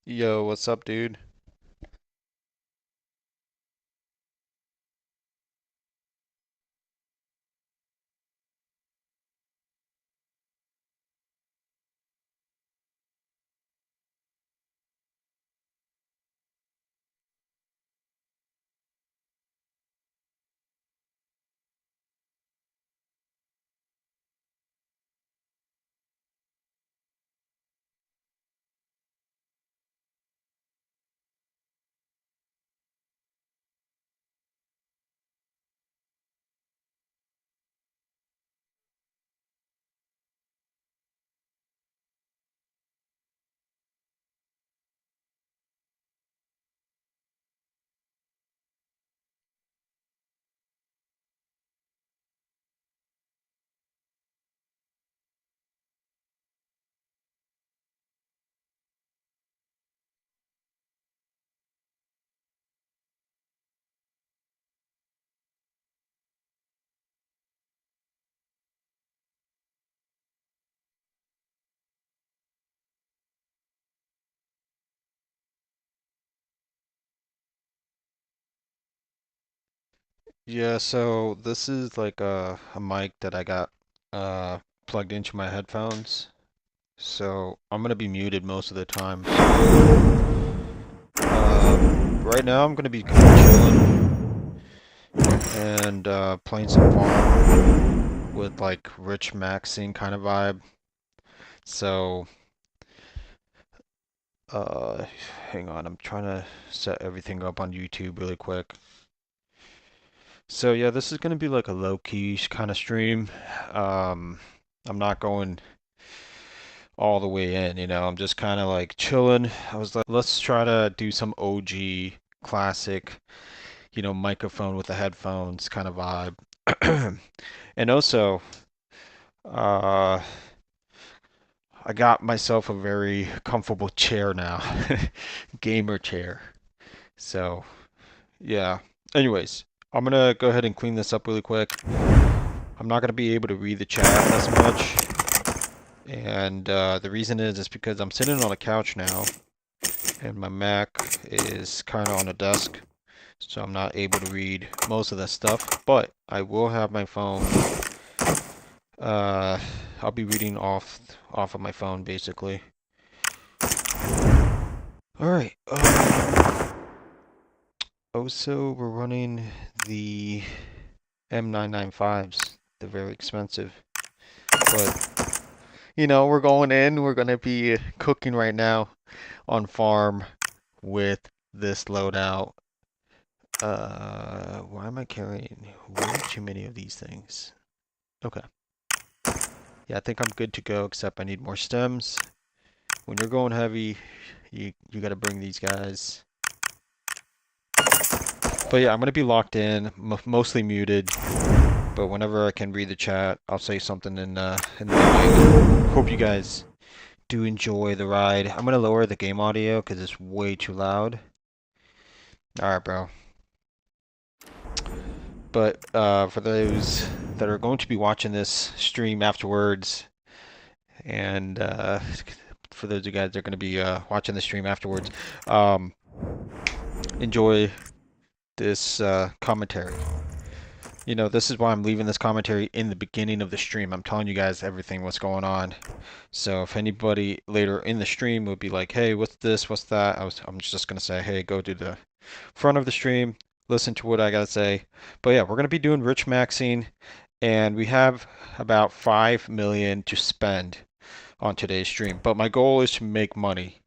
Yo, what's up, dude? Yeah, so this is like a mic that I got uh plugged into my headphones. So I'm gonna be muted most of the time. Right now I'm gonna be kind of chilling and playing some farm with like rich maxing kind of vibe. So uh hang on, I'm trying to set everything up on YouTube really quick. So yeah, this is gonna be like a low-key kind of stream. Um, I'm not going all the way in, I'm just kind of like chilling. I was like, let's try to do some OG classic, microphone with the headphones kind of vibe. And also, uh, I got myself a very comfortable chair now, gamer chair. So yeah. Anyways, I'm gonna go ahead and clean this up really quick. I'm not gonna be able to read the chat as much. And the reason is because I'm sitting on a couch now, and my Mac is kind of on a desk, so I'm not able to read most of that stuff. But I will have my phone. Uh, I'll be reading off of my phone basically. All right. Also, we're running the M995s. They're very expensive, but we're going in. We're gonna be cooking right now on farm with this loadout. Why am I carrying way too many of these things? Okay. Yeah, I think I'm good to go, except I need more stems. When you're going heavy, you gotta bring these guys. But yeah, I'm gonna be locked in, mostly muted. But whenever I can read the chat, I'll say something in the mic. Hope you guys do enjoy the ride. I'm gonna lower the game audio because it's way too loud. All right, bro. But for those that are going to be watching this stream afterwards, and for those of you guys that are going to be watching the stream afterwards, um, enjoy this commentary. This is why I'm leaving this commentary in the beginning of the stream. I'm telling you guys everything what's going on. So if anybody later in the stream would be like, "Hey, what's this? What's that?" I'm just gonna say, "Hey, go to the front of the stream, listen to what I gotta say." But yeah, we're gonna be doing rich maxing, and we have about 5 million to spend on today's stream. But my goal is to make money.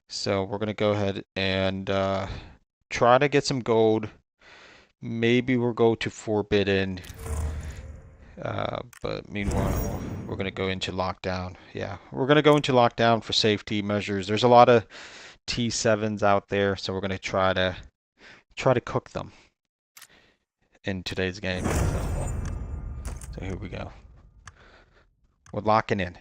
So we're gonna go ahead and try to get some gold. Maybe we'll go to Forbidden. But meanwhile, we're gonna go into lockdown. Yeah, we're gonna go into lockdown for safety measures. There's a lot of T7s out there, so we're gonna try to cook them in today's game. So here we go. We're locking in.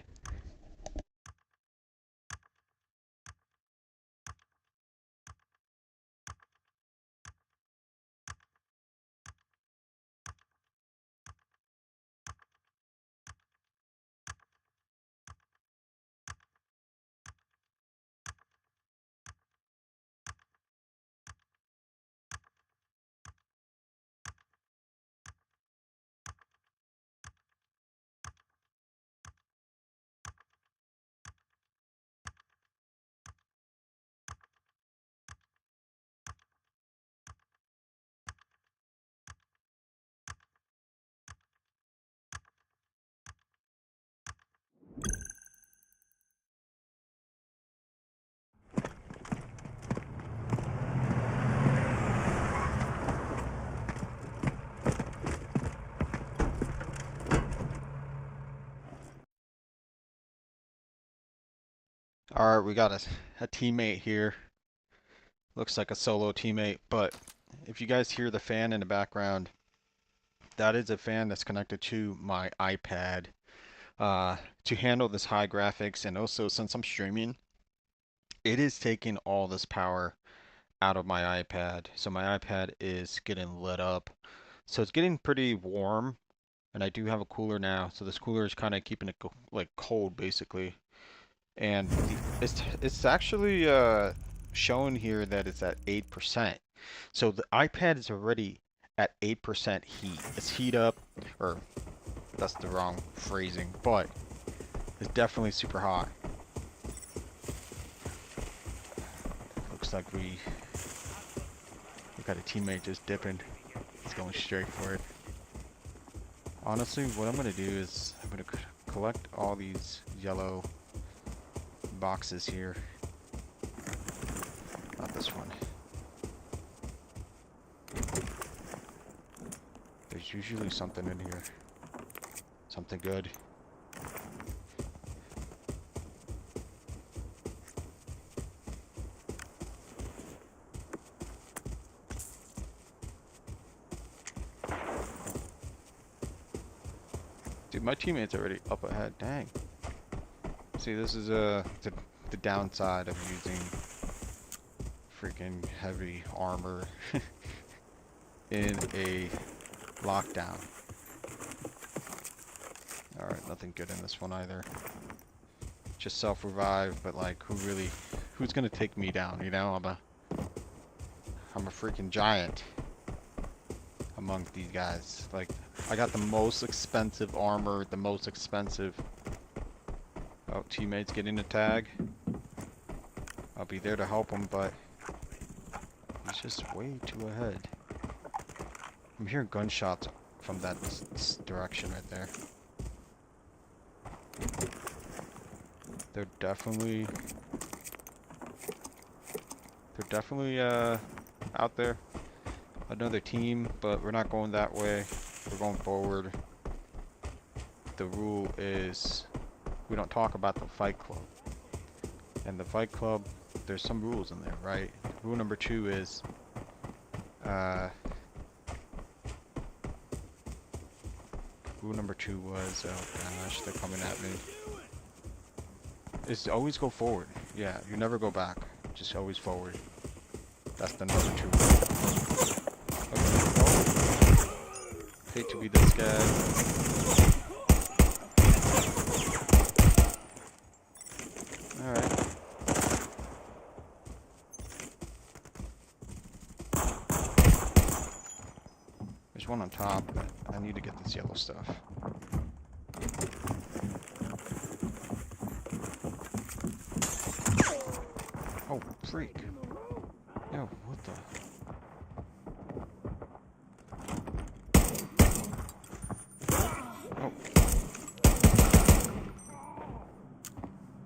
Alright, we got a teammate here. Looks like a solo teammate, but if you guys hear the fan in the background, that is a fan that's connected to my iPad to handle this high graphics, and also since I'm streaming, it is taking all this power out of my iPad. So my iPad is getting lit up. So it's getting pretty warm, and I do have a cooler now, so this cooler is kind of keeping it like cold basically. And it's actually showing here that it's at 8%. So the iPad is already at 8% heat. It's heat up, or that's the wrong phrasing, but it's definitely super hot. Looks like we got a teammate just dipping. He's going straight for it. Honestly, what I'm gonna do is I'm gonna collect all these yellow boxes here. Not this one. There's usually something in here. Something good. Dude, my teammate's already up ahead. Dang. See, this is the downside of using freaking heavy armor in a lockdown. Alright, nothing good in this one either. Just self-revive, but like, who's gonna take me down, you know? I'm a freaking giant among these guys. Like, I got the most expensive armor, the most expensive... Oh, teammates getting a tag. I'll be there to help him, but he's just way too ahead. I'm hearing gunshots from that direction right there. They're definitely out there. Another team, but we're not going that way. We're going forward. The rule is we don't talk about the Fight Club. And the Fight Club, there's some rules in there, right? Rule number 2 is rule number 2 was, oh gosh, they're coming at me. Is always go forward. Yeah, you never go back. Just always forward. That's the number 2 rule. Okay, oh. Hate to be this guy. Alright. There's one on top, but I need to get this yellow stuff. Oh, freak. Yo, what the? Oh.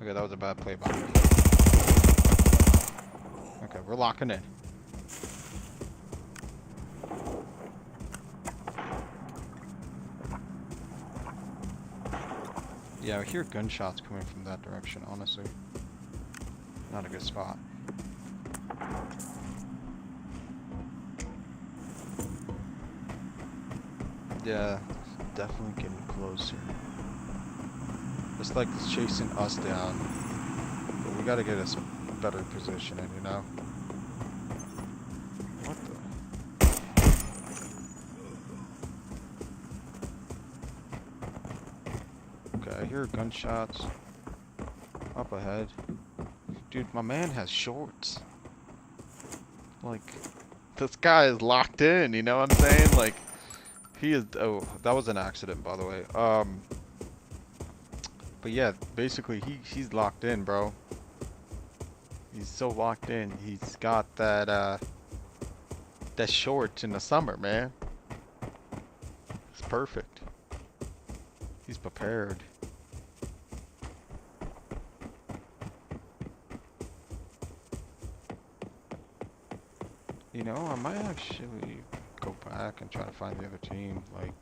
Okay, that was a bad play by me. Okay, we're locking in. Yeah, I hear gunshots coming from that direction, honestly. Not a good spot. Yeah, definitely getting closer. It's like it's chasing us down. But we gotta get us a better positioning, you know? What the? Okay, I hear gunshots up ahead. Dude, my man has shorts. Like, this guy is locked in, you know what I'm saying? Like, he is... Oh, that was an accident, by the way. But yeah, basically, he's locked in, bro. He's so locked in. He's got that shorts in the summer, man. It's perfect. He's prepared. You know, I might actually go back and try to find the other team. Like,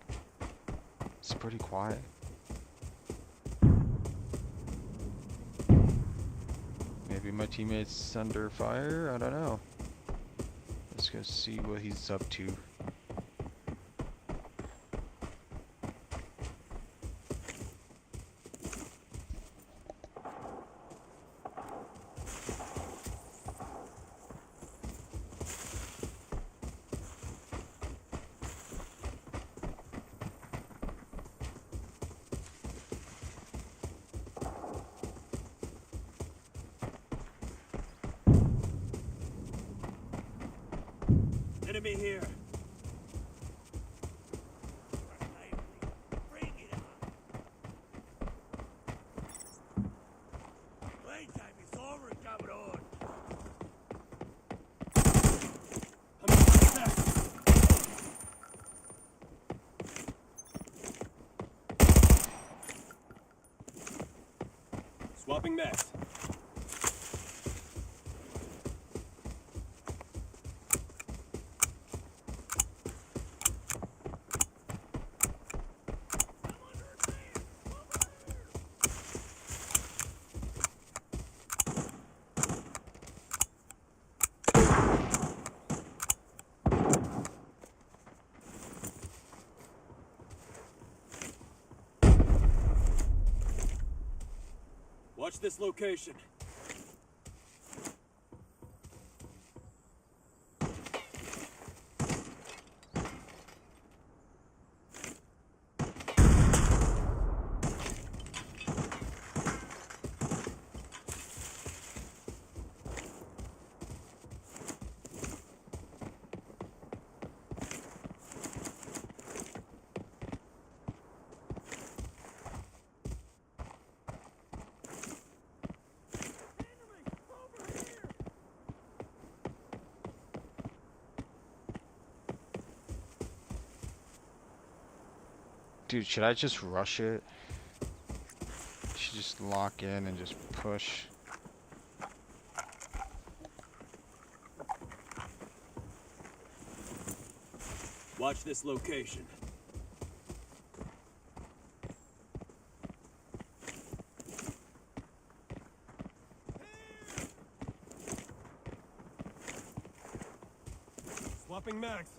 it's pretty quiet. Maybe my teammate's under fire? I don't know. Let's go see what he's up to. Enemy here. Bring it on. Playtime is over, cabrón. Swapping max. Watch this location. Dude, should I just rush it? Should just lock in and just push. Watch this location. Swapping max.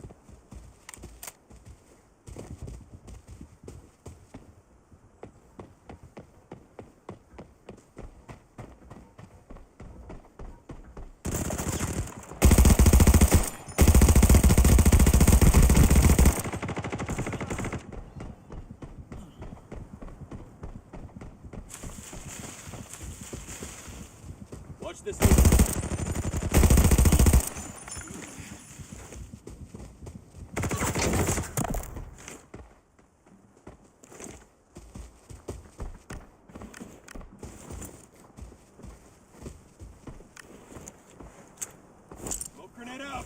Watch this. Smoke grenade out.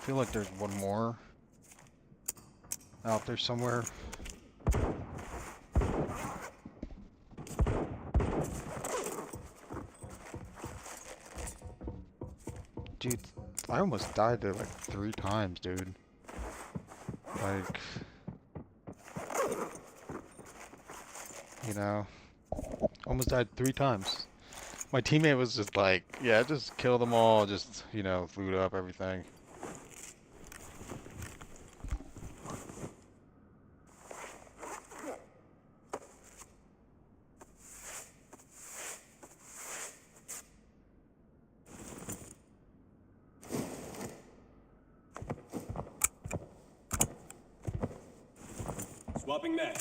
feel like there's one more out there somewhere. Dude, I almost died there like 3 times, dude. Like, you know, almost died 3 times. My teammate was just like, yeah, just kill them all, just, you know, loot up everything. Swapping mag.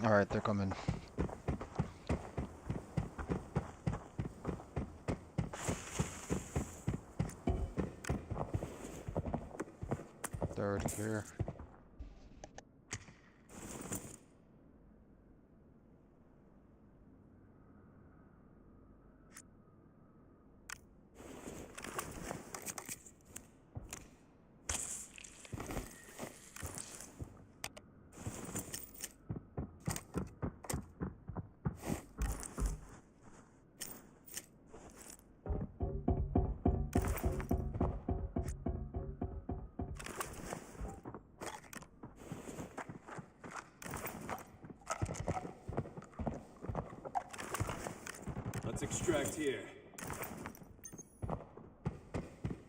Alright, they're coming. They're already here. Let's extract here.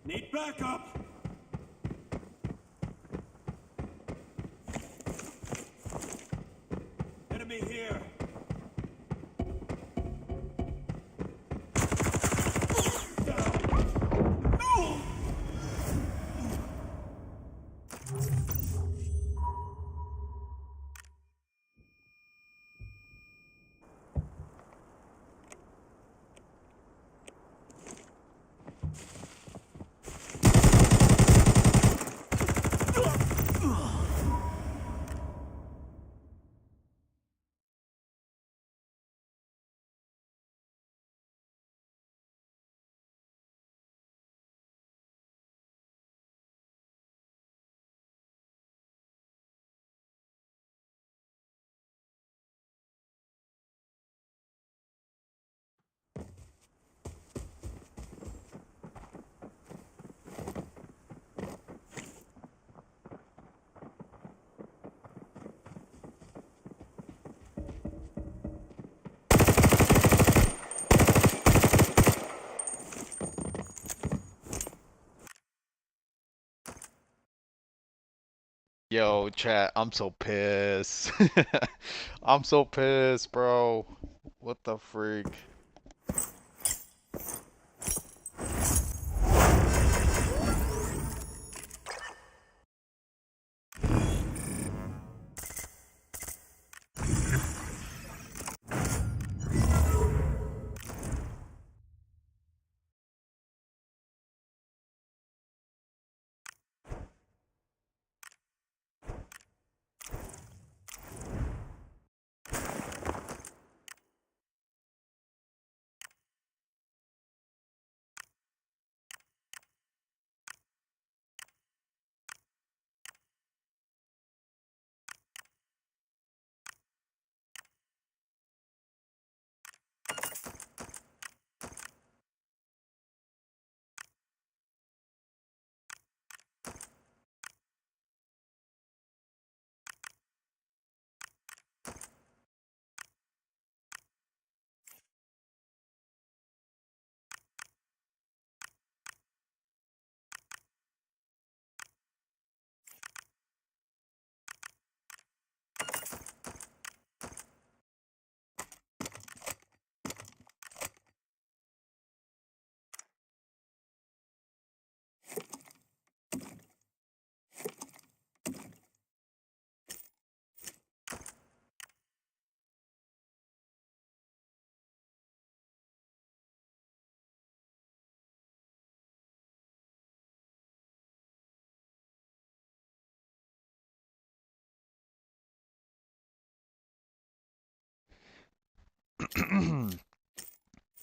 Need backup! Enemy here! Yo, chat, I'm so pissed. I'm so pissed, bro. What the freak?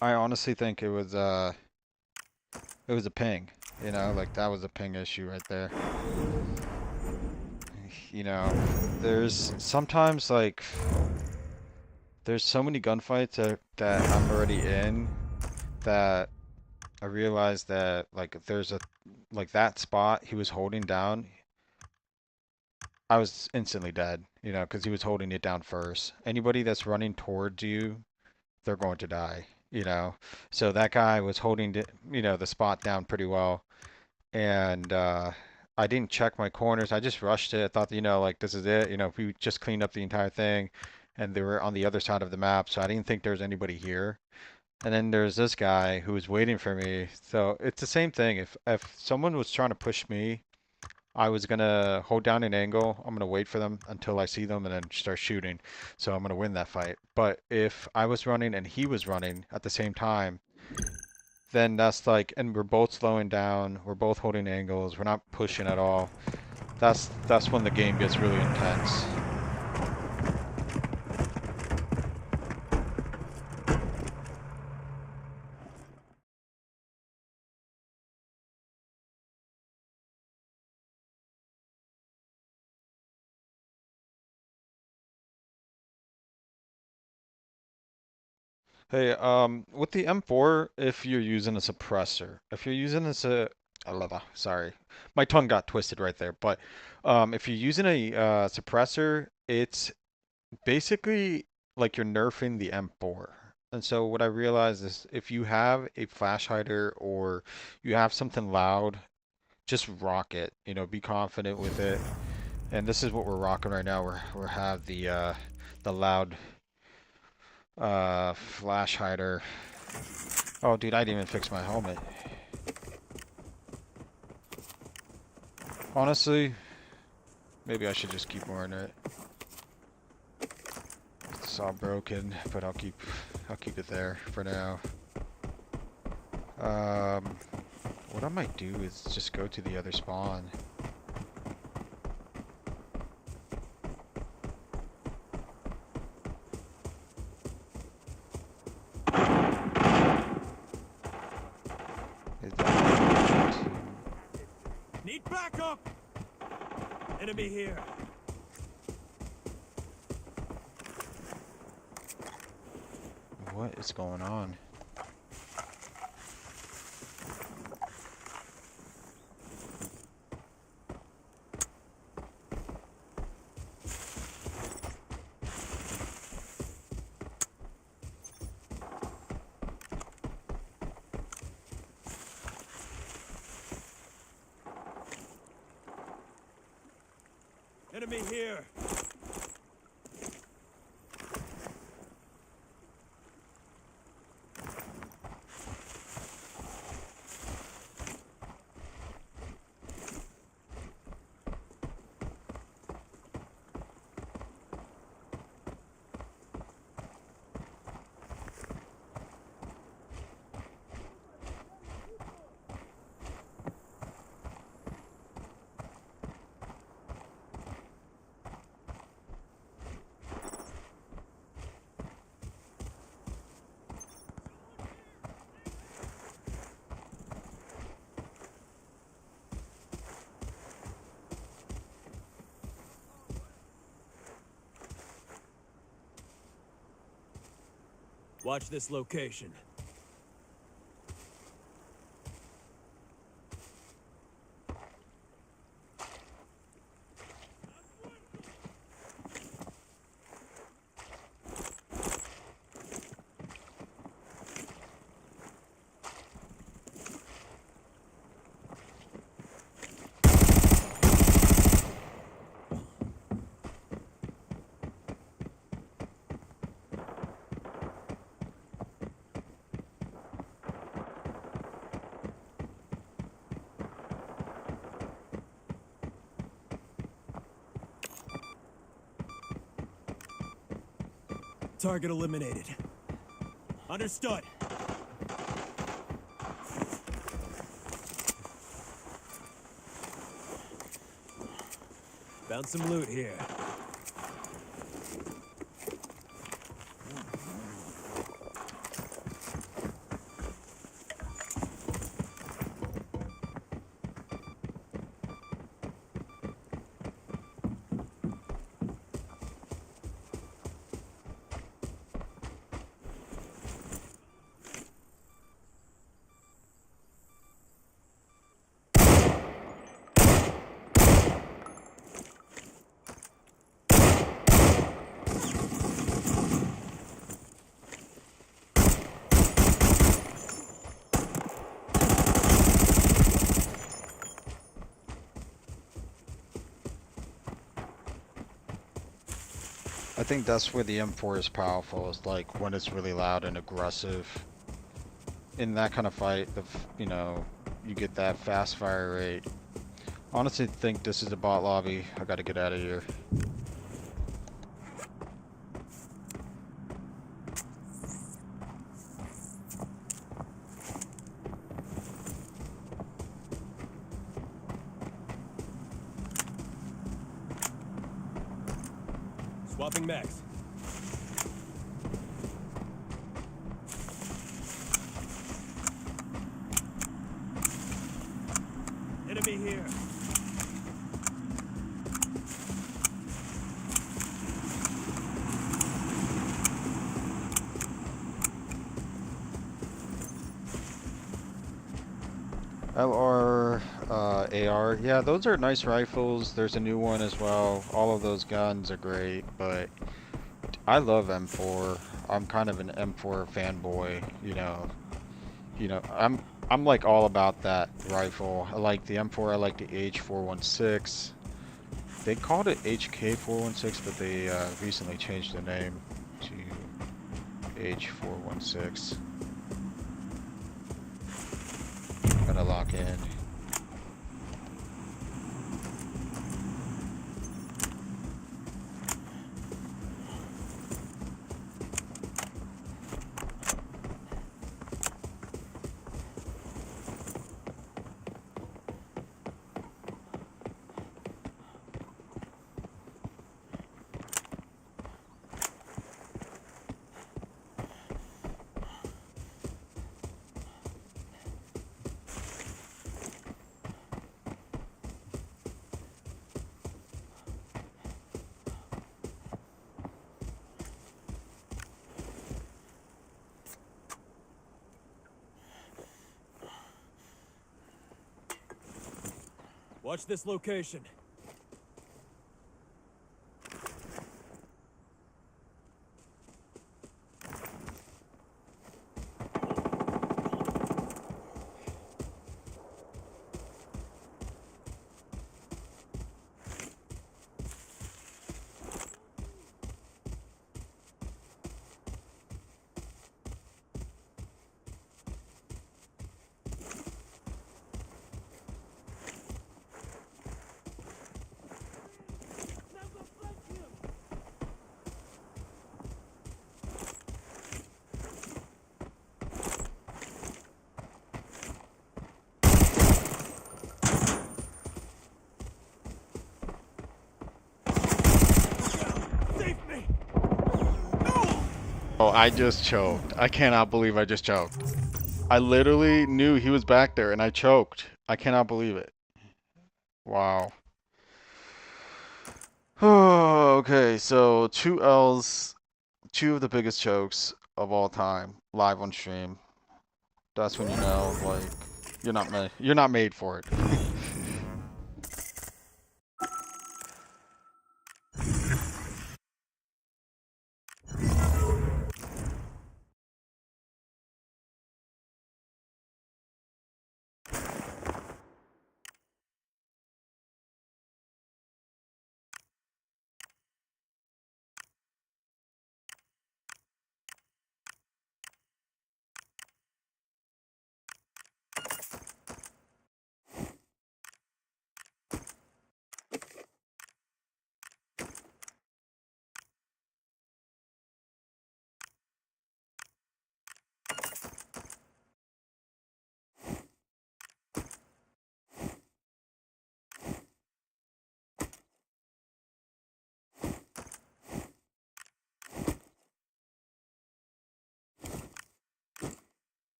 I honestly think it was a ping. You know, like that was a ping issue right there. You know, there's sometimes like there's so many gunfights that I'm already in that I realized that like if there's a like that spot he was holding down, I was instantly dead, you know, because he was holding it down first. Anybody that's running towards you, they're going to die, you know. So that guy was holding it, you know, the spot down pretty well, and I didn't check my corners. I just rushed it. I thought, you know, like this is it. You know, if we just cleaned up the entire thing, and they were on the other side of the map, so I didn't think there was anybody here. And then there's this guy who was waiting for me. So it's the same thing. If someone was trying to push me, I was gonna hold down an angle. I'm gonna wait for them until I see them and then start shooting. So I'm gonna win that fight. But if I was running and he was running at the same time, then that's like, and we're both slowing down. We're both holding angles. We're not pushing at all. That's when the game gets really intense. Hey, with the M4, if you're using a suppressor, if you're using sorry, my tongue got twisted right there. But if you're using a suppressor, it's basically like you're nerfing the M4. And so what I realized is if you have a flash hider or you have something loud, just rock it. You know, be confident with it. And this is what we're rocking right now. We have the loud flash hider. Oh, dude, I didn't even fix my helmet. Honestly, maybe I should just keep wearing it. It's all broken, but I'll keep it there for now. Um, what I might do is just go to the other spawn. Is that Need backup! Enemy here. what is going on? Enemy here. Watch this location. Target eliminated. Understood. Found some loot here. think that's where the M4 is powerful. Is like when it's really loud and aggressive. In that kind of fight, you know, you get that fast fire rate. Honestly, think this is a bot lobby. I gotta get out of here. Swapping max. Enemy here. LR, AR. Yeah, those are nice rifles. There's a new one as well. All of those guns are great, but I love M4. I'm kind of an M4 fanboy, you know. I'm like all about that rifle. I like the M4, I like the H416. They called it HK416, but they recently changed the name to H416. Gotta lock in. Watch this location. Save me! No! Oh, I just choked. I cannot believe I just choked. I literally knew he was back there and I choked. I cannot believe it. Wow. Okay, so two L's, two of the biggest chokes of all time, live on stream. That's when you know, like, you're not made for it.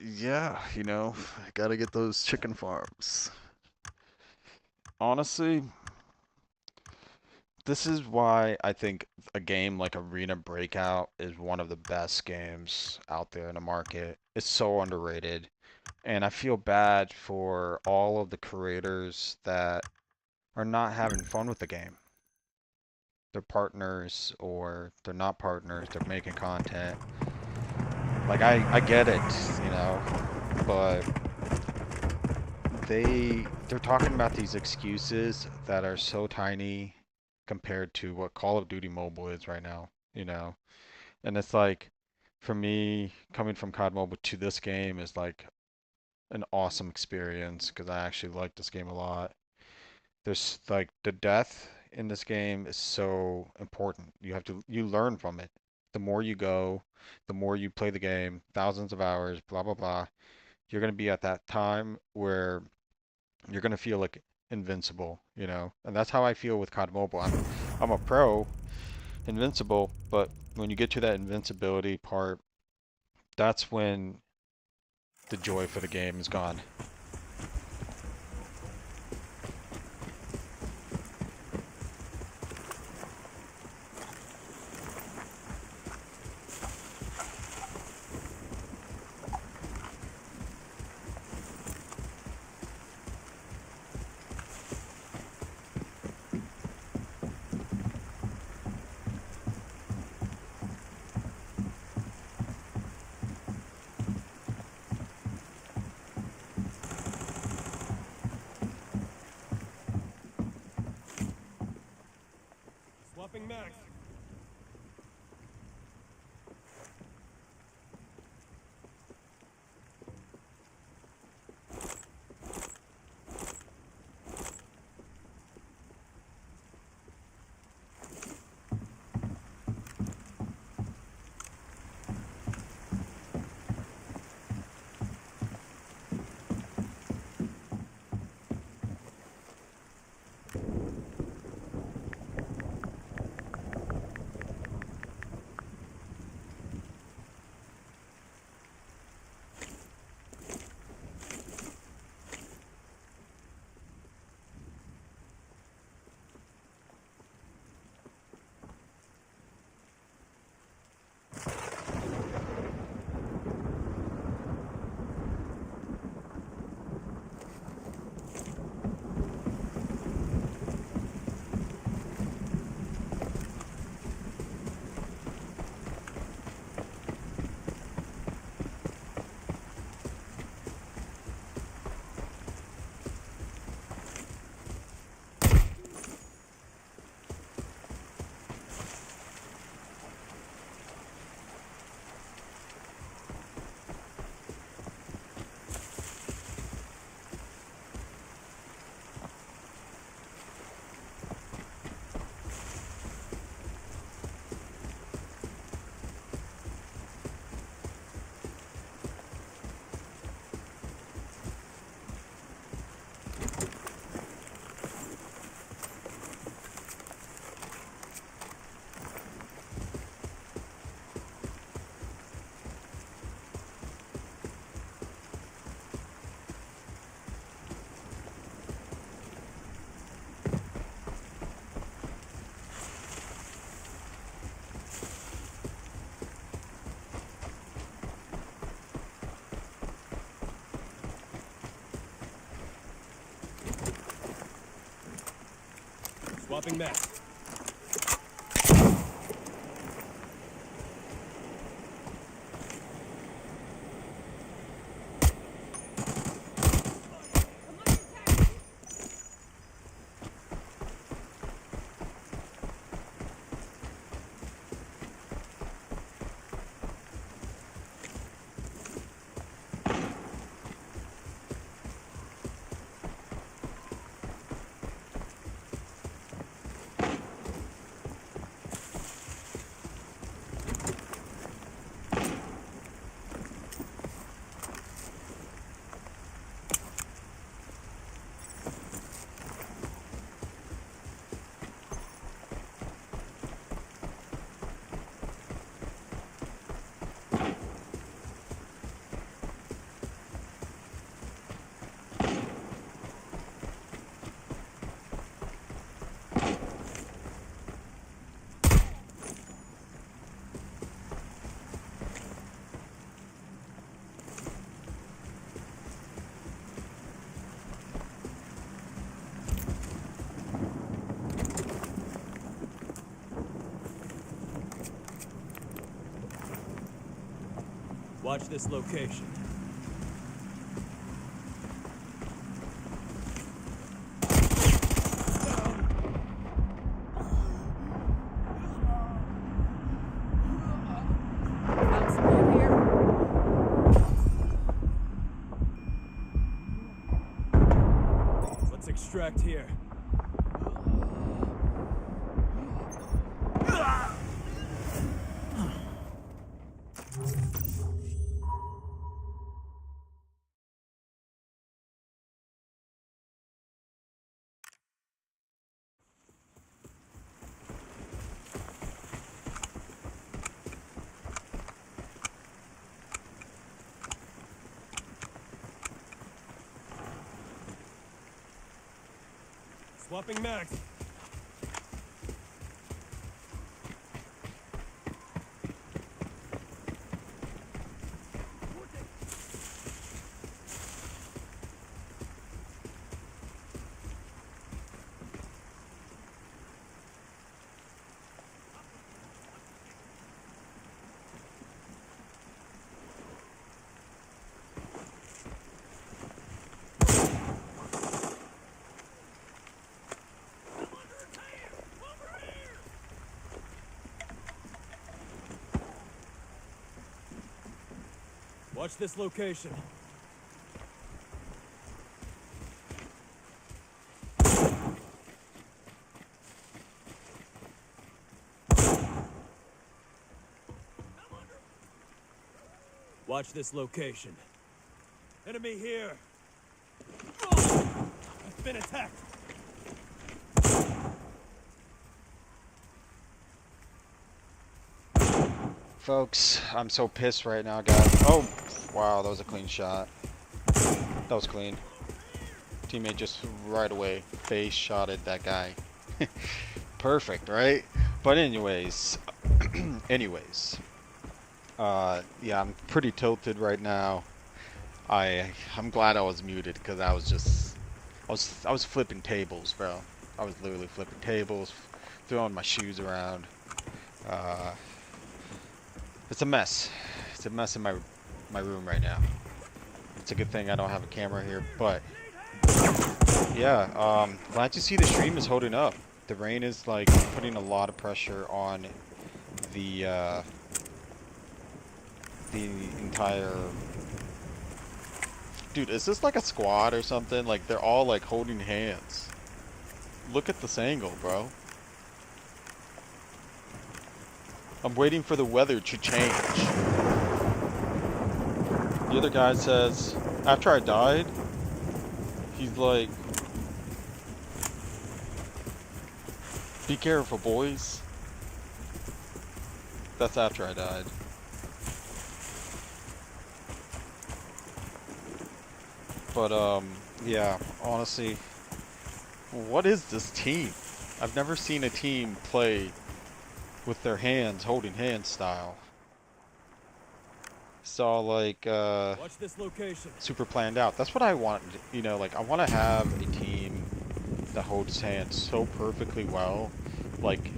Yeah, gotta get those chicken farms. Honestly, this is why I think a game like Arena Breakout is one of the best games out there in the market. It's so underrated. And I feel bad for all of the creators that are not having fun with the game. They're partners or they're not partners, they're making content. Like I get it, you know, but they're talking about these excuses that are so tiny compared to what Call of Duty Mobile is right now, you know. And it's like for me coming from COD Mobile to this game is like an awesome experience because I actually like this game a lot. There's like the death in this game is so important. You learn from it. The more you go, the more you play the game, thousands of hours, blah blah blah. You're gonna be at that time where you're gonna feel like invincible, you know? And that's how I feel with COD Mobile. I'm a pro, invincible, but when you get to that invincibility part, that's when the joy for the game is gone. Swapping max. Swapping max. Watch this location. Found some loot here. Let's extract here. Swapping mags. Watch this location. Watch this location. Enemy here. I've been attacked. Folks, I'm so pissed right now, guys. Oh, wow, that was a clean shot. That was clean. Teammate just right away face shotted that guy. Perfect, right? But anyways, yeah, I'm pretty tilted right now. I'm glad I was muted because I was flipping tables, bro. I was literally flipping tables, throwing my shoes around. Uh, it's a mess. It's a mess in my room right now. It's a good thing I don't have a camera here, but yeah, glad to see the stream is holding up. The rain is like putting a lot of pressure on the the entire. Dude, is this like a squad or something? Like they're all like holding hands. Look at this angle, bro. I'm waiting for the weather to change. The other guy says, after I died, he's like, be careful, boys. That's after I died. But, yeah, honestly, what is this team? I've never seen a team play with their hands, holding hands style. It's all like, Watch this location. super planned out. That's what I want, you know, like, I want to have a team that holds hands so perfectly well, like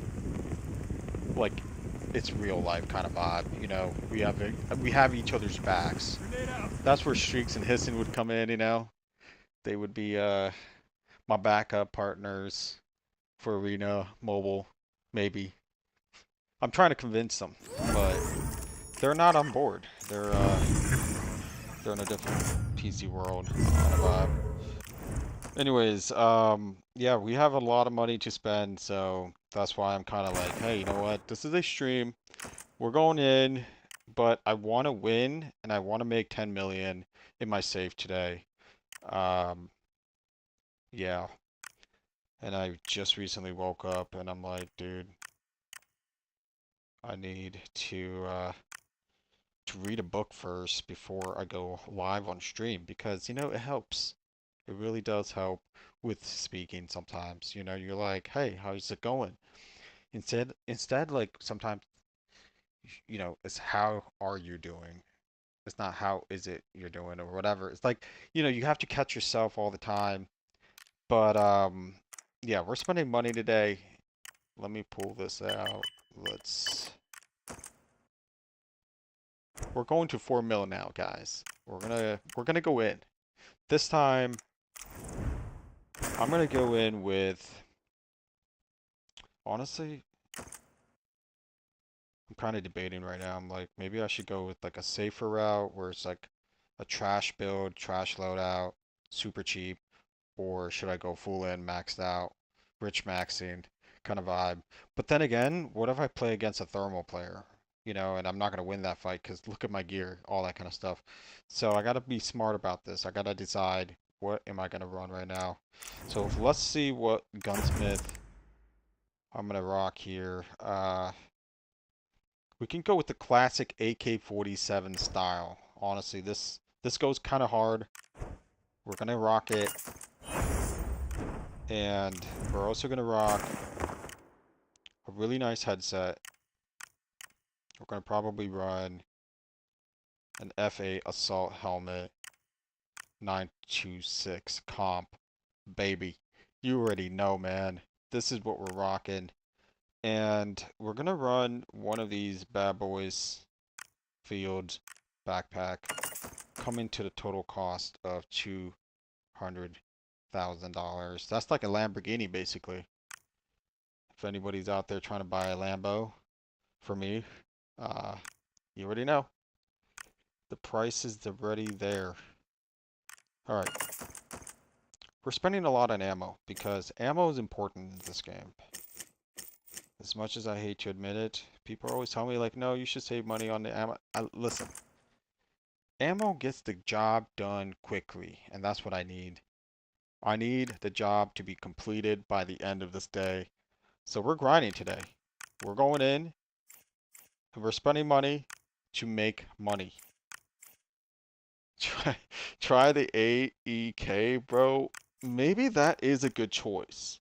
it's real life kind of vibe, you know. We have each other's backs. Grenade out. That's where Streaks and Hisson would come in, you know. They would be my backup partners for arena mobile, maybe. I'm trying to convince them, but they're not on board. They're in a different PC world kind of vibe. Anyways, yeah, we have a lot of money to spend, so that's why I'm kind of like, hey, you know what? This is a stream. We're going in, but I want to win and I want to make 10 million in my safe today. Um, yeah. And I just recently woke up and I'm like, dude, I need to read a book first before I go live on stream because, you know, it helps. It really does help with speaking sometimes. You know, you're like, hey, how's it going? Instead, like sometimes, you know, it's how are you doing? It's not how is it you're doing or whatever. It's like, you know, you have to catch yourself all the time. But yeah, we're spending money today. Let me pull this out. Let's We're going to 4 mil now, guys. We're gonna go in. This time, I'm gonna go in with, honestly, I'm kind of debating right now. I'm like, maybe I should go with like a safer route where it's like a trash build, trash loadout, super cheap, or should I go full in, maxed out, rich maxing kind of vibe? But then again, what if I play against a thermal player? You know, and I'm not going to win that fight because look at my gear, all that kind of stuff. So I got to be smart about this. I got to decide what am I going to run right now. So let's see what gunsmith I'm going to rock here. We can go with the classic AK-47 style. Honestly, this goes kind of hard. We're going to rock it. And we're also going to rock a really nice headset. We're going to probably run an F8 assault helmet 926 comp. Baby, you already know, man. This is what we're rocking. And we're going to run one of these bad boys field backpack coming to the total cost of $200,000. That's like a Lamborghini, basically. If anybody's out there trying to buy a Lambo for me, uh, you already know. The price is already there. Alright. We're spending a lot on ammo because ammo is important in this game. As much as I hate to admit it, people always tell me like, no, you should save money on the ammo. Listen, ammo gets the job done quickly, and that's what I need. I need the job to be completed by the end of this day. So we're grinding today. We're going in and we're spending money to make money. Try, try the AEK, bro. Maybe that is a good choice.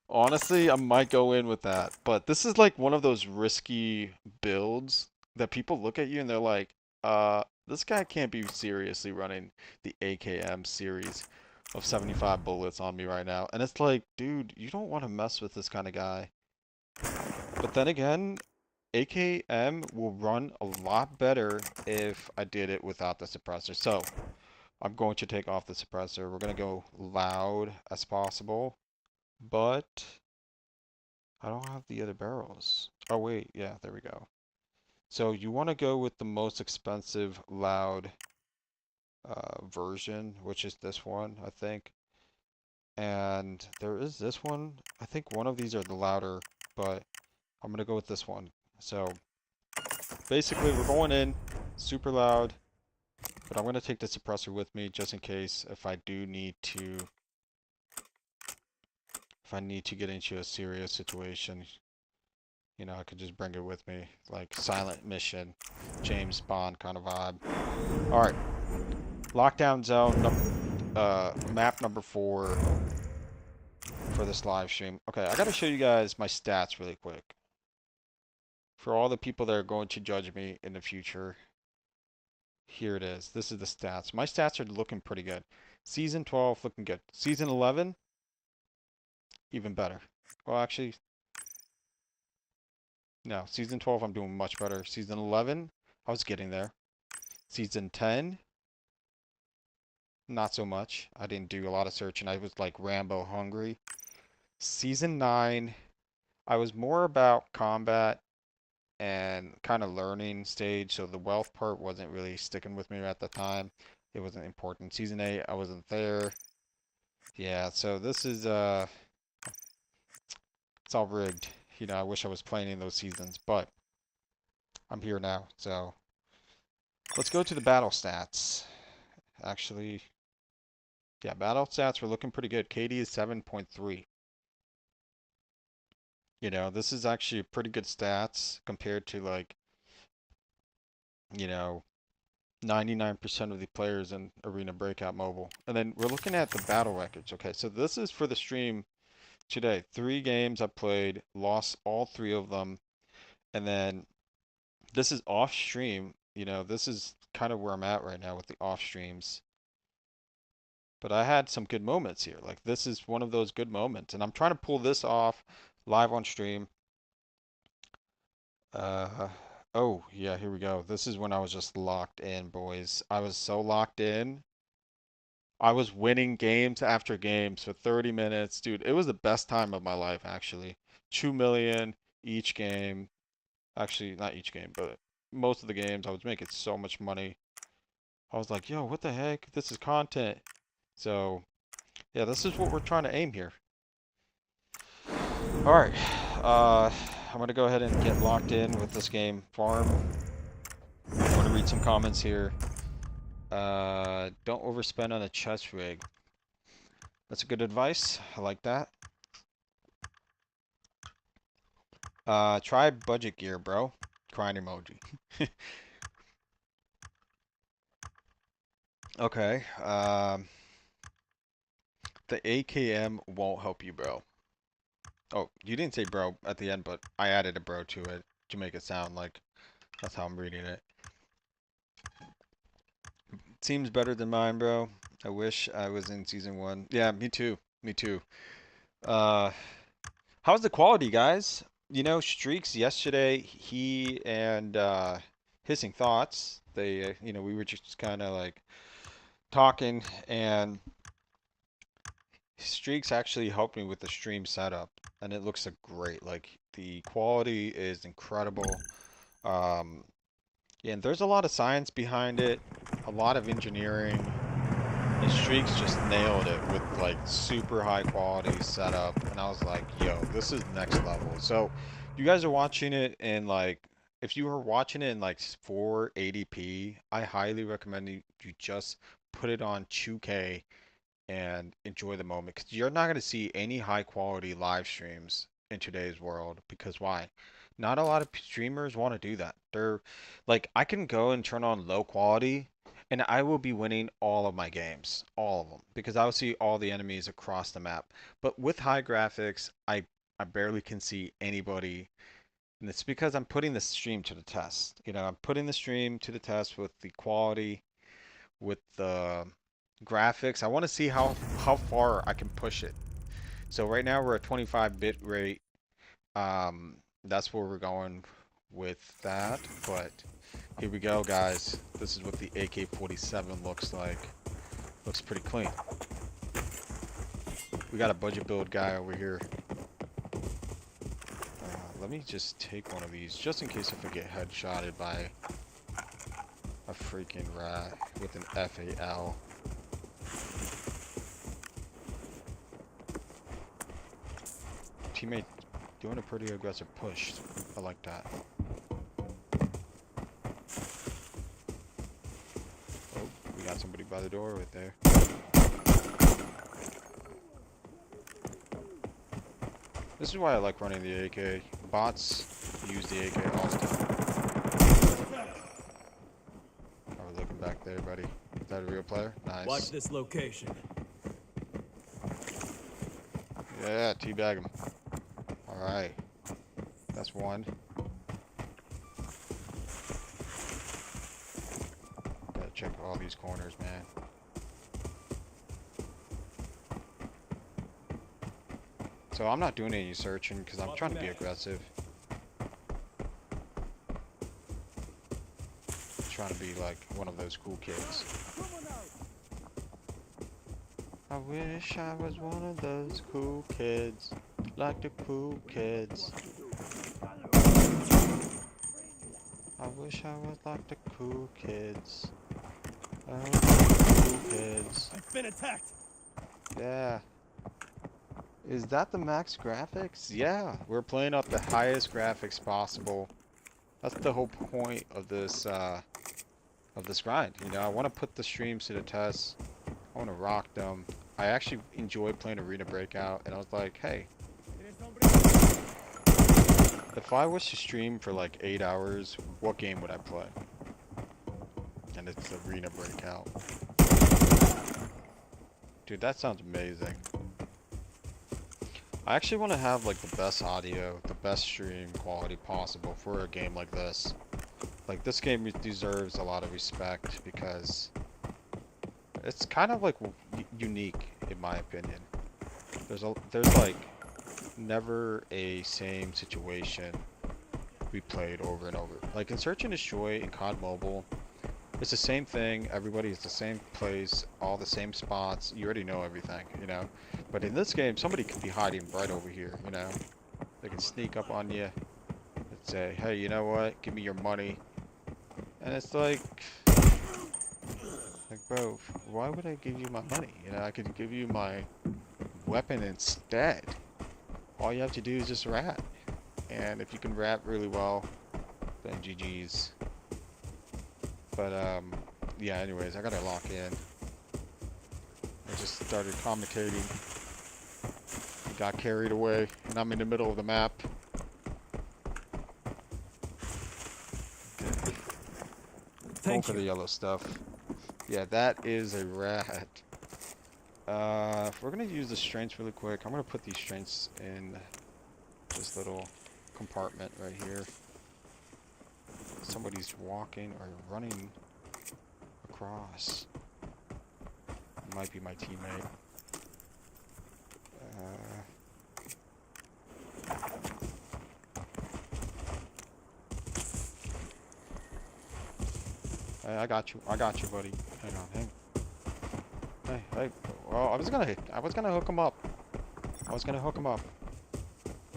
Honestly, I might go in with that. But this is like one of those risky builds that people look at you and they're like, this guy can't be seriously running the AKM series of 75 bullets on me right now. And it's like, dude, you don't want to mess with this kind of guy. But then again, AKM will run a lot better if I did it without the suppressor. So, I'm going to take off the suppressor. We're going to go loud as possible. But I don't have the other barrels. Oh wait, yeah, there we go. So you want to go with the most expensive loud version, which is this one, I think. And there is this one. I think one of these are the louder, but I'm gonna go with this one. So basically, we're going in super loud, but I'm gonna take the suppressor with me just in case if I do need to, if I need to get into a serious situation. You know, I could just bring it with me, like silent mission, James Bond kind of vibe. All right, lockdown zone, map number 4 for this live stream. Okay, I gotta show you guys my stats really quick. For all the people that are going to judge me in the future, here it is. This is the stats. My stats are looking pretty good. Season 12 looking good. Season 11, even better. Well, actually, no. Season 12, I'm doing much better. Season 11, I was getting there. Season 10, not so much. I didn't do a lot of searching. I was like Rambo hungry. Season 9, I was more about combat and kind of learning stage, so the wealth part wasn't really sticking with me at the time. It wasn't important. Season 8, I wasn't there. Yeah, so this is it's all rigged. You know, I wish I was playing in those seasons, but I'm here now. So let's go to the battle stats. Actually, yeah, battle stats were looking pretty good. KD is 7.3. You know, this is actually pretty good stats compared to like, you know, 99% of the players in Arena Breakout Mobile. And then we're looking at the battle records. Okay, so this is for the stream today. 3 games I played, lost all 3 of them. And then this is off stream. You know, this is kind of where I'm at right now with the off streams. But I had some good moments here. Like this is one of those good moments. And I'm trying to pull this off live on stream. Uh, Oh, yeah, here we go. This is when I was just locked in, boys. I was so locked in. I was winning games after games for 30 minutes. Dude, it was the best time of my life, actually. 2 million each game. Actually, not each game, but most of the games. I was making so much money. I was like, yo, what the heck? This is content. So, yeah, this is what we're trying to aim here. All right. I'm going to go ahead and get locked in with this game. Farm. I'm going to read some comments here. Don't overspend on a chest rig. That's a good advice. I like that. Try budget gear, bro. Crying emoji. Okay. The AKM won't help you, bro. Oh, you didn't say bro at the end, but I added a bro to it to make it sound like that's how I'm reading it. Seems better than mine, bro. I wish I was in season 1. Yeah, me too. Me too. Uh, how's the quality, guys? You know, Streaks yesterday, he and Hissing Thoughts, they, we were just kind of like talking, and Streaks actually helped me with the stream setup, and it looks great. Like the quality is incredible. Um, yeah, and there's a lot of science behind it, a lot of engineering. And Streaks just nailed it with like super high quality setup, and I was like, yo, this is next level. So, you guys are watching it in like, if you were watching it in like 480p, I highly recommend you just put it on 2K and enjoy the moment because you're not going to see any high quality live streams in today's world because why? Not a lot of streamers want to do that. They're like, I can go and turn on low quality and I will be winning all of my games, all of them, because I will see all the enemies across the map. But with high graphics, I barely can see anybody, and it's because I'm putting the stream to the test. I'm putting the stream to the test with the quality, with the graphics. I want to see how far I can push it. So right now we're at 25 bit rate. That's where we're going with that. But here we go, guys. This is what the AK-47 looks like. Looks pretty clean. We got a budget build guy over here. Let me just take one of these, just in case if I get headshotted by a freaking rat with an FAL. Teammate doing a pretty aggressive push. I like that. Oh, we got somebody by the door right there. This is why I like running the AK. Bots use the AK all the time. Oh, we're looking back there, buddy. Is that a real player? Nice. Watch this location. Yeah, teabag him. Alright. That's one. Gotta check all these corners, man. So I'm not doing any searching because I'm trying to be aggressive. Trying to be like one of those cool kids. I wish I was one of those cool kids. Like the cool kids. I wish I was like the cool kids. Cool kids. I've been attacked. Yeah. Is that the max graphics? Yeah, we're playing up the highest graphics possible. That's the whole point of this grind. I want to put the streams to the test. I want to rock them. I actually enjoy playing Arena Breakout, and I was like, hey, if I was to stream for like 8 hours, what game would I play? And it's Arena Breakout. Dude, that sounds amazing. I actually want to have like the best audio, the best stream quality possible for a game like this. Like this game deserves a lot of respect because it's kind of like unique in my opinion. There's like never a same situation we played over and over. Like in Search and Destroy in COD Mobile, it's the same thing. Everybody's the same place, all the same spots. You already know everything, you know. But in this game, somebody could be hiding right over here, you know. They can sneak up on you and say, "Hey, you know what? Give me your money." And it's like, bro, why would I give you my money? You know, I could give you my weapon instead. All you have to do is just rat. And if you can rap really well, then GG's. But, yeah, anyways, I gotta lock in. I just started commentating. Got carried away, and I'm in the middle of the map. Okay. Going for the yellow stuff. Yeah, that is a rat. We're gonna use the strengths really quick. I'm gonna put these strengths in this little compartment right here. Somebody's walking or running across. It might be my teammate. Hey, I got you, buddy. Hang on, hang. Hey. Well, I was gonna hook him up.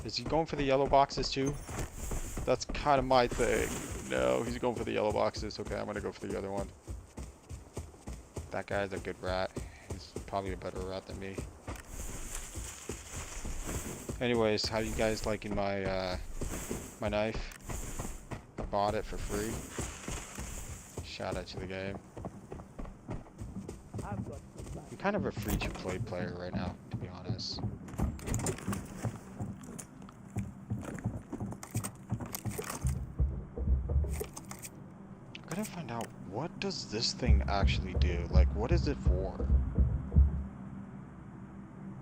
Is he going for the yellow boxes too? That's kind of my thing. No, he's going for the yellow boxes. Okay, I'm gonna go for the other one. That guy's a good rat. He's probably a better rat than me. Anyways, how you guys liking my my knife? I bought it for free. Shout out to the game. I'm kind of a free-to-play player right now, to be honest. I'm gonna find out, what does this thing actually do? Like, what is it for?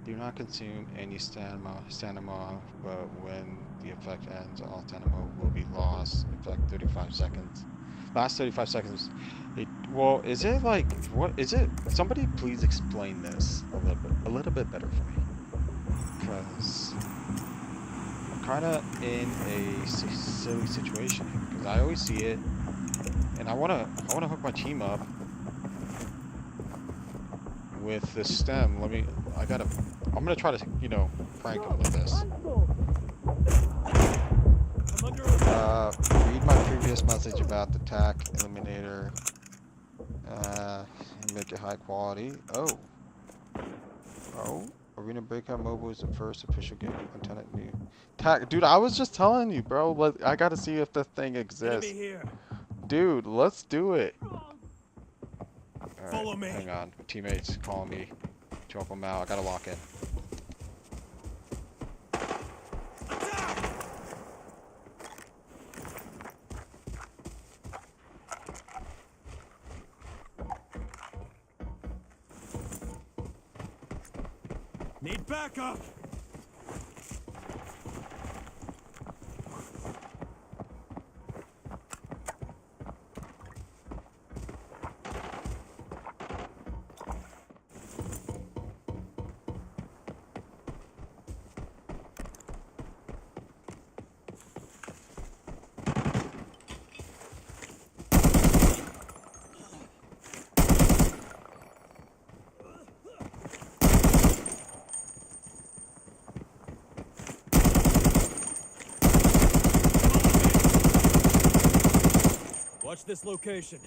Do not consume any stamina, but when the effect ends, all stamina will be lost. Effect 35 seconds. Last 35 seconds. Well, is it like, what is it? Somebody please explain this a little bit better for me. Because I'm kind of in a silly situation here. Because I always see it, and I wanna hook my team up with this stem. I'm gonna try to, you know, prank him with this. Read my previous message about the TAC Eliminator. Make it high quality. Oh, Arena Breakout Mobile is the first official game content new. TAC, dude, I was just telling you, bro. I gotta see if the thing exists. Dude, let's do it. Alright, follow me. Hang on, my teammates calling me to help them out. I gotta lock in. Need backup! Watch this location.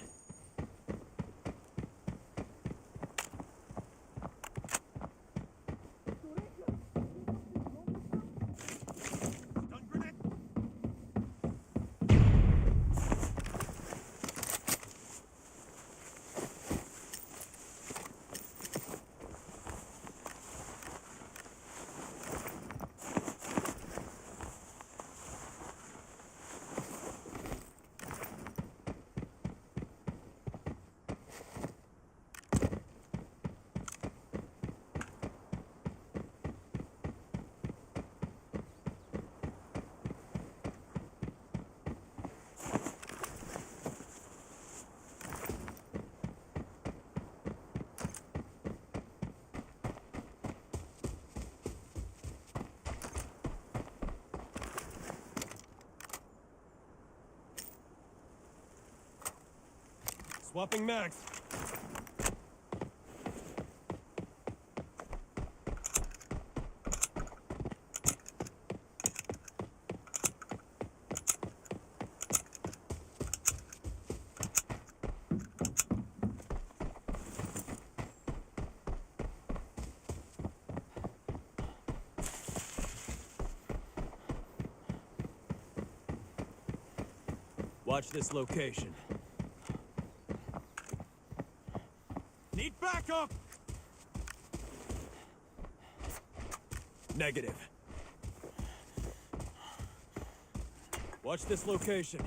Swapping mags. Watch this location. Need backup! Negative. Watch this location.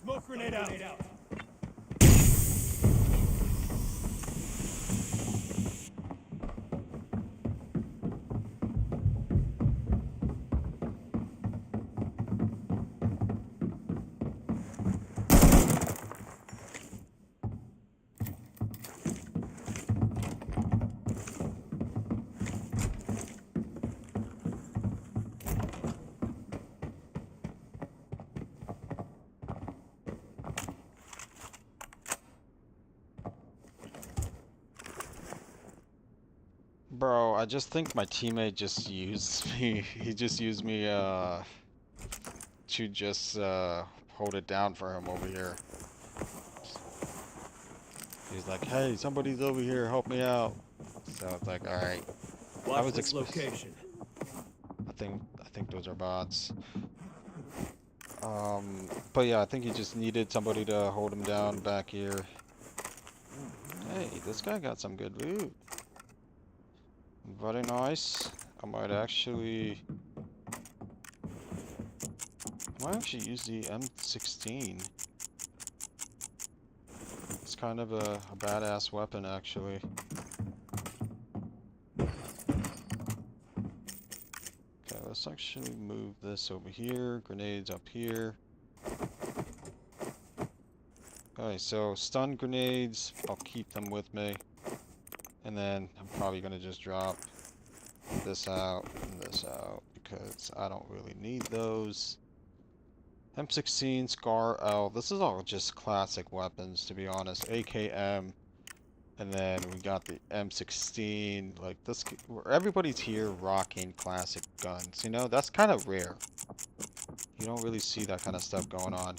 Smoke grenade out. Bro, I just think my teammate just used me. He just used me to just hold it down for him over here. He's like, "Hey, somebody's over here, help me out." So it's like, all right. Watch this location. I think those are bots. But yeah, I think he just needed somebody to hold him down back here. Hey, this guy got some good loot. Very nice. I might actually use the M16. It's kind of a badass weapon, actually. Okay, let's actually move this over here. Grenades up here. Okay, so stun grenades, I'll keep them with me. And then I'm probably gonna just drop this out and this out because I don't really need those. M16, Scar L. This is all just classic weapons, to be honest. AKM. And then we got the M16. Like this, everybody's here rocking classic guns. You know, that's kind of rare. You don't really see that kind of stuff going on.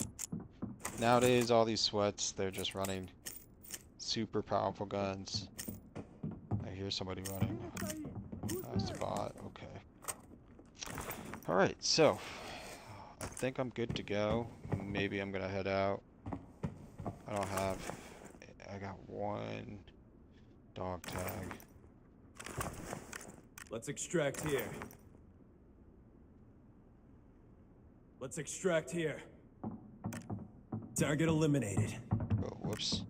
Nowadays, all these sweats, they're just running super powerful guns. I hear somebody running. That's the bot. Okay. Alright, so I think I'm good to go. Maybe I'm gonna head out. I got one dog tag. Let's extract here. Let's extract here. Target eliminated. Oh, whoops.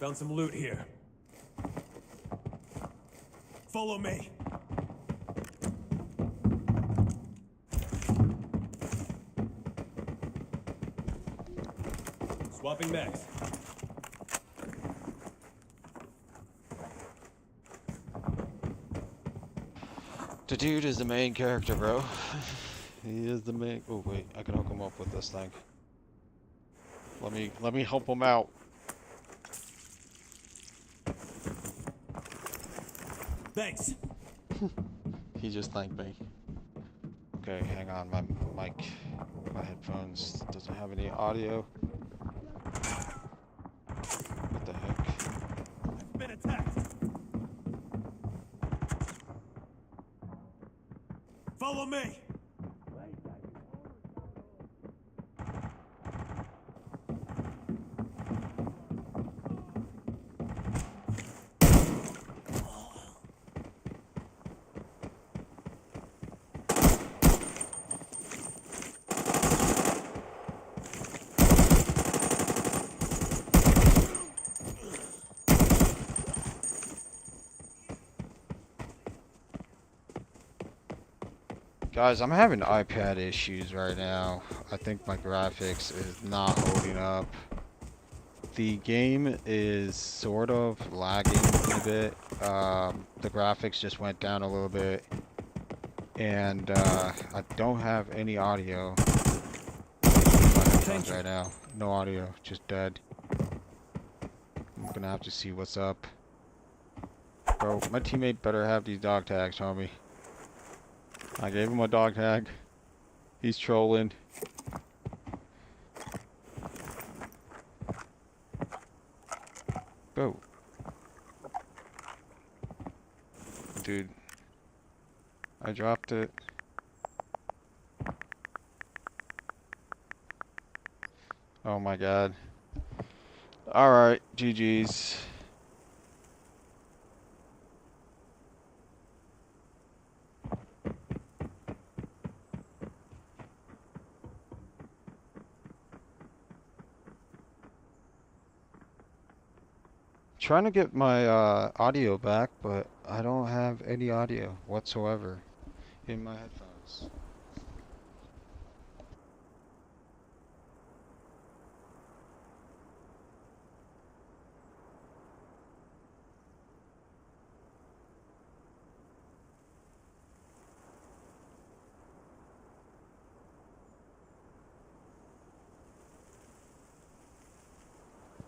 Found some loot here. Follow me. Swapping mags. The dude is the main character, bro. He is the main. Oh wait, I can hook him up with this thing. Let me help him out. Thanks. He just thanked me. Okay, hang on. My headphones doesn't have any audio. What the heck? I've been attacked. Follow me. Guys, I'm having iPad issues right now. I think my graphics is not holding up. The game is sort of lagging a bit. The graphics just went down a little bit. And I don't have any audio in my headphones Attention. right now. No audio, just dead. I'm gonna have to see what's up. Bro, my teammate better have these dog tags, homie. I gave him a dog tag. He's trolling. Bro. Dude. I dropped it. Oh my god. Alright, GG's. Trying to get my audio back, but I don't have any audio whatsoever in my headphones.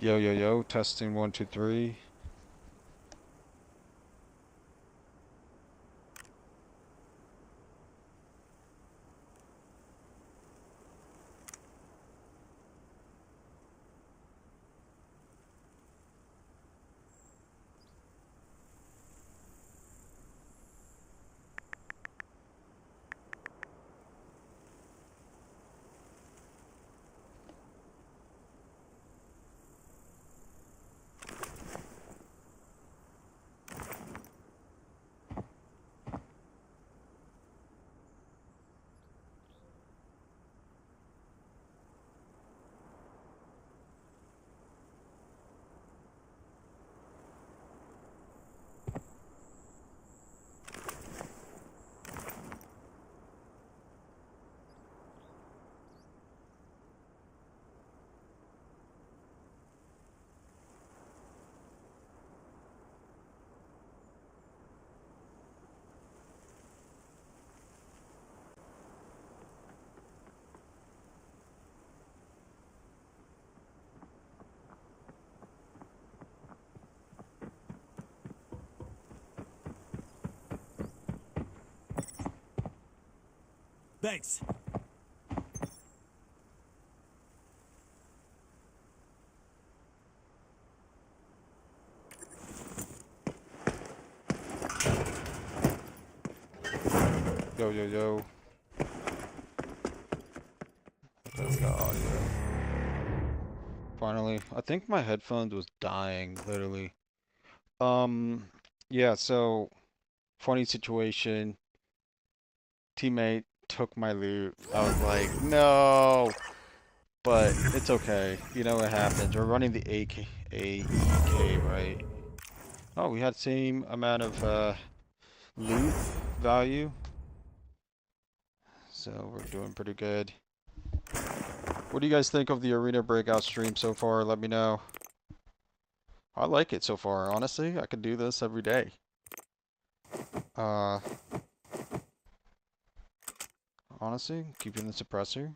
Yo, yo, yo, testing 1, 2, 3. Thanks. Yo, yo, yo. Okay, we got audio. Finally. I think my headphones was dying, literally. Um, yeah, so, funny situation. Teammate took my loot. I was like, no! But it's okay. You know what happens. We're running the AK, AEK, right? Oh, we had same amount of loot value. So we're doing pretty good. What do you guys think of the Arena Breakout stream so far? Let me know. I like it so far, honestly. I could do this every day. Uh, honestly, keeping the suppressor.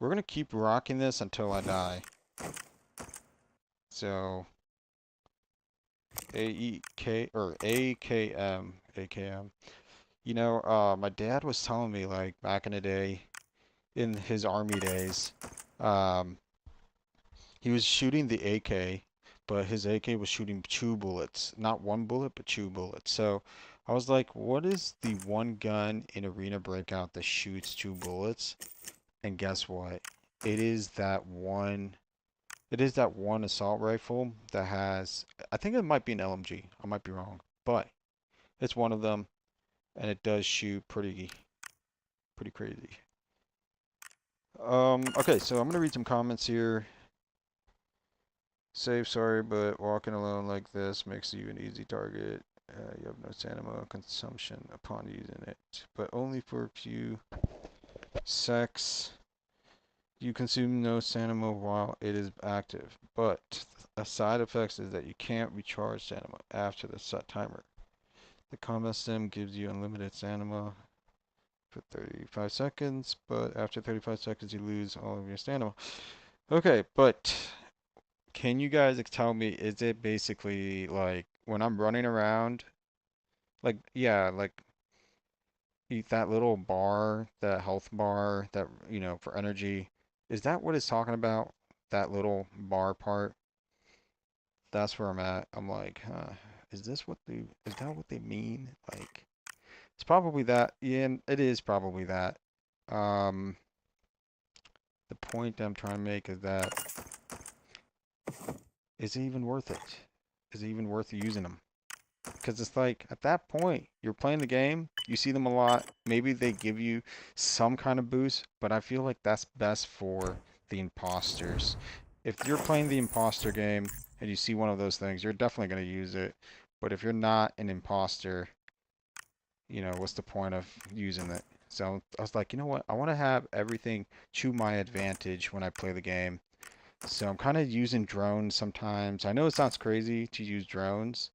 We're gonna keep rocking this until I die. So, AEK, or AKM. You know, my dad was telling me, like, back in the day, in his army days, um, he was shooting the AK, but his AK was shooting 2 bullets. Not 1 bullet, but 2 bullets. So I was like, what is the one gun in Arena Breakout that shoots 2 bullets? And guess what? It is that one. It is that one assault rifle that has. I think it might be an LMG. I might be wrong, but it's one of them, and it does shoot pretty crazy. Okay, so I'm gonna read some comments here. Safe, sorry, but walking alone like this makes you an easy target. You have no stamina consumption upon using it, but only for a few secs. You consume no stamina while it is active, but a side effect is that you can't recharge stamina after the set timer. The combat stem gives you unlimited stamina for 35 seconds, but after 35 seconds you lose all of your stamina. Okay, but can you guys tell me, is it basically like when I'm running around, like, yeah, like eat that little bar, that health bar, that, for energy, is that what it's talking about? That little bar part? That's where I'm at. I'm like, huh, is that what they mean? Like, it's probably that. Yeah, and it is probably that. Um, the point I'm trying to make is that, is it even worth it? Is it even worth using them? Because it's like, at that point, you're playing the game, you see them a lot, maybe they give you some kind of boost, but I feel like that's best for the imposters. If you're playing the imposter game and you see one of those things, you're definitely going to use it. But if you're not an imposter, what's the point of using it? So I was like, you know what? I want to have everything to my advantage when I play the game. So I'm kind of using drones sometimes. I know it sounds crazy to use drones,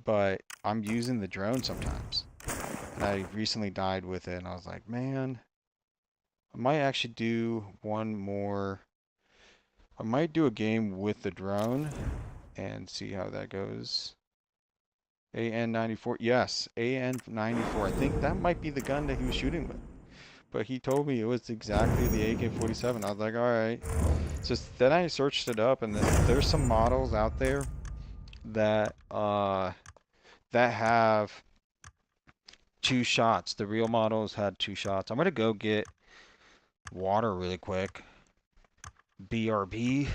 but I'm using the drone sometimes. And I recently died with it, and I was like, man, I might actually do one more. I might do a game with the drone and see how that goes. AN-94, yes, AN-94. I think that might be the gun that he was shooting with. But he told me it was exactly the AK-47. I was like, all right. So then I searched it up, and there's some models out there that that have two shots. The real models had two shots. I'm gonna go get water really quick. BRB.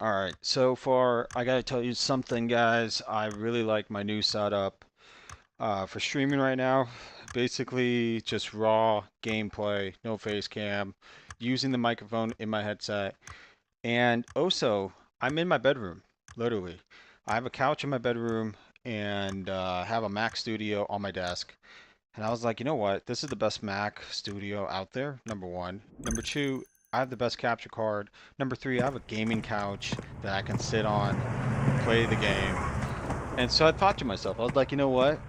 All right, so far I gotta tell you something, guys. I really like my new setup for streaming right now. Basically, just raw gameplay, no face cam, using the microphone in my headset. And also, I'm in my bedroom, literally. I have a couch in my bedroom and have a Mac Studio on my desk. And I was like, you know what? This is the best Mac Studio out there, number one. Number two, I have the best capture card. Number three, I have a gaming couch that I can sit on, play the game. And so I thought to myself, I was like, you know what?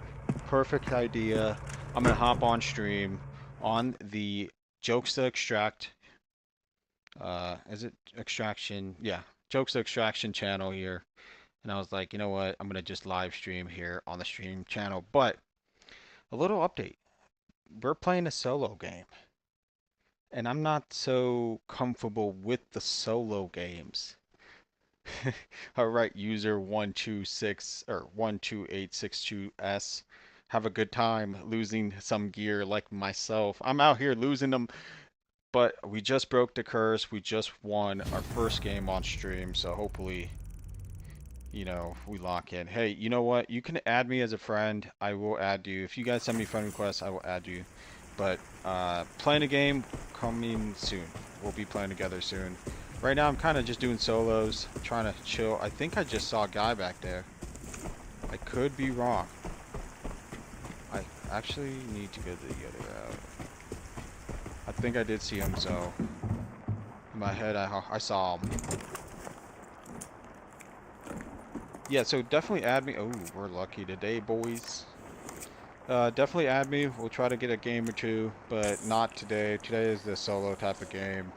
Perfect idea. I'm gonna hop on stream on the Jokesta Extract. Is it Extraction? Yeah, Jokesta Extraction channel here. And I was like, you know what? I'm gonna just live stream here on the stream channel. But a little update. We're playing a solo game. And I'm not so comfortable with the solo games. All right, user 126 or 12862S. Have a good time losing some gear like myself. I'm out here losing them, but we just broke the curse. We just won our first game on stream, so hopefully, we lock in. Hey, you know what? You can add me as a friend. I will add you. If you guys send me friend requests, I will add you. But playing a game coming soon. We'll be playing together soon. Right now, I'm kind of just doing solos, trying to chill. I think I just saw a guy back there. I could be wrong. actually need to go the other route. I think I did see him, so in my head I saw him. Yeah, so definitely add me. Oh, we're lucky today, boys. Definitely add me. We'll try to get a game or two, but not today. Today is the solo type of game.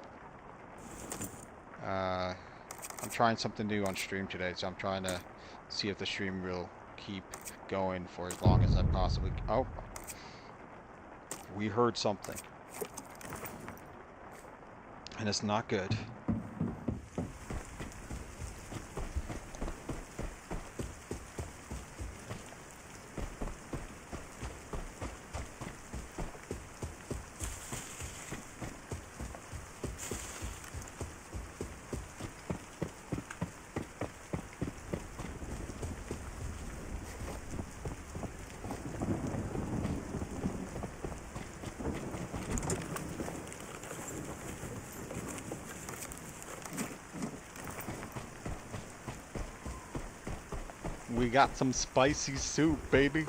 I'm trying something new on stream today, so I'm trying to see if the stream will keep going for as long as I possibly. Oh, we heard something, and it's not good. We got some spicy soup, baby.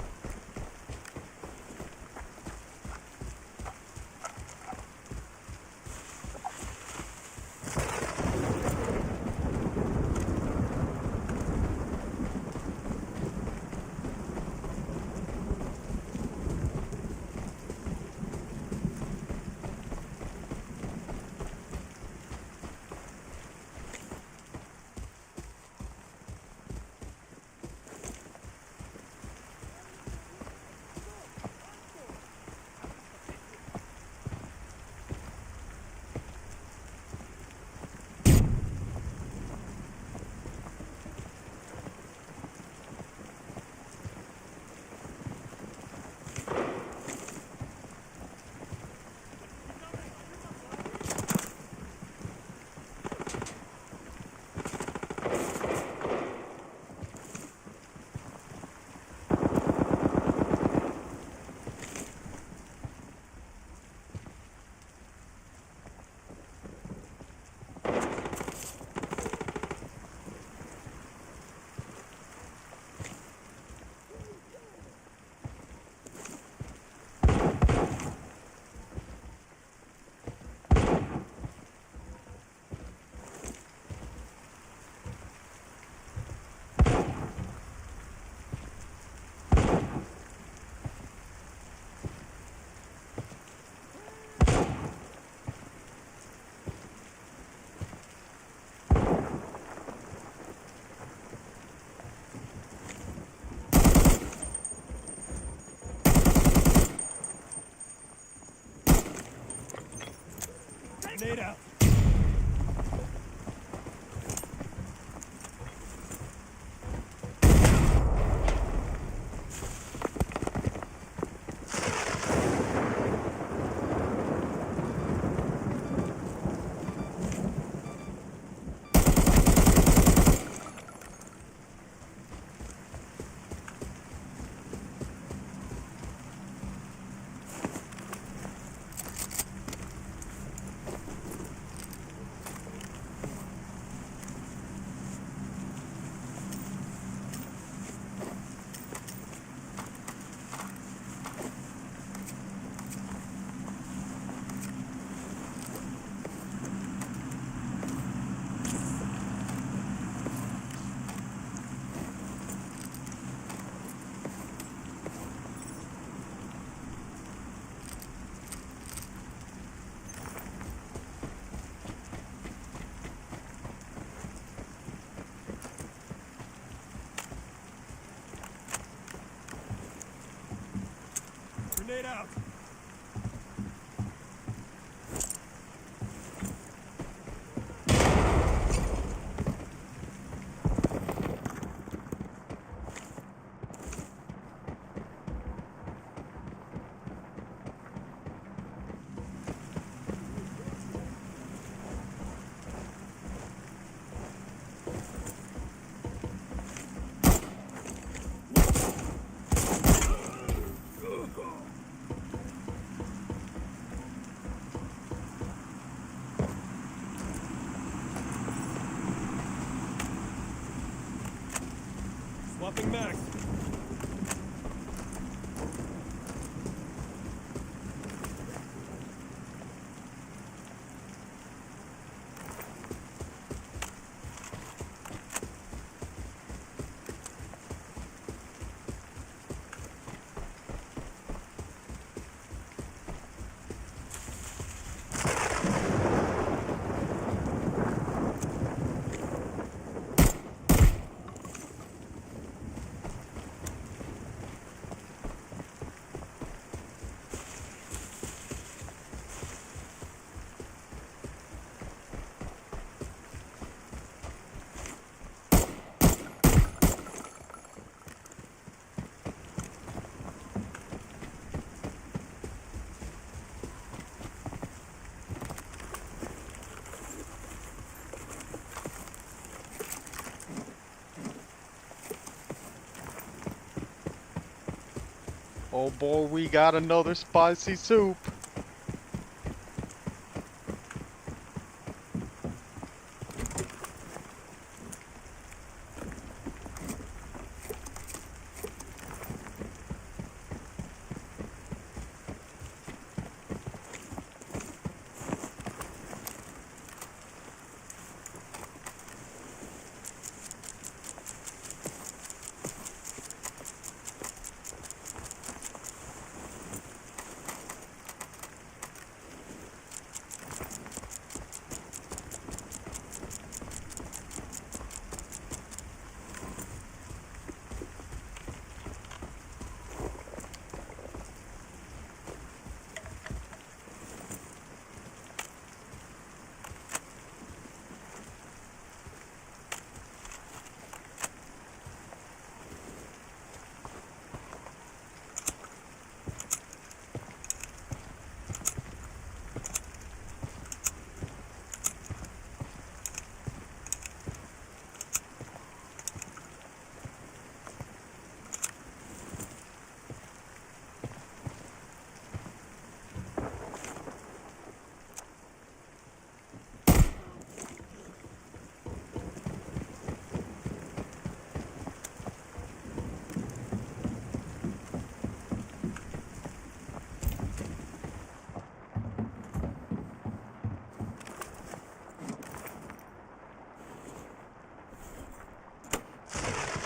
Grenade out. Grenade out. Swapping max. Oh boy, we got another spicy soup.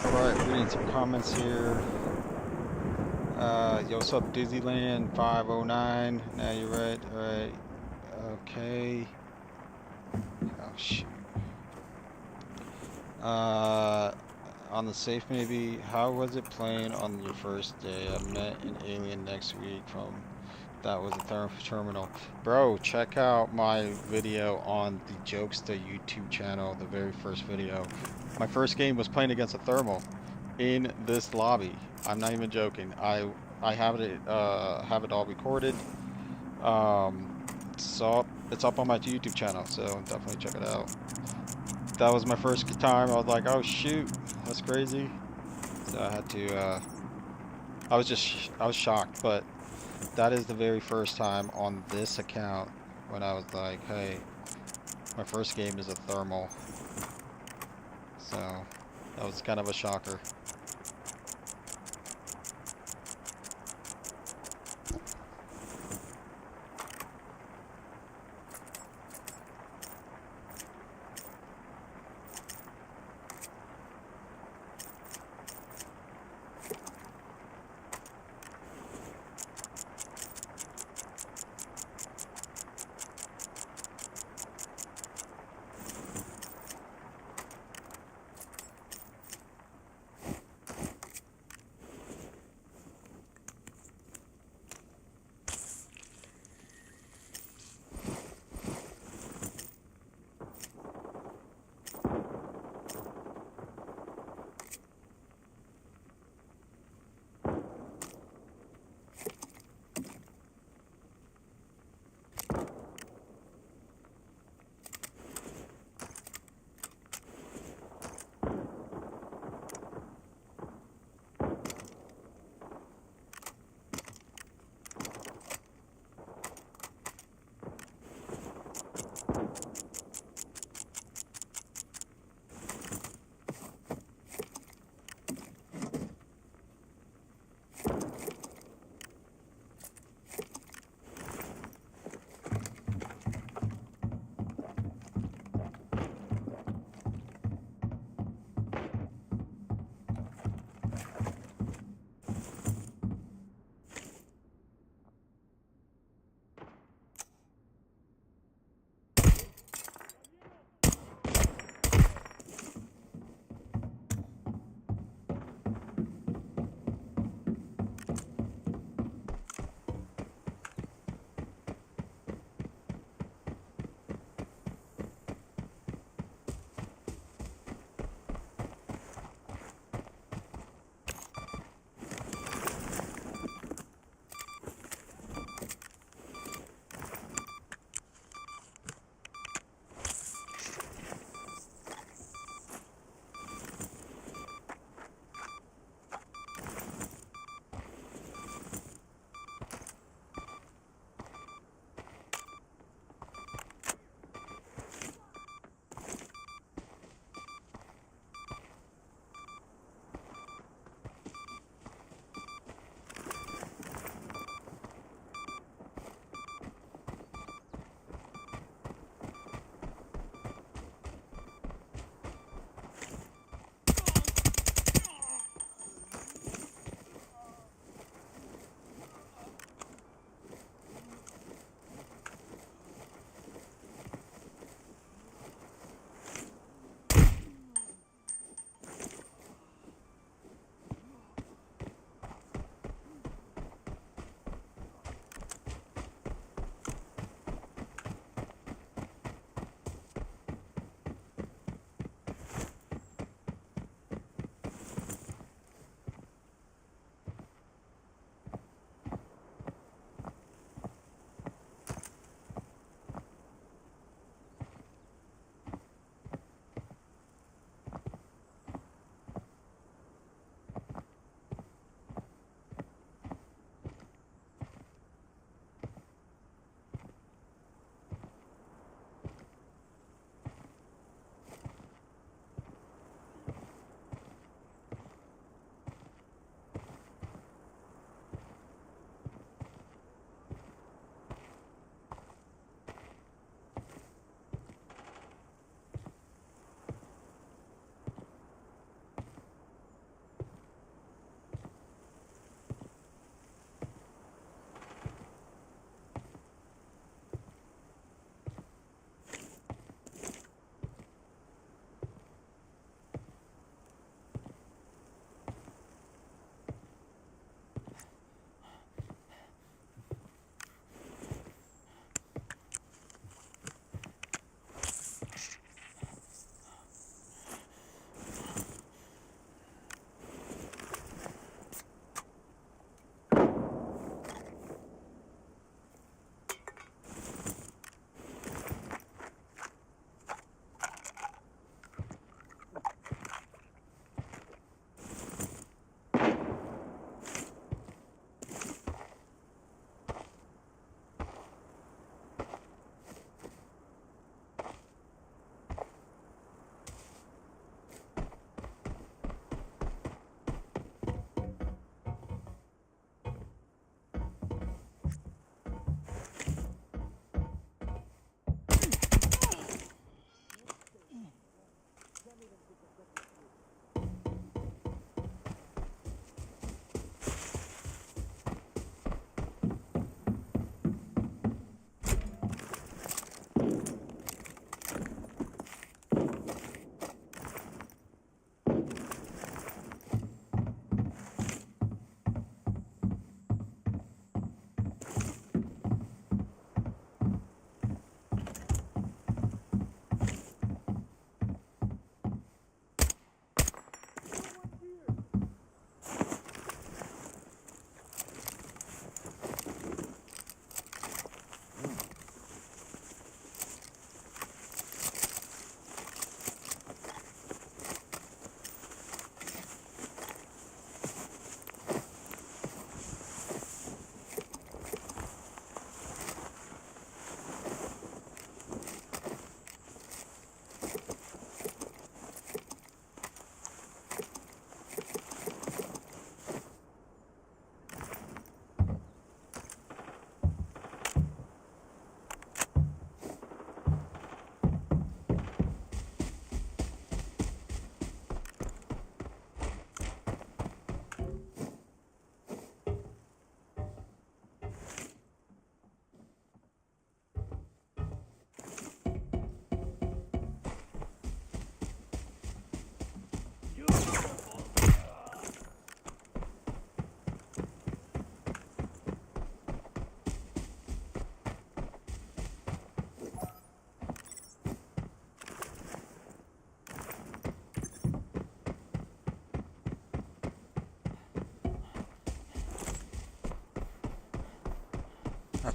Alright, reading some comments here. Yo, what's up, Disneyland 509? Now you're right, alright. Okay. Oh, shoot. Uh, on the safe maybe, how was it playing on your first day? I met an alien next week from, that was a terminal. Bro, check out my video on the Jokesta YouTube channel, the very first video. My first game was playing against a thermal in this lobby. I'm not even joking. I have it all recorded. So it's up on my YouTube channel, so definitely check it out. That was my first time. I was like, oh shoot, that's crazy. So I had to. I was shocked, but that is the very first time on this account when I was like, hey, my first game is a thermal. So that was kind of a shocker.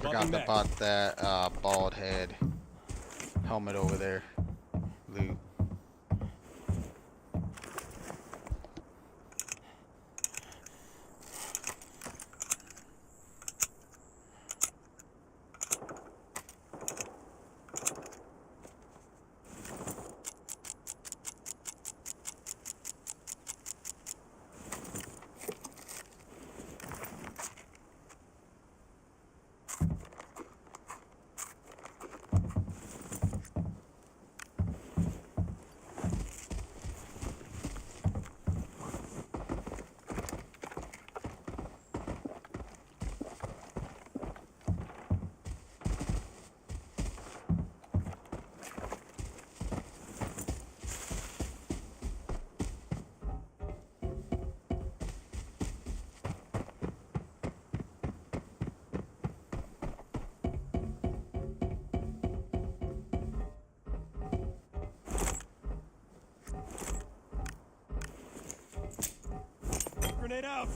forgot Swapping mags. about that bald head helmet over there. Loot. Grenade out.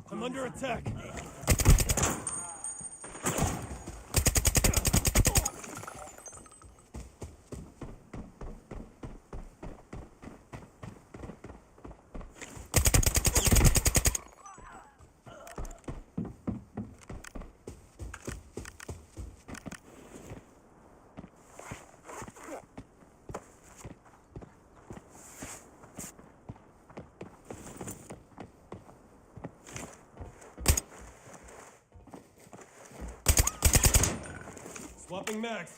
I'm under attack. Swapping mags.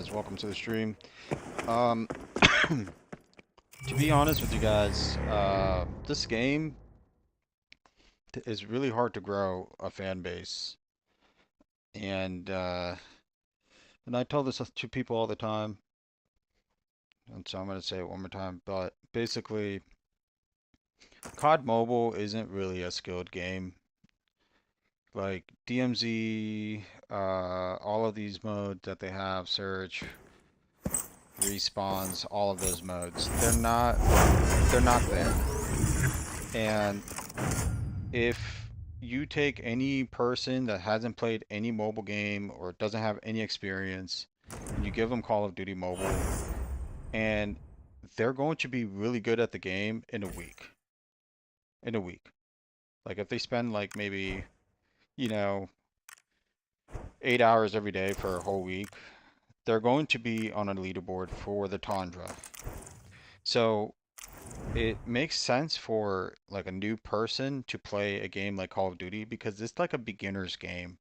guys? Welcome to the stream. Um, to be honest with you guys, this game is really hard to grow a fan base, and I tell this to people all the time, and so I'm gonna say it one more time. But basically, COD Mobile isn't really a skilled game. Like DMZ, all of these modes that they have, search, respawns, all of those modes, they're not there. And if you take any person that hasn't played any mobile game or doesn't have any experience and you give them Call of Duty Mobile, and they're going to be really good at the game in a week. In a week. Like if they spend like maybe, you know, 8 hours every day for a whole week, they're going to be on a leaderboard for the Tundra. So it makes sense for like a new person to play a game like Call of Duty because it's like a beginner's game.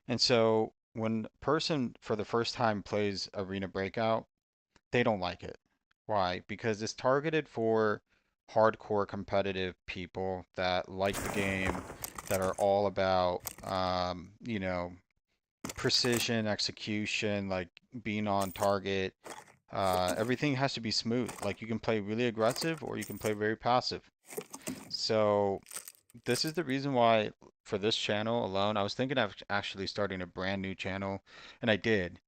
And so when a person for the first time plays Arena Breakout, they don't like it. Why? Because it's targeted for hardcore competitive people that like the game, that are all about, precision, execution, like being on target. Everything has to be smooth. Like you can play really aggressive or you can play very passive. So this is the reason why for this channel alone, I was thinking of actually starting a brand new channel, and I did.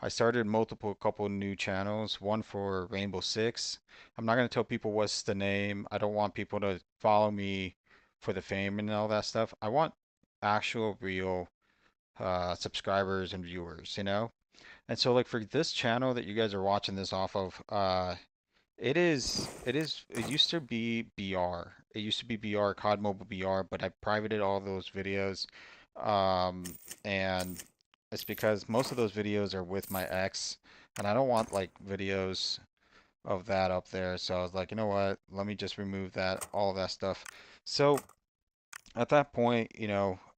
I started multiple couple new channels, one for Rainbow Six. I'm not gonna tell people what's the name. I don't want people to follow me for the fame and all that stuff. I want actual real subscribers and viewers, you know? And so like for this channel that you guys are watching this off of, it used to be BR. It used to be BR, COD Mobile BR, but I privated all those videos. And it's because most of those videos are with my ex, and I don't want like videos of that up there. So I was like, you know what? Let me just remove that, all of that stuff. So at that point,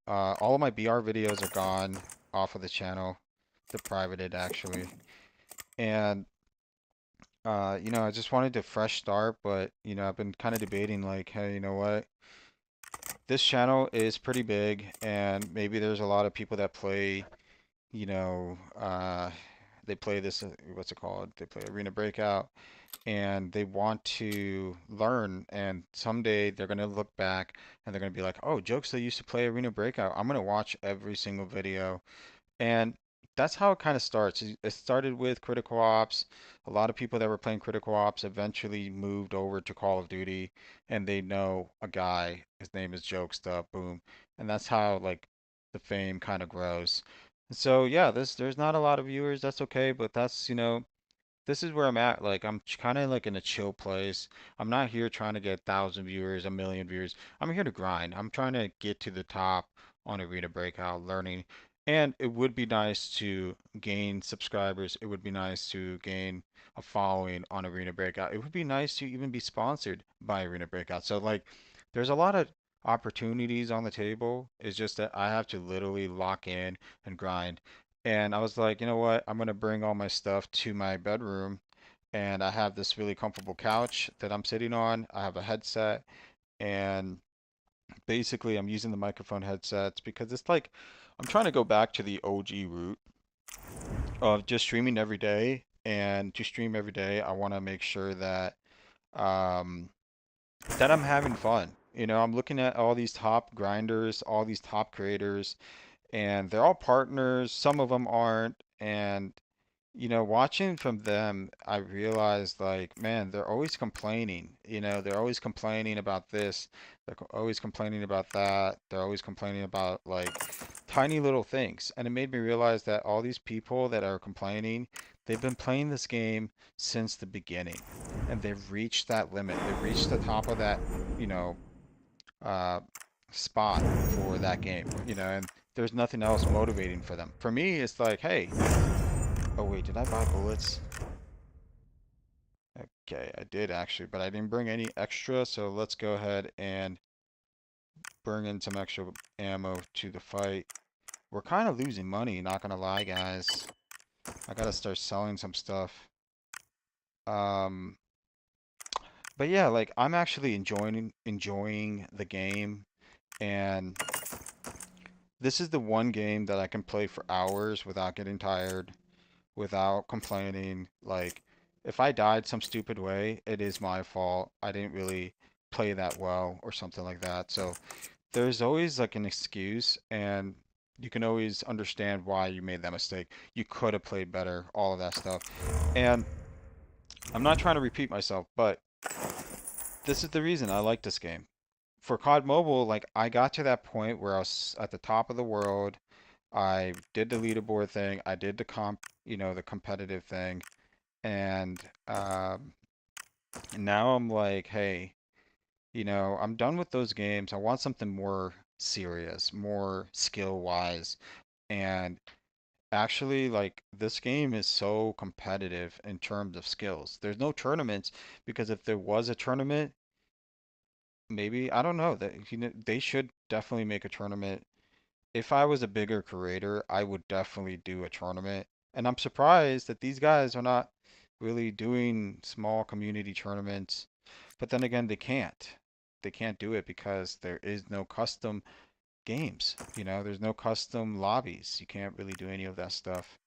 all of my BR videos are gone off of the channel, the privated actually. And I just wanted a fresh start, but I've been kind of debating like, hey, you know what? This channel is pretty big, and maybe there's a lot of people that play, you know, uh, they play this, what's it called? They play Arena Breakout, and they want to learn, and someday they're gonna look back and they're gonna be like, oh, Jokesta used to play Arena Breakout. I'm gonna watch every single video. And that's how it kind of starts. It started with Critical Ops. A lot of people that were playing Critical Ops eventually moved over to Call of Duty, and they know a guy. His name is Jokesta. Boom, and that's how like the fame kind of grows. And so yeah, there's not a lot of viewers. That's okay, but that's this is where I'm at. Like I'm kind of like in a chill place. I'm not here trying to get 1,000 viewers, 1,000,000 viewers. I'm here to grind. I'm trying to get to the top on Arena Breakout, learning. And it would be nice to gain subscribers. It would be nice to gain a following on Arena Breakout. It would be nice to even be sponsored by Arena Breakout. So like, there's a lot of opportunities on the table. It's just that I have to literally lock in and grind. And I was like, you know what? I'm gonna bring all my stuff to my bedroom, and I have this really comfortable couch that I'm sitting on. I have a headset, and basically I'm using the microphone headsets because it's like I'm trying to go back to the OG route of just streaming every day. And to stream every day, I want to make sure um, that I'm having fun. I'm looking at all these top grinders, all these top creators, and they're all partners. Some of them aren't. And watching from them, I realized like, man, they're always complaining. They're always complaining about this. They're always complaining about that. They're always complaining about like tiny little things. And it made me realize that all these people that are complaining, they've been playing this game since the beginning. And they've reached that limit. They've reached the top of that, you know, uh, spot for that game, and there's nothing else motivating for them. For me, it's like, hey, oh wait, did I buy bullets? Okay, I did actually, but I didn't bring any extra, so let's go ahead and bring in some extra ammo to the fight. We're kind of losing money, not gonna lie, guys. I gotta start selling some stuff. Um, but yeah, like I'm actually enjoying the game, and this is the one game that I can play for hours without getting tired, without complaining. Like, if I died some stupid way, it is my fault. I didn't really play that well or something like that. So there's always like an excuse, and you can always understand why you made that mistake. You could have played better, all of that stuff. And I'm not trying to repeat myself, but this is the reason I like this game. For COD Mobile, like I got to that point where I was at the top of the world. I did the leaderboard thing. I did the competitive thing, and now I'm like, hey, I'm done with those games. I want something more serious, more skill wise, and actually, like this game is so competitive in terms of skills. There's no tournaments because if there was a tournament, maybe I don't know that they should definitely make a tournament. If I was a bigger creator, I would definitely do a tournament. And I'm surprised that these guys are not really doing small community tournaments. But then again, they can't. They can't do it because there is no custom games. There's no custom lobbies. You can't really do any of that stuff.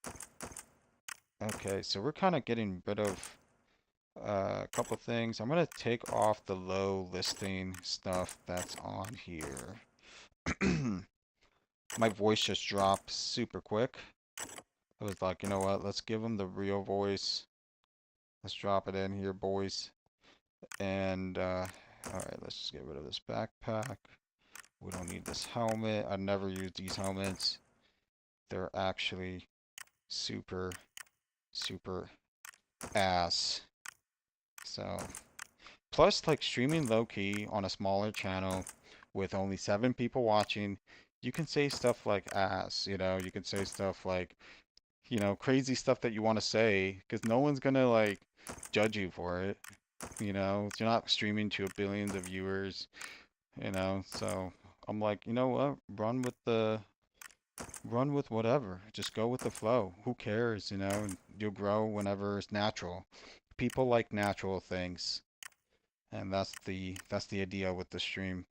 Okay, so we're kind of getting rid of a couple things. I'm gonna take off the low listing stuff that's on here. My voice just dropped super quick. I was like, you know what? Let's give them the real voice. Let's drop it in here, boys. And, all right, let's just get rid of this backpack. We don't need this helmet. I never use these helmets. They're actually super, super ass. So, plus, like streaming low key on a smaller channel with only 7 people watching, you can say stuff like ass, you can say stuff like, crazy stuff that you want to say because no one's gonna like judge you for it. You're not streaming to billions of viewers. So I'm like, you know what? Run with whatever. Just go with the flow. Who cares? And you'll grow whenever it's natural. People like natural things, and that's the idea with the stream.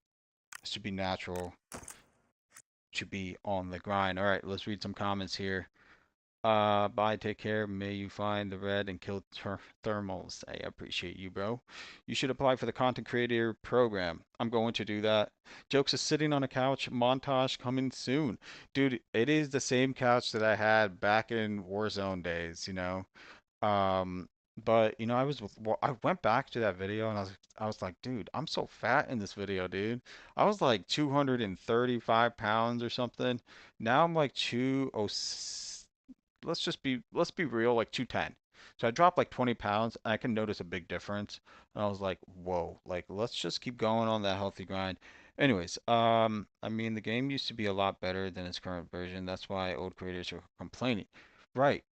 It should be natural. It should be on the grind. All right, let's read some comments here. Bye, take care. May you find the red and kill thermals. I appreciate you, bro. You should apply for the content creator program. I'm going to do that. Jokes is sitting on a couch. Montage coming soon. Dude, it is the same couch that I had back in Warzone days. Um, but I went back to that video and I was like, dude, I'm so fat in this video, dude. I was like 235 pounds or something. Now I'm like 206, let's be real, like 210. So I dropped like 20 pounds. And I can notice a big difference. And I was like, whoa, like let's just keep going on that healthy grind. Anyways, I mean the game used to be a lot better than its current version. That's why old creators are complaining. Right.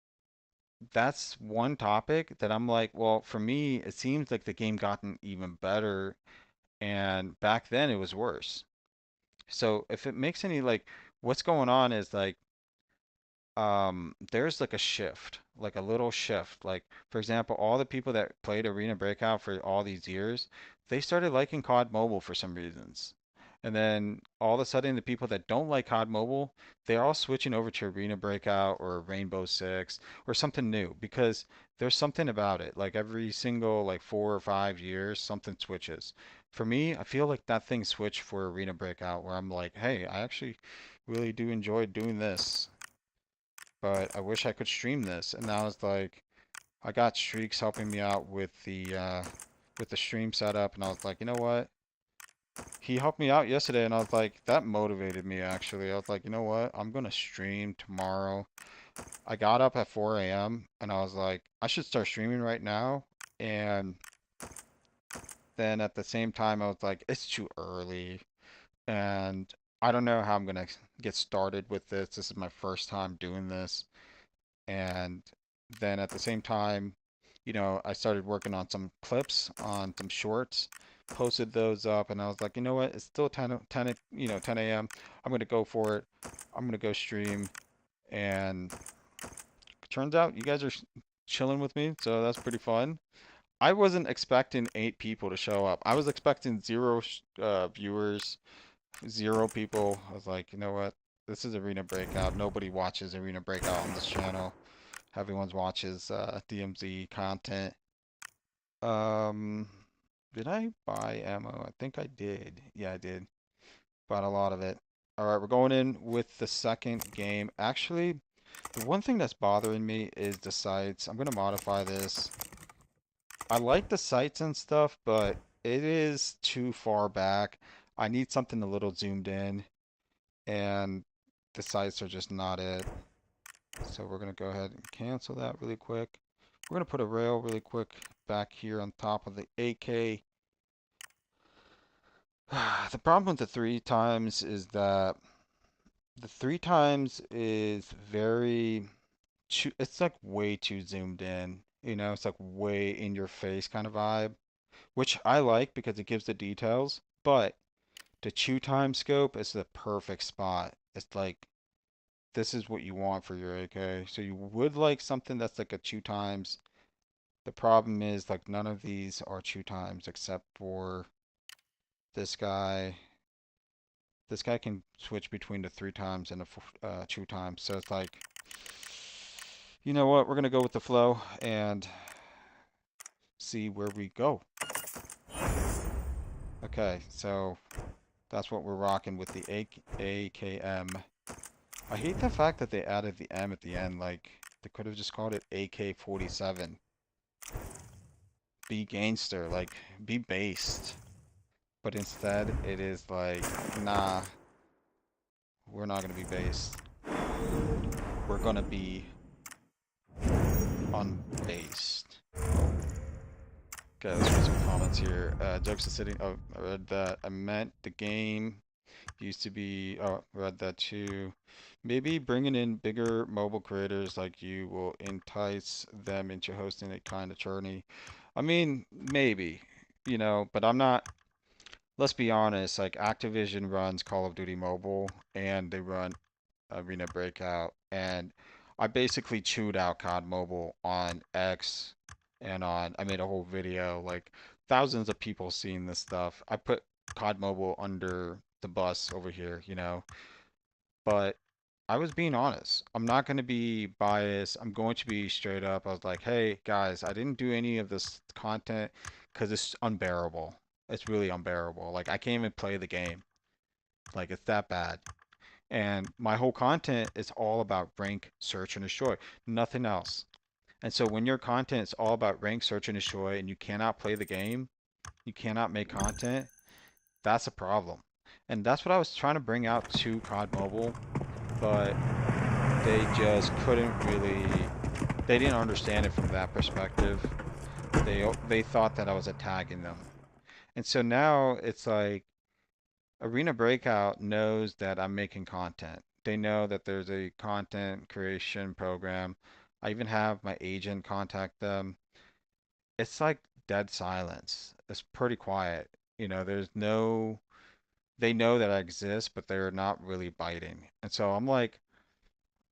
That's one topic that I'm like, well, for me, it seems like the game gotten even better, and back then it was worse. So if it makes any like, what's going on is like there's like a shift, like a little shift. Like for example, all the people that played Arena Breakout for all these years, they started liking COD Mobile for some reasons. And then all of a sudden the people that don't like COD Mobile, they're all switching over to Arena Breakout or Rainbow Six or something new because there's something about it. Like every single like 4 or 5 years, something switches. For me, I feel like that thing switched for Arena Breakout where I'm like, hey, I actually really do enjoy doing this, but I wish I could stream this. And now it's like I got Streaks helping me out with the stream setup, and I was like, you know what? He helped me out yesterday, and I was like, that motivated me actually. I was like, you know what? I'm gonna stream tomorrow. I got up at 4 a.m. and I was like, I should start streaming right now. And then at the same time, I was like, it's too early, and I don't know how I'm gonna get started with this. This is my first time doing this. And then at the same time, I started working on some clips, on some shorts, posted those up, and I was like, you know what? It's still 10 a.m. I'm gonna go for it. I'm gonna go stream and turns out you guys are chilling with me, so that's pretty fun. I wasn't expecting 8 people to show up. I was expecting zero viewers, 0 people. I was like, you know what? This is Arena Breakout. Nobody watches Arena Breakout on this channel. Everyone watches DMZ content. Um, did I buy ammo? I think I did. Yeah, I did. Bought a lot of it. All right, we're going in with the second game. Actually, the one thing that's bothering me is the sights. I'm gonna modify this. I like the sights and stuff, but it is too far back. I need something a little zoomed in, and the sights are just not it. So we're gonna go ahead and cancel that really quick. We're gonna put a rail really quick back here on top of the AK. The problem with the 3 times is that the 3 times is very it's like way too zoomed in. You know, it's like way in your face kind of vibe, which I like because it gives the details. But the 2 time scope is the perfect spot. It's like this is what you want for your AK. So you would like something that's like a 2 times. The problem is like none of these are 2 times except for this guy. This guy can switch between the 3 times and the 2 times. So it's like, you know what? We're gonna go with the flow and see where we go. Okay, so that's what we're rocking with the AKM. I hate the fact that they added the M at the end. Like, they could have just called it AK-47. Be gangster, like, be based. But instead, it is like, nah, we're not gonna be based. We're gonna be unbased. Okay, let's read some comments here. Jokesta sitting. Oh, I read that. I meant the game used to be. Oh, I read that too. Maybe bringing in bigger mobile creators like you will entice them into hosting a kind of journey. I mean, maybe, but I'm not. Let's be honest. Like Activision runs Call of Duty Mobile, and they run Arena Breakout, and I basically chewed out COD Mobile on X and on, I made a whole video, like thousands of people seeing this stuff. I put COD Mobile under the bus over here, but I was being honest. I'm not going to be biased. I'm going to be straight up. I was like, hey guys, I didn't do any of this content because it's unbearable. It's really unbearable. Like I can't even play the game. Like it's that bad. And my whole content is all about rank, search, and destroy. Nothing else. And so when your content is all about rank, search, and destroy, and you cannot play the game, you cannot make content, that's a problem. And that's what I was trying to bring out to COD Mobile, but they just couldn't really, they didn't understand it from that perspective. They thought that I was attacking them. And so now it's like, Arena Breakout knows that I'm making content. They know that there's a content creation program. I even have my agent contact them. It's like dead silence. It's pretty quiet. There's no, they know that I exist, but they're not really biting. And so I'm like,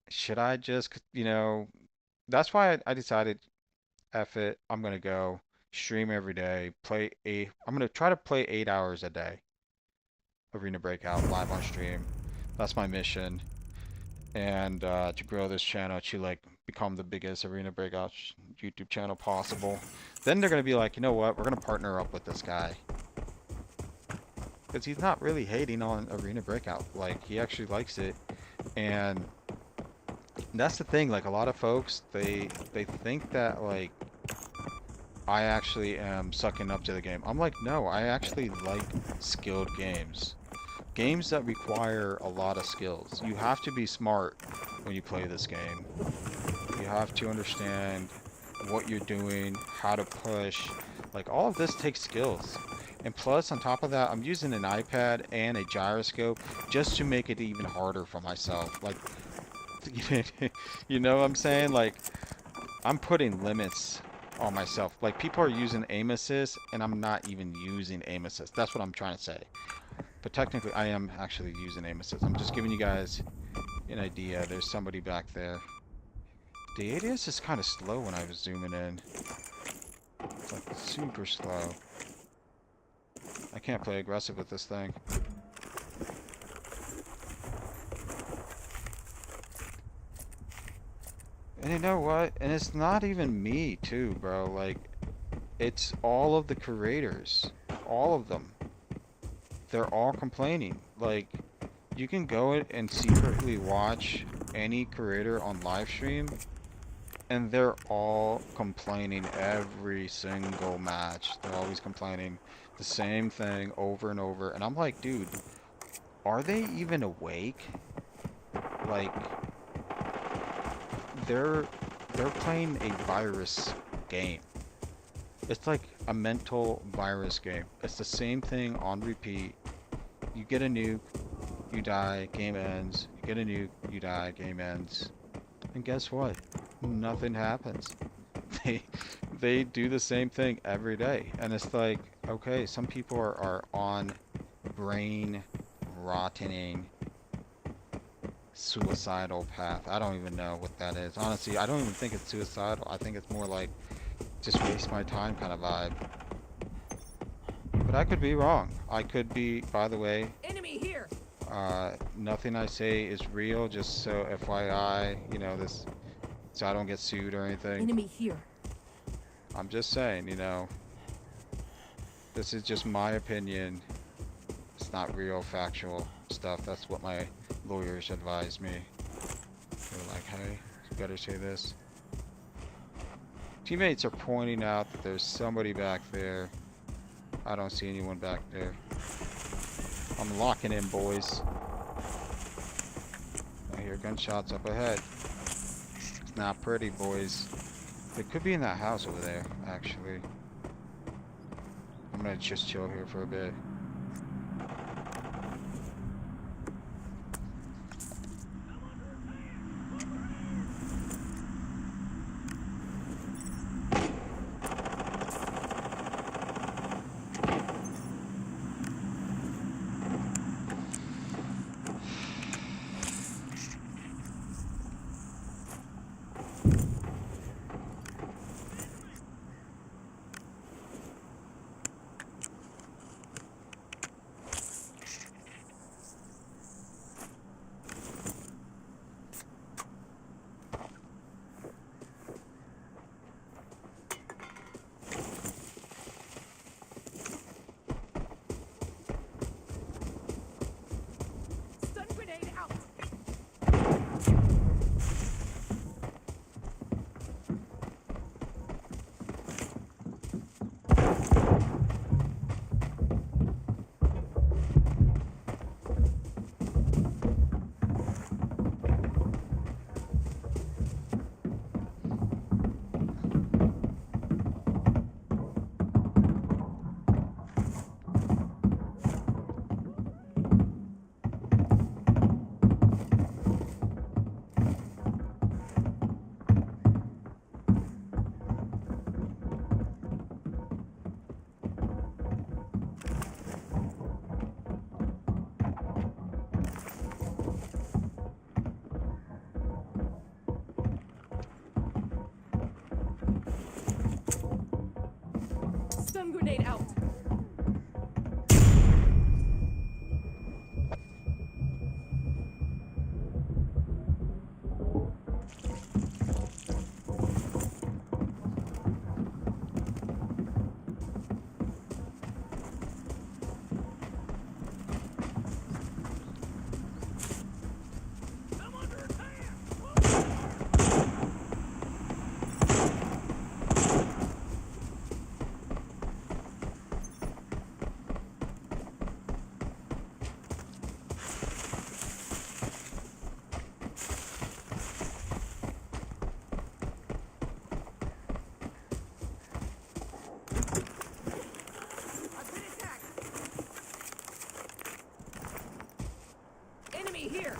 should I just, that's why I decided, F it, I'm gonna go stream every day, I'm gonna try to play 8 hours a day. Arena Breakout live on stream. That's my mission, and to grow this channel to like become the biggest Arena Breakout YouTube channel possible. Then they're gonna be like, you know what? We're gonna partner up with this guy because he's not really hating on Arena Breakout. Like he actually likes it, and that's the thing. Like a lot of folks, they think that like I actually am sucking up to the game. I'm like, no, I actually like skilled games. Games that require a lot of skills. You have to be smart when you play this game. You have to understand what you're doing, how to push. Like all of this takes skills. And plus, on top of that, I'm using an iPad and a gyroscope just to make it even harder for myself. Like, you know what I'm saying? Like, I'm putting limits on myself. Like, people are using aim assist, and I'm not even using aim assist. That's what I'm trying to say. But technically, I am actually using aim assist. I'm just giving you guys an idea. There's somebody back there. The ADS is kind of slow when I was zooming in. It's like super slow. I can't play aggressive with this thing. And you know what? And it's not even me too, bro. Like, it's all of the creators. All of them. They're all complaining. Like, you can go and secretly watch any creator on Livestream, and they're all complaining every single match. They're always complaining the same thing over and over. And I'm like, dude, are they even awake? Like, they're they're playing a virus game. It's like a mental virus game. It's the same thing on repeat. You get a nuke, you die, game ends. You get a nuke, you die, game ends. And guess what? Nothing happens. They they do the same thing every day. And it's like, okay, some people are on brain rotting suicidal path. I don't even know what that is. Honestly, I don't even think it's suicidal. I think it's more like just waste my time kind of vibe. But I could be wrong. I could be, by the way, Enemy here. nothing I say is real, just so FYI, you know, this, so I don't get sued or anything. Enemy here. I'm just saying, you know, this is just my opinion. It's not real factual stuff. That's what my lawyers advised me. They're like, hey, you better say this. Teammates are pointing out that there's somebody back there. I don't see anyone back there. I'm locking in, boys. I hear gunshots up ahead. It's not pretty, boys. They could be in that house over there, actually. I'm gonna just chill here for a bit. Stun grenade out. Stun grenade out. I'm under attack. I've been attacked. Enemy here.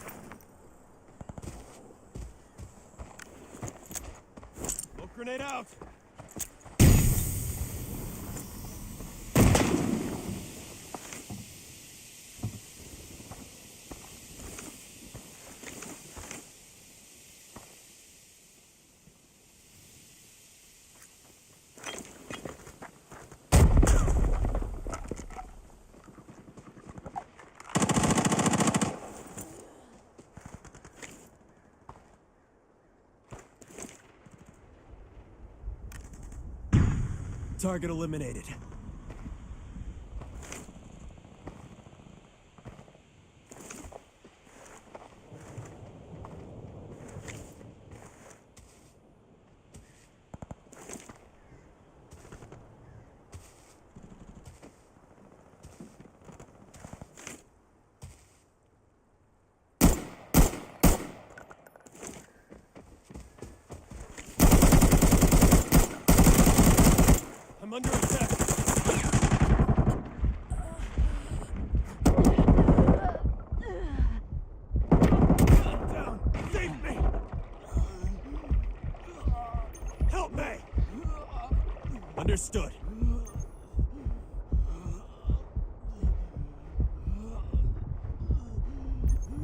Smoke grenade out. Target eliminated. I'm under attack. Down. Save me. Help me. Understood.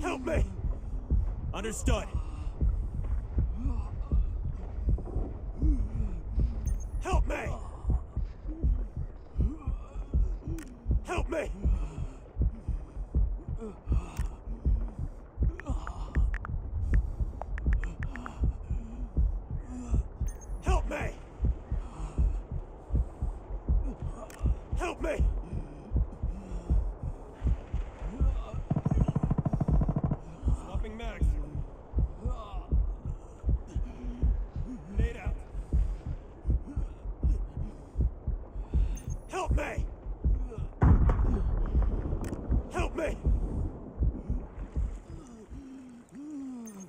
Help me. Understood. Help me. Help me. Help me. Help me. Swapping mags. Grenade out. Help me. Help me.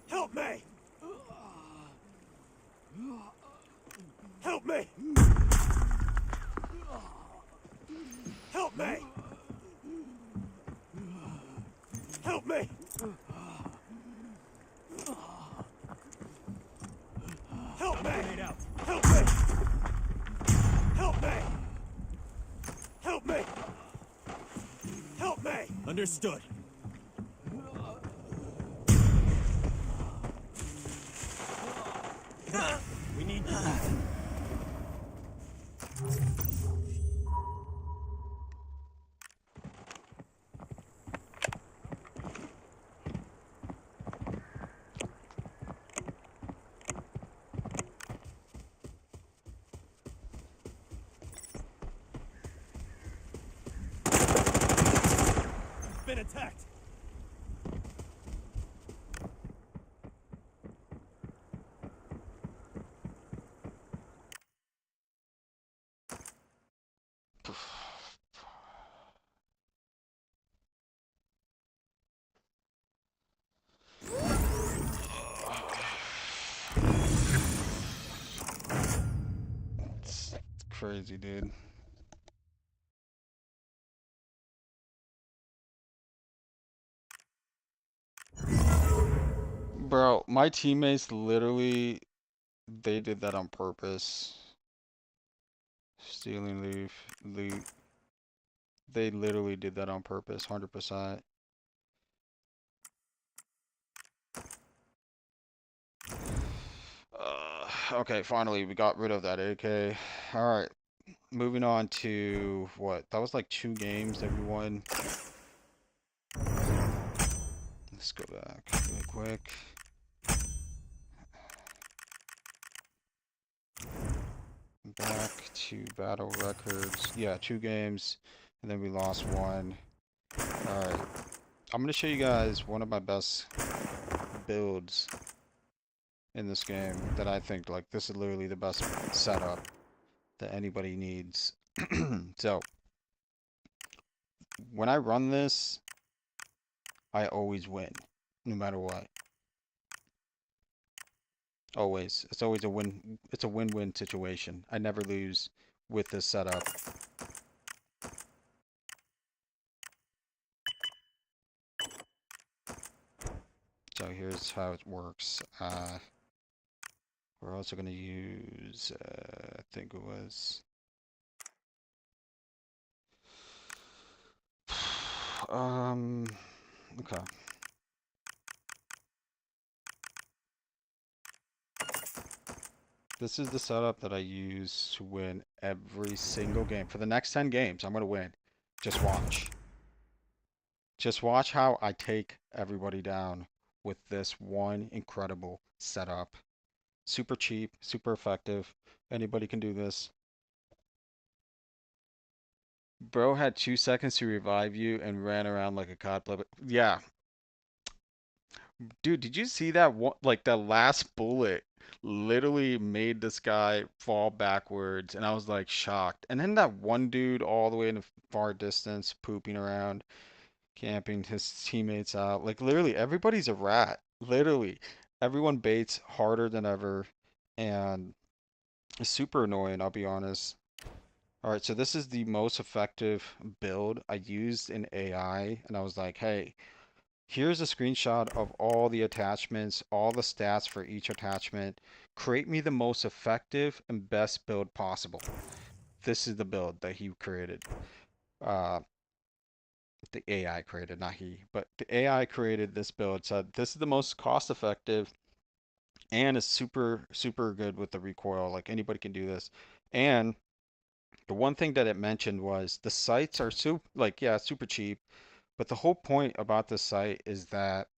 Help me. Help me. Help me. Help me. Help me. Help me. Help me. Help me. Help me. Understood. We need you. Been attacked. It's crazy, dude. Bro, my teammates literally, they did that on purpose. Stealing loot. They literally did that on purpose, 100%. Okay, finally, we got rid of that AK. Alright, moving on to what? That was like 2 games that we won. Let's go back really quick. Back to battle records. Yeah, 2 games, and then we lost 1. Alright, I'm gonna show you guys one of my best builds in this game that I think, like, this is literally the best setup that anybody needs. So, when I run this, I always win, no matter what. Always. It's always a win. It's a win-win situation. I never lose with this setup. So here's how it works. We're also going to use, I think it was, okay. This is the setup that I use to win every single game. For the next 10 games, I'm going to win. Just watch. Just watch how I take everybody down with this one incredible setup. Super cheap, super effective. Anybody can do this. Bro had 2 seconds to revive you and ran around like a cod. Yeah, dude, did you see that one? Like the last bullet literally made this guy fall backwards, and I was like shocked. And then that one dude all the way in the far distance pooping around, camping his teammates out. Like literally everybody's a rat. Literally, everyone baits harder than ever, and it's super annoying, I'll be honest. All right, so this is the most effective build I used in AI, and I was like, hey, here's a screenshot of all the attachments, all the stats for each attachment. Create me the most effective and best build possible. This is the build that he created. Uh, the AI created, not he, but the AI created this build. Said this is the most cost effective and is super, super good with the recoil. Like anybody can do this. And the one thing that it mentioned was the sights are super, like, yeah, super cheap. But the whole point about this sight is that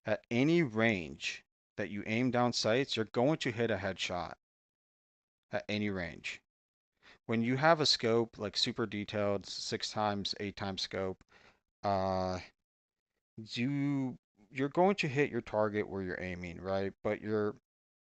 at any range that you aim down sights, you're going to hit a headshot at any range. When you have a scope like super detailed, 6 times, 8 times scope, uh, you you're going to hit your target where you're aiming, right? But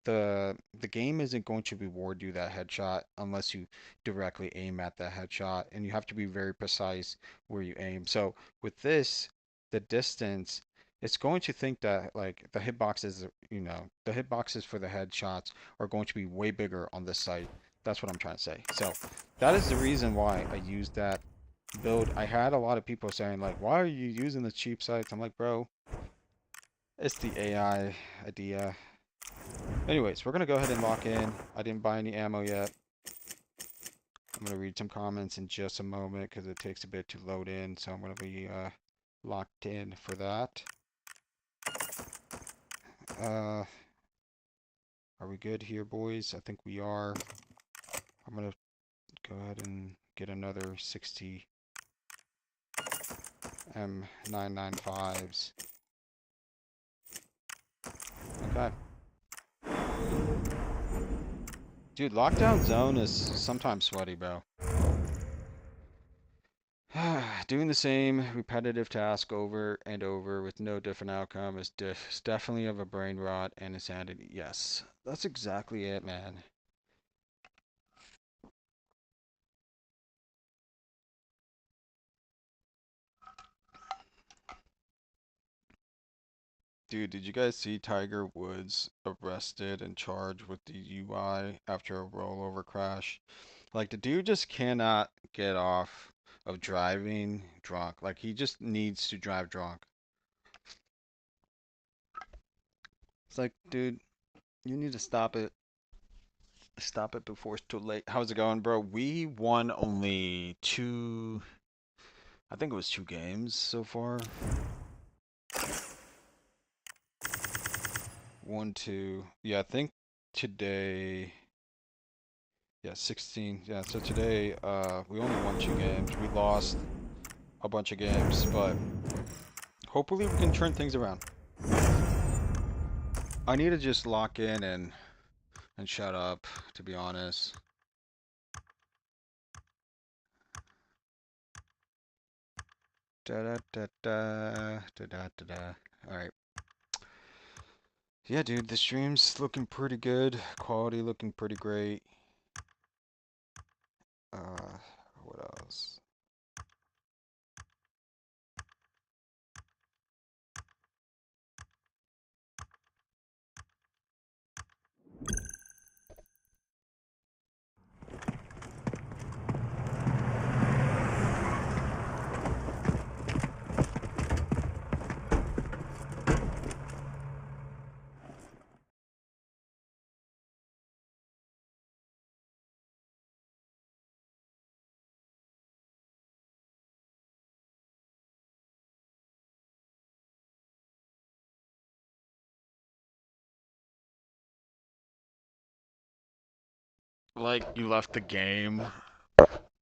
the game isn't going to reward you that headshot unless you directly aim at that headshot, and you have to be very precise where you aim. So with this, the distance, it's going to think that like the hitboxes, the hitboxes for the headshots are going to be way bigger on this site. That's what I'm trying to say. So that is the reason why I used that build. I had a lot of people saying like, why are you using the cheap sites? I'm like, bro, it's the AI idea. Anyways, we're gonna go ahead and lock in. I didn't buy any ammo yet. I'm gonna read some comments in just a moment because it takes a bit to load in, so I'm gonna be locked in for that. Uh, are we good here, boys? I think we are. I'm gonna go ahead and get another 60 M995s. Okay. Dude, lockdown zone is sometimes sweaty, bro. Doing the same repetitive task over and over with no different outcome is definitely of a brain rot and insanity. Yes, that's exactly it, man. Dude, did you guys see Tiger Woods arrested and charged with DUI after a rollover crash? Like, the dude just cannot get off of driving drunk. Like, he just needs to drive drunk. It's like, dude, you need to stop it. Stop it before it's too late. How's it going, bro? We won only two, I think it was 2 games so far. 1, 2. Yeah, I think today, yeah, 16. Yeah, so today, we only won 2 games. We lost a bunch of games, but hopefully we can turn things around. I need to just lock in and shut up, to be honest. Da da da da da da da da. All right. Yeah, dude, the stream's looking pretty good. Quality looking pretty great. Uh, what else? Like you left the game.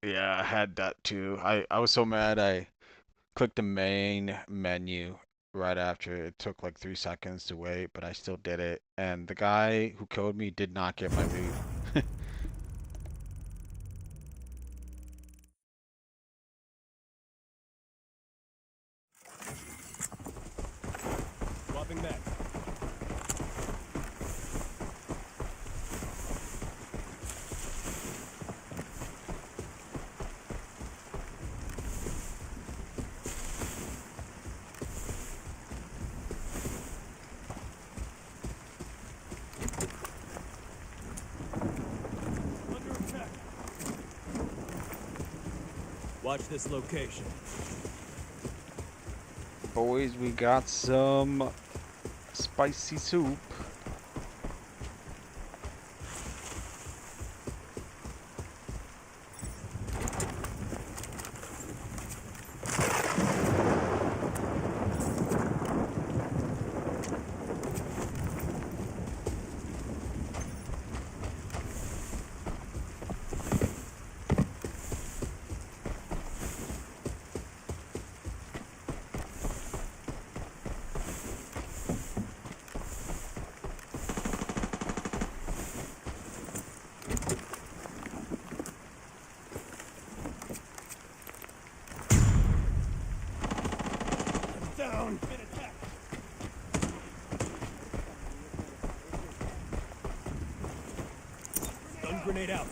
Yeah, I had that too. I was so mad I clicked the main menu right after. It took like 3 seconds to wait, but I still did it. And the guy who killed me did not get my loot. Watch this location. Boys, we got some spicy soup. Down. Been attacked. Stun grenade out.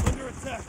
Under attack.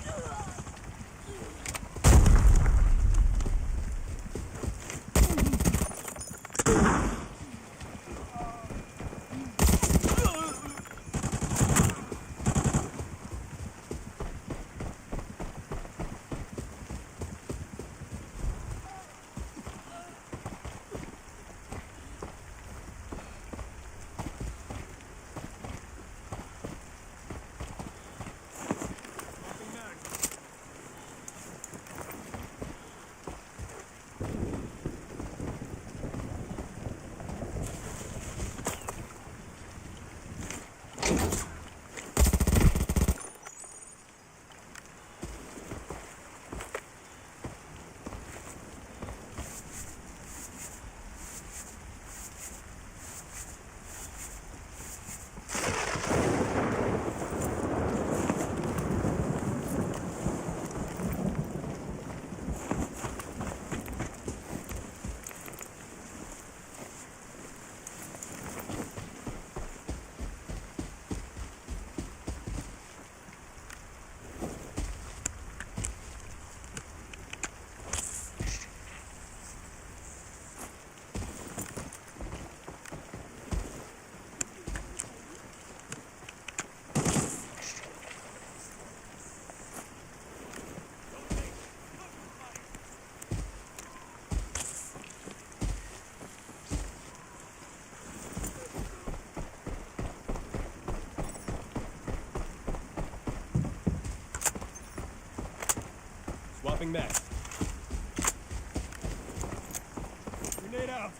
Swapping back. Grenade out.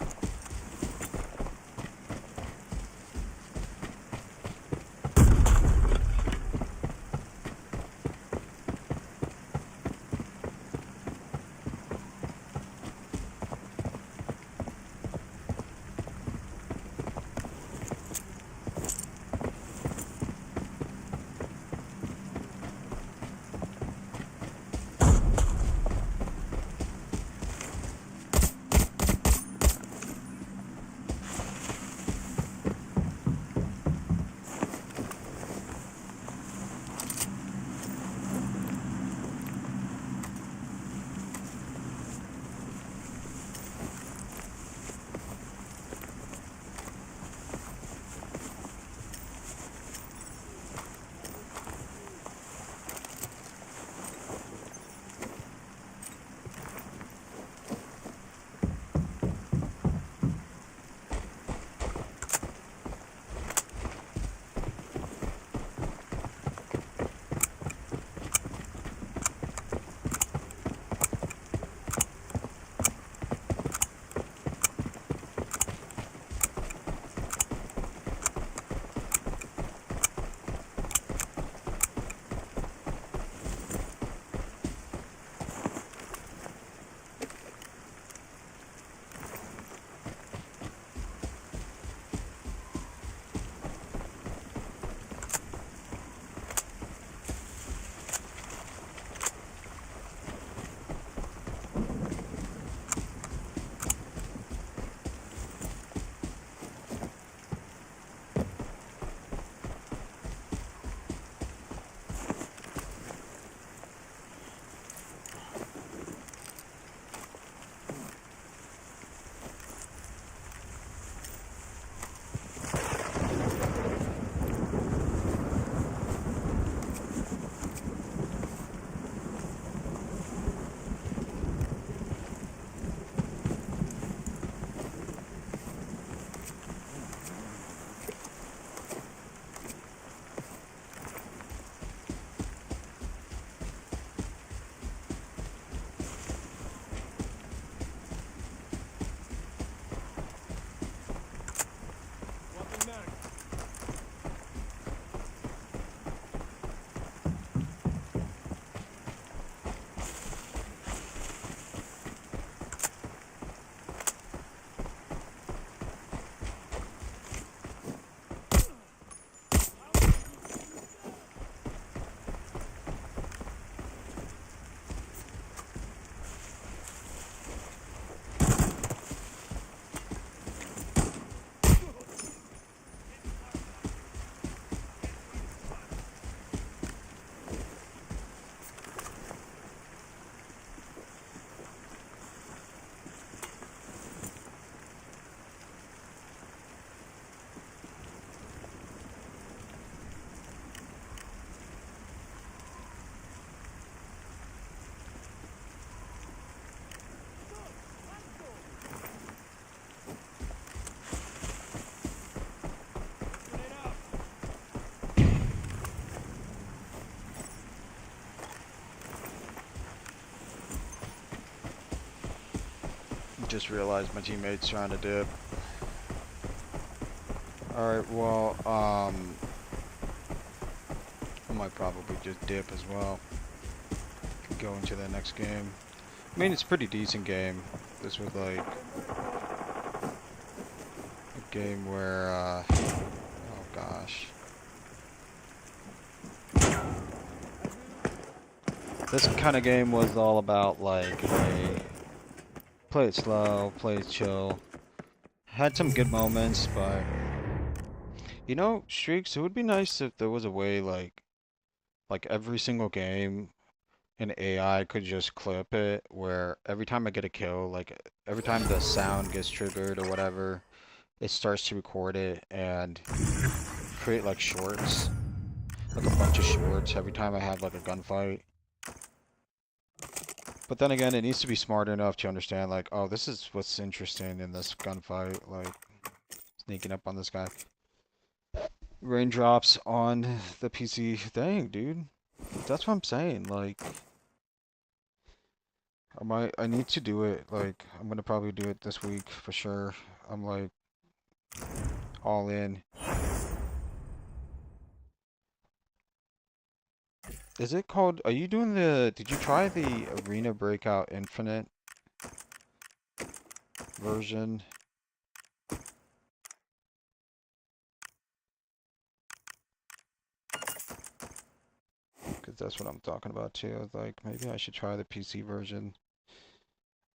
just realized my teammate's trying to dip. Alright, well, I might probably just dip as well. Go into the next game. I mean, it's a pretty decent game. This was like a game where, oh gosh. This kind of game was all about like, hey, play it slow, play it chill. Had some good moments, but you know, streaks, it would be nice if there was a way like every single game an AI could just clip it where every time I get a kill, like every time the sound gets triggered or whatever, it starts to record it and create like shorts, like a bunch of shorts every time I have like a gunfight. But then again, it needs to be smart enough to understand like, oh, this is what's interesting in this gunfight, like sneaking up on this guy. Raindrops on the PC. Dang, dude. That's what I'm saying. Like, I need to do it. Like, I'm gonna probably do it this week for sure. I'm like all in. Is it called? Are you doing the? Did you try the Arena Breakout Infinite version? Because that's what I'm talking about too. Like, maybe I should try the PC version.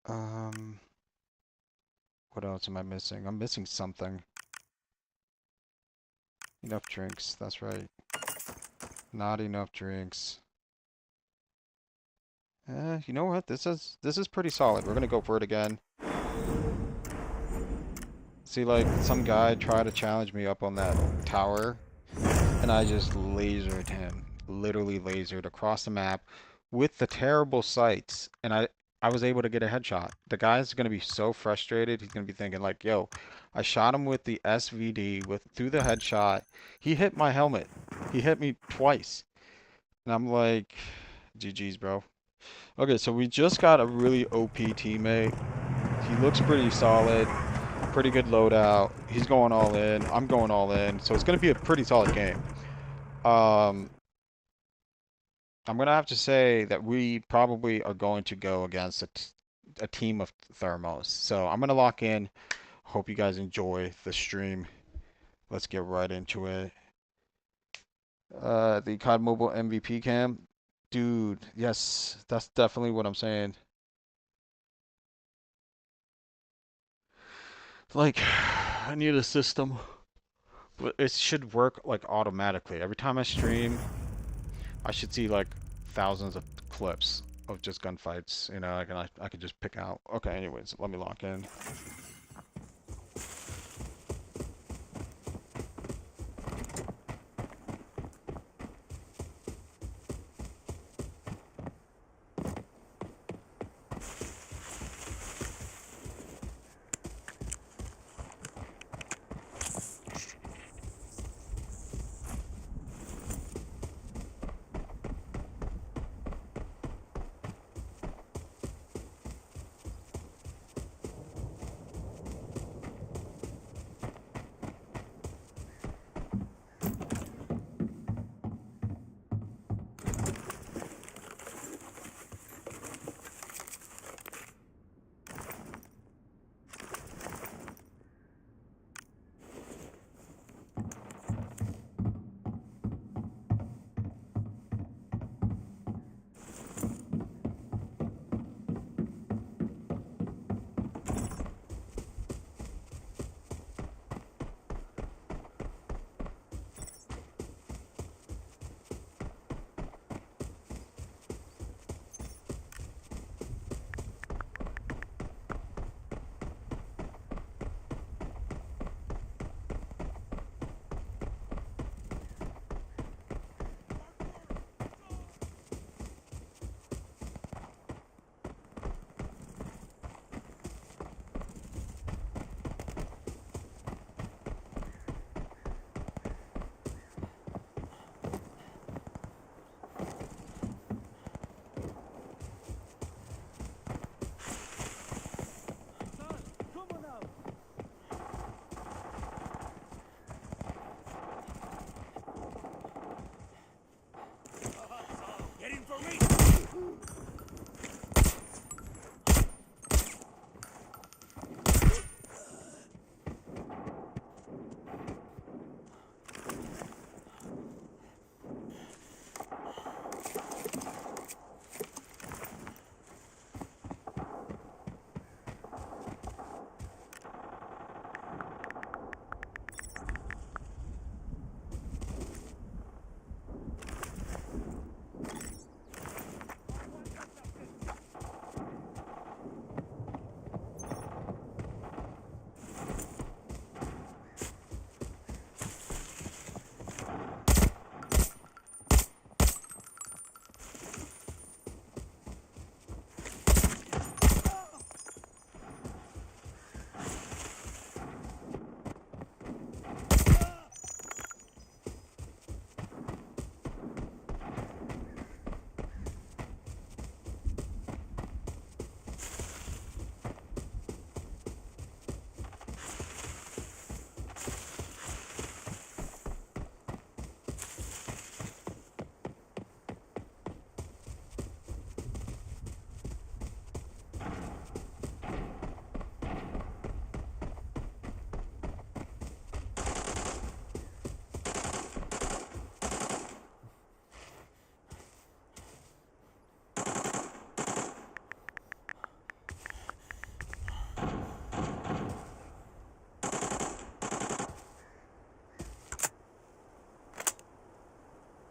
Um, what else am I missing? I'm missing something. Enough drinks. That's right. Not enough drinks. You know what? This is pretty solid. We're gonna go for it again. See, like some guy tried to challenge me up on that tower, and I just lasered him. Literally lasered across the map with the terrible sights, and I was able to get a headshot. The guy's gonna be so frustrated. He's gonna be thinking like, "Yo, I shot him with the SVD with through the headshot. He hit my helmet. He hit me twice." And I'm like, GG's, bro. Okay, so we just got a really OP teammate. He looks pretty solid, pretty good loadout. He's going all in. I'm going all in. So it's going to be a pretty solid game. Um, I'm going to have to say that we probably are going to go against a team of thermos. So I'm going to lock in. Hope you guys enjoy the stream. Let's get right into it. The COD Mobile MVP cam. Dude, yes, that's definitely what I'm saying. Like, I need a system, but it should work like automatically. Every time I stream, I should see like thousands of clips of just gunfights, you know, like, and I could just pick out. Okay, anyways, let me lock in.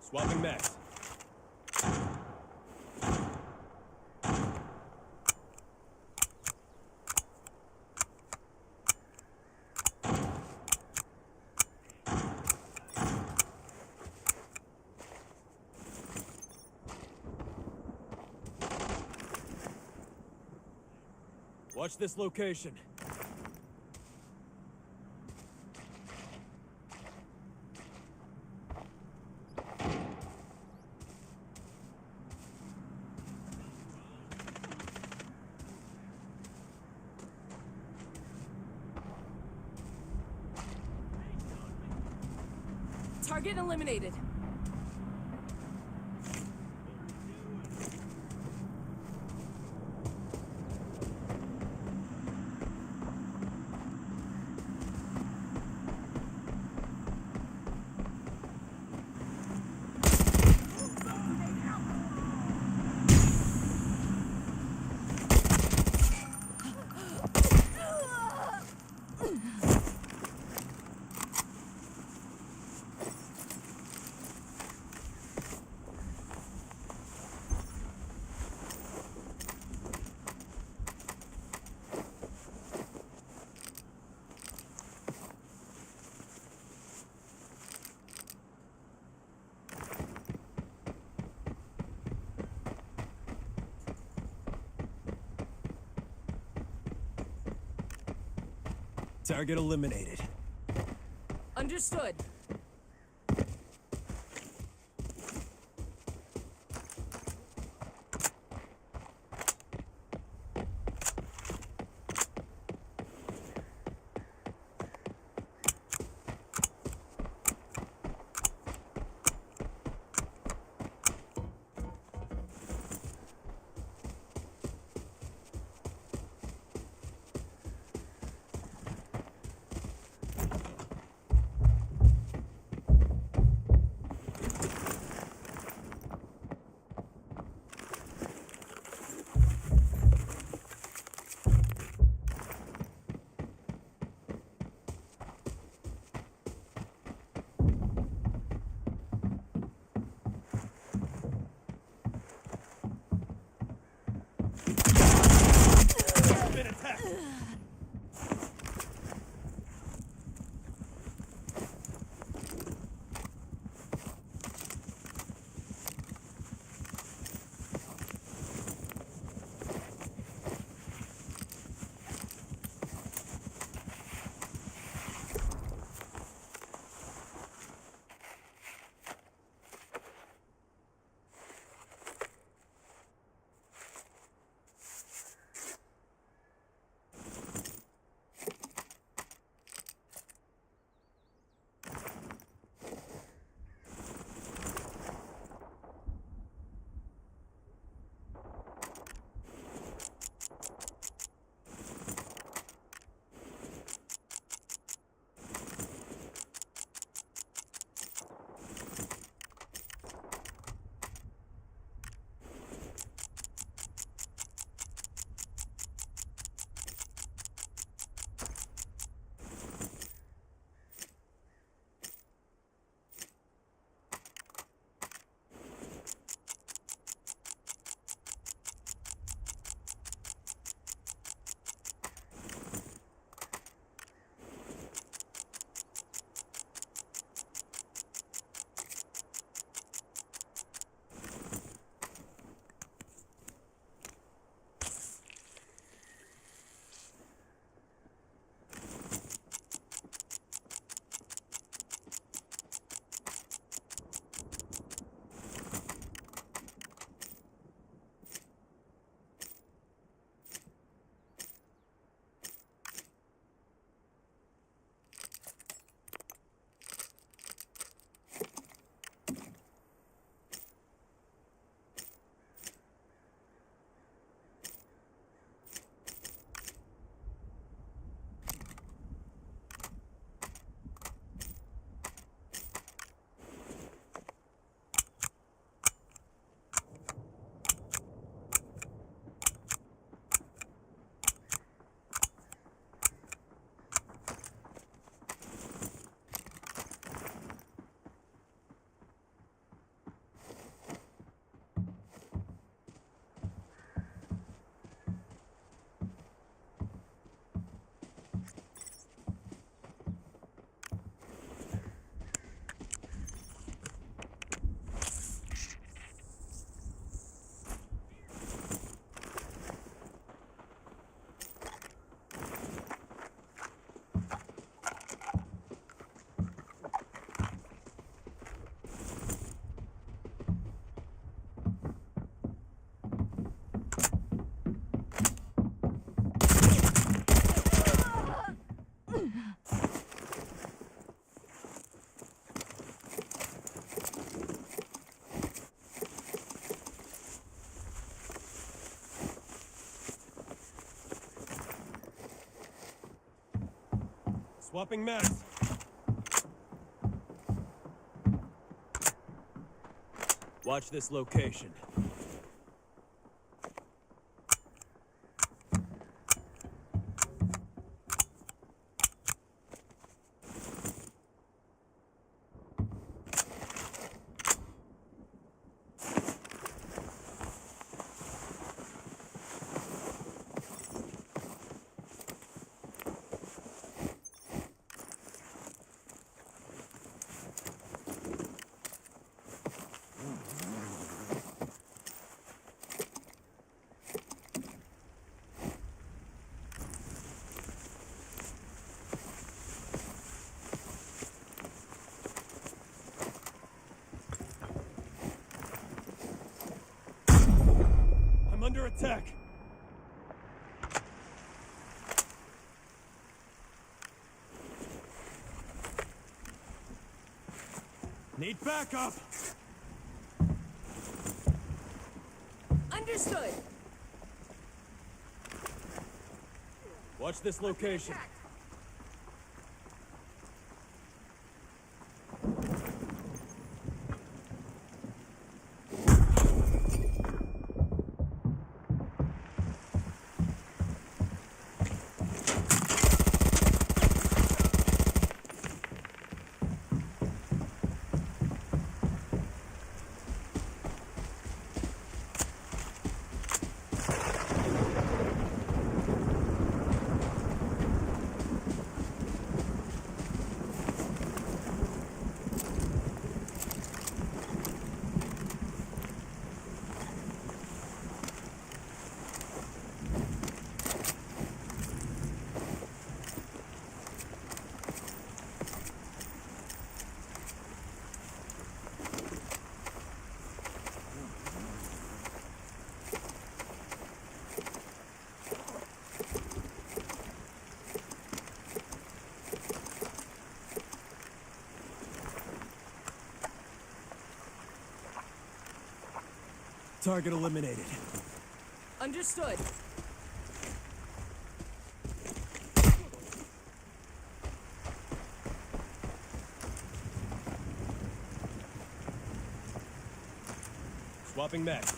Swapping mags. Watch this location. Target eliminated. Target eliminated. Understood. Swapping mags. Watch this location. I'm under attack. Need backup. Understood. Watch this location. Target eliminated. Understood. Swapping mags.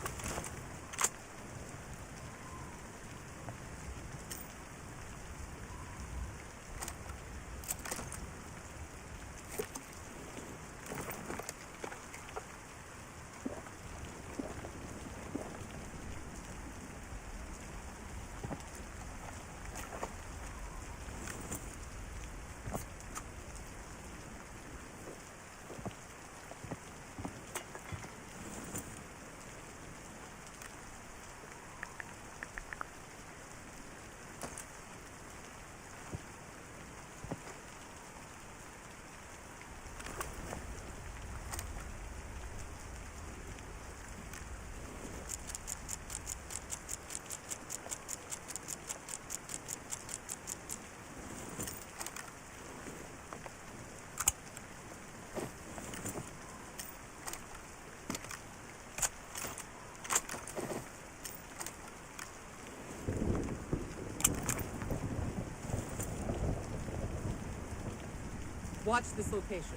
Watch this location.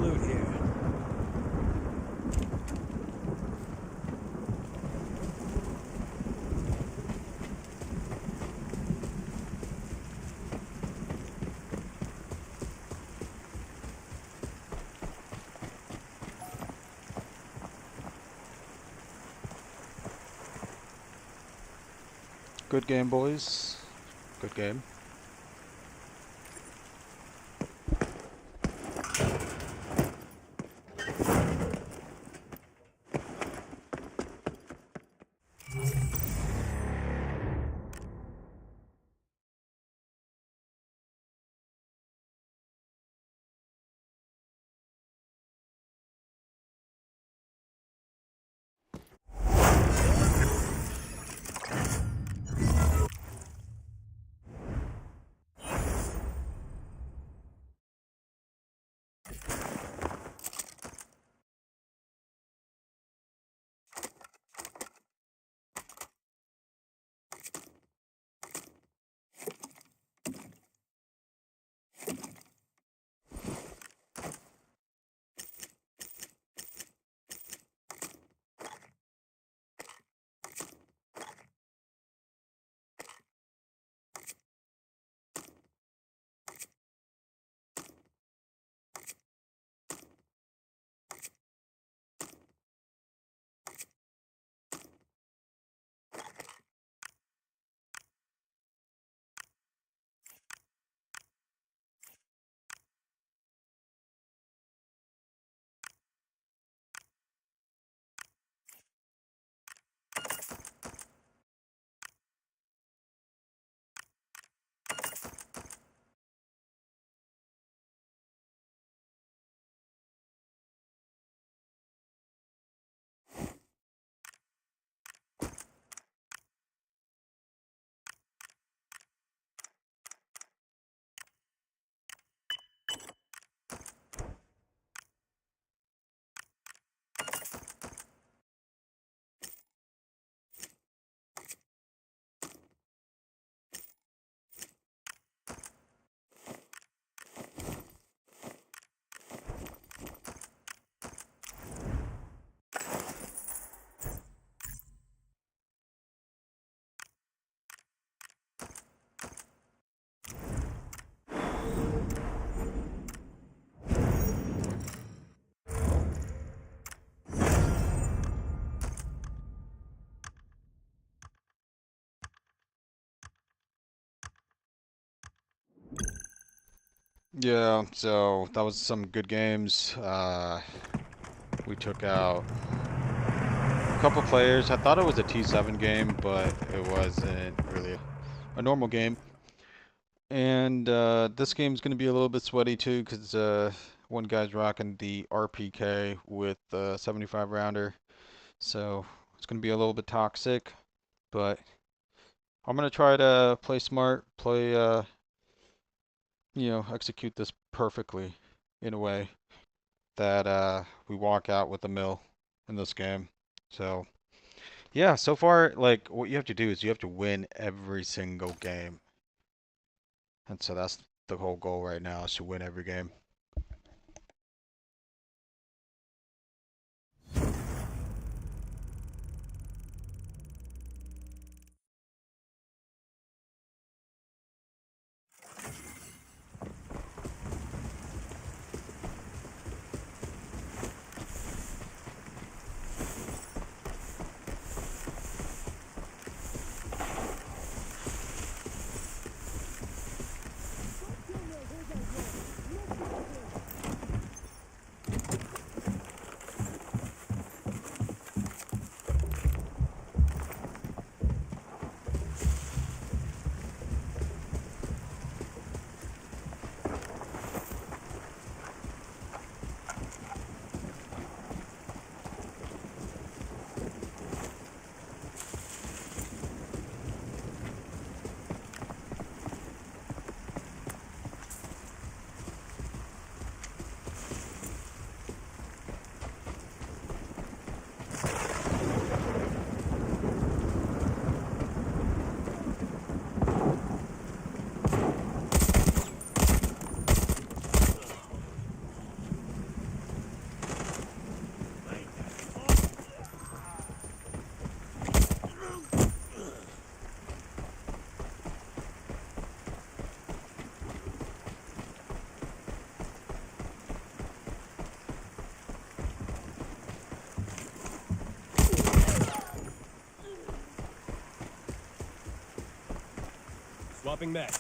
loot here. Good game, boys. Good game. Yeah, so that was some good games. We took out a couple players. I thought it was a T7 game, but it wasn't really a normal game. And this game's going to be a little bit sweaty too, because one guy's rocking the RPK with the 75 rounder. So it's going to be a little bit toxic, but I'm going to try to play smart, play, execute this perfectly in a way that we walk out with a mill in this game. So yeah, so far, like what you have to do is you have to win every single game. And so that's the whole goal right now is to win every game. Swapping mags.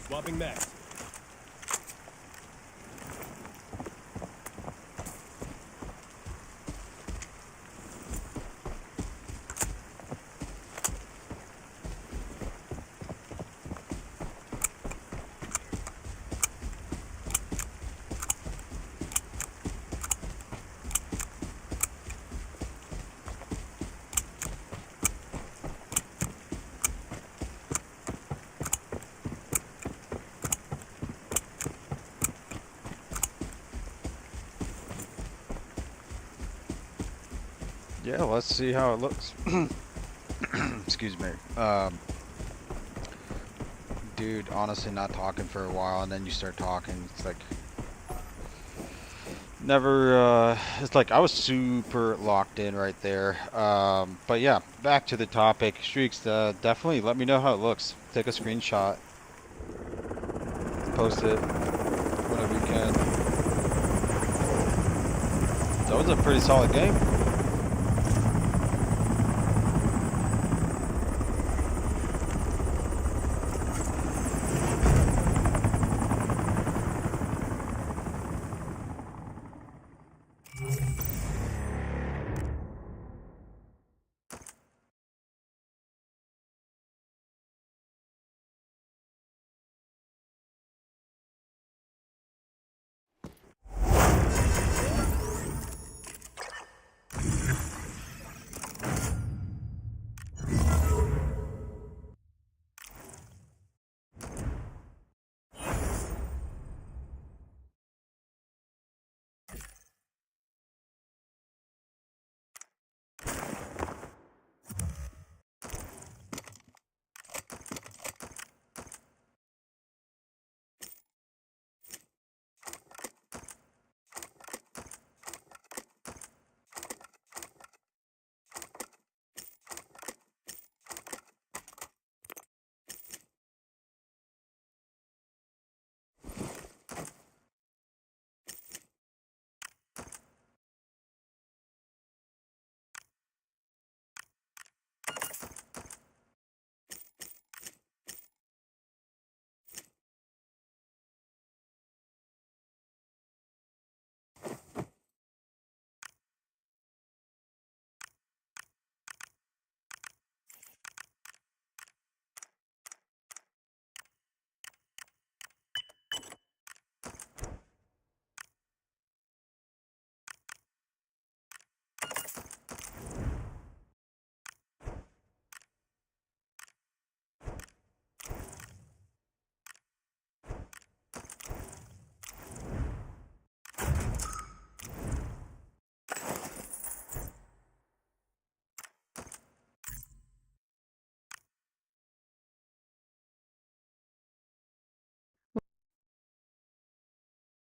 Swapping mags. Yeah, let's see how it looks. Excuse me. Dude, honestly not talking for a while and then you start talking. It's like never it's like I was super locked in right there. But yeah, back to the topic. Streaks, definitely let me know how it looks. Take a screenshot. Post it whenever you can. That was a pretty solid game.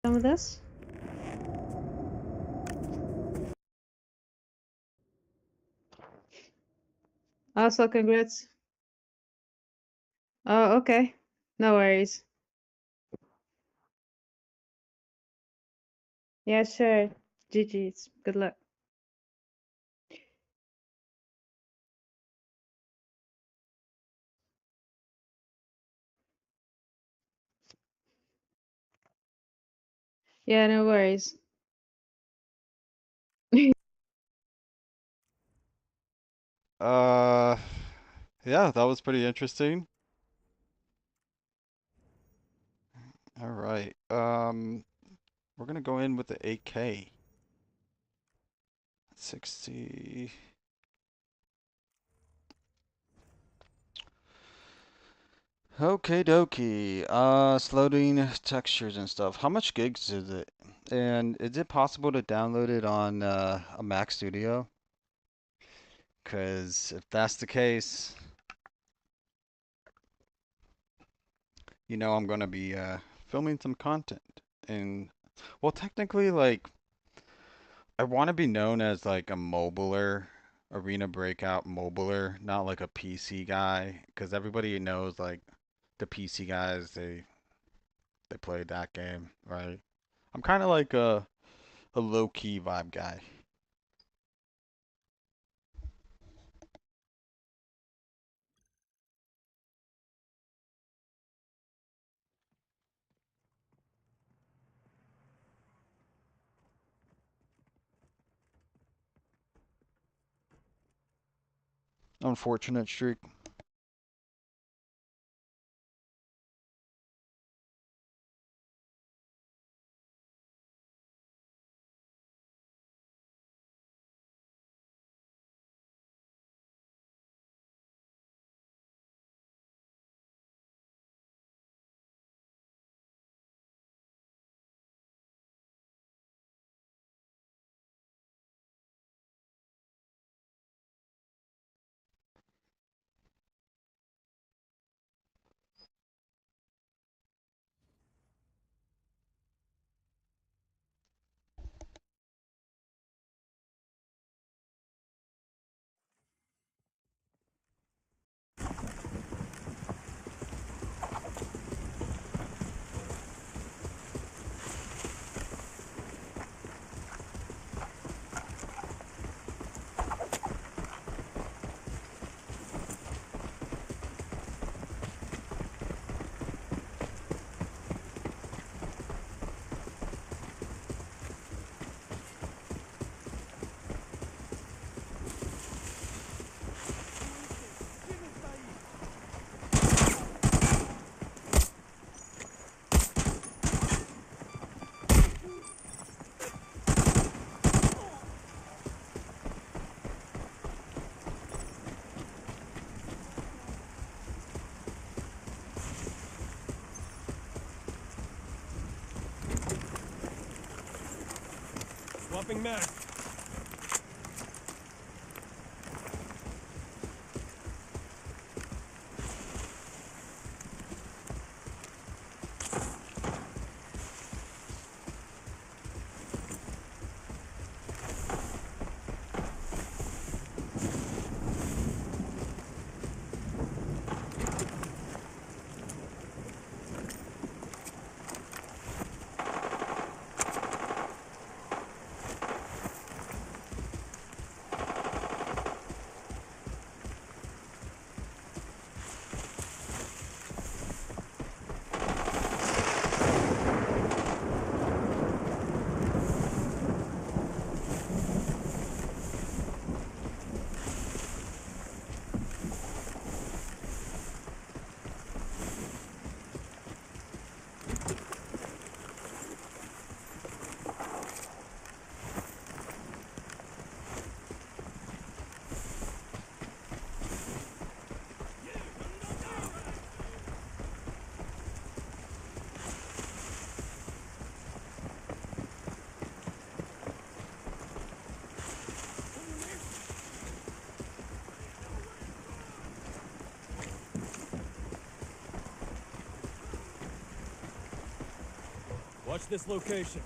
Some of this. Also, congrats. Oh, okay. No worries. Yeah, sure. GG's. Good luck. Yeah, no worries. Uh, yeah, that was pretty interesting. All right. We're gonna go in with the 8K. 60. Okay, dokie. Loading textures and stuff. How much gigs is it? And is it possible to download it on a Mac Studio? Because if that's the case, you know I'm gonna be filming some content. And well, technically, like I want to be known as like a mobiler, arena breakout mobiler, not like a PC guy. Because everybody knows like the PC guys, they play that game, right? I'm kind of like a low key vibe guy. Unfortunate streak. Swapping mag. Watch this location.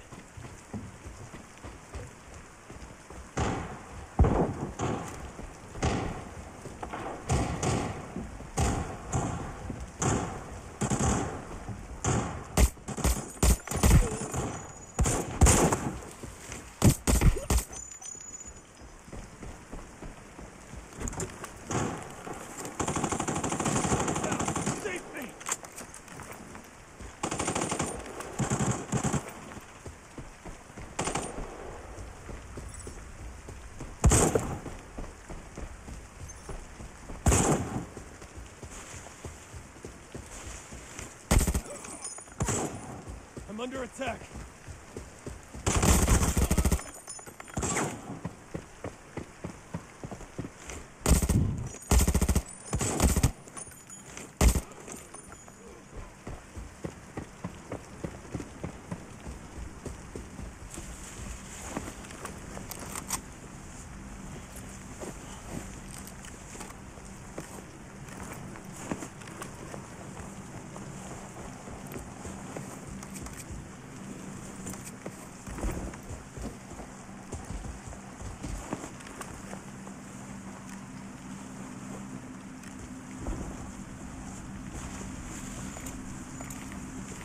I'm under attack.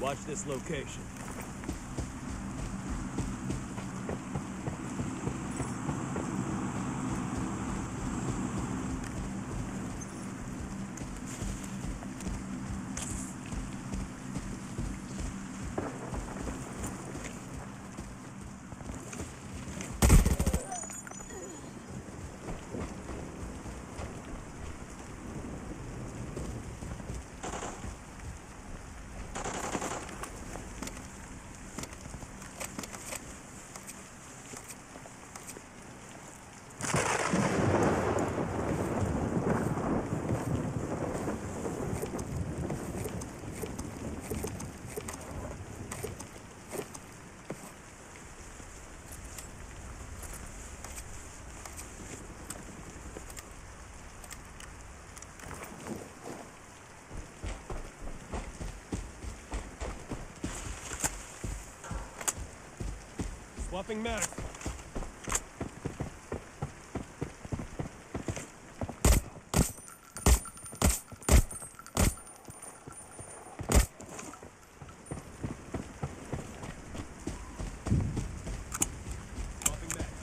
Watch this location. Swapping mag. Swapping mag.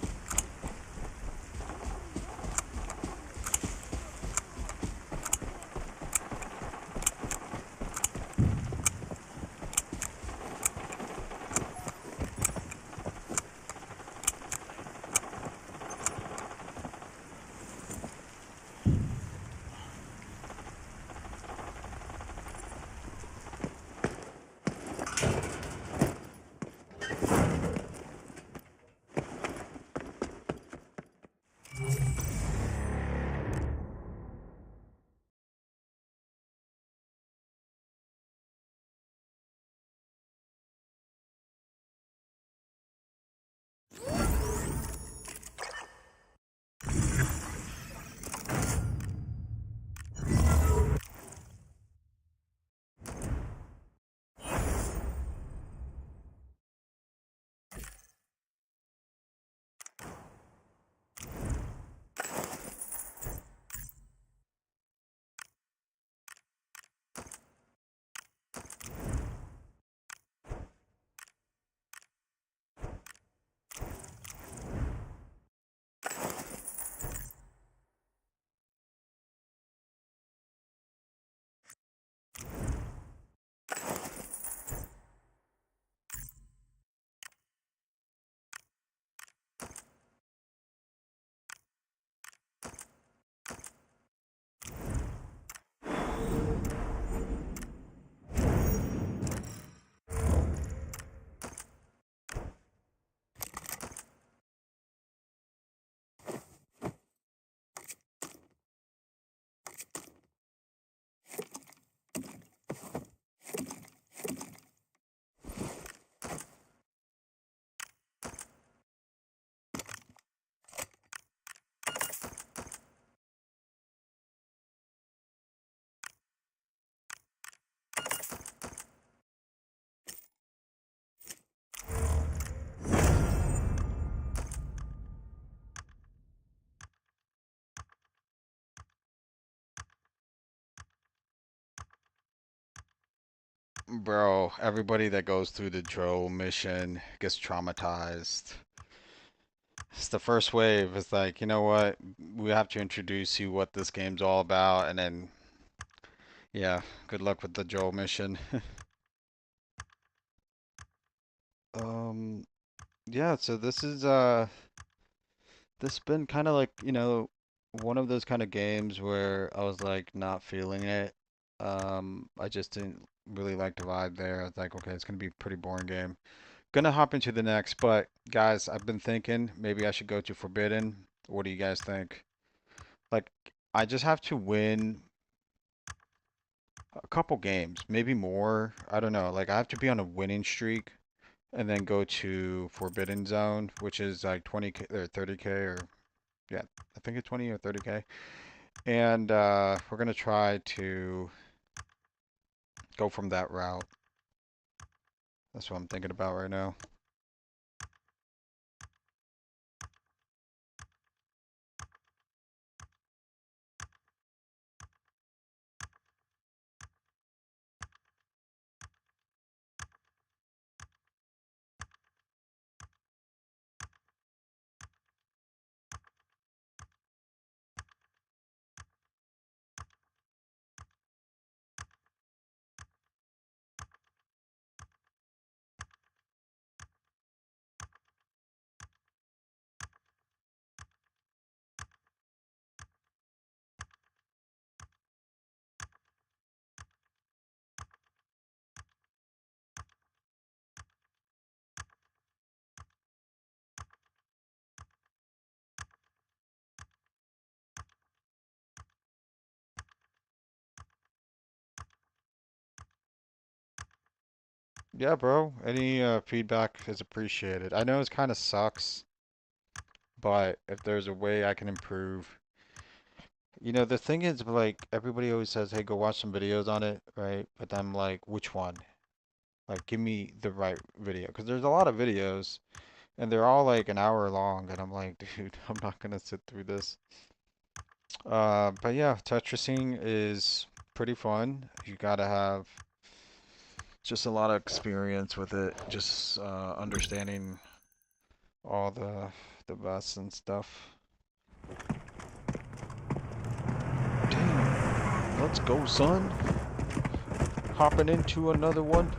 Bro, everybody that goes through the Joe mission gets traumatized. It's the first wave. It's like, you know what? We have to introduce you what this game's all about, and then, yeah, good luck with the Joe mission. Um, yeah, so this has been kind of like, one of those kind of games where I was like not feeling it. I just didn't really like the vibe there. I was like, okay, it's gonna be a pretty boring game. Gonna hop into the next, but guys, I've been thinking maybe I should go to Forbidden. What do you guys think? Like, I just have to win a couple games, maybe more. I don't know. Like, I have to be on a winning streak and then go to Forbidden Zone, which is like 20K or 30K or yeah, I think it's 20 or 30K. And we're gonna try to go from that route. That's what I'm thinking about right now. Yeah, bro. Any feedback is appreciated. I know it kind of sucks, but if there's a way I can improve. The thing is, like, everybody always says, hey, go watch some videos on it, right? But I'm like, which one? Like, give me the right video. Because there's a lot of videos, and they're all like an hour long, and I'm like, dude, I'm not gonna sit through this. But yeah, Tetrising is pretty fun. You gotta have just a lot of experience with it, just understanding all the busts and stuff. Damn, let's go, son. Hopping into another one.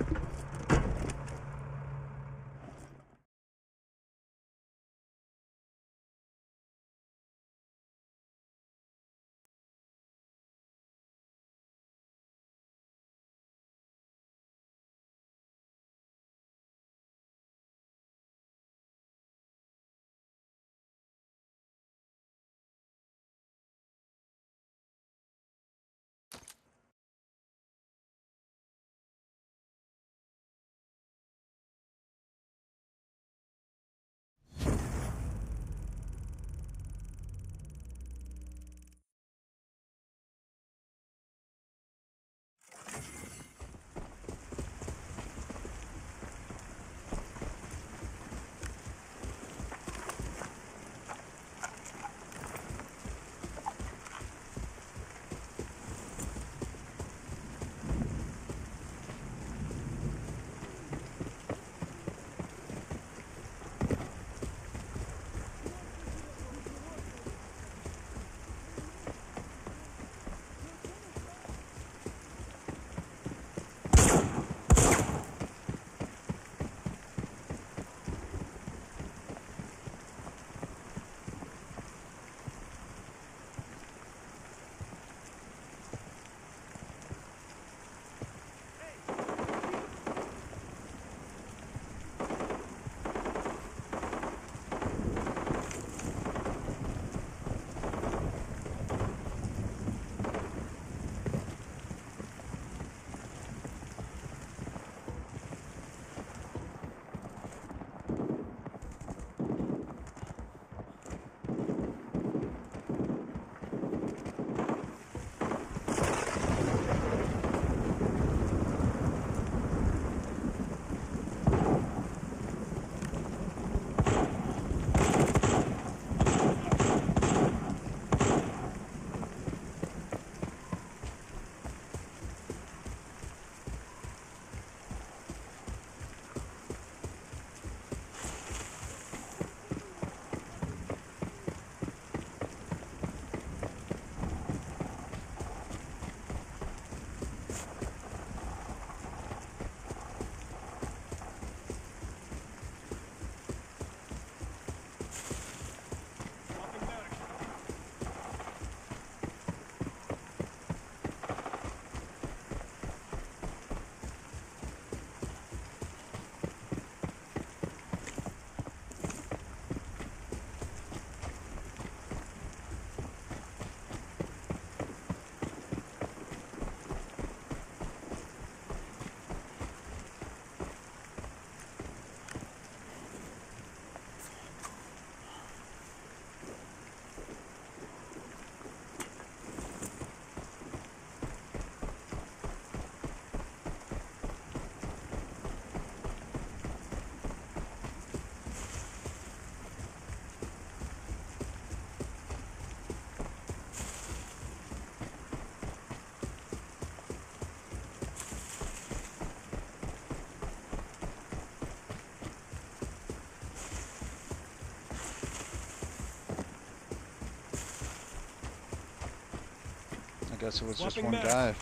guess it was just Swapping one mags. guy.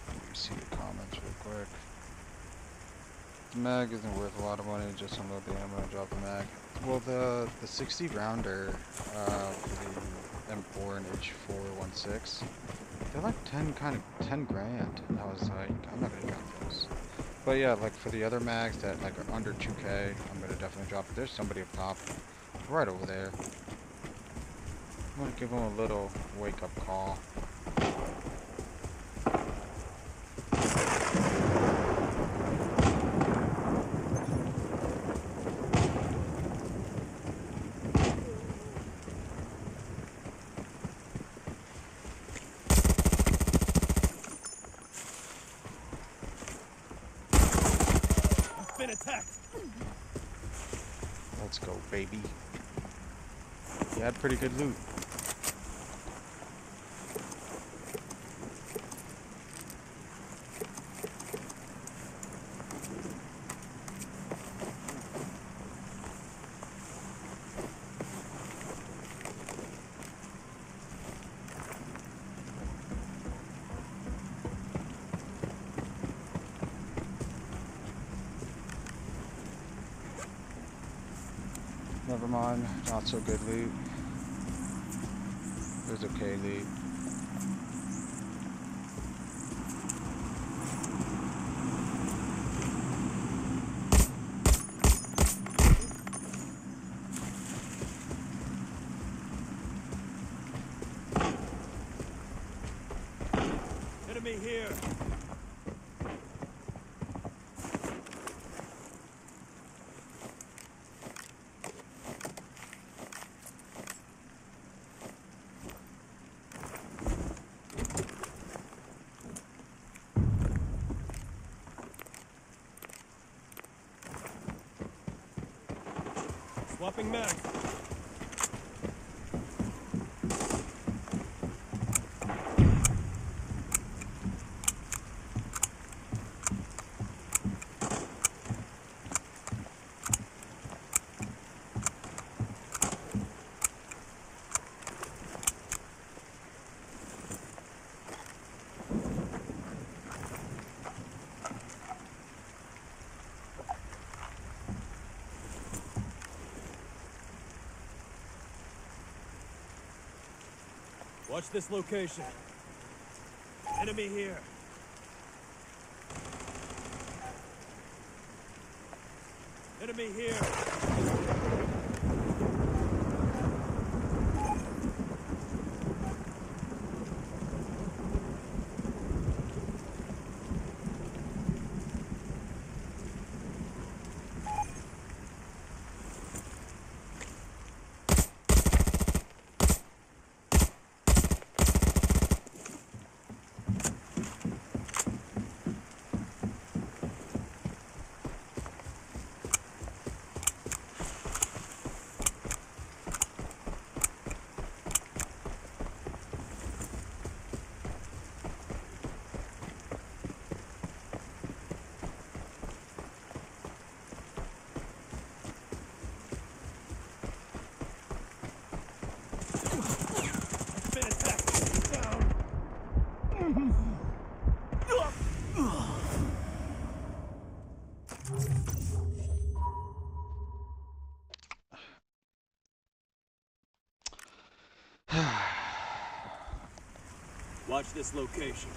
Let me see the comments real quick. The mag isn't worth a lot of money, just unload the ammo and drop the mag. Well, the 60 rounder for the M4 and H416, they're like 10 grand. And I was like, I'm not gonna drop those. But yeah, like for the other mags that like are under 2K, I'm gonna definitely drop it. There's somebody up top, right over there. I'm gonna give him a little wake up call. I've been attacked. Let's go, baby. You had pretty good loot. Never mind, not so good loot. It was okay loot. Enemy here. Swapping mags. Watch this location. Enemy here. Enemy here. Been attacked. Down. Watch this location.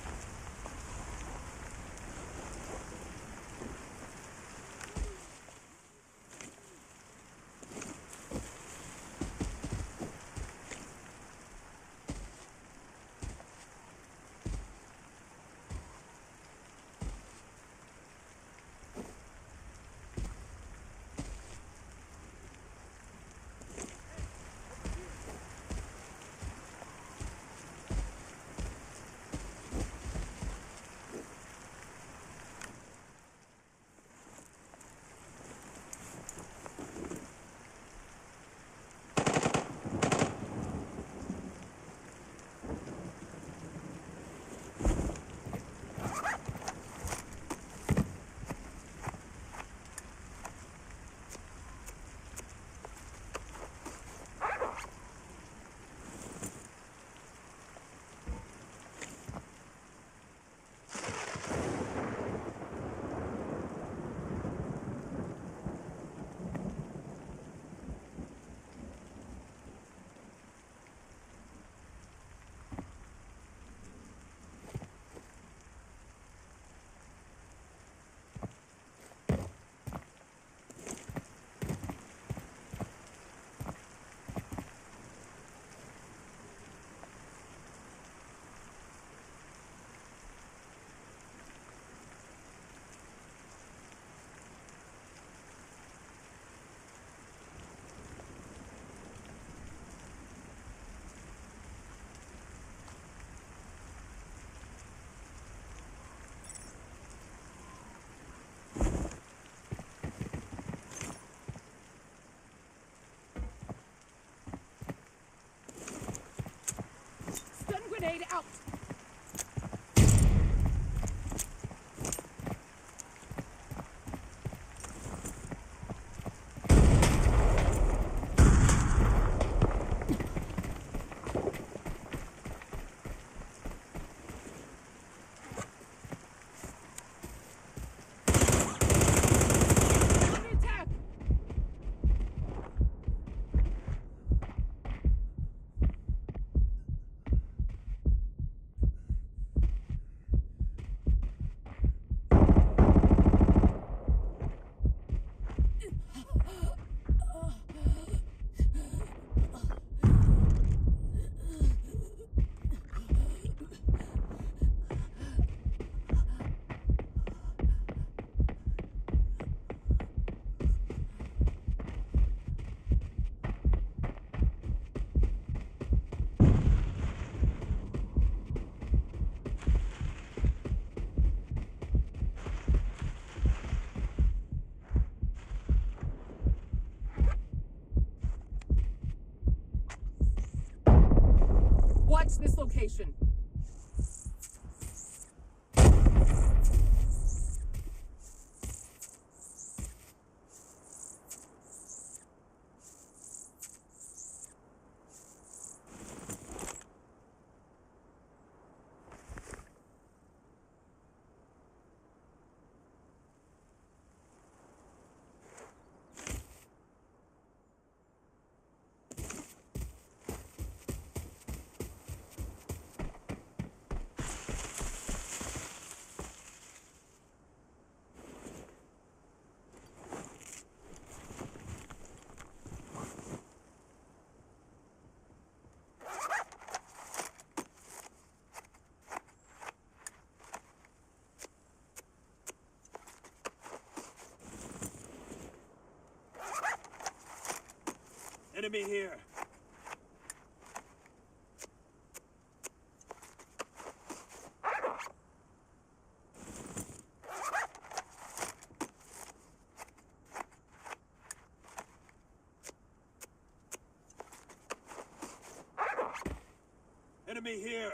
grenade out! Under attack! Watch this location. Enemy here. Enemy here.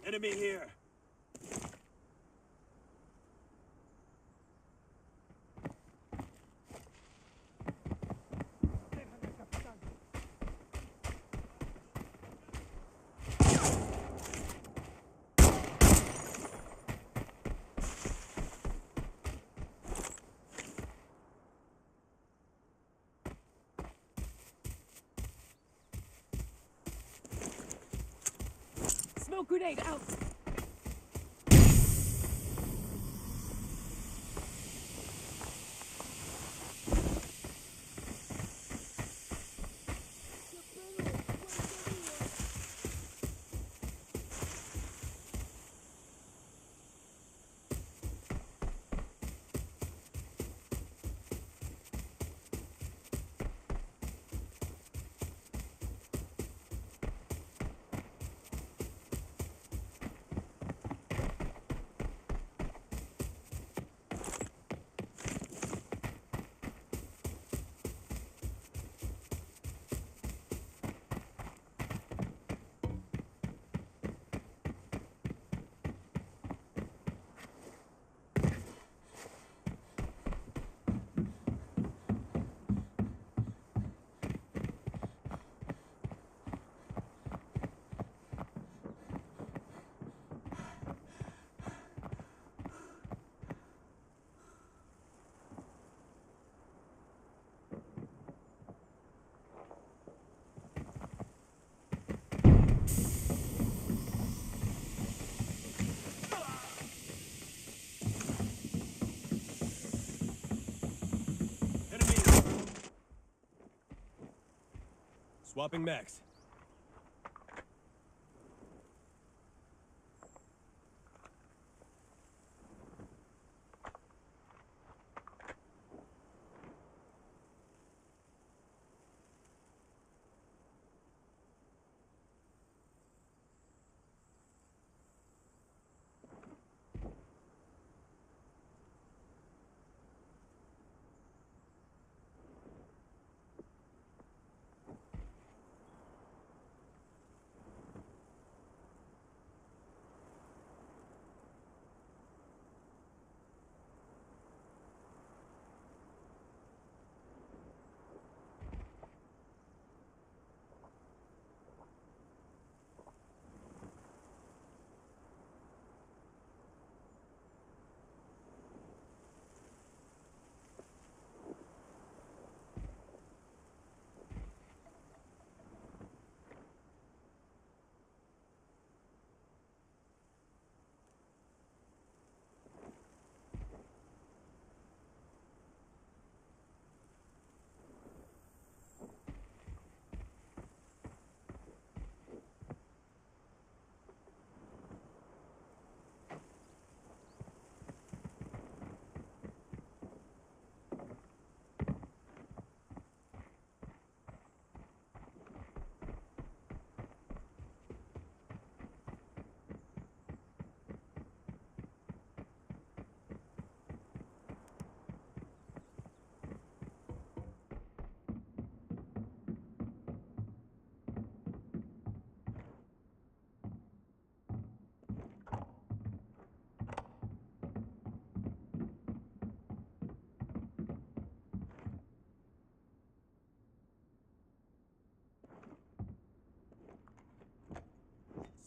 Enemy here. Smoke grenade out! Swapping max.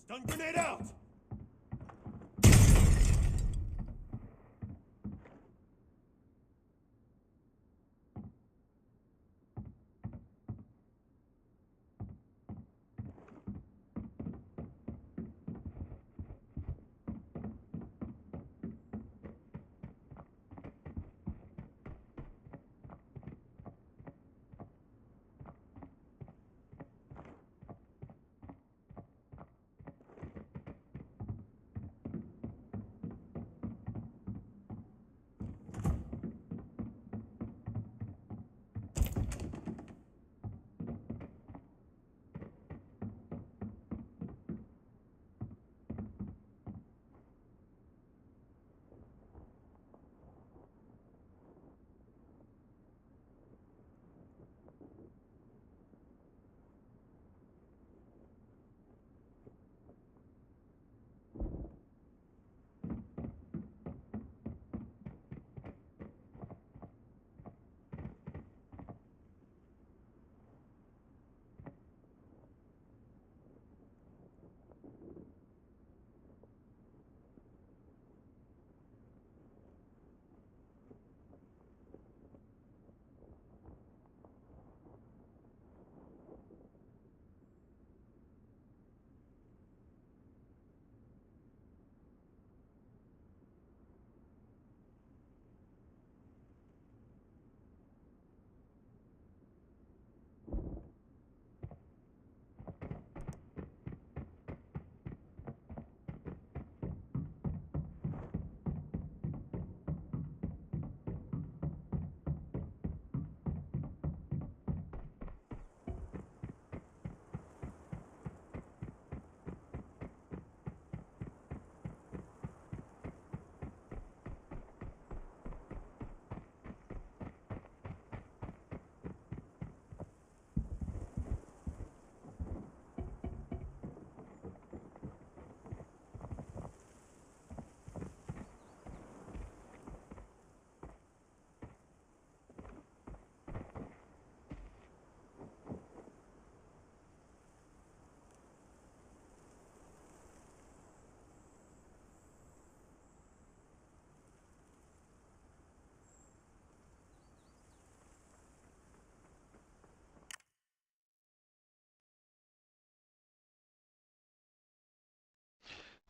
Stun grenade out!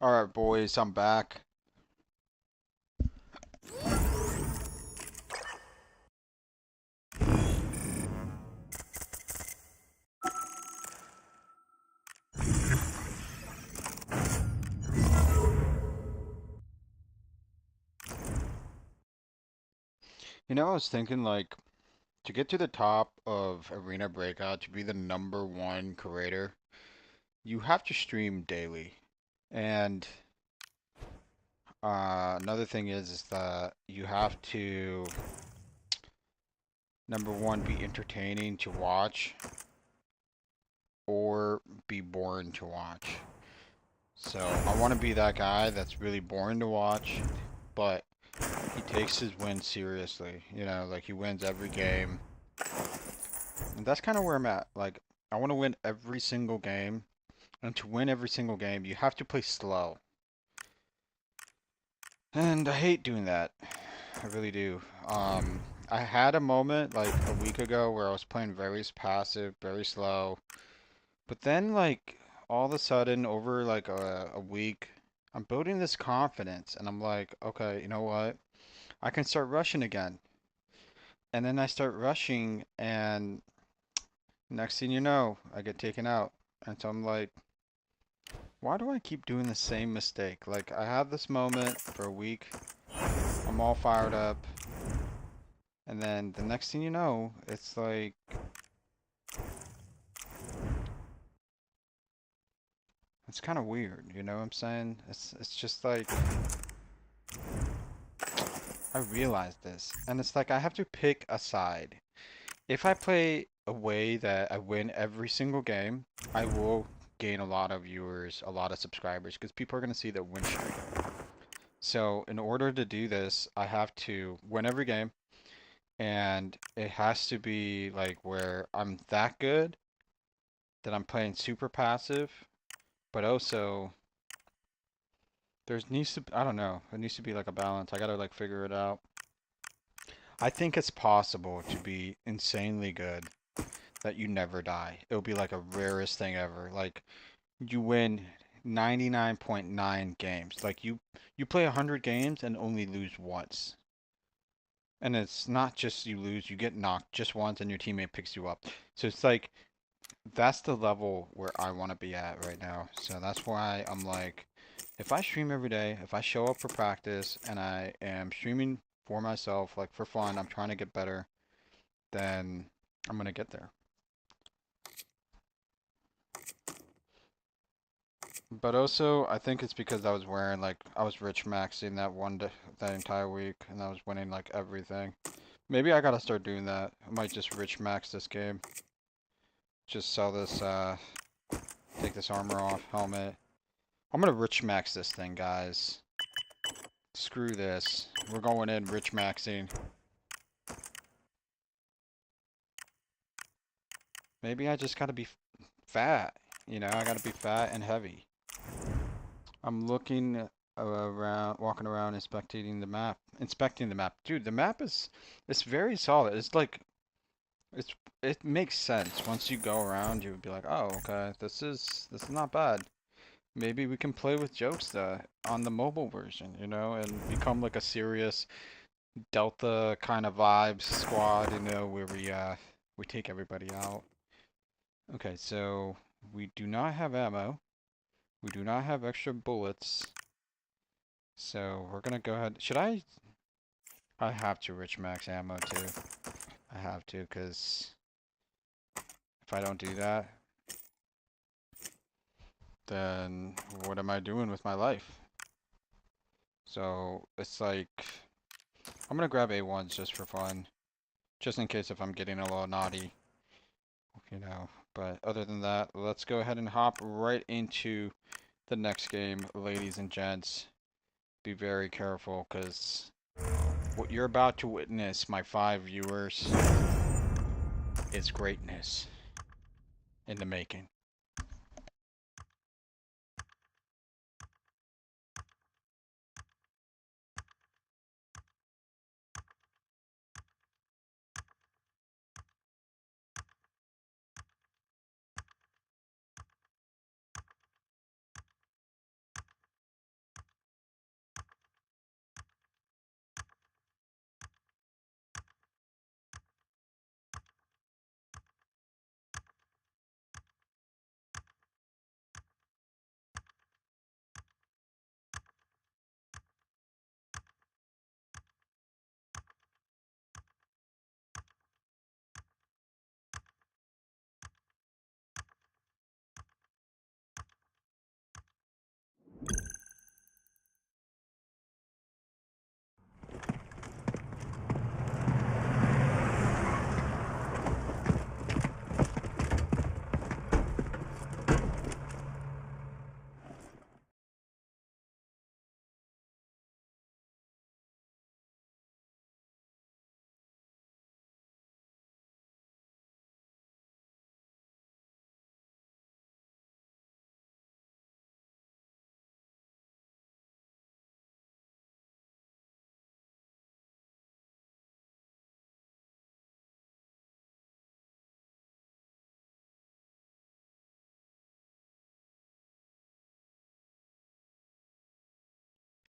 Alright, boys, I'm back. I was thinking like to get to the top of Arena Breakout, to be the #1 creator, you have to stream daily. And another thing is that you have to, #1, be entertaining to watch or be boring to watch. So I want to be that guy that's really boring to watch, but he takes his wins seriously. Like he wins every game. And that's kind of where I'm at. Like, I want to win every single game. And to win every single game, you have to play slow. And I hate doing that. I really do. I had a moment like a week ago where I was playing very passive, very slow. But then like all of a sudden over like a week, I'm building this confidence and I'm like, okay, you know what? I can start rushing again. And then I start rushing and next thing you know, I get taken out. And so I'm like, why do I keep doing the same mistake? Like I have this moment for a week, I'm all fired up, and then the next thing you know, it's like it's kind of weird, you know what I'm saying? It's just like I realized this, and it's like I have to pick a side. If I play a way that I win every single game, I will gain a lot of viewers, a lot of subscribers, because people are going to see the win streak. So in order to do this, I have to win every game, and it has to be like where I'm that good that I'm playing super passive, but also there's needs to I don't know, it needs to be like a balance. I gotta like figure it out. I think it's possible to be insanely good that you never die. It'll be like a rarest thing ever. Like you win 99.9 games. Like you play 100 games and only lose once. And it's not just you lose, you get knocked just once and your teammate picks you up. So it's like that's the level where I want to be at right now. So that's why I'm like, if I stream every day, if I show up for practice and I am streaming for myself, like for fun, I'm trying to get better, then I'm gonna get there. But also, I think it's because I was wearing like I was rich maxing that one day, that entire week, and I was winning like everything. Maybe I gotta start doing that. I might just rich max this game. Just sell this, take this armor off, helmet. I'm gonna rich max this thing, guys. Screw this. We're going in rich maxing. Maybe I just gotta be fat. I gotta be fat and heavy. I'm looking around, walking around, inspecting the map. Inspecting the map. Dude, the map it's very solid. It's like, it's, it makes sense. Once you go around, you would be like, oh, okay, this is not bad. Maybe we can play with Jokesta on the mobile version, and become like a serious Delta kind of vibes squad, where we take everybody out. Okay, so we do not have ammo. We do not have extra bullets. So we're gonna go ahead. Should I? I have to rich max ammo too. I have to, because if I don't do that, then what am I doing with my life? So it's like, I'm gonna grab A1s just for fun. Just in case if I'm getting a little naughty, you know. But other than that, let's go ahead and hop right into the next game, ladies and gents. Be very careful, because what you're about to witness, my 5 viewers, is greatness in the making.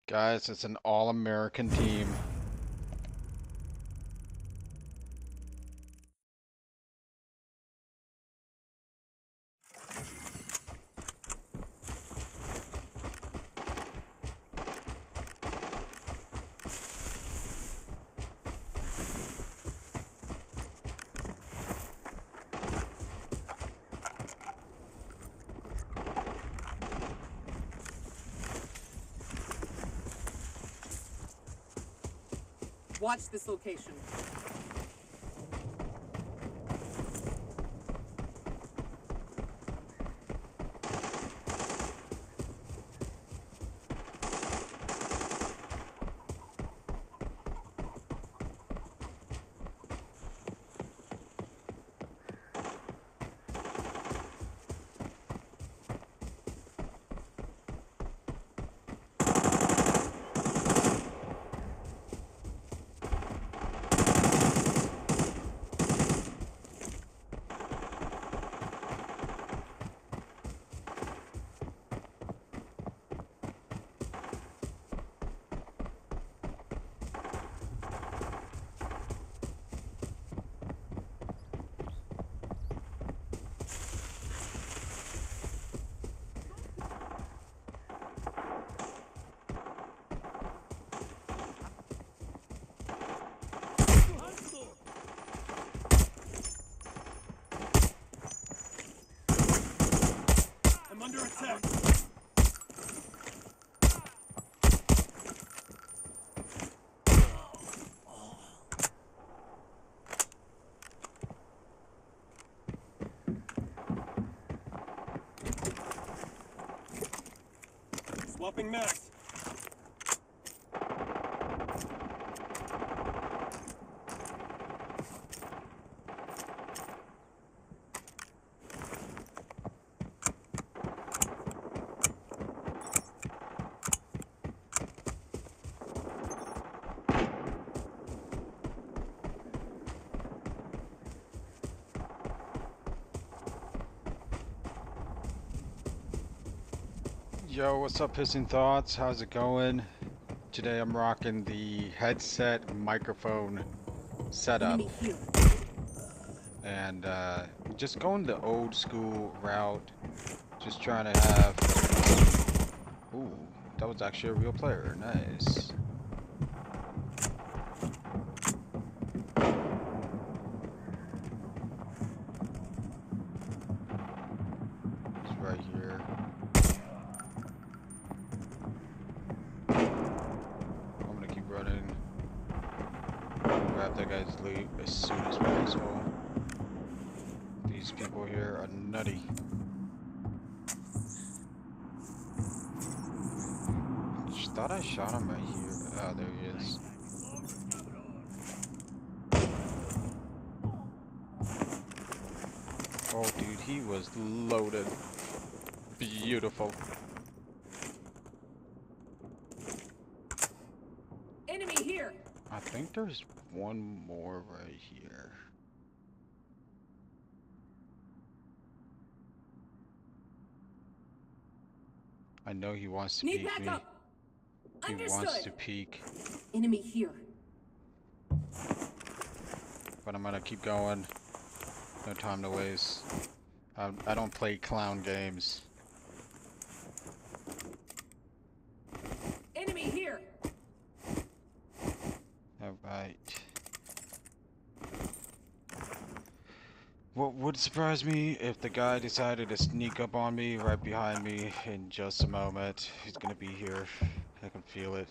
Guys, it's an all-American team. Watch this location. I'm under attack. Swapping max. Yo, what's up, Hissing Thoughts? How's it going? Today I'm rocking the headset microphone setup Enemy here. and just going the old school route. Just trying to have. Ooh, that was actually a real player. Nice. He's right here. I'm gonna keep running. Grab that guy's loot as soon as possible. These people here are nutty. Just thought I shot him right here. Oh, there he is. Oh, dude, he was loaded. Beautiful. Enemy here. I think there's one more right here. I know he wants to Need peek me. backup. He wants to Understood. peek, Enemy here. but I'm gonna keep going. No time to waste. I don't play clown games. Enemy here. Alright. What would surprise me if the guy decided to sneak up on me right behind me in just a moment. He's gonna be here. I can feel it.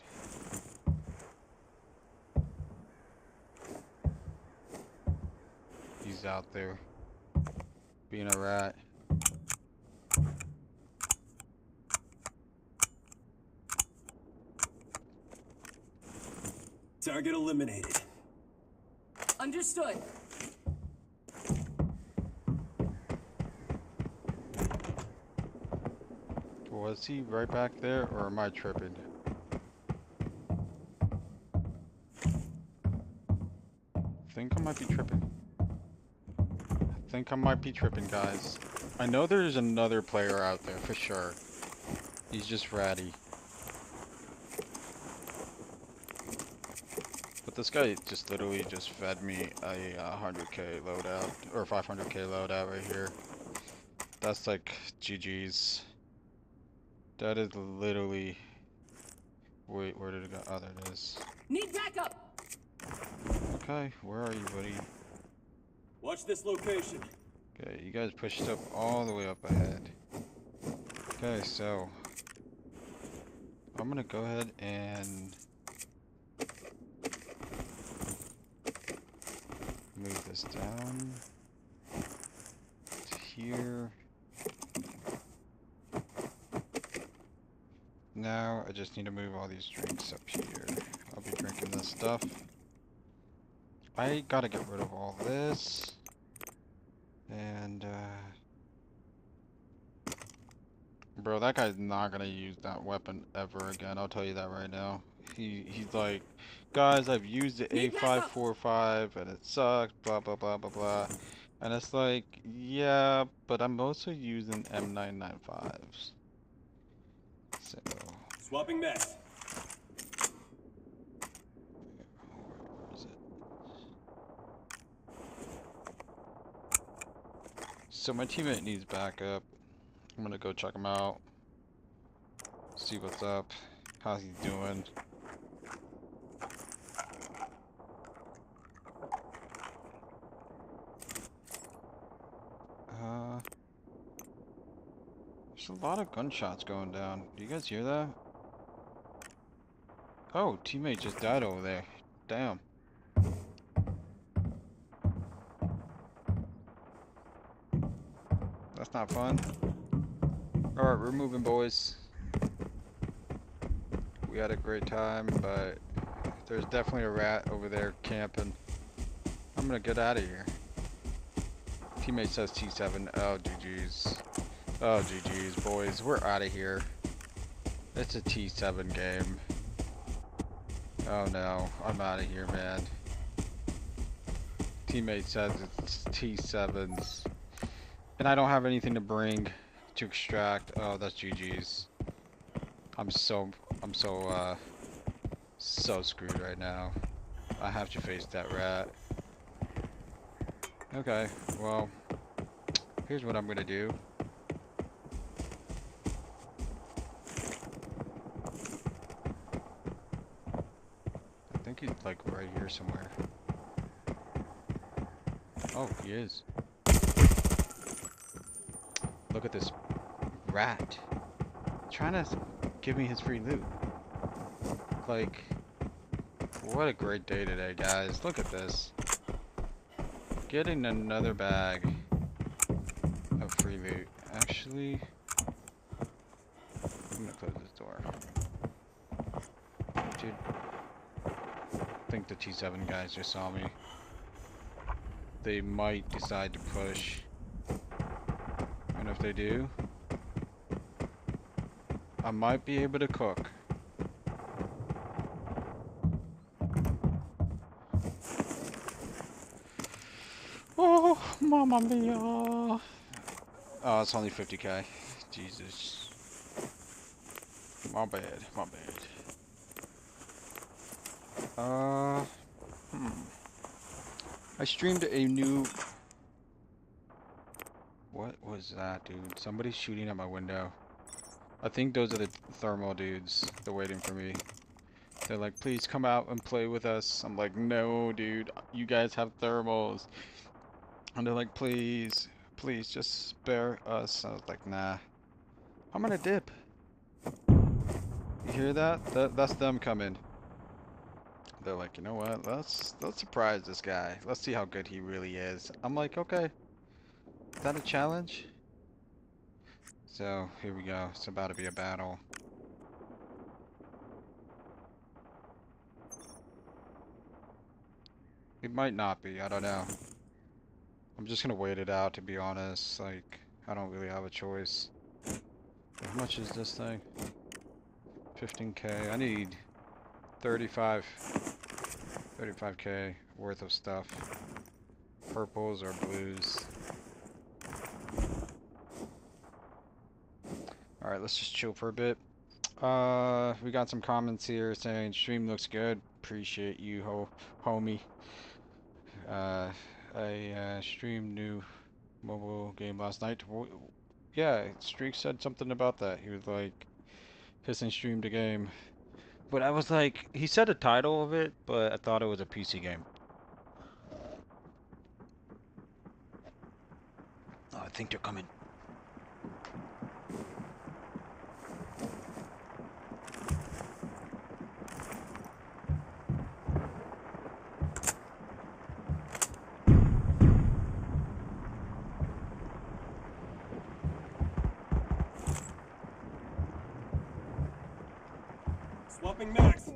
He's out there being a rat. Target eliminated. Understood. Was he right back there, or am I tripping? I think I might be tripping. I think I might be tripping, guys. I know there's another player out there for sure. He's just ratty. This guy just literally just fed me a 100k loadout, or 500k loadout right here. That's like GG's. That is literally... Wait, where did it go? Oh, there it is. Need backup. Okay, where are you, buddy? Watch this location. Okay, you guys pushed up all the way up ahead. Okay, so... I'm gonna go ahead and... move this down to here. Now I just need to move all these drinks up here. I'll be drinking this stuff. I gotta get rid of all this. And bro, that guy's not gonna use that weapon ever again. I'll tell you that right now. He's like, guys, I've used the A545 and it sucks, blah blah blah blah blah. And it's like, yeah, but I'm also using M995s. So Swapping mess. where is it? So my teammate needs backup. I'm gonna go check him out. See what's up. How's he doing? There's a lot of gunshots going down. Do you guys hear that? Oh, teammate just died over there. Damn. That's not fun. Alright, we're moving, boys. We had a great time, but there's definitely a rat over there camping. I'm gonna get out of here. Teammate says T7. Oh, GG's. Oh, GG's, boys. We're out of here. It's a T7 game. Oh no, I'm out of here, man. Teammate says it's T7s. And I don't have anything to bring to extract. Oh, that's GG's. I'm so screwed right now. I have to face that rat. Okay, well, here's what I'm gonna do. I think he's like right here somewhere. Oh, he is. Look at this rat. Trying to give me his free loot. Like, what a great day today, guys. Look at this. Getting another bag of free loot. Actually, I'm gonna close this door. Dude, I think the T7 guys just saw me. They might decide to push. And if they do, I might be able to cook. Oh, mamma mia. Oh, it's only 50k. Jesus. My bad, my bad. I streamed a new... What was that, dude? Somebody's shooting at my window. I think those are the thermal dudes. They're waiting for me. They're like, please come out and play with us. I'm like, no, dude. You guys have thermals. And they're like, please, please, just spare us. I was like, nah. I'm gonna dip. You hear that? That's them coming. They're like, you know what? Let's surprise this guy. Let's see how good he really is. I'm like, okay. Is that a challenge? So, here we go. It's about to be a battle. It might not be. I don't know. I'm just gonna wait it out, to be honest. Like, I don't really have a choice. How much is this thing? 15k. I need 35k worth of stuff. Purples or blues. Alright, let's just chill for a bit. We got some comments here saying stream looks good. Appreciate you, homie. Uh, I streamed new mobile game last night. Yeah, Streak said something about that. He was like, Hisson streamed a game. But I was like, he said a title of it, but I thought it was a PC game. Oh, I think they're coming. Swapping max.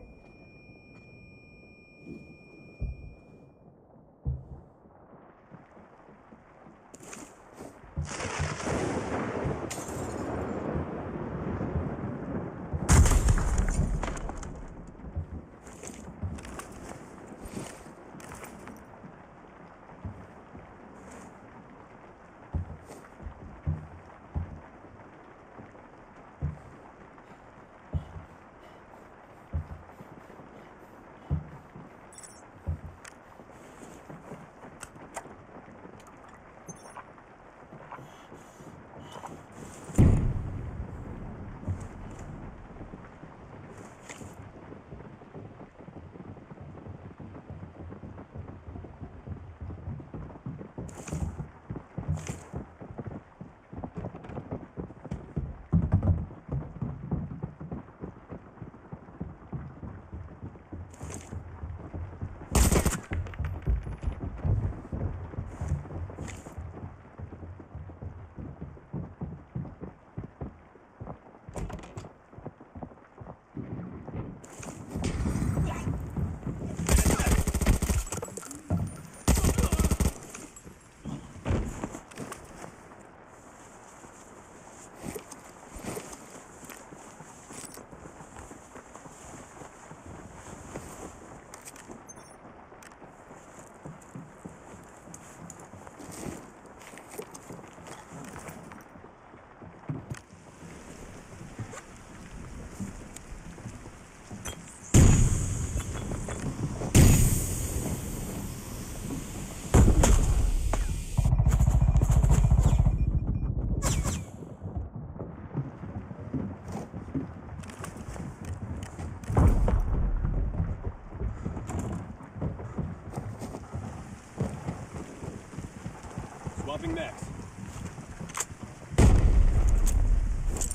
Swapping max.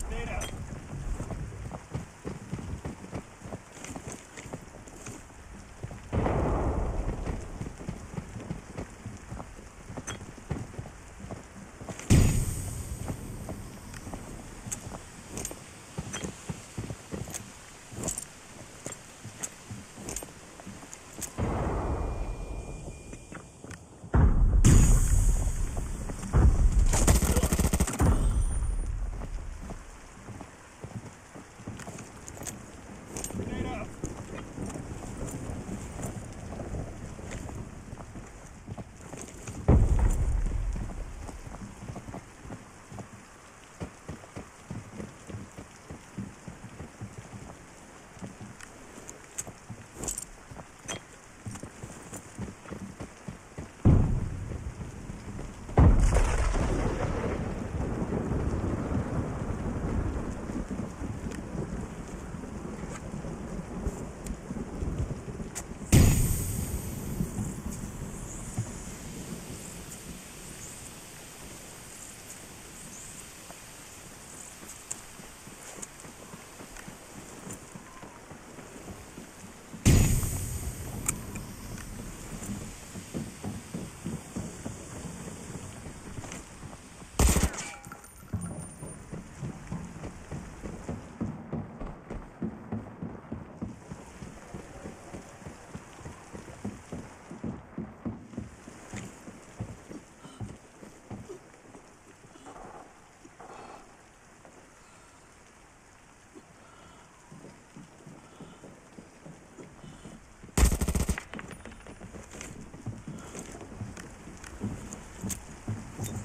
Grenade out. Grenade out.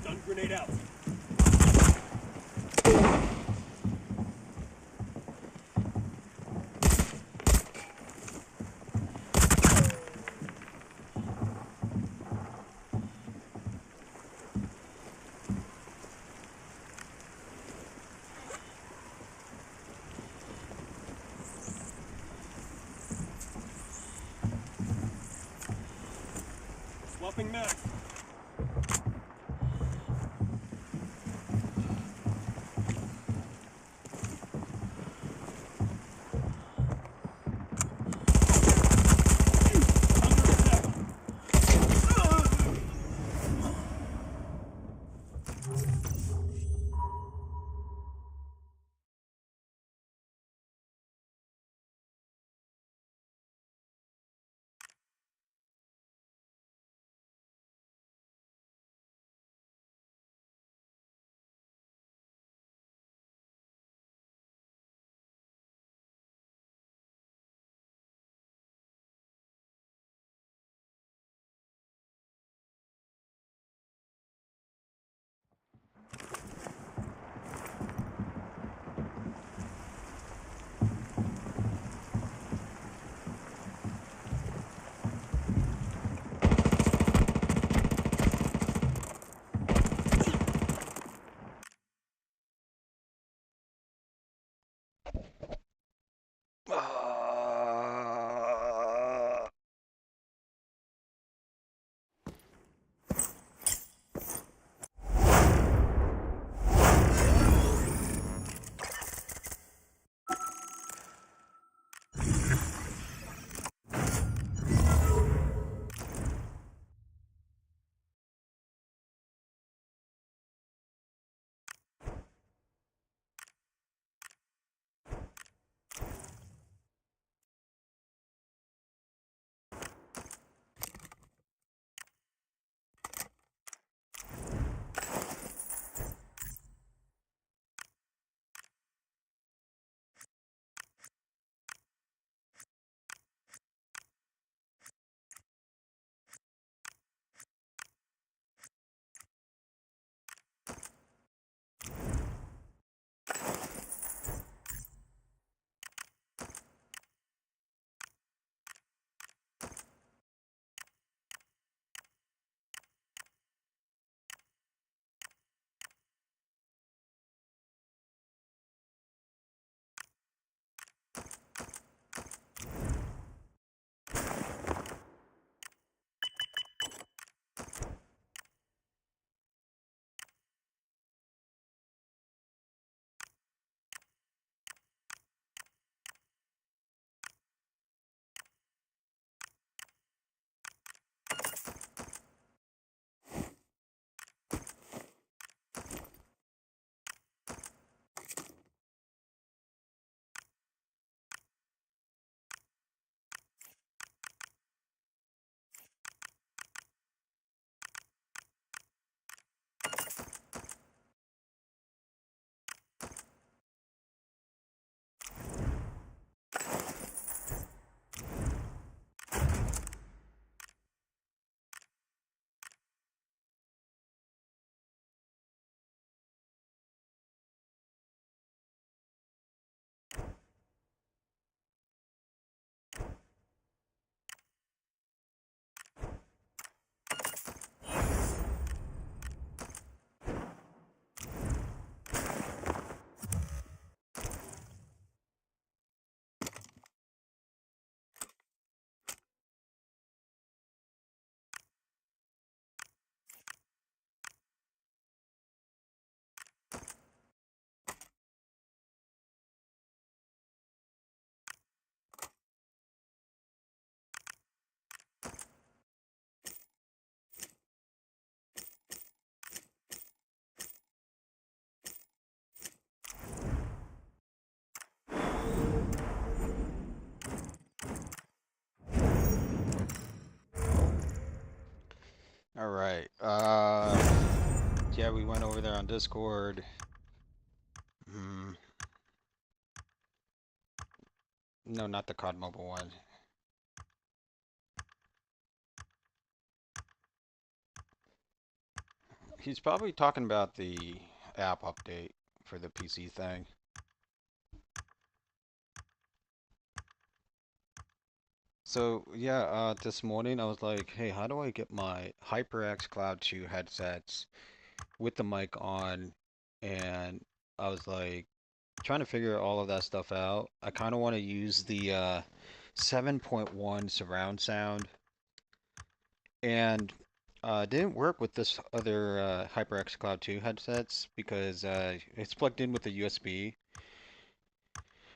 Stun grenade out. Swapping mag. All right. Yeah, we went over there on Discord. Hmm. No, not the COD Mobile one. He's probably talking about the app update for the PC thing. So yeah, this morning I was like, hey, how do I get my HyperX Cloud 2 headsets with the mic on? And I was like trying to figure all of that stuff out. I kind of want to use the 7.1 surround sound, and Didn't work with this other HyperX Cloud 2 headsets because it's plugged in with a USB.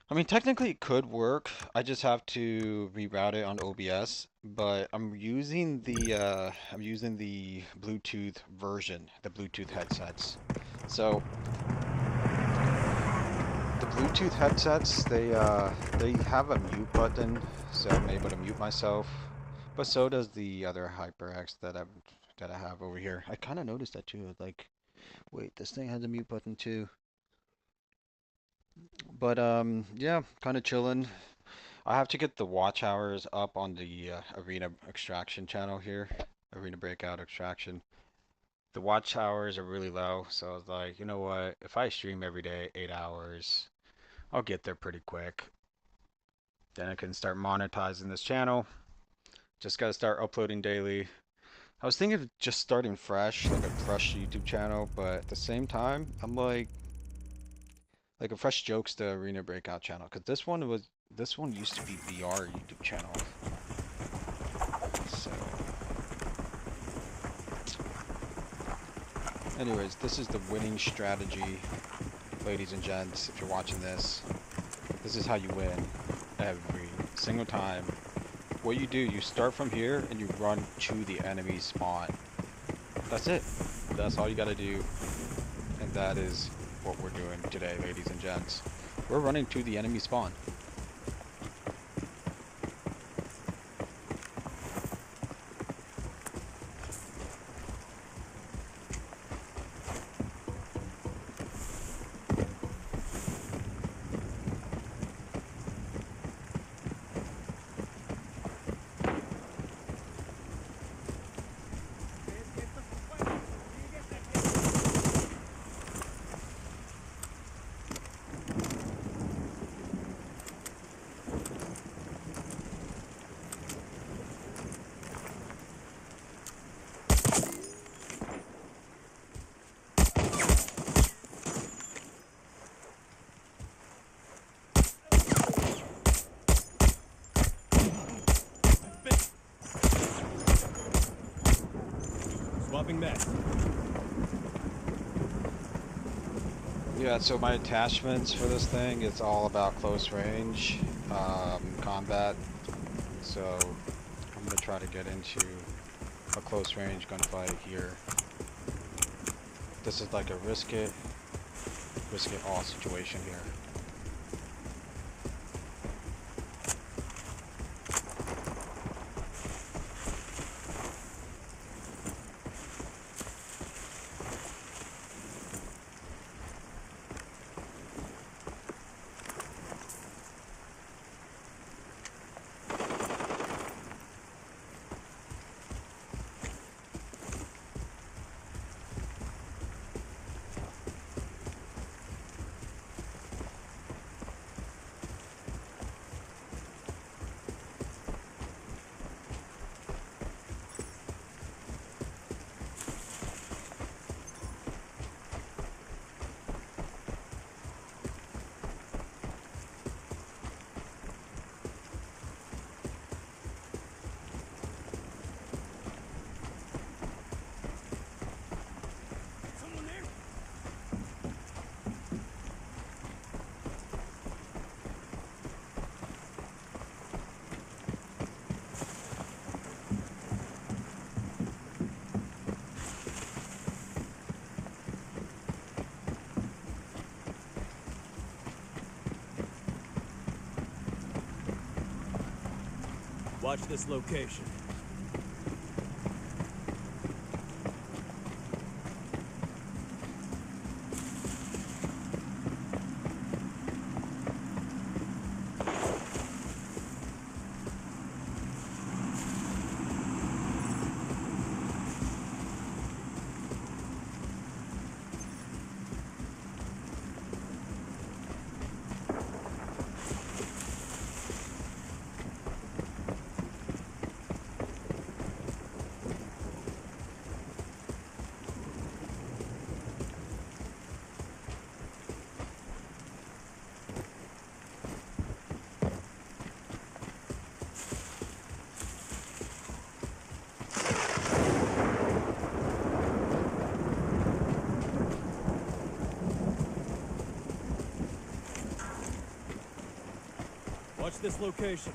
I mean, technically it could work. I just have to reroute it on OBS, but I'm using the Bluetooth version, the Bluetooth headsets. So the Bluetooth headsets, they have a mute button, so I'm able to mute myself. But so does the other HyperX that I have over here. I kind of noticed that too. Like, wait, this thing has a mute button too. But yeah, kind of chilling. I have to get the watch hours up on the Arena Extraction channel here, Arena Breakout Extraction. The watch hours are really low, so I was like, you know what? If I stream every day, 8 hours, I'll get there pretty quick. Then I can start monetizing this channel. Just gotta start uploading daily. I was thinking of just starting fresh, like a fresh YouTube channel, but at the same time, I'm like a fresh Jokesta Arena Breakout channel, because this one used to be VR YouTube channel. So, anyways, this is the winning strategy, ladies and gents. If you're watching this, this is how you win every single time. What you do, you start from here and you run to the enemy spawn. That's it. That's all you gotta do. And that is what we're doing today, ladies and gents. We're running to the enemy spawn. Swapping back. Yeah, so my attachments for this thing, it's all about close range combat. So I'm gonna try to get into a close range gunfight here. This is like a risk it all situation here. Someone there? Watch this location. Watch this location.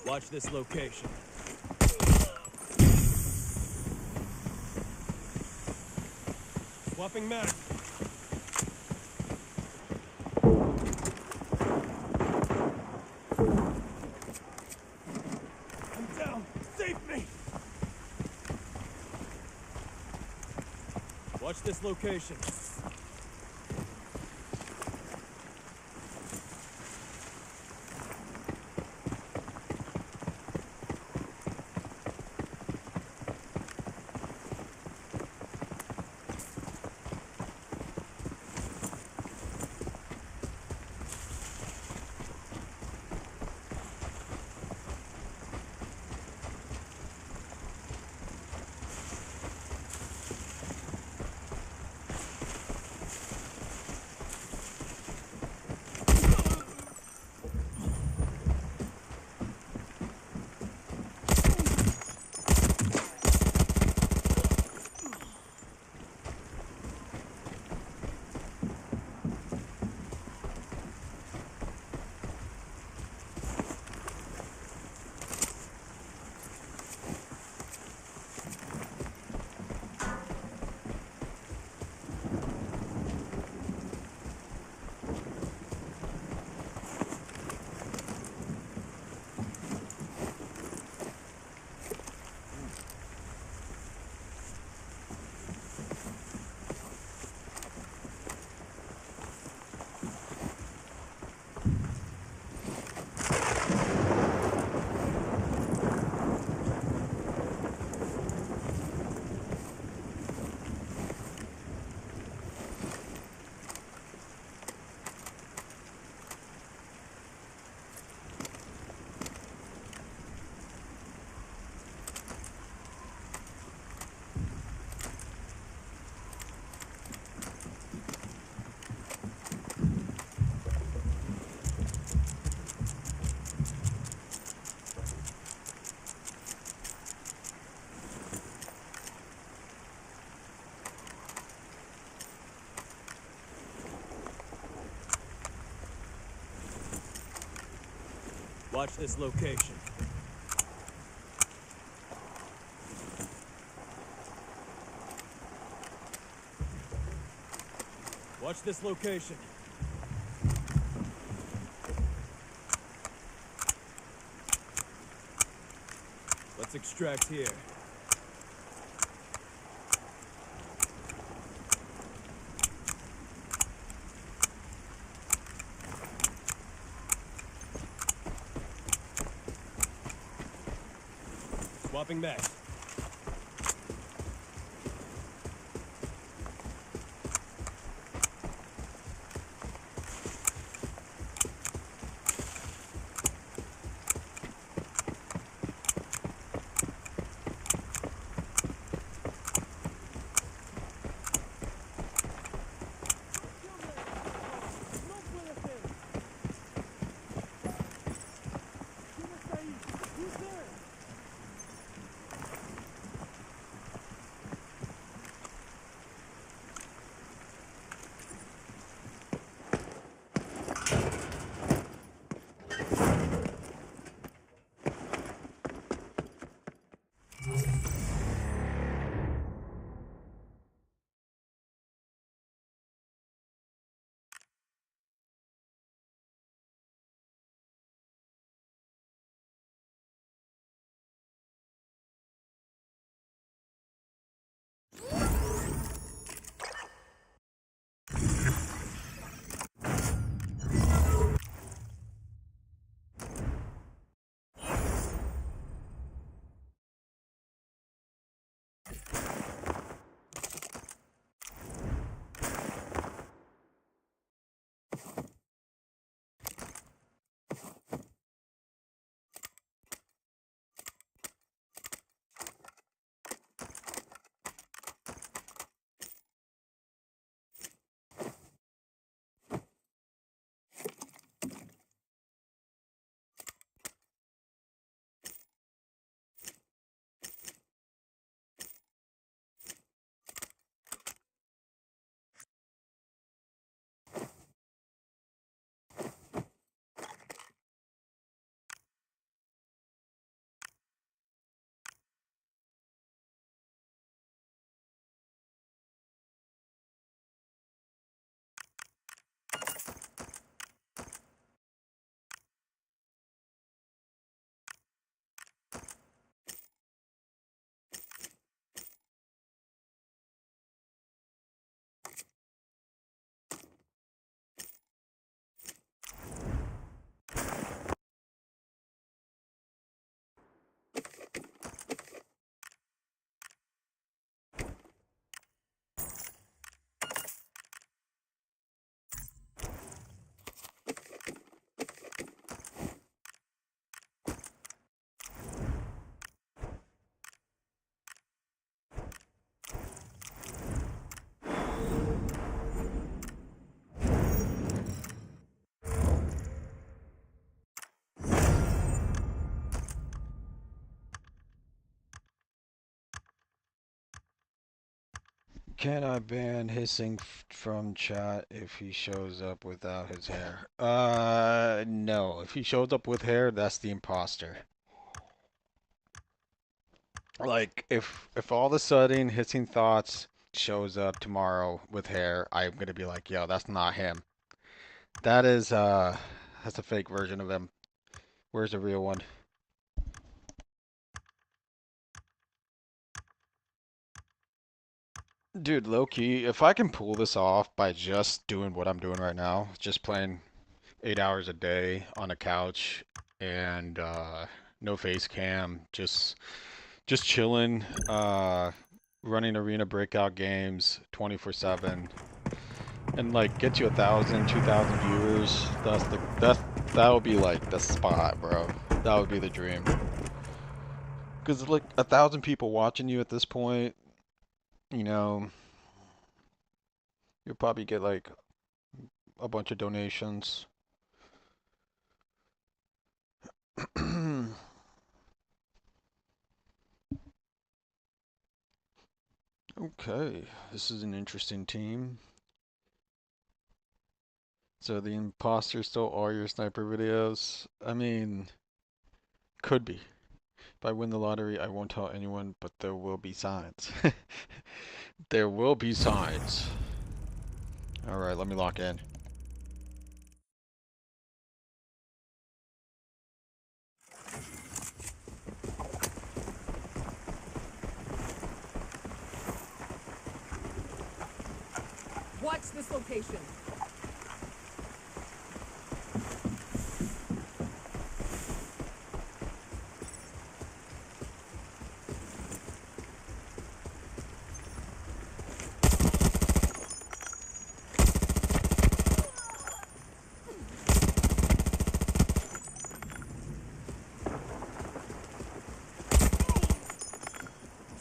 Watch this location. Swapping mag. I'm down. Save me. Watch this location. Watch this location. Watch this location. Let's extract here. Swapping back. Can I ban hissing from chat if he shows up without his hair? No. If he shows up with hair, that's the imposter. Like, if all of a sudden hissing thoughts shows up tomorrow with hair, I'm gonna be like, yo, that's not him. That is that's a fake version of him. Where's the real one? Dude, low key, if I can pull this off by just doing what I'm doing right now, just playing 8 hours a day on a couch and no face cam, just chilling, running arena breakout games 24/7, and like get you 1,000, 2,000 viewers. That would be like the spot, bro. That would be the dream. Because like 1,000 people watching you at this point, you know, you'll probably get like a bunch of donations. Okay, this is an interesting team. So the imposter stole all your sniper videos? I mean, could be. If I win the lottery, I won't tell anyone, but there will be signs. There will be signs. Alright, let me lock in. Watch this location.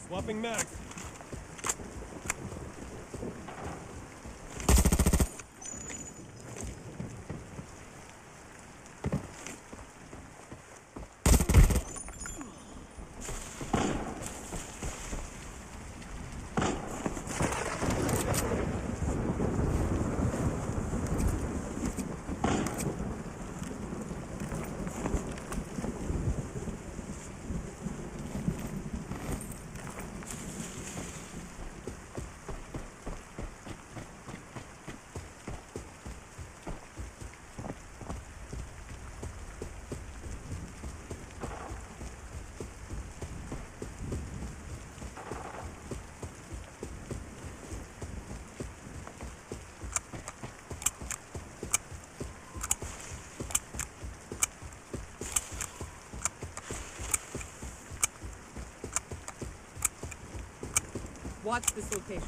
Swapping mags. Watch this location.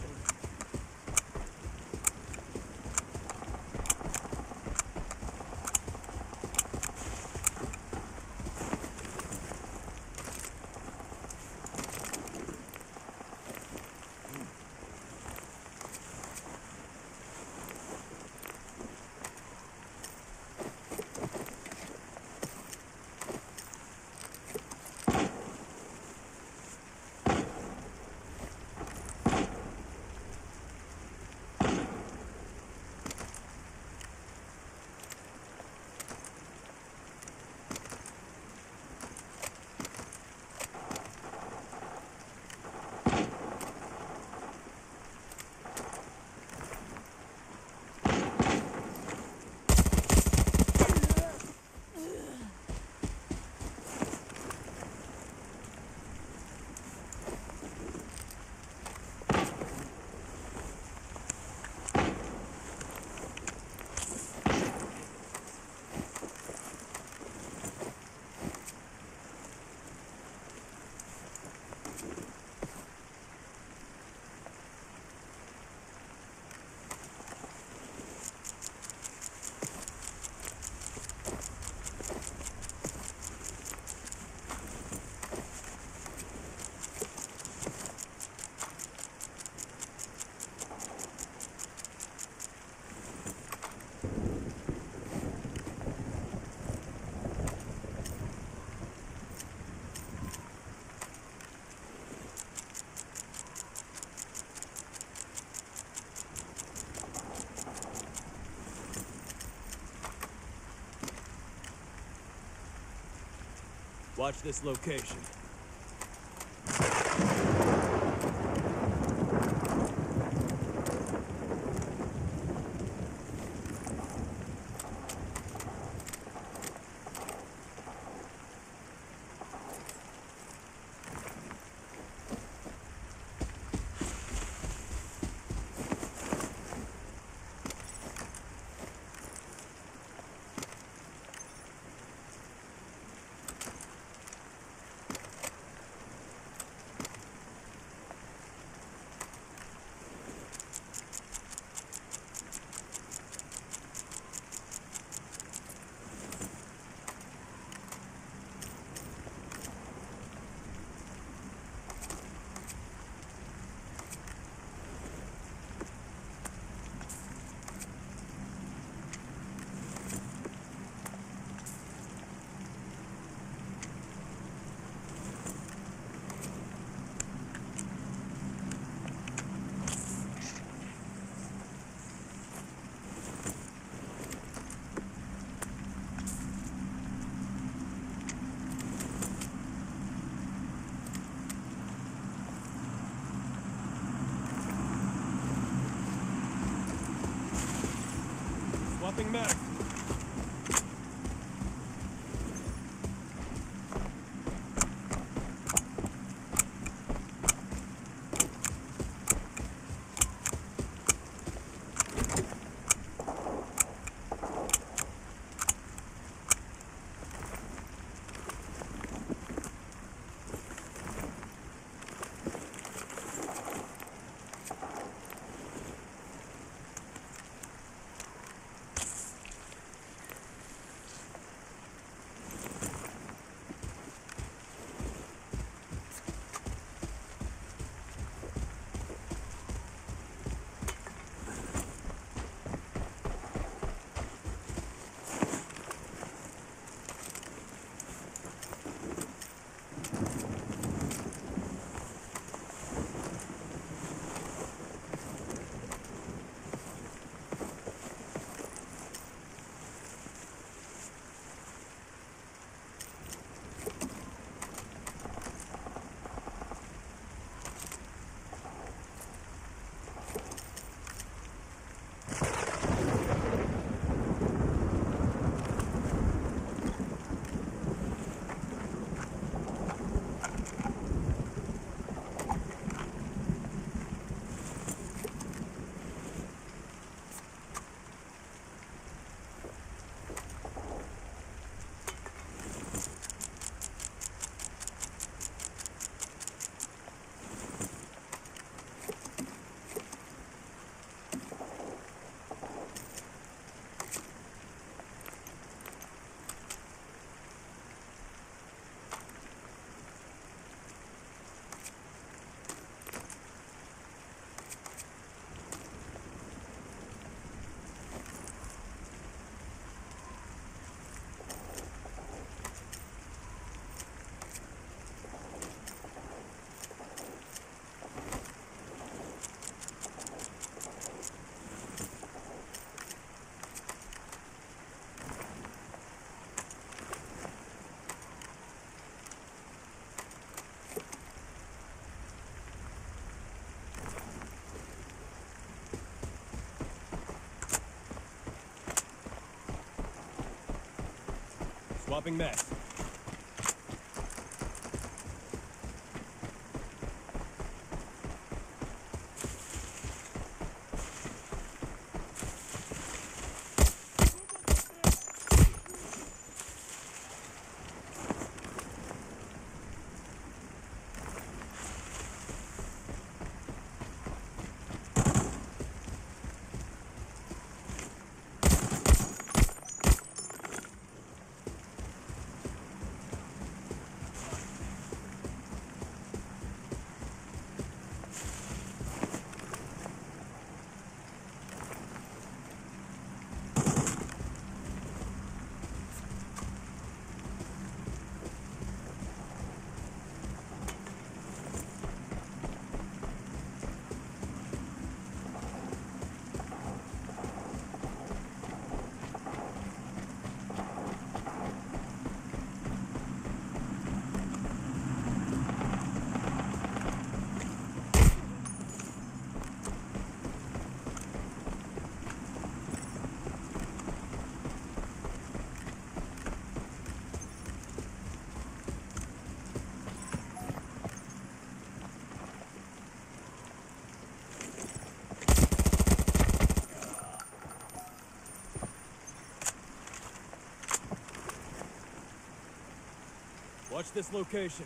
Watch this location. Swapping mag. Swapping mag. Watch this location.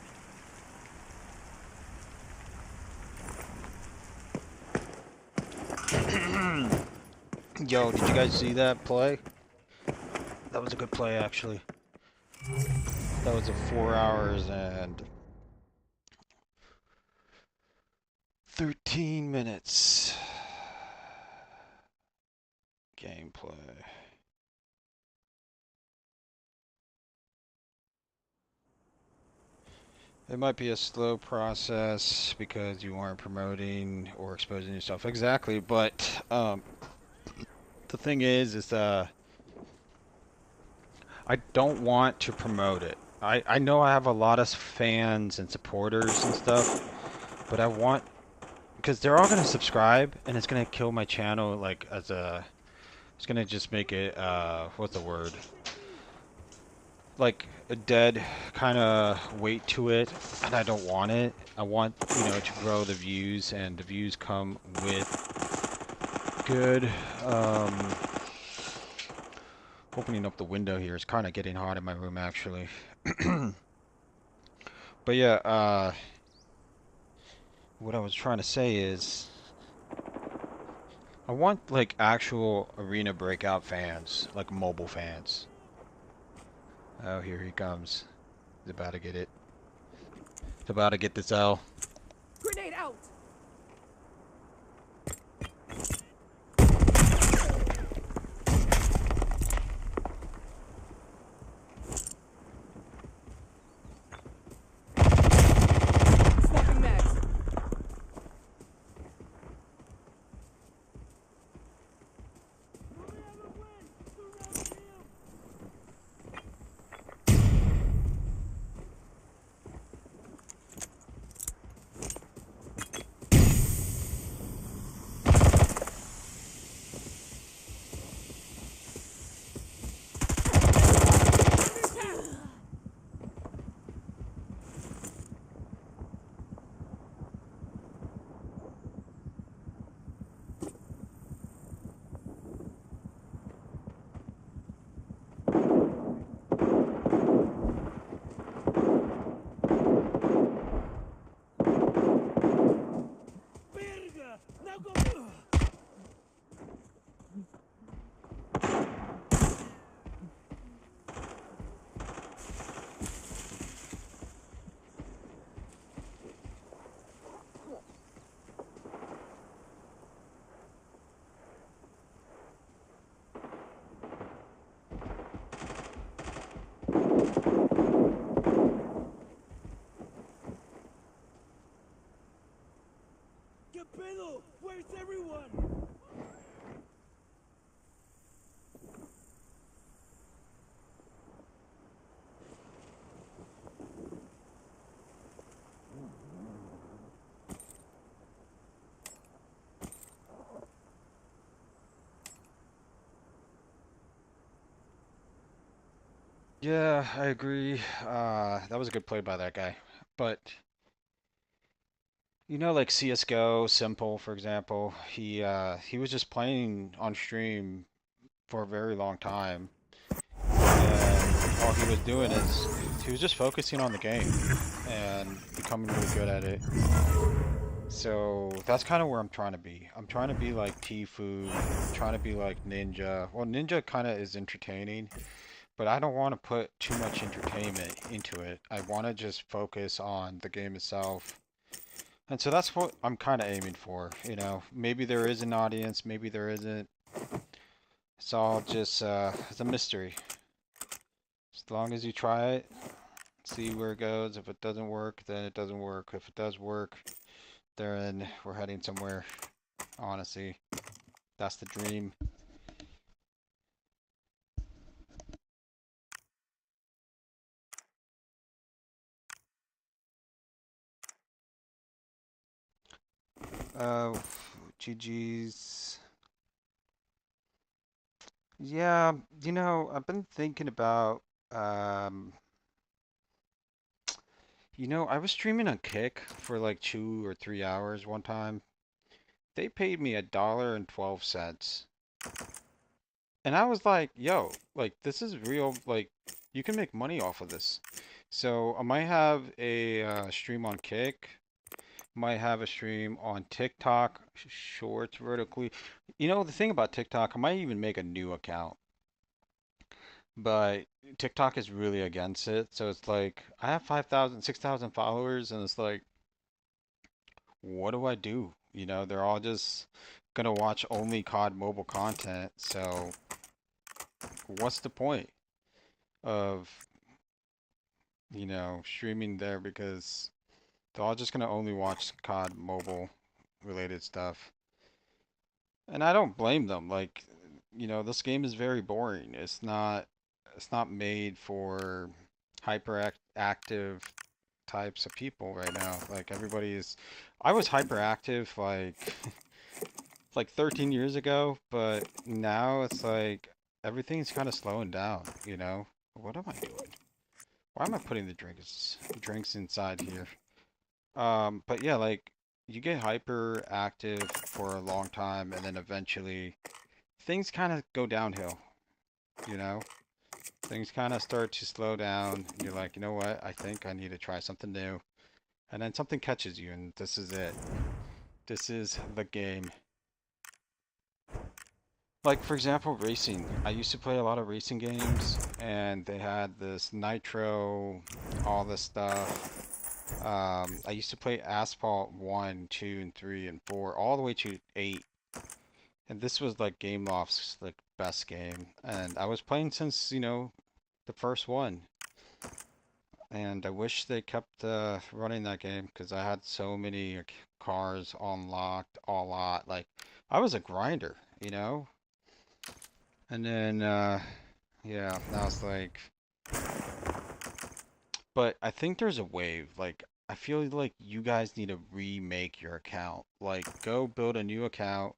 Yo, did you guys see that play? That was a good play, actually. That was a 4 hours and 13 minutes gameplay. It might be a slow process because you aren't promoting or exposing yourself exactly, but the thing is I don't want to promote it. I know I have a lot of fans and supporters and stuff, but I want because they're all gonna subscribe and it's gonna kill my channel like as a it's gonna just make it what's the word? Like a dead kind of weight to it, and I don't want it. I want, to grow the views, and the views come with good opening up the window here. It's kind of getting hot in my room actually. But yeah, what I was trying to say is I want like actual arena breakout fans, like mobile fans. Oh, here he comes. He's about to get it. He's about to get this L. Grenade out! Swapping mags. Verga! Now go. ¿Qué pedo? Where's everyone? Yeah, I agree. That was a good play by that guy. But like CS:GO, Simple, for example, he was just playing on stream for a very long time, and all he was doing is he was just focusing on the game and becoming really good at it. So that's kind of where I'm trying to be. I'm trying to be like Tfue, trying to be like Ninja. Well, Ninja kind of is entertaining, but I don't want to put too much entertainment into it. I want to just focus on the game itself. And so that's what I'm kind of aiming for. Maybe there is an audience, maybe there isn't. It's all just, it's a mystery. As long as you try it, see where it goes. If it doesn't work, then it doesn't work. If it does work, then we're heading somewhere. Honestly, that's the dream. Uh, GG's. Yeah, I've been thinking about, um, I was streaming on Kick for like 2 or 3 hours one time. They paid me $1.12. And I was like, yo, like, this is real, like, you can make money off of this. So I might have a stream on Kick, might have a stream on TikTok, shorts vertically. You know, the thing about TikTok, I might even make a new account, but TikTok is really against it. So it's like I have 5,000, 6,000 followers, and it's like, what do I do? You know, they're all just gonna watch only COD mobile content. So what's the point of, streaming there because they're all just gonna only watch COD mobile related stuff. And I don't blame them. Like, this game is very boring. It's not made for hyperactive types of people right now. Like everybody is I was hyperactive like 13 years ago, but now it's like everything's kind of slowing down, you know? What am I doing? Why am I putting the drinks inside here? But yeah, like you get hyperactive for a long time and then eventually things kind of go downhill, you know? Things kind of start to slow down and you're like, you know what? I think I need to try something new. And then something catches you and this is it. This is the game. Like for example, racing. I used to play a lot of racing games and they had this nitro, all this stuff. I used to play Asphalt 1, 2, and 3, and 4, all the way to 8. And this was like Game Loft's like best game. And I was playing since, the first one. And I wish they kept running that game because I had so many cars unlocked a lot. Like I was a grinder, you know? And then yeah, now it's like but I think there's a wave. Like I feel like you guys need to remake your account. Like go build a new account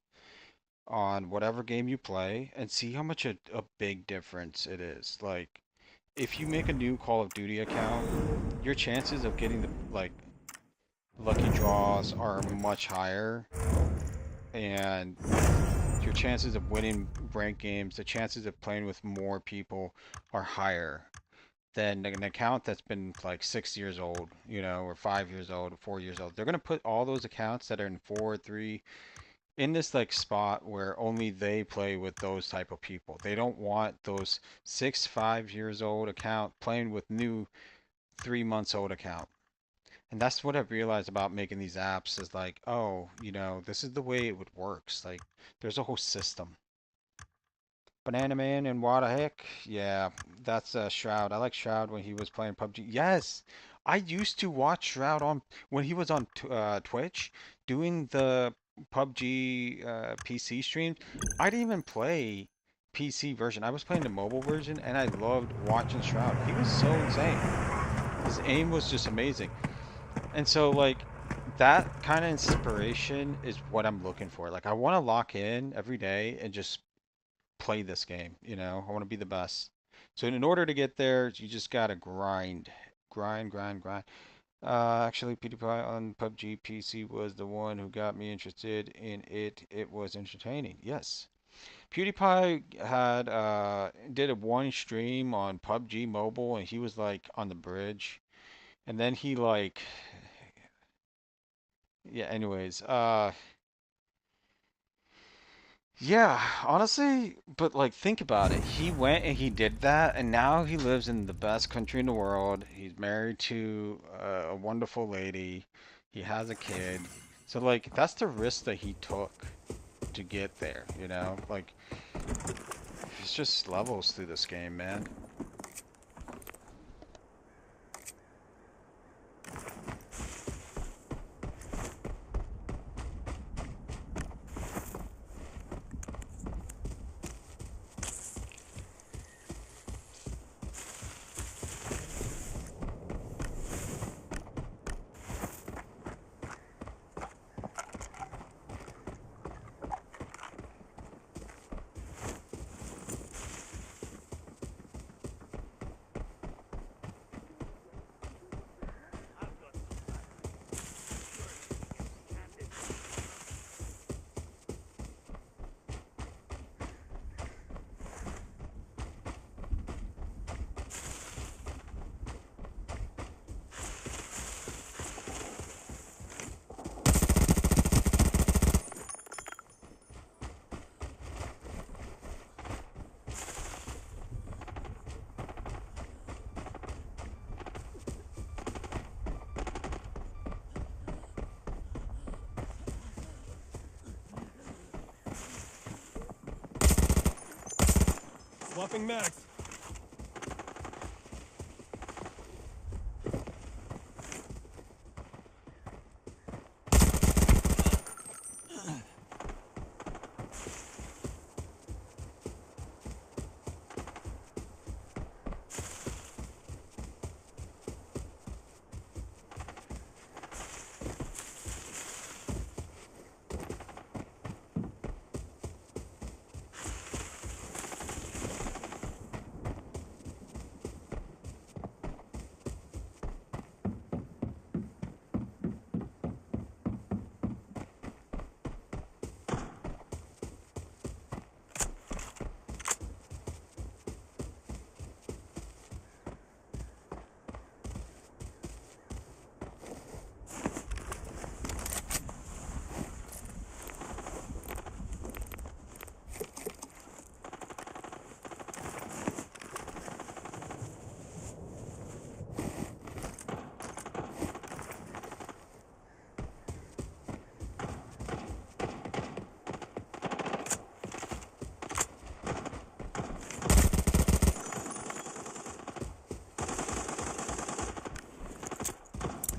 on whatever game you play and see how much a big difference it is. Like if you make a new Call of Duty account, your chances of getting the like lucky draws are much higher and your chances of winning ranked games, the chances of playing with more people are higher than an account that's been like 6 years old, or 5 years old, or 4 years old. They're gonna put all those accounts that are in 4 or 3 in this like spot where only they play with those type of people. They don't want those 5 years old account playing with new 3 months old account. And that's what I've realized about making these apps is like, oh, this is the way it would works. Like, there's a whole system. Banana Man and what the heck? Yeah, that's Shroud. I like Shroud when he was playing PUBG. Yes, I used to watch Shroud on when he was on Twitch doing the PUBG PC streams. I didn't even play PC version. I was playing the mobile version, and I loved watching Shroud. He was so insane. His aim was just amazing. And so, like, that kind of inspiration is what I'm looking for. Like, I want to lock in every day and just play this game, I want to be the best. So in order to get there, you just gotta grind. Grind, grind, grind. Actually, PewDiePie on PUBG PC was the one who got me interested in it. It was entertaining. Yes. PewDiePie had did a one stream on PUBG Mobile and he was like on the bridge. And then he like yeah, anyways, yeah, honestly, but like think about it. He went and he did that, and now he lives in the best country in the world. He's married to a wonderful lady. He has a kid. So like that's the risk that he took to get there, you know? Like it's just levels through this game, man. Swapping mags.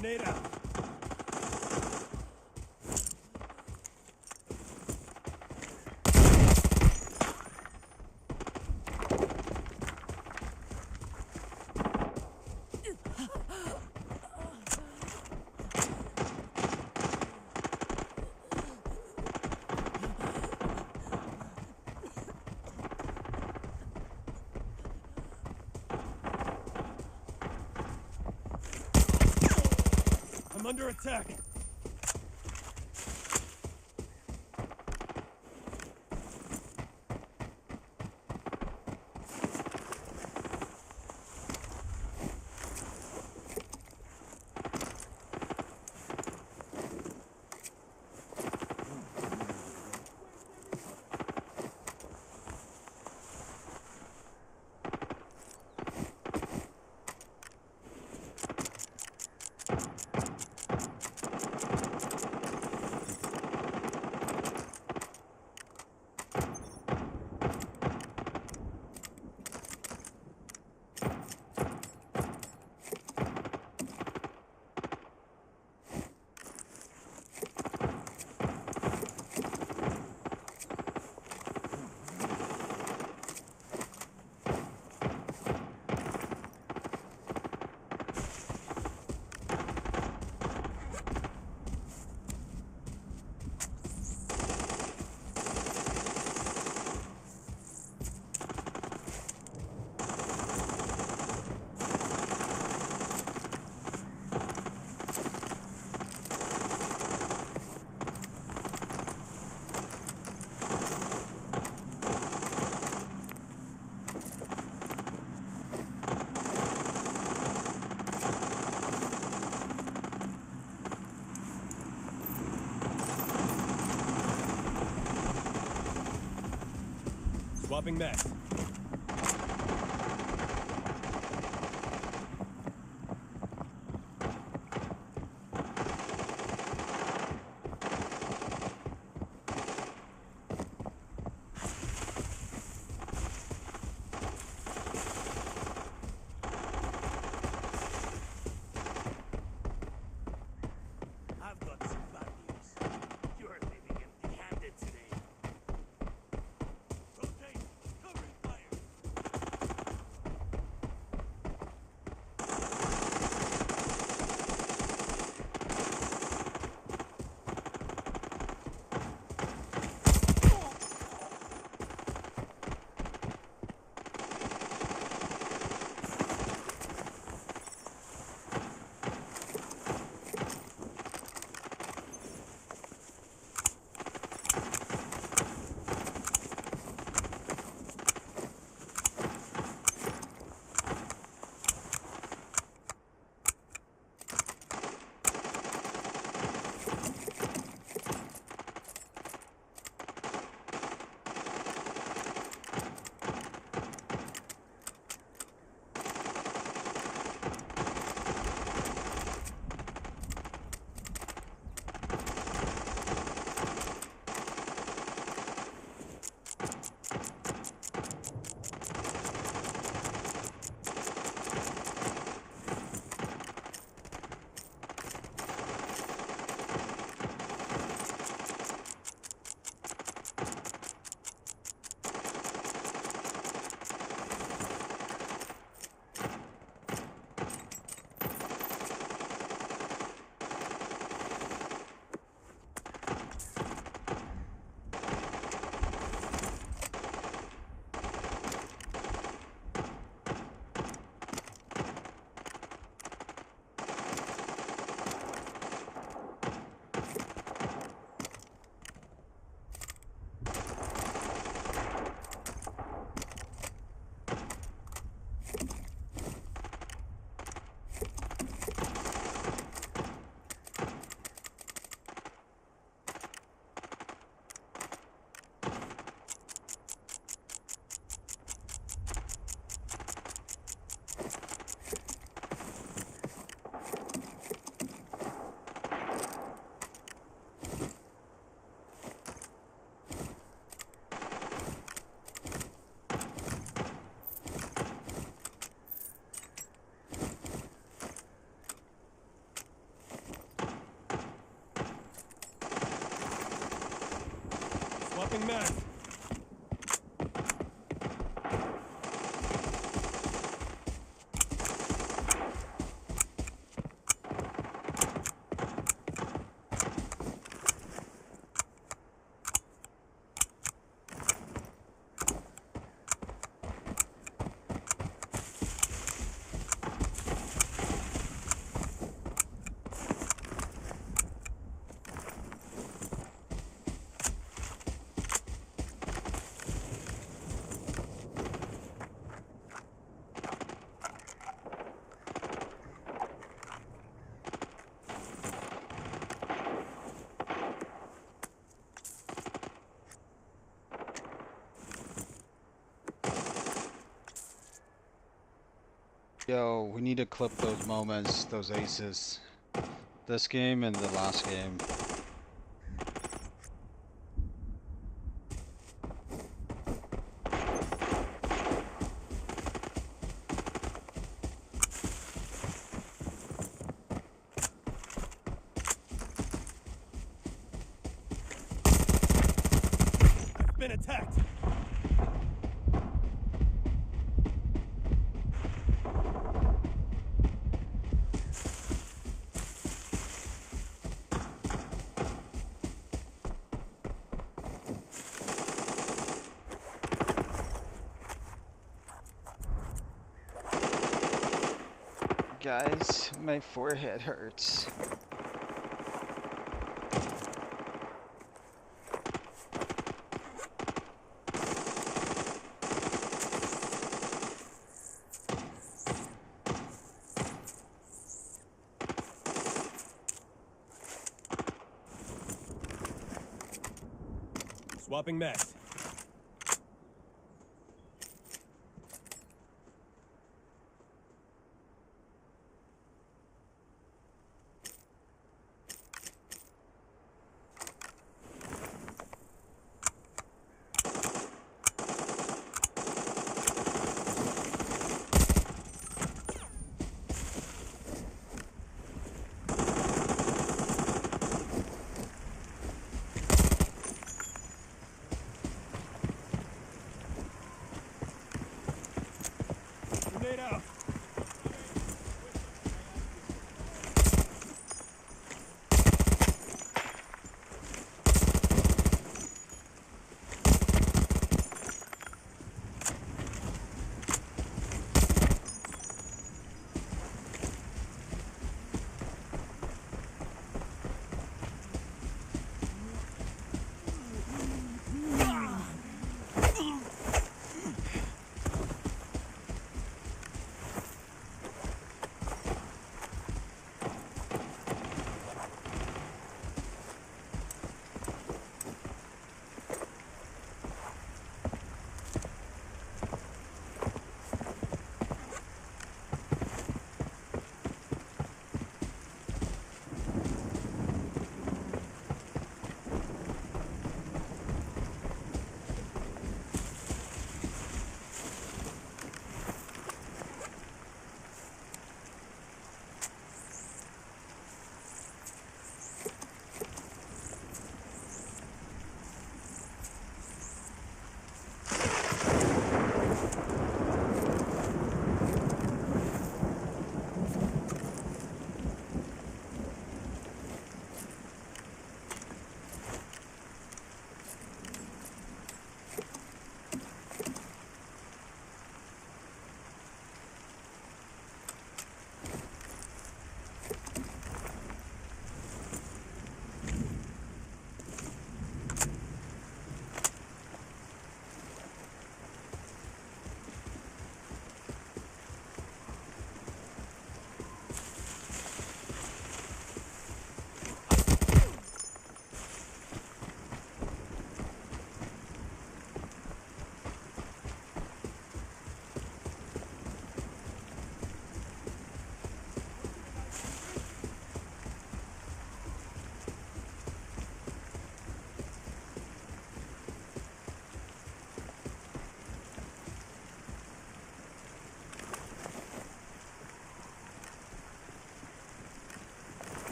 Grenade out. I'm under attack. Swapping mags. I've got some bad news. You're living empty-handed today. Rotate! Covering fire! Yo, we need to clip those moments, those aces. This game and the last game. Been attacked. Guys, my forehead hurts. Swapping mags. Grenade out.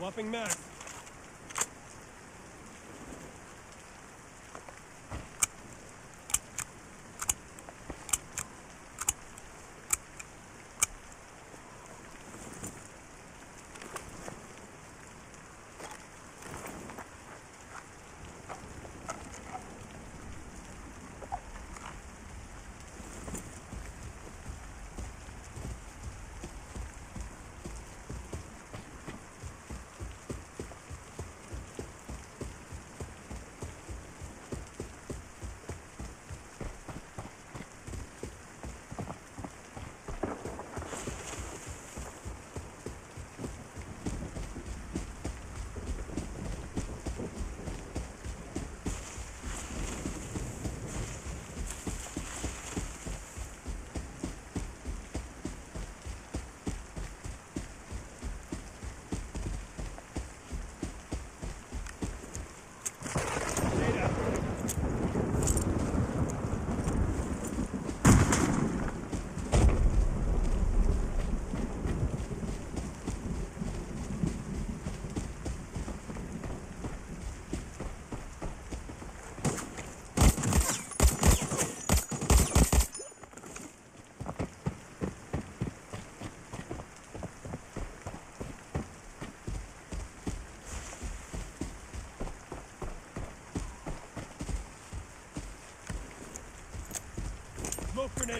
Swapping mags.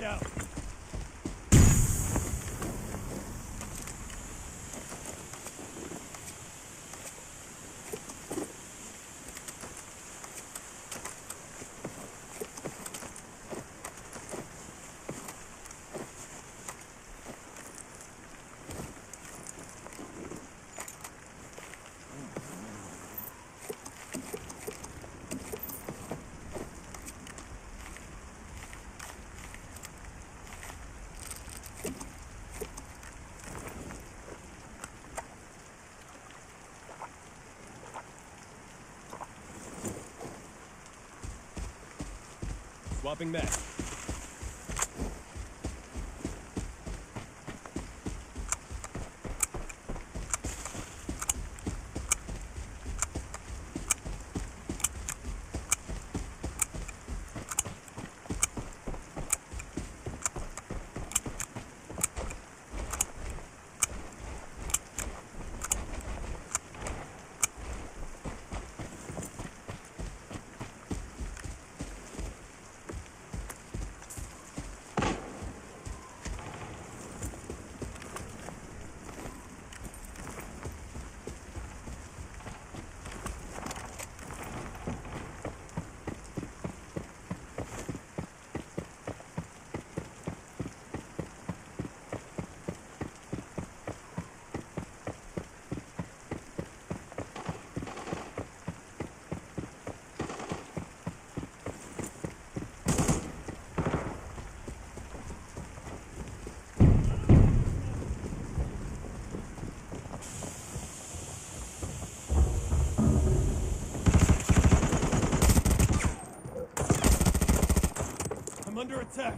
Grenade out. Swapping mag. I'm under attack.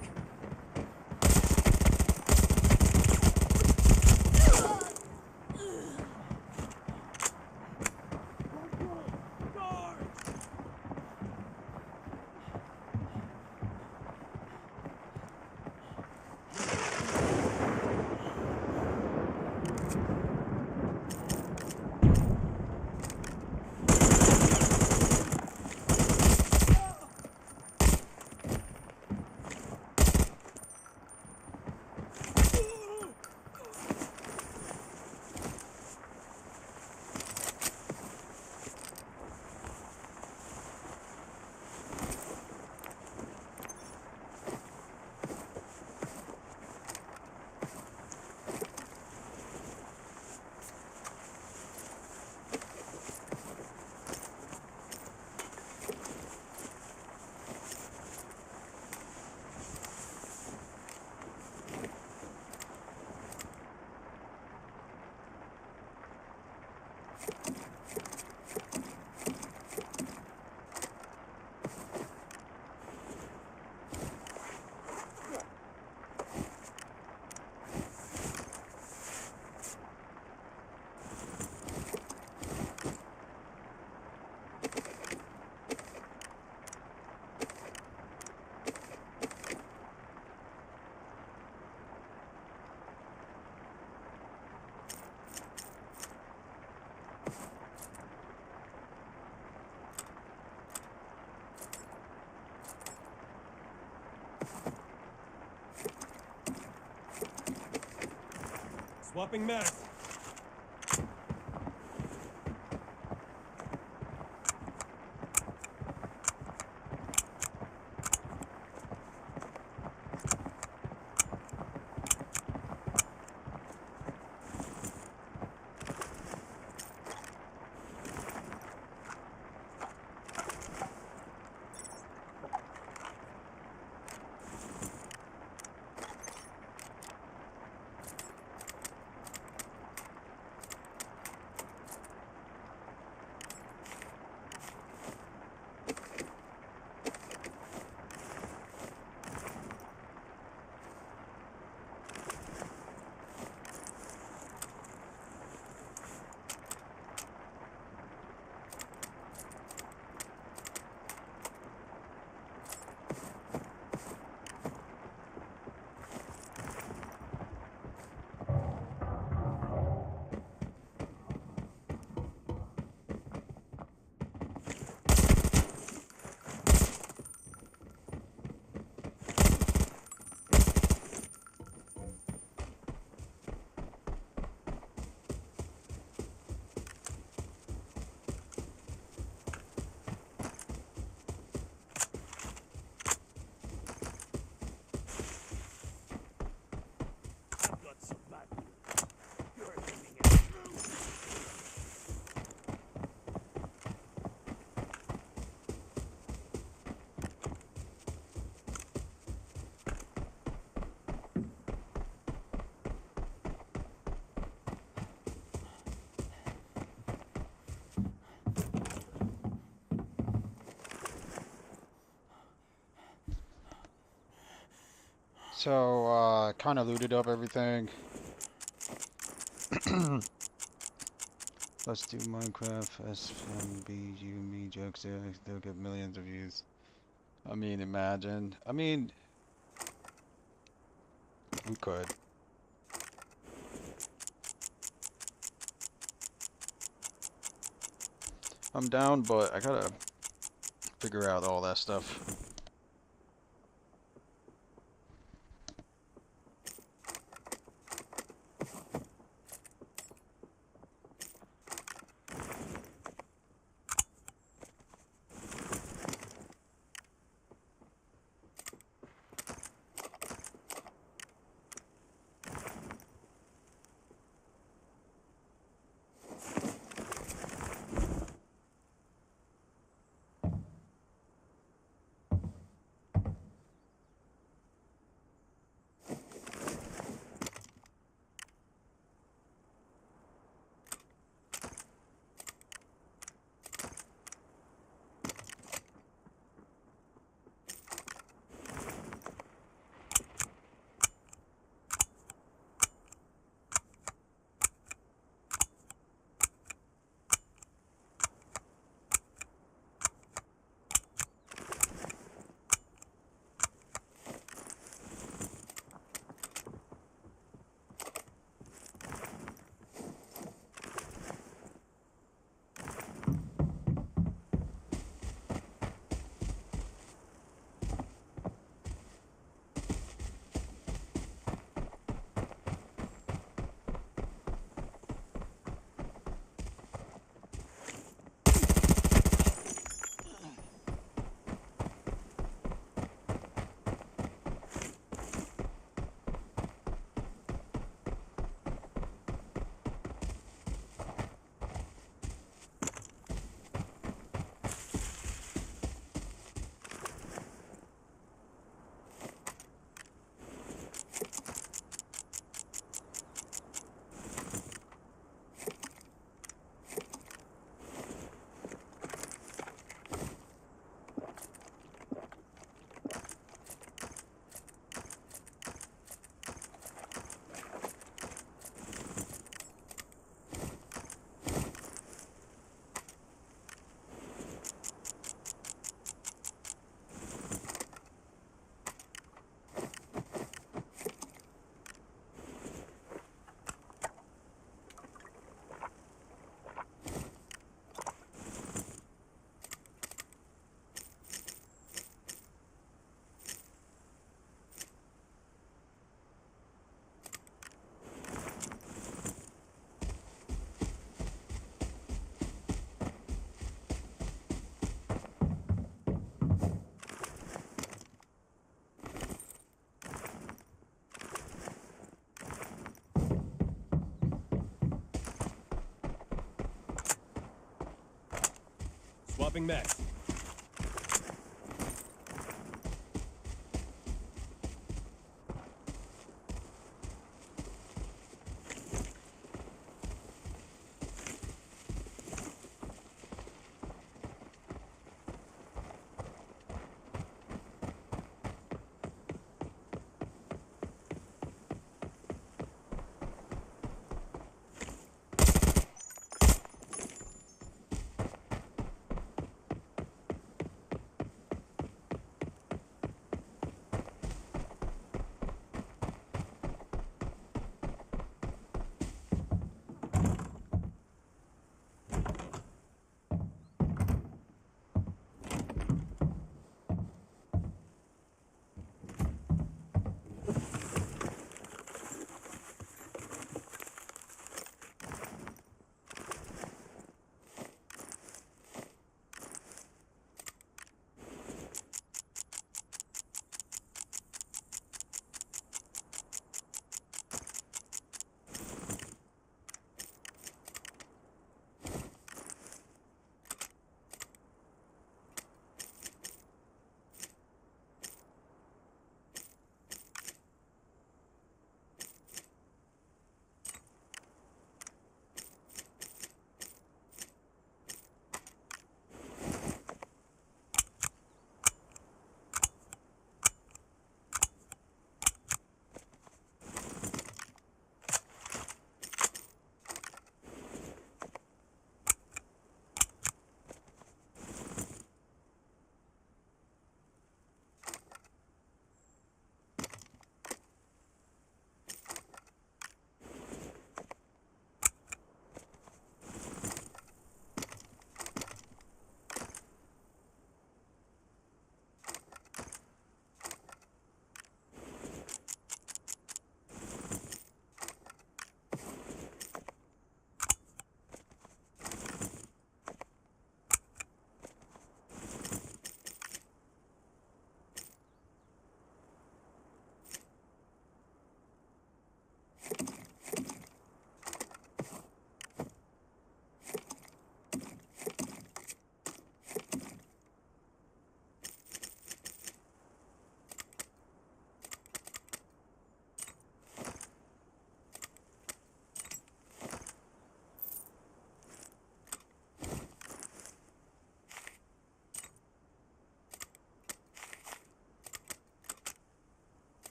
Swapping mag. So, kind of looted up everything. Let's do Minecraft, SMB, you, me, Jokesta, they'll get millions of views. I mean, imagine. I mean, we could. I'm down, but I gotta figure out all that stuff. Swapping max.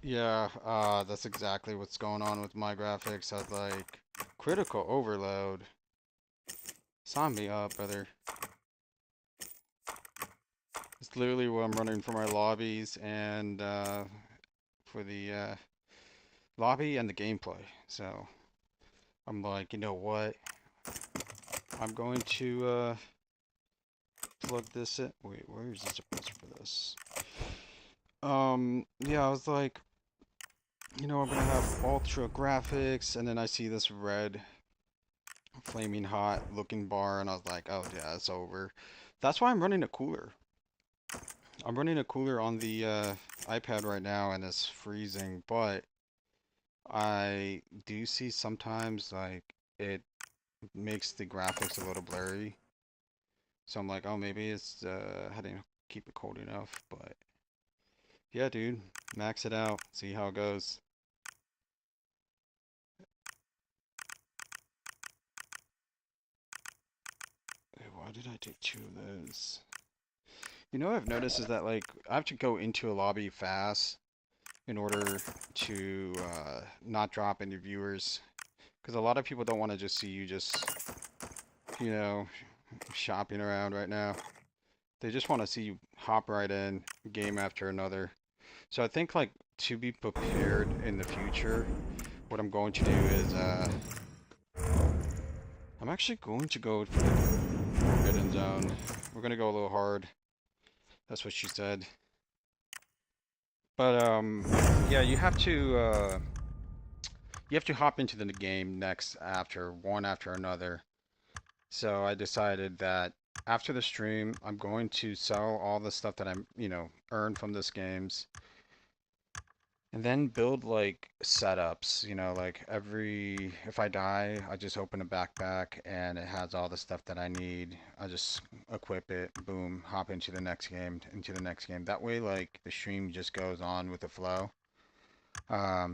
Yeah, that's exactly what's going on with my graphics. I was like, critical overload. Sign me up, brother. It's literally what I'm running for my lobbies and for the lobby and the gameplay. So I'm like, you know what? I'm going to plug this in. Wait, where is the suppressor for this? Yeah, I was like, you know, I'm gonna have ultra graphics, and then I see this red flaming hot looking bar, and I was like, oh yeah, it's over. That's why I'm running a cooler. I'm running a cooler on the iPad right now, and it's freezing, but I do see sometimes like it makes the graphics a little blurry. So I'm like, oh, maybe it's I didn't keep it cold enough, but yeah, dude, max it out, see how it goes. Hey, why did I take 2 of those? You know what I've noticed is that like I have to go into a lobby fast in order to not drop any viewers, because a lot of people don't want to just see you just, you know, shopping around right now. They just want to see you hop right in, game after another. So I think like to be prepared in the future, what I'm going to do is I'm actually going to go for the hidden zone. We're gonna go a little hard. That's what she said. But yeah, you have to hop into the game next after one after another. So I decided that after the stream, I'm going to sell all the stuff that I'm, you know, earned from this games. And then build like setups, you know, like if I die, I just open a backpack and it has all the stuff that I need. I just equip it, boom, hop into the next game, That way, like, the stream just goes on with the flow.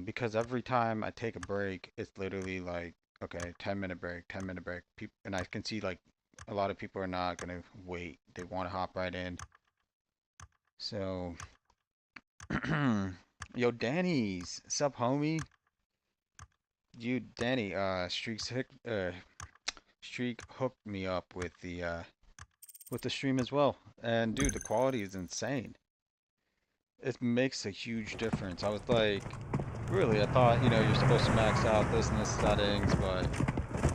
Because every time I take a break, it's literally like, okay, 10-minute break, 10-minute break. And I can see like a lot of people are not gonna wait. They want to hop right in. So yo, Danny's, sup, homie? Danny, Streak hooked me up with the stream as well. And dude, the quality is insane. It makes a huge difference. I was like, really, I thought, you know, you're supposed to max out this and this settings, but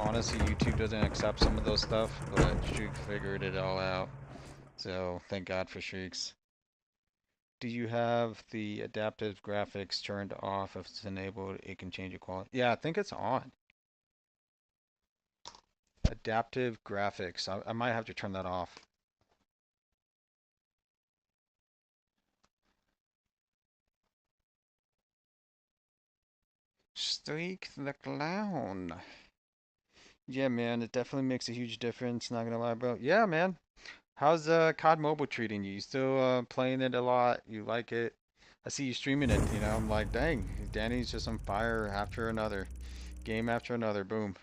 honestly, YouTube doesn't accept some of those stuff, but Streak figured it all out. So thank God for Streaks. Do you have the adaptive graphics turned off? If it's enabled, it can change the quality. Yeah, I think it's on. Adaptive graphics. I might have to turn that off. Streak the clown. Yeah, man, it definitely makes a huge difference. Not gonna lie, bro. Yeah, man. How's COD Mobile treating you? You still playing it a lot? You like it? I see you streaming it, you know. I'm like, dang, Danny's just on fire after another. Game after another, boom.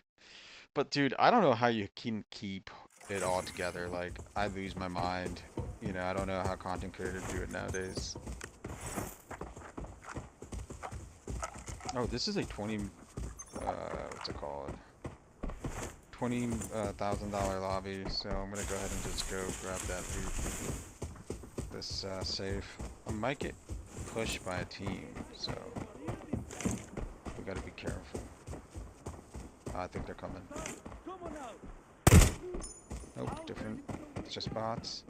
But dude, I don't know how you can keep it all together. Like, I lose my mind. You know, I don't know how content creators do it nowadays. Oh, this is a what's it called? $20,000 lobby. So I'm gonna go ahead and just go grab that loot. This safe. I might get pushed by a team, so we gotta be careful. I think they're coming. Nope, different. It's just bots.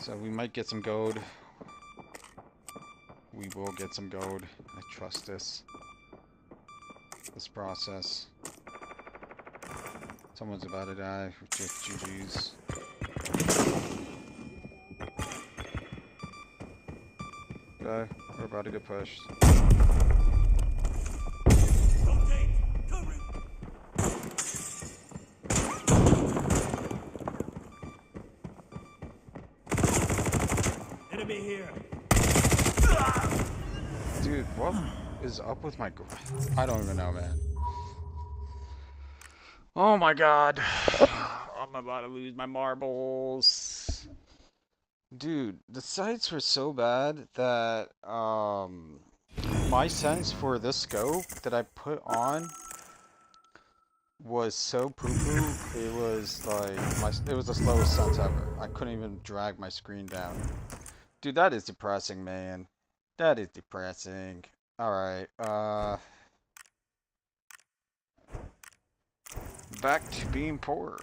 So we might get some gold. We will get some gold. I trust this process. Someone's about to die. Just GG's. Okay, we're about to get pushed. Enemy here. Dude, what is up with my... I don't even know, man. Oh my god. I'm about to lose my marbles. Dude, the sights were so bad that my sense for this scope that I put on was so poo-poo. It was like it was the slowest sense ever. I couldn't even drag my screen down. Dude, that is depressing, man. That is depressing. All right. Back to being poor.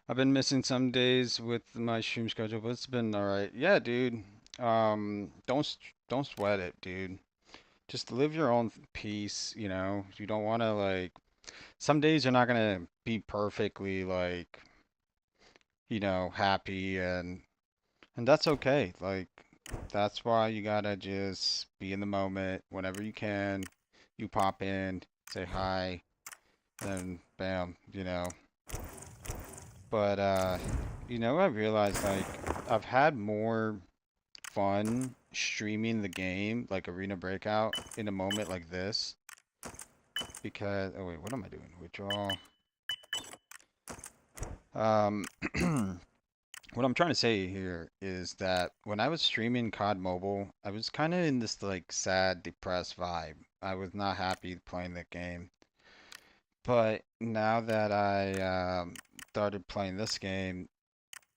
I've been missing some days with my stream schedule, but it's been all right. Yeah, dude. Don't sweat it, dude. Just live your own peace, you know. You don't want to like some days you're not gonna be perfectly like, happy and that's okay. Like that's why you gotta just be in the moment whenever you can. You pop in, say hi, and bam, But I realized like I've had more fun streaming the game, like Arena Breakout, in a moment like this. Because oh wait, what am I doing? Withdraw. Um what I'm trying to say here is that when I was streaming COD Mobile, I was kind of in this like sad, depressed vibe. I was not happy playing the game. But now that I started playing this game,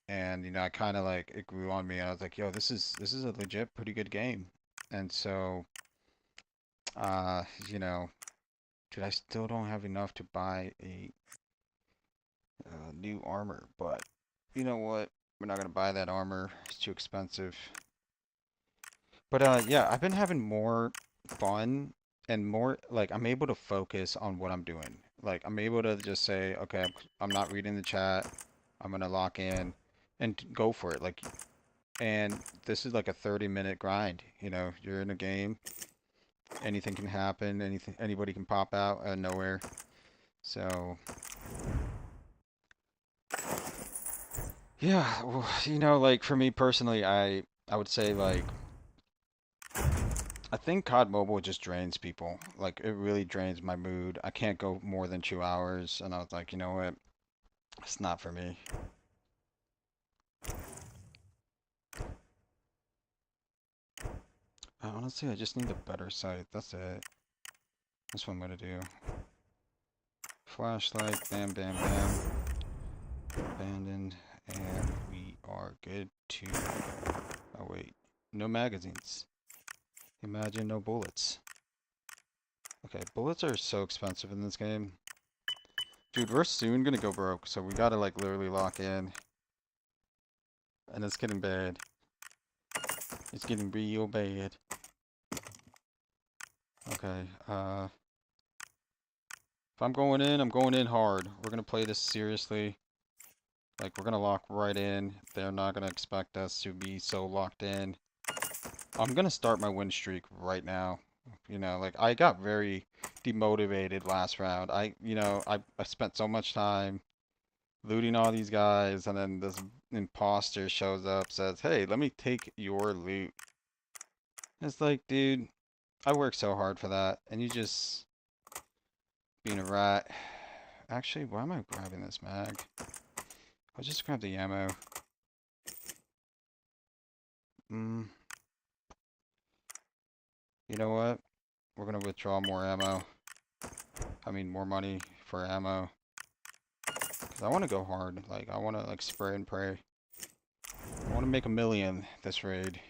and I kind of like it grew on me. I was like, yo, this is a legit pretty good game. And so, uh, you know, dude, I still don't have enough to buy a new armor, but you know what? We're not gonna buy that armor. It's too expensive. But yeah, I've been having more fun and more like I'm able to focus on what I'm doing. Like I'm able to just say, okay, I'm not reading the chat. I'm gonna lock in and go for it. Like, and this is like a 30-minute grind. You're in a game, anything can happen, anybody can pop out of nowhere. So, yeah, well, like for me personally, I would say like I think COD Mobile just drains people. Like it really drains my mood. I can't go more than 2 hours, and I was like, you know what? It's not for me. Honestly, I just need a better site. That's it. That's what I'm gonna do. Flashlight, bam, bam, bam. Abandoned, and we are good to. Oh wait, no magazines. Imagine no bullets. Okay, bullets are so expensive in this game. Dude, we're soon gonna go broke, so we gotta like literally lock in. And it's getting bad. It's getting real bad. Okay, if I'm going in hard. We're gonna play this seriously. Like, we're gonna lock right in. They're not gonna expect us to be so locked in. I'm gonna start my win streak right now. Like, I got very demotivated last round. I spent so much time looting all these guys, and then this imposter shows up, says, hey, let me take your loot. It's like, dude, I worked so hard for that, and you just being a rat. Actually, why am I grabbing this mag? I'll just grab the ammo. You know what? We're gonna withdraw more ammo. I mean, more money for ammo. 'Cause I want to go hard. Like, I want to, like, spray and pray. I want to make 1,000,000 this raid.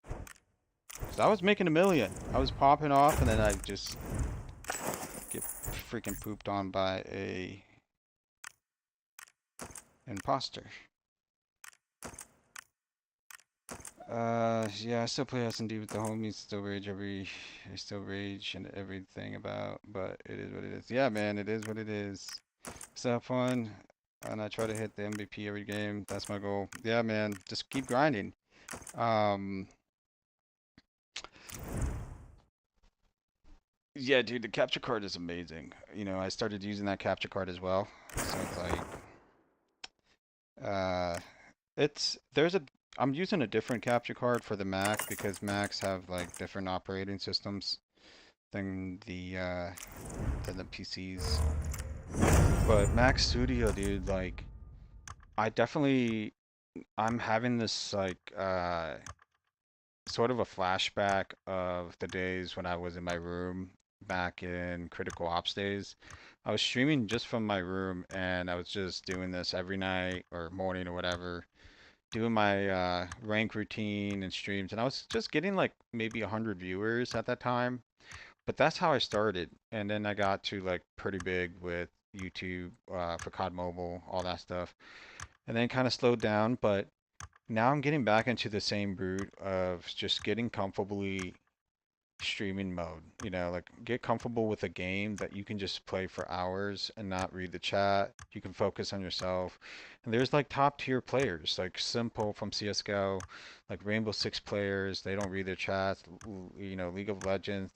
'Cause I was making 1,000,000. I was popping off, and then I just freaking pooped on by a imposter. Yeah, I still play S&D with the homies, I still rage and everything about, but it is what it is. Yeah, man, it is what it is. Still have fun, and I try to hit the MVP every game. That's my goal. Yeah, man, just keep grinding. Um, yeah, dude, the capture card is amazing. You know, I started using that capture card as well, so it's like, uh, there's a I'm using a different capture card for the Mac because Macs have like different operating systems than the PCs. But Mac Studio, dude, like I'm having this like sort of a flashback of the days when I was in my room back in Critical Ops days. I was streaming just from my room and I was just doing this every night or morning or whatever, doing my rank routine and streams, and I was just getting like maybe 100 viewers at that time. But that's how I started, and then I got to like pretty big with YouTube for COD Mobile, all that stuff, and then kind of slowed down. But now I'm getting back into the same route of just getting comfortably streaming mode. You know, like get comfortable with a game that you can just play for hours and not read the chat. You can focus on yourself. And there's like top tier players, like Simple from CSGO, like Rainbow Six players. They don't read their chats. You know, League of Legends.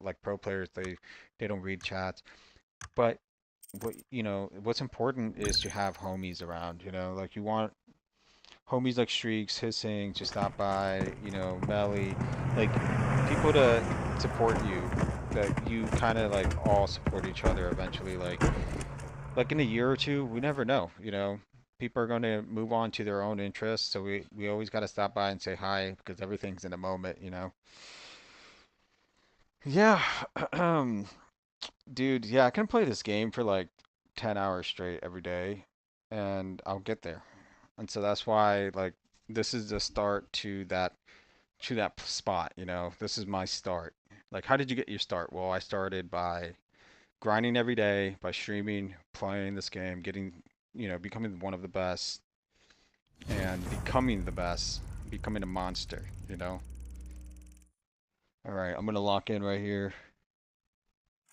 Like pro players. They don't read chats. But what's important is to have homies around. You know, like you want homies like Streaks, Hissing, to stop by, Melly, like people to support you, that you kind of like all support each other eventually. Like in a year or two, we never know, People are going to move on to their own interests, so we always got to stop by and say hi because everything's in a moment. Yeah, dude, yeah, I can play this game for like 10 hours straight every day and I'll get there. And so that's why like this is the start to that spot. This is my start. Like how did you get your start? Well, I started by grinding every day, by streaming, playing this game, becoming one of the best and becoming the best, becoming a monster. All right, I'm going to lock in right here.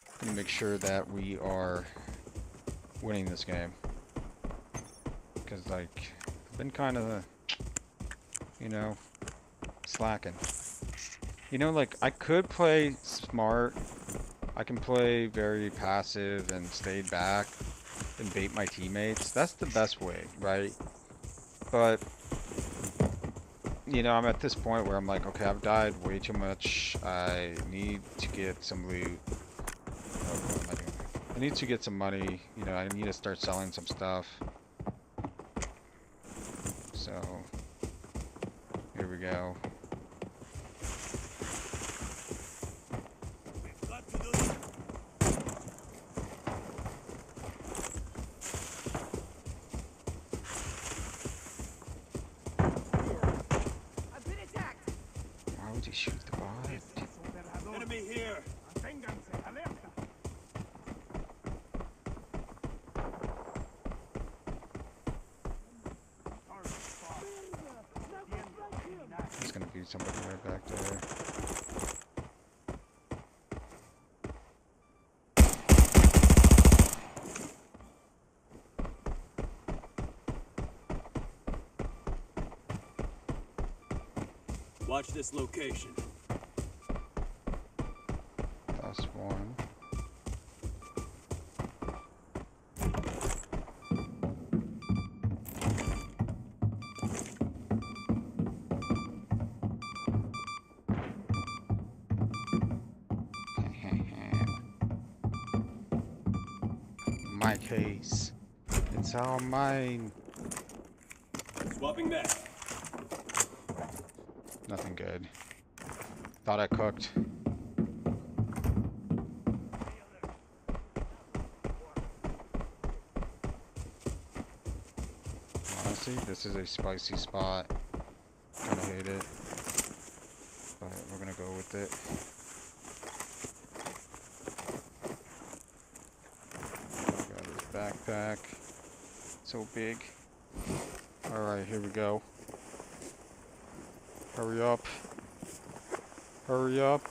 I'm going to make sure that we are winning this game. Cuz like I've been kind of slacking. Like I could play smart. I can play very passive and stay back and bait my teammates. That's the best way, right? But I'm at this point where I'm like, okay, I've died way too much. I need to get some loot. Oh, what am I doing? I need to get some money. I need to start selling some stuff. So here we go. I've been attacked. Why would you shoot the bot? Enemy here. There's gonna be somebody right back there. Watch this location. That's one. My case. It's all mine. Swapping back. Nothing good. Thought I cooked. Honestly, this is a spicy spot. Kinda hate it. But we're gonna go with it. backpack. So big. Alright, here we go. Hurry up. Hurry up.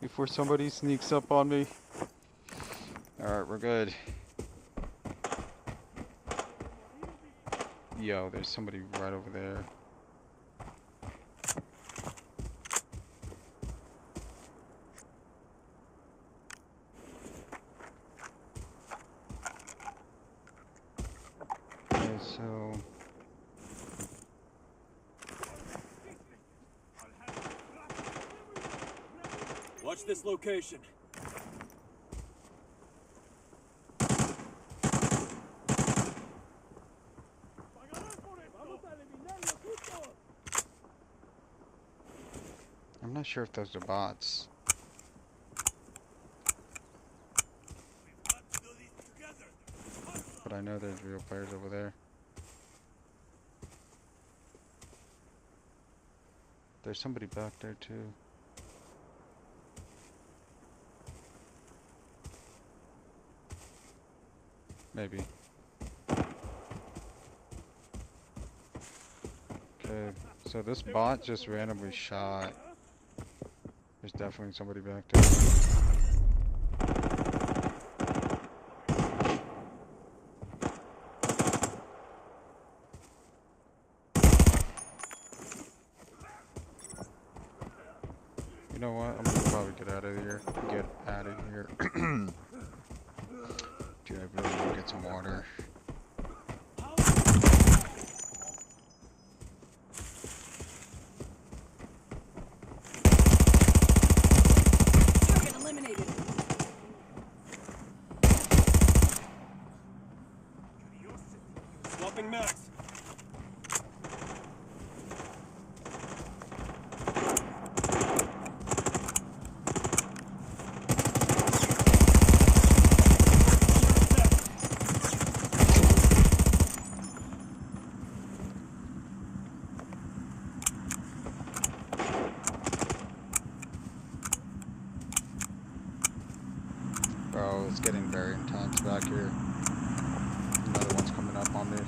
Before somebody sneaks up on me. Alright, we're good. Yo, there's somebody right over there. Okay, so... Watch this location. I'm not sure if those are bots. Got to do this together. But I know there's real players over there. There's somebody back there too. Maybe. Okay, so this bot just randomly shot. There's definitely somebody back there. You know what? I'm gonna probably get out of here. Get out of here. Dude, I really need to get some water. Target eliminated. Swapping max. Bro, it's getting very intense back here. Another one's coming up on me.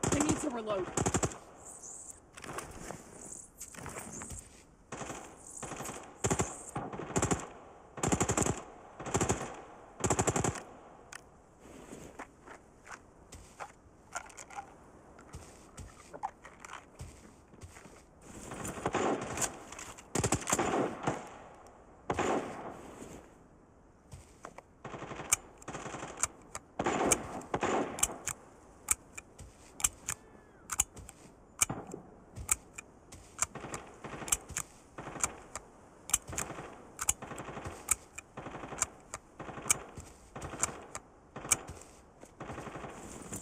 I need to reload.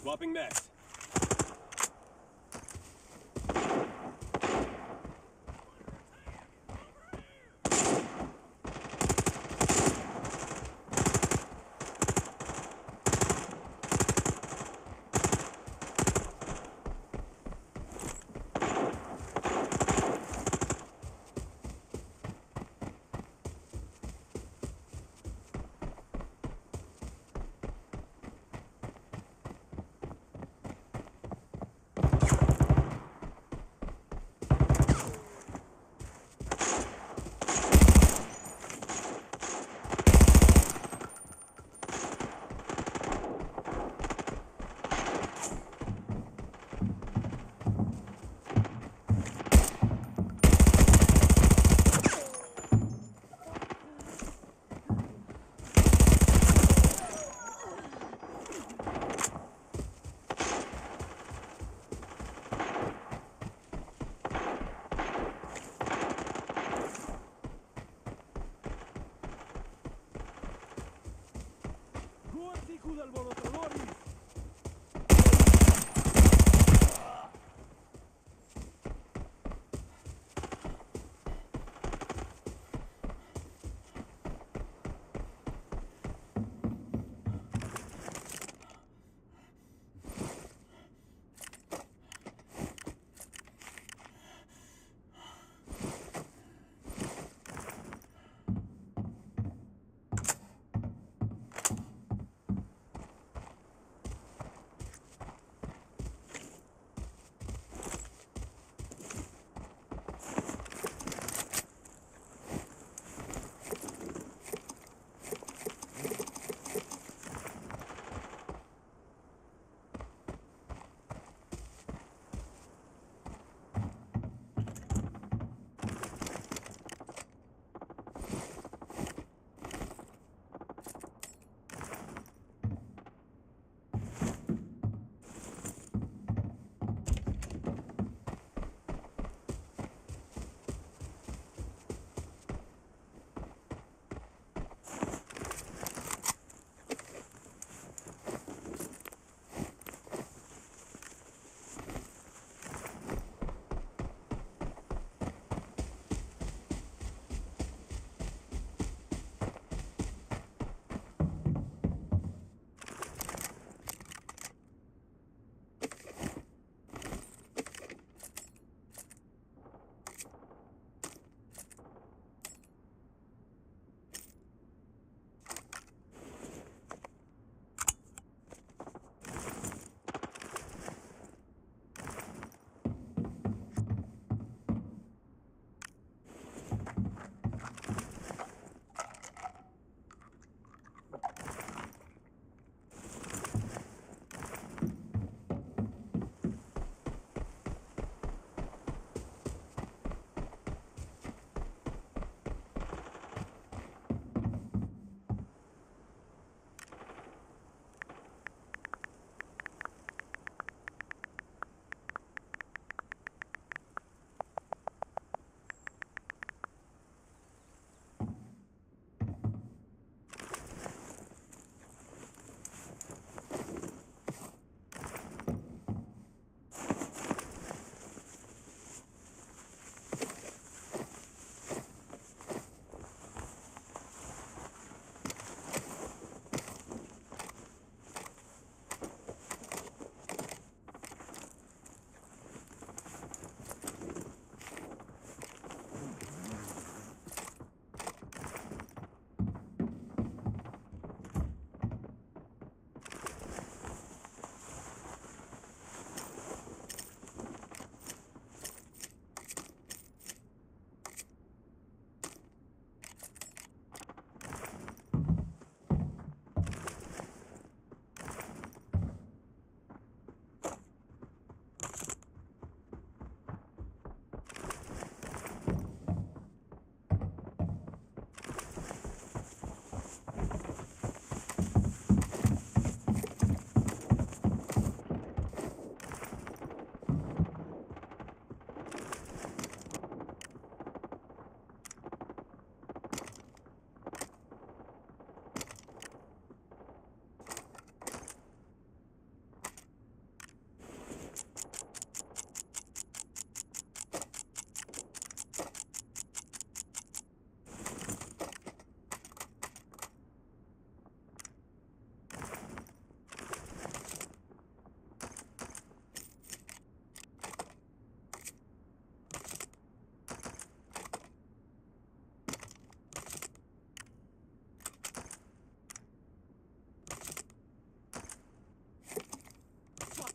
Swapping max.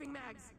Swapping mags.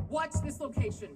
Watch this location.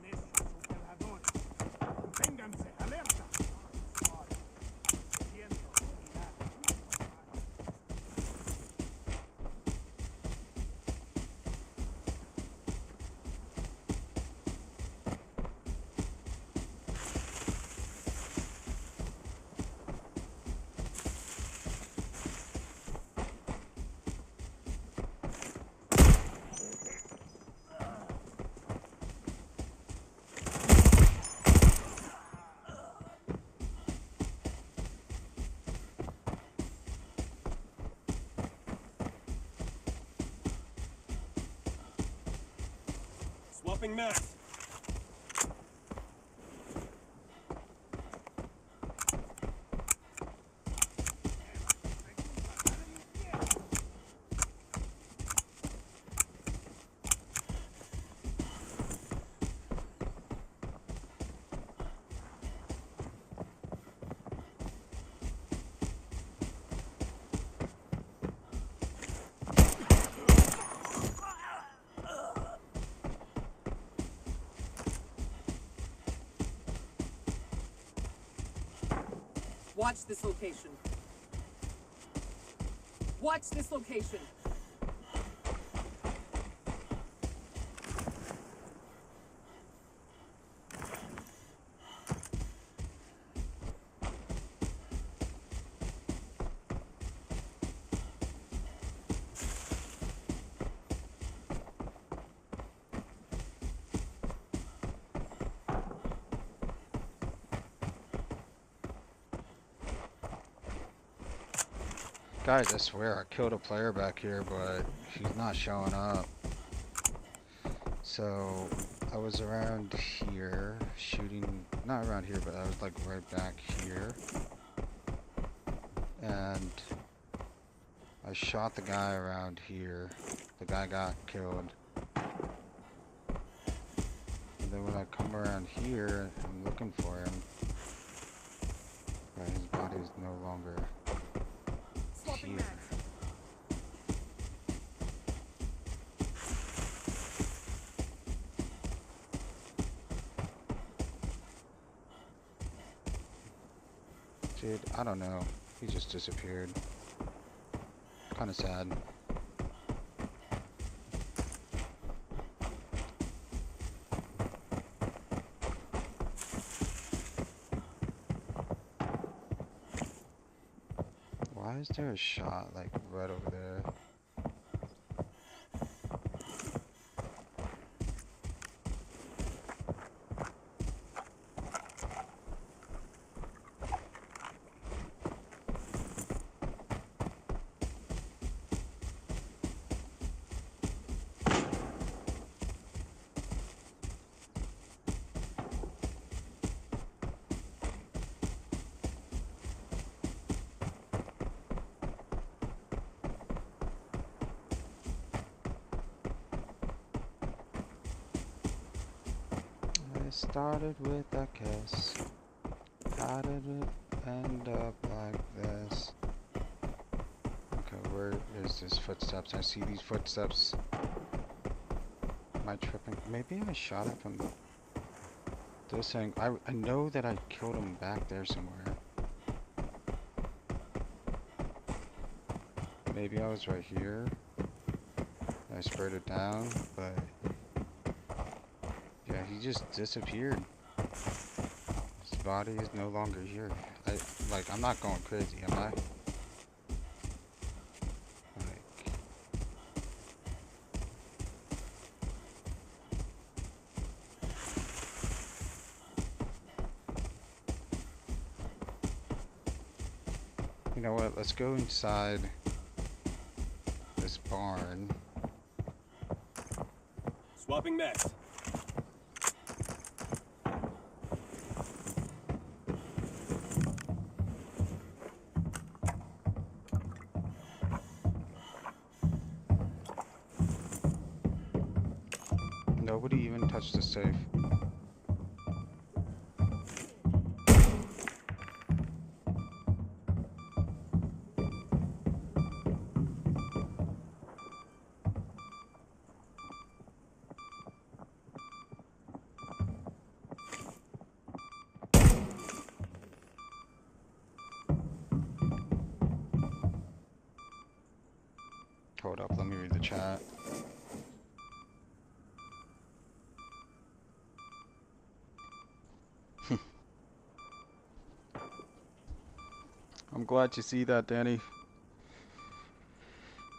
Nessun operadores. Manténganse alerta. Siento unidad. Swapping mags. Watch this location. Watch this location. Guys, I swear I killed a player back here, but he's not showing up. So I was around here shooting, not around here, but I was like right back here. And I shot the guy around here. The guy got killed. And then when I come around here, I'm looking for him. But his body is no longer Swapping here. mags. Dude, I don't know. He just disappeared. Kinda sad. Why is there a shot like right over there? started with a kiss. How did it end up like this? Okay, where is this footsteps? I see these footsteps. Am I tripping? Maybe I shot it from this thing. I know that I killed him back there somewhere. Maybe I was right here. I sprayed it down, but yeah, he just disappeared. His body is no longer here. I'm not going crazy, am I? Like, you know what? Let's go inside this barn. Swapping max. Nobody even touched the safe. Hold up, let me read the chat. I'm glad you see that, Danny.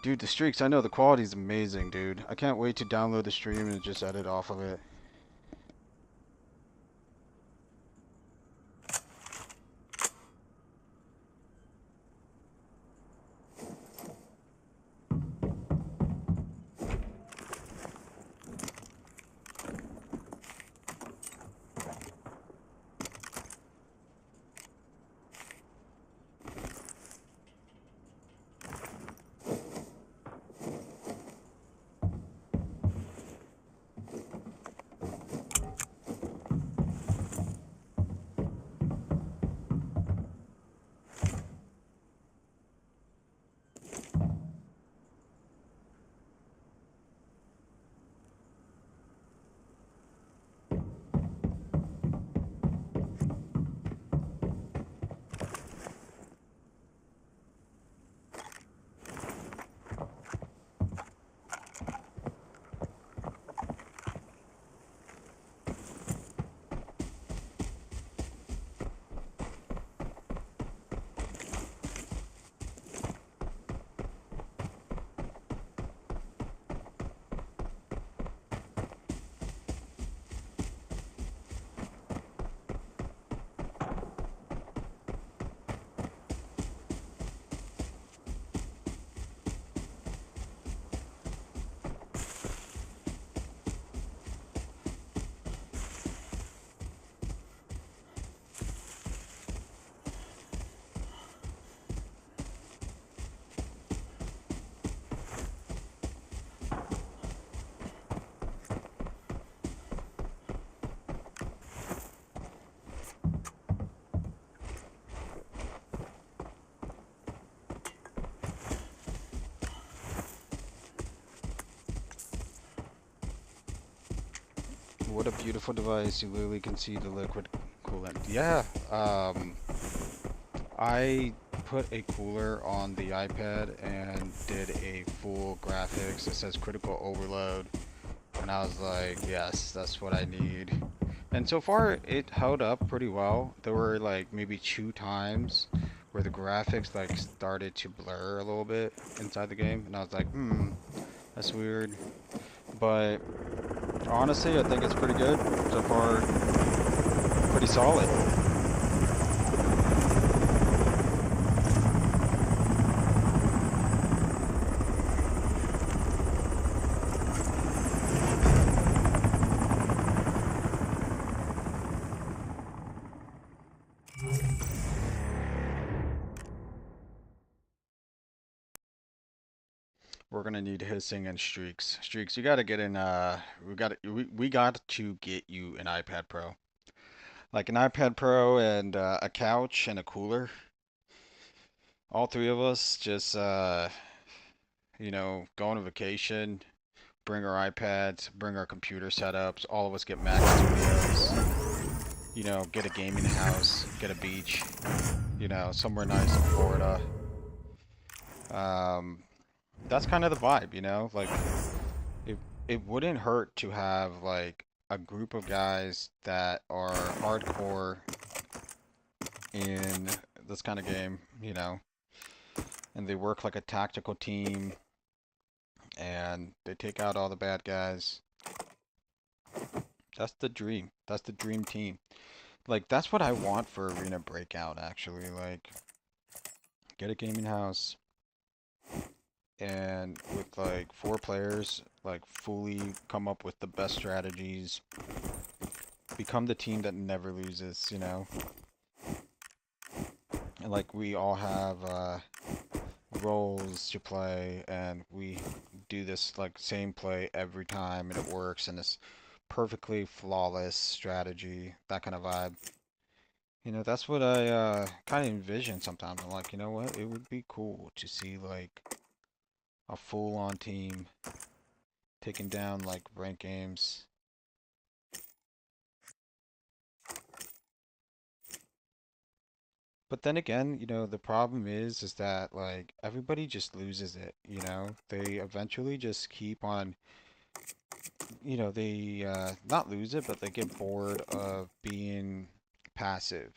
Dude, the streaks, I know the quality's amazing, dude. I can't wait to download the stream and just edit off of it. What a beautiful device. You literally can see the liquid coolant. Yeah, I put a cooler on the iPad and did a full graphics. It says critical overload. And I was like, yes, that's what I need. And so far, it held up pretty well. There were like maybe 2 times where the graphics like started to blur a little bit inside the game. And I was like, that's weird. But honestly, I think it's pretty good. So far, pretty solid. we're gonna need hissing and streaks. Streaks, you gotta get in. We got to get you an iPad Pro, like an iPad Pro and a couch and a cooler. All three of us just go on a vacation, bring our iPads, bring our computer setups. All of us get Mac Studios. Get a gaming house, get a beach. Somewhere nice in Florida. Um, that's kind of the vibe, like it it wouldn't hurt to have like a group of guys that are hardcore in this kind of game, and they work like a tactical team and they take out all the bad guys. That's the dream. That's the dream team. Like that's what I want for Arena Breakout actually. Like get a gaming house and with like 4 players, like fully come up with the best strategies. Become the team that never loses, And like we all have roles to play and we do this like same play every time and it works and it's perfectly flawless strategy, that kind of vibe. That's what I kind of envision sometimes. I'm like, you know what? It would be cool to see like a full-on team taking down like ranked games. But then again, the problem is that like everybody just loses it, They eventually just keep on, they not lose it, but they get bored of being passive.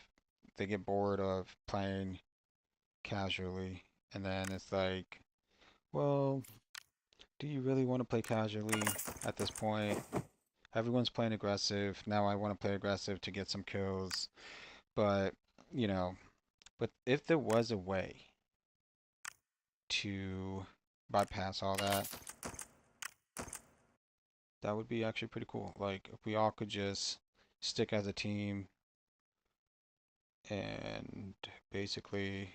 They get bored of playing casually. And then it's like, well, do you really want to play casually at this point? Everyone's playing aggressive. Now I want to play aggressive to get some kills. But, you know, but if there was a way to bypass all that, that would be actually pretty cool. Like, if we all could just stick as a team and basically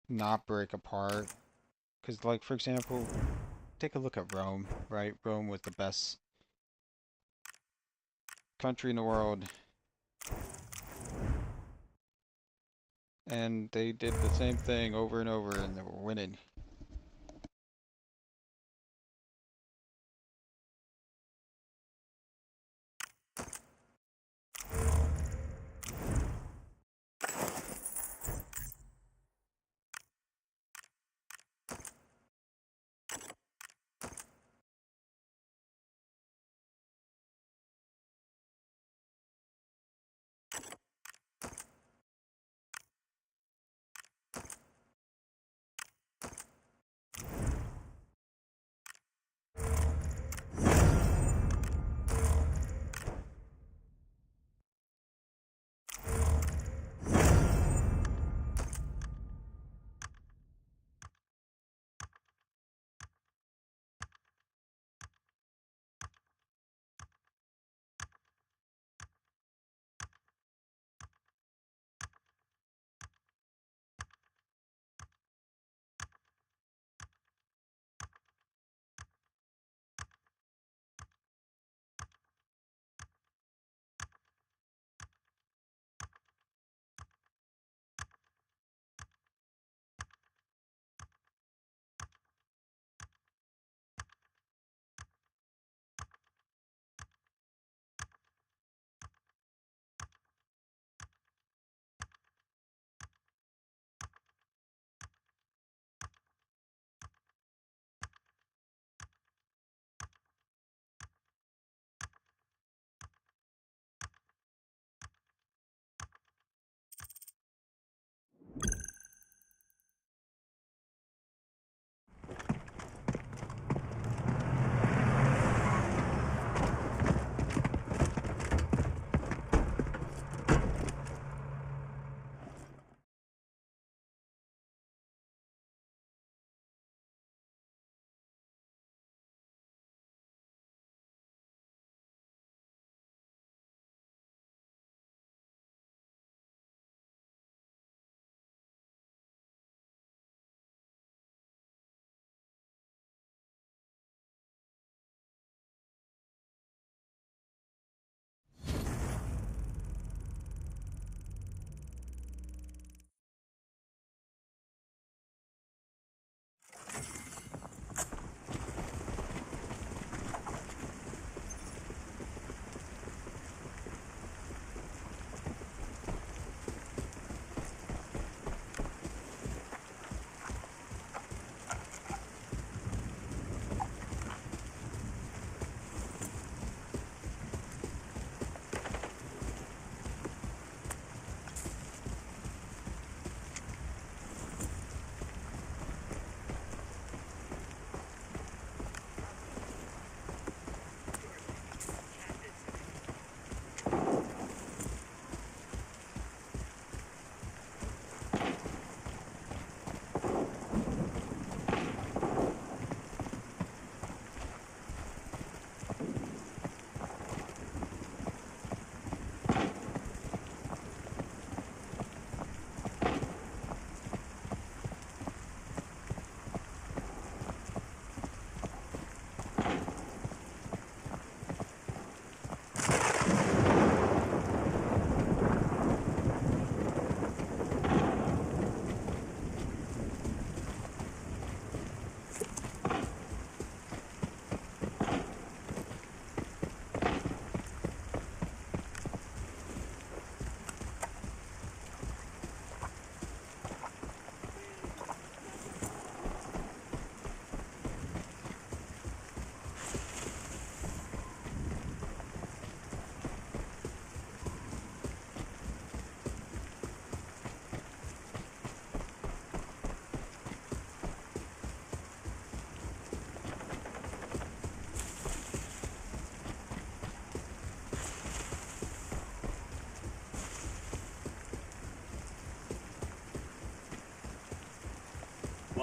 not break apart. Because, like, for example, take a look at Rome, right? Rome was the best country in the world. And they did the same thing over and over and they were winning.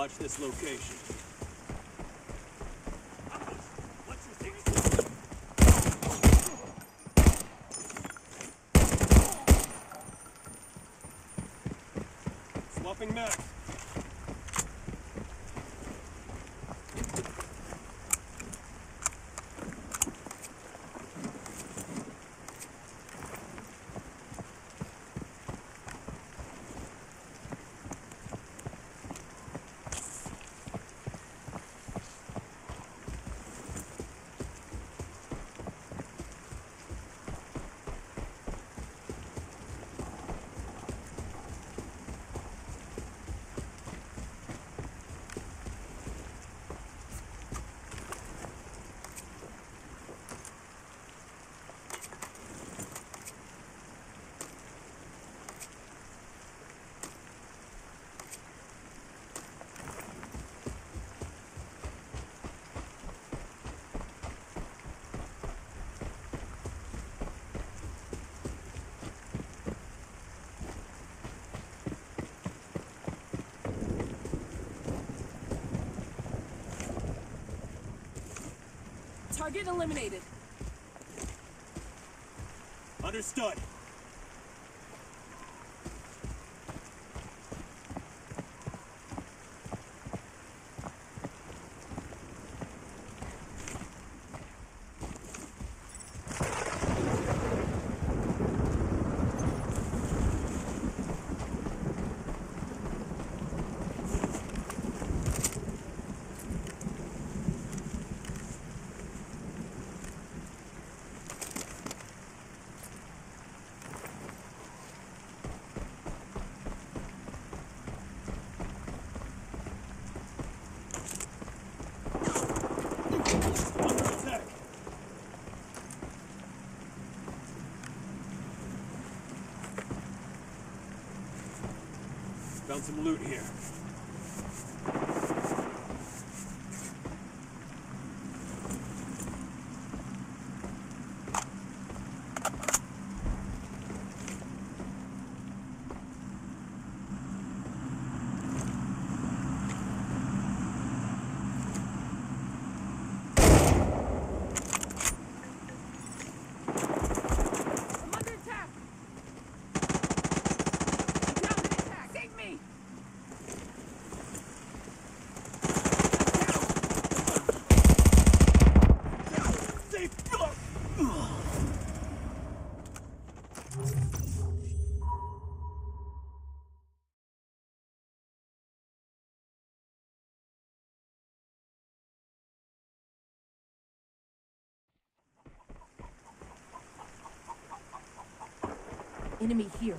Watch this location. What's your thing? Swapping max. Target eliminated. Understood. Under attack. Found some loot here. I'm under attack. I'm down in attack. Save me. Enemy here.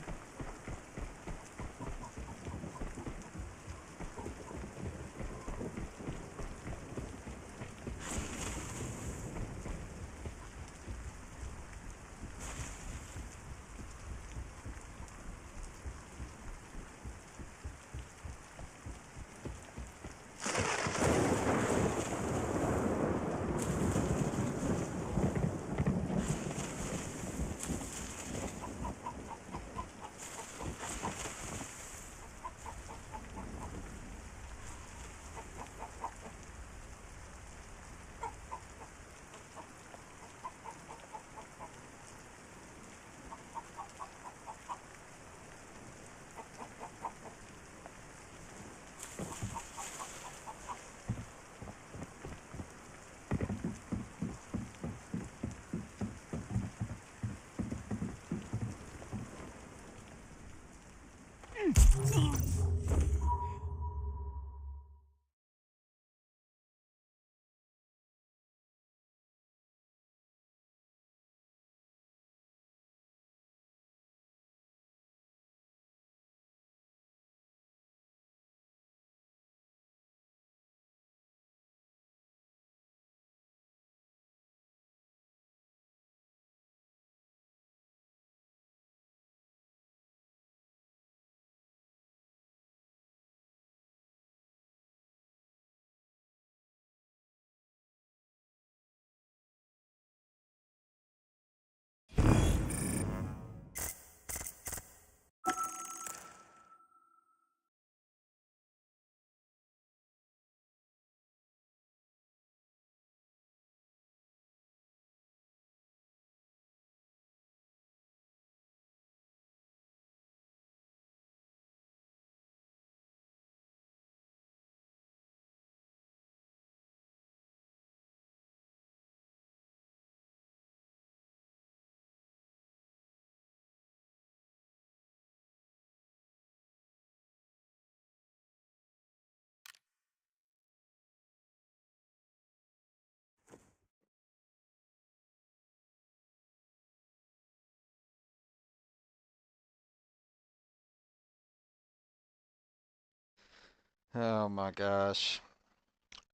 Oh my gosh.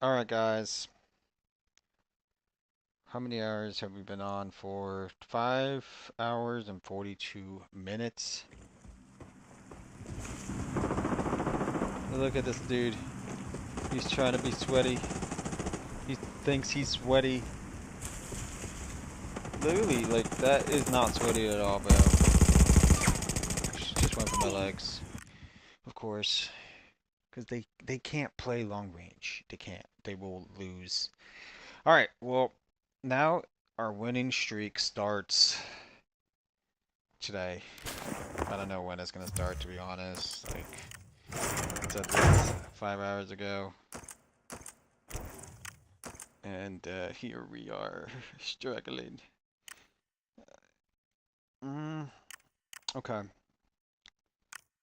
All right, guys. How many hours have we been on for? 5 hours and 42 minutes. Look at this dude. He's trying to be sweaty. He thinks he's sweaty. Literally, like, that is not sweaty at all, bro. Just went for my legs. Of course. Because they can't play long range. They can't. They will lose. Alright, well, now our winning streak starts today. I don't know when it's gonna start, to be honest. Like, it's at least 5 hours ago. And here we are, struggling. Okay.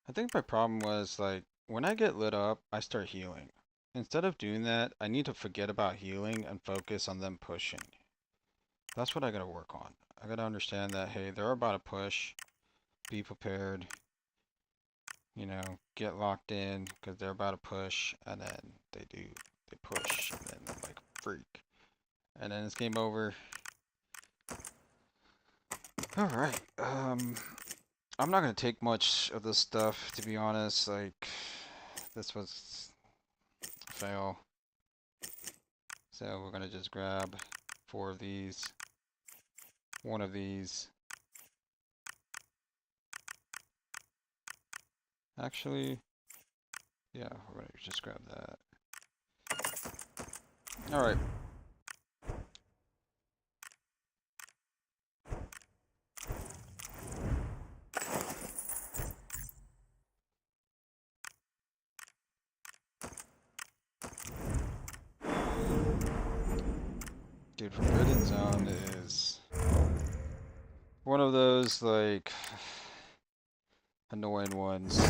I think my problem was, like, when I get lit up, I start healing. Instead of doing that, I need to forget about healing and focus on them pushing. That's what I gotta work on. I gotta understand that, hey, they're about to push. Be prepared. You know, get locked in, because they're about to push, and then they push, and then I'm like, freak. And then it's game over. Alright, I'm not gonna take much of this stuff, to be honest. Like, this was a fail. So we're gonna just grab 4 of these, 1 of these. Actually, yeah, we're gonna just grab that. Alright. Dude, Forbidden Zone is one of those, like, annoying ones.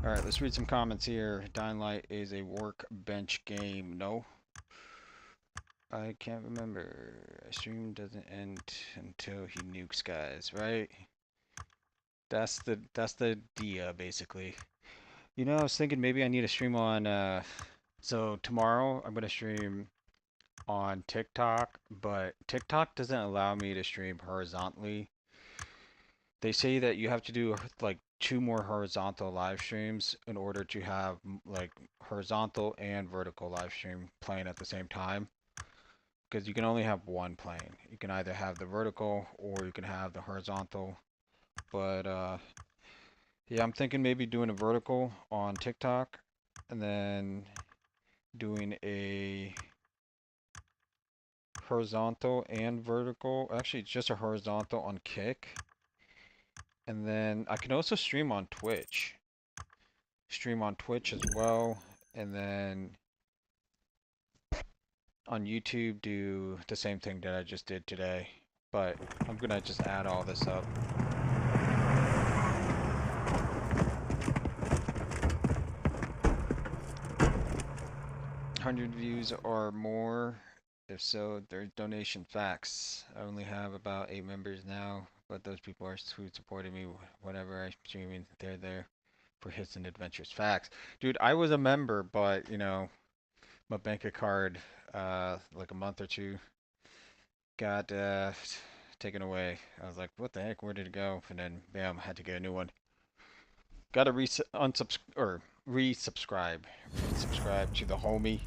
Alright, let's read some comments here. Dying Light is a workbench game. No? I can't remember. A stream doesn't end until he nukes guys, right? That's the idea, basically. You know, I was thinking maybe I need to stream on so tomorrow I'm gonna stream on TikTok, but TikTok doesn't allow me to stream horizontally. They say that you have to do like 2 more horizontal live streams in order to have like horizontal and vertical live stream playing at the same time. Because you can only have one playing. You can either have the vertical or you can have the horizontal. But yeah, I'm thinking maybe doing a vertical on TikTok and then doing a horizontal and vertical. Actually, it's just a horizontal on Kick. And then I can also stream on Twitch. Stream on Twitch as well. And then on YouTube do the same thing that I just did today. But I'm gonna just add all this up. 100 views or more. If so, their donation facts. I only have about 8 members now, but those people are who supported me whenever I'm streaming. They're there for hits and adventures. Facts. Dude, I was a member, but, you know, my bank card, like a month or two, got taken away. I was like, what the heck? Where did it go? And then, bam, I had to get a new one. Got to resubscribe. Resubscribe to the homie.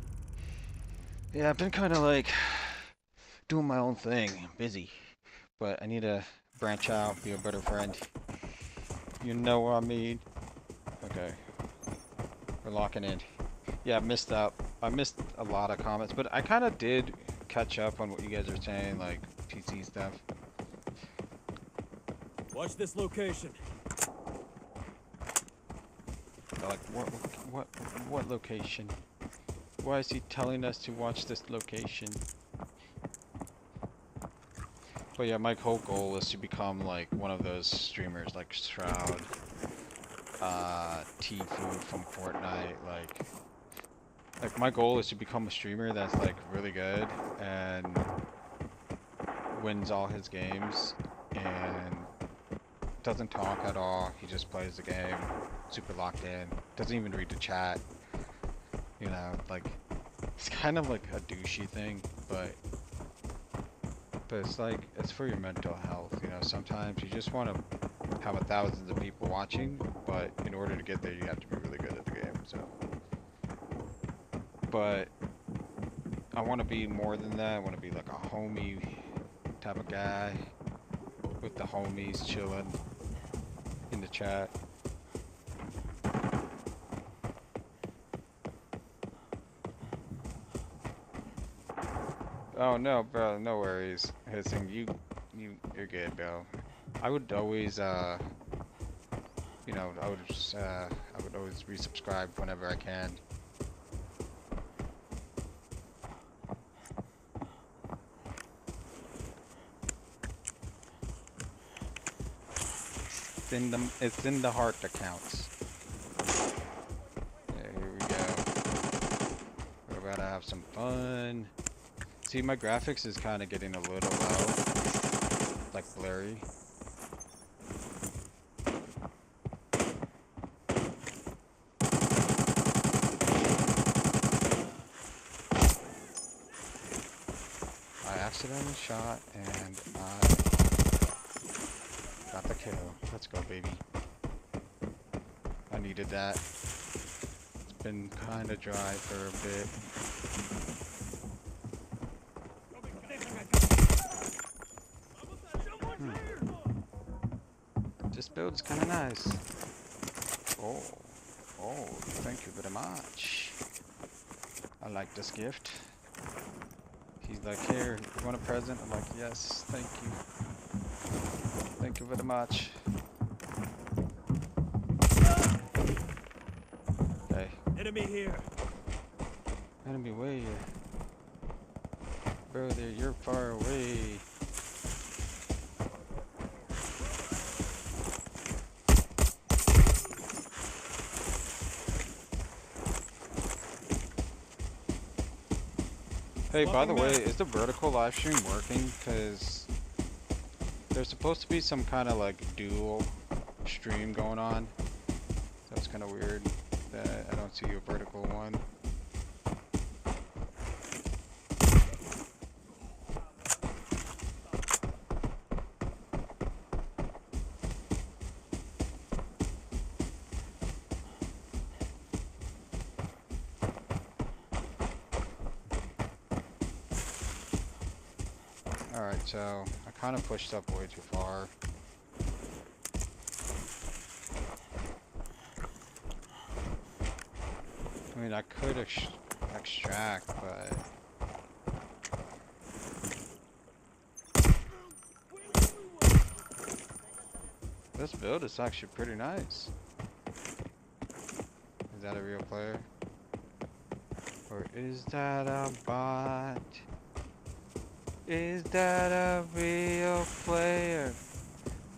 Yeah, I've been kind of like doing my own thing. I'm busy. But I need to branch out, be a better friend. You know what I mean? Okay. We're locking in. Yeah, I missed out. I missed a lot of comments, but I kind of did catch up on what you guys are saying, like PC stuff. Watch this location. Like, what location? Why is he telling us to watch this location? But yeah, my whole goal is to become like one of those streamers like Shroud, Tfue from Fortnite, like my goal is to become a streamer that's like really good and wins all his games and doesn't talk at all. He just plays the game, super locked in, doesn't even read the chat. You know, like it's kind of like a douchey thing, but it's like it's for your mental health. You know, sometimes you just want to have thousands of people watching, but in order to get there, you have to be really good at the game. So, but I want to be more than that. I want to be like a homie type of guy with the homies chilling in the chat. Oh no, bro, no worries. Hissing, you're good, bro. I would always, you know, I would always resubscribe whenever I can. It's in the heart that counts. Yeah, here we go. We're about to have some fun. See, my graphics is kind of getting a little low, like blurry. I accidentally shot and I got the kill. Let's go, baby. I needed that. It's been kind of dry for a bit. This build is kind of nice. Oh, thank you very much. I like this gift. He's like, here, you want a present? I'm like, yes, thank you. Thank you very much. Okay. Enemy here. Enemy way. Brother, you're far away. Hey, by the way, is the vertical live stream working? Because there's supposed to be some kind of like dual stream going on. So it's kind of weird that I don't see a vertical one. Alright, so I kind of pushed up way too far. I mean, I could extract, but... This build is actually pretty nice. Is that a real player? Or is that a bot? Is that a real player?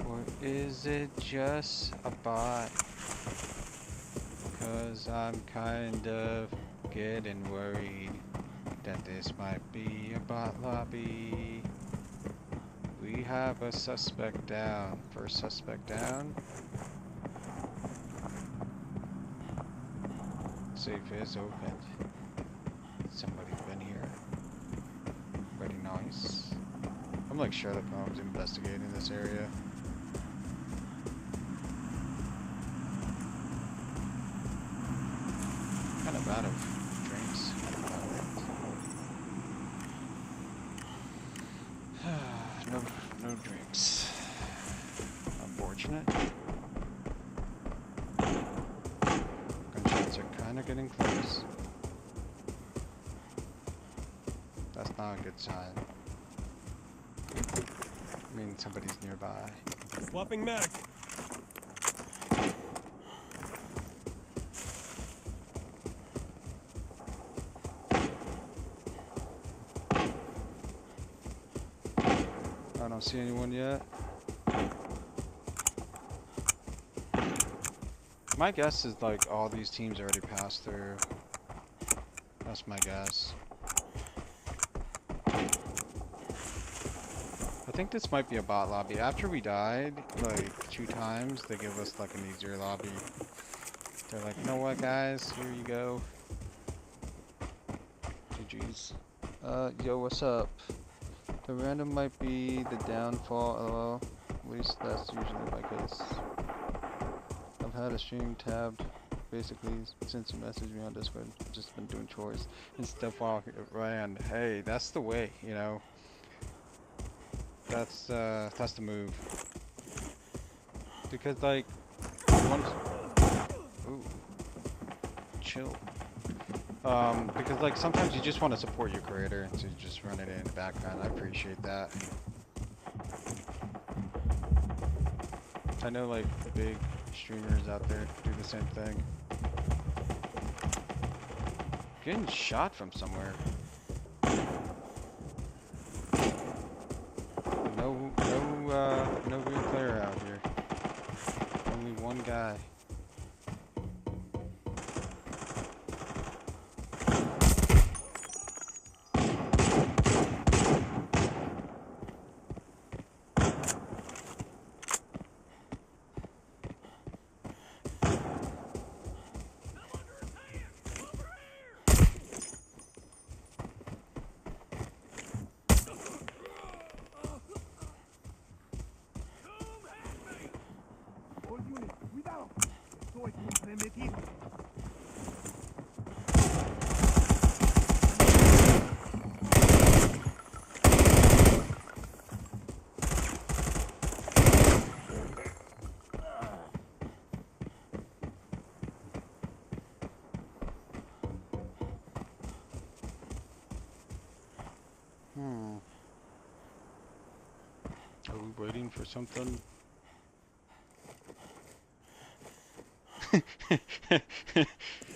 Or is it just a bot? Cause I'm kind of getting worried that this might be a bot lobby. We have a suspect down. First suspect down. Safe is open. Somebody's been here. Pretty nice. I'm like Sherlock Holmes investigating this area. Kind of out of drinks. No drinks. Unfortunate. Gunshots are kind of getting close. That's not a good sign. I mean, somebody's nearby. Swapping mag. I don't see anyone yet. My guess is like all these teams already passed through. That's my guess. I think this might be a bot lobby. After we died, like 2 times, they give us like an easier lobby. They're like, you know what guys, here you go. jeez. Yo, what's up? The random might be the downfall, lol. At least that's usually my case. I've had a stream tabbed basically since you messaged me on Discord. I've just been doing chores and stuff while it ran. Hey, that's the way, you know. That's the move. Because like once ooh, chill. Because like sometimes you just want to support your creator and so you just run it in the background. I appreciate that. I know like big streamers out there do the same thing. Getting shot from somewhere. No real player out here. Only one guy. All units, cuidado. Estoy comprometido. Are we waiting for something?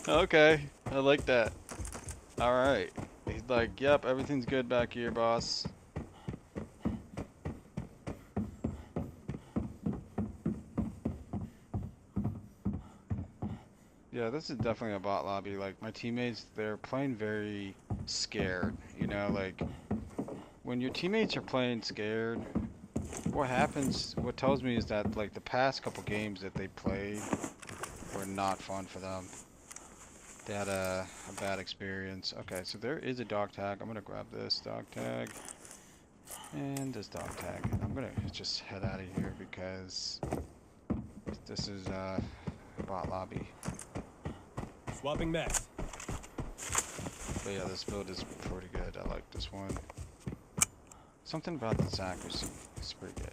Okay, I like that. Alright. He's like, yep, everything's good back here, boss. Yeah, this is definitely a bot lobby. Like, my teammates, they're playing very scared. You know, like, when your teammates are playing scared, what happens, what tells me is that, like, the past couple games that they played were not fun for them. They had a bad experience. Okay, so there is a dog tag. I'm gonna grab this dog tag and this dog tag. And I'm gonna just head out of here because this is a bot lobby. Swapping max. But yeah, this build is pretty good. I like this one. Something about this accuracy is pretty good.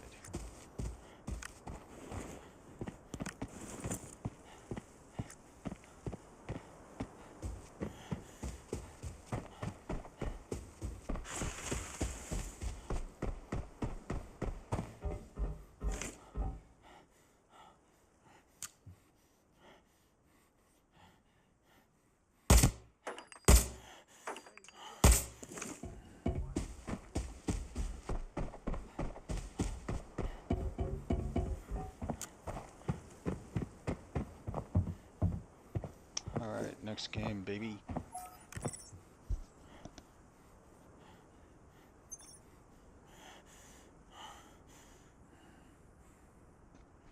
Alright, next game, baby.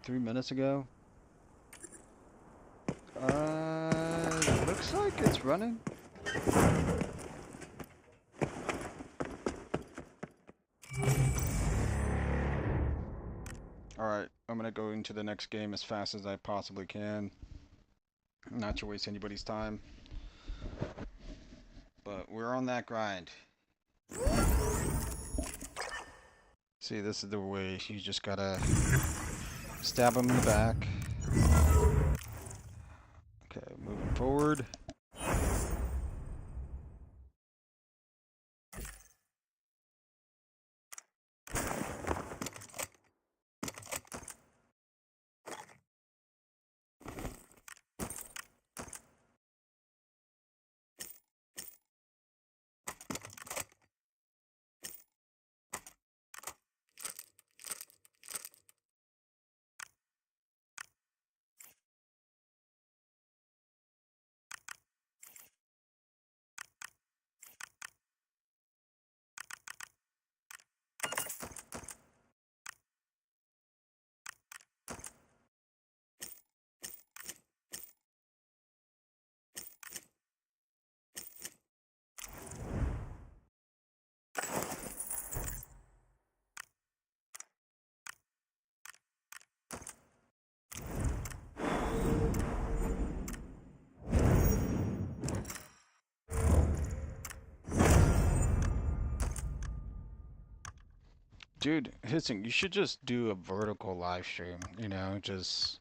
Three minutes ago? Looks like it's running. Alright, I'm gonna go into the next game as fast as I possibly can. Not to waste anybody's time. But we're on that grind. See, this is the way. You just gotta stab him in the back. Okay, moving forward. Dude, listen, you should just do a vertical live stream, just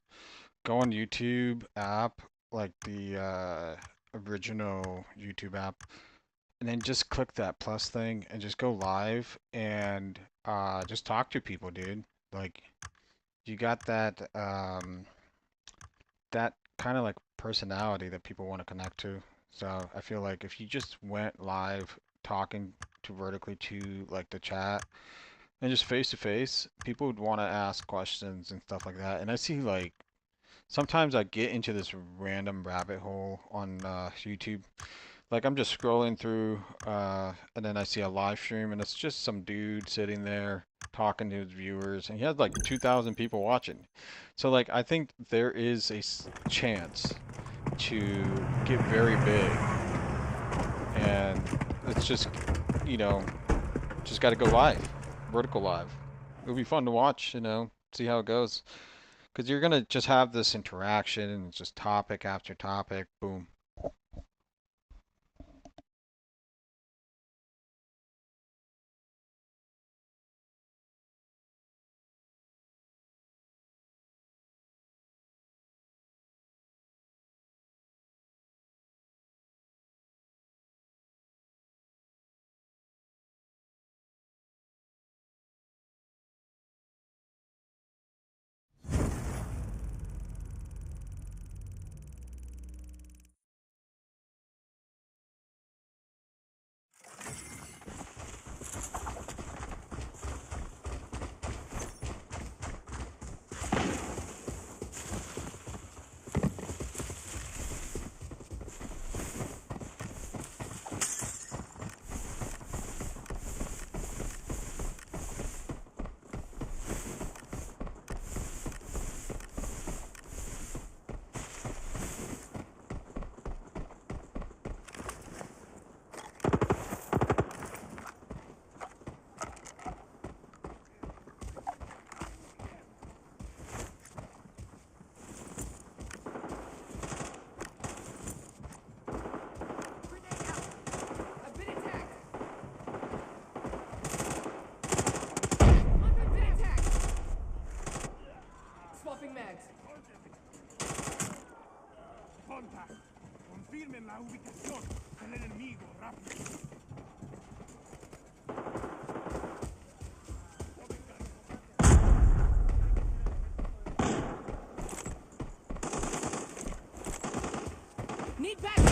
go on YouTube app, like the original YouTube app, and then just click that plus thing and just go live and just talk to people, dude. Like you got that kind of like personality that people want to connect to. So I feel like if you just went live talking to vertically to like the chat and just face to face, people would want to ask questions and stuff like that. And I see like sometimes I get into this random rabbit hole on YouTube. Like I'm just scrolling through, and then I see a live stream, and it's just some dude sitting there talking to his viewers, and he has like 2,000 people watching. So like I think there is a chance to get very big, and it's just, you know, just got to go live, vertical live. It'll be fun to watch, see how it goes. Because you're gonna just have this interaction and it's just topic after topic, boom. I've been attacked. I've been attacked. Swapping mags. Contact. Confirmen la ubicación del enemigo rápido. Need backup.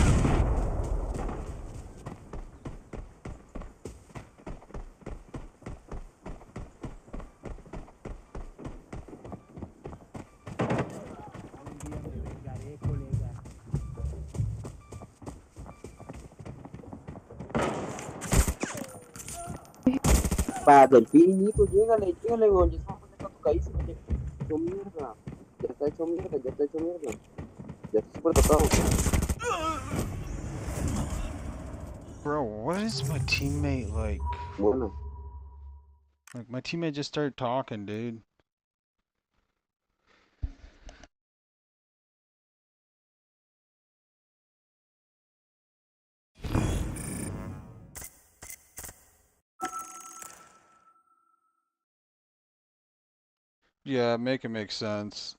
Un día me vengaré, colega. Pa, Delfinito, llégale, weón. Ya estamos está tocadísimo, ya está hecho mierda. Ya está hecho mierda, ya está hecho mierda. Ya está súper tocado. Bro, what is my teammate like? Bueno, Like my teammate just started talking, dude. Yeah, make it make sense.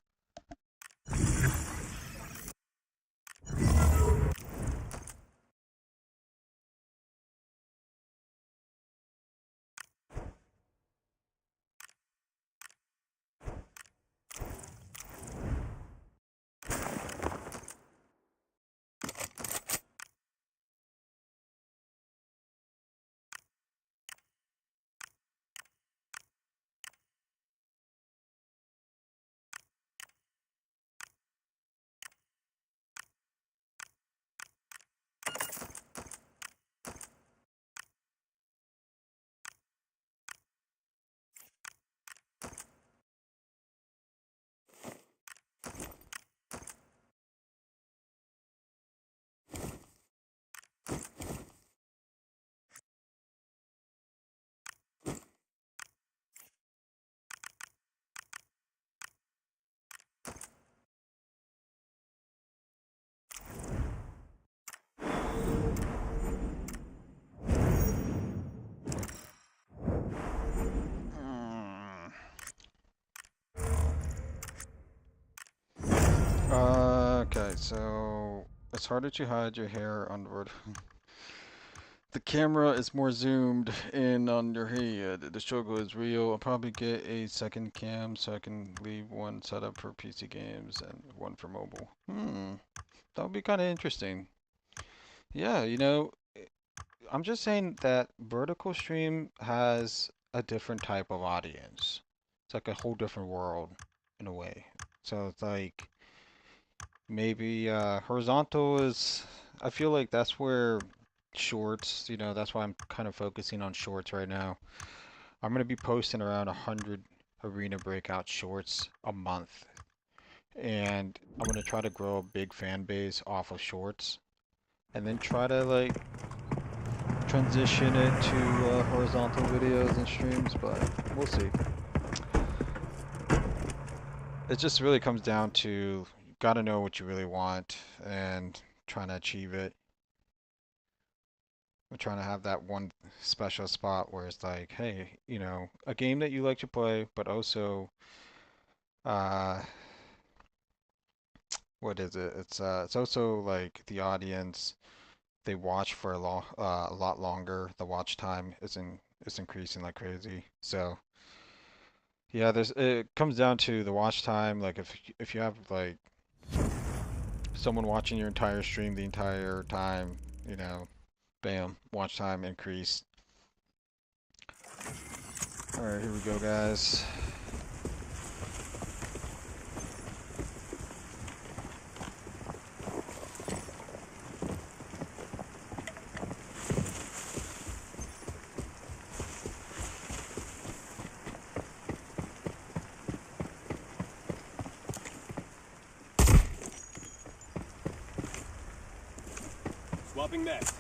So it's harder to hide your hair on the The camera is more zoomed in on your head. The struggle is real. I'll probably get a second cam so I can leave one set up for PC games and one for mobile. That would be kind of interesting. Yeah, I'm just saying that vertical stream has a different type of audience. It's like a whole different world in a way. So it's like maybe horizontal is, I feel like that's where shorts, that's why I'm kind of focusing on shorts right now. I'm going to be posting around 100 arena breakout shorts a month. And I'm going to try to grow a big fan base off of shorts. And then try to like transition it to horizontal videos and streams, but we'll see. It just really comes down to you gotta know what you really want and trying to achieve it. We're trying to have that one special spot where it's like, hey, a game that you like to play, but also, uh, what is it? It's also like the audience, they watch for a lot longer. The watch time is increasing like crazy. So yeah, it comes down to the watch time. Like if you have like someone watching your entire stream the entire time, bam, watch time increased. All right, here we go, guys. Swapping next.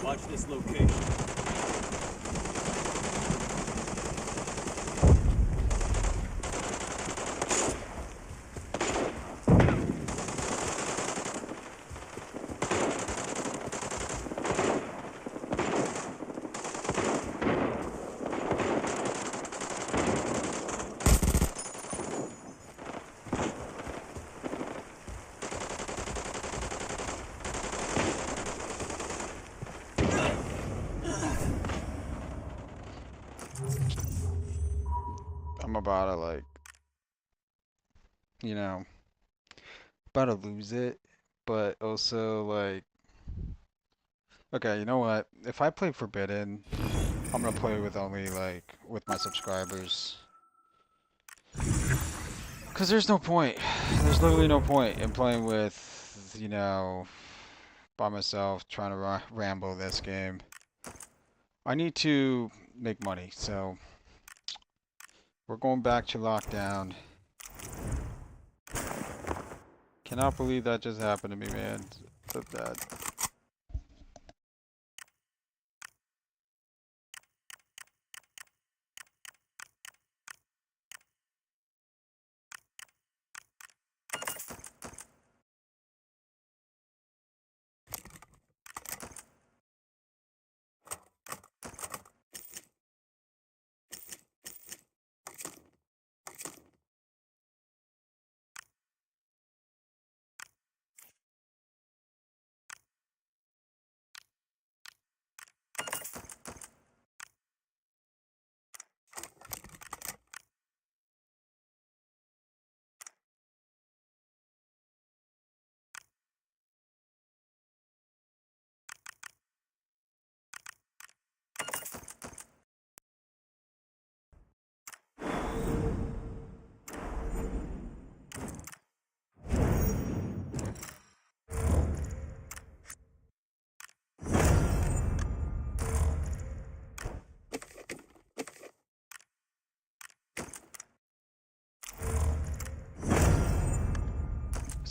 Watch this location. I'm about to like, you know, about to lose it, but also like, okay, you know what? If I play Forbidden, I'm gonna play with only like with my subscribers. Cause there's no point. There's literally no point in playing with, by myself trying to ramble this game. I need to make money, so we're going back to lockdown. Cannot believe that just happened to me, man. So bad.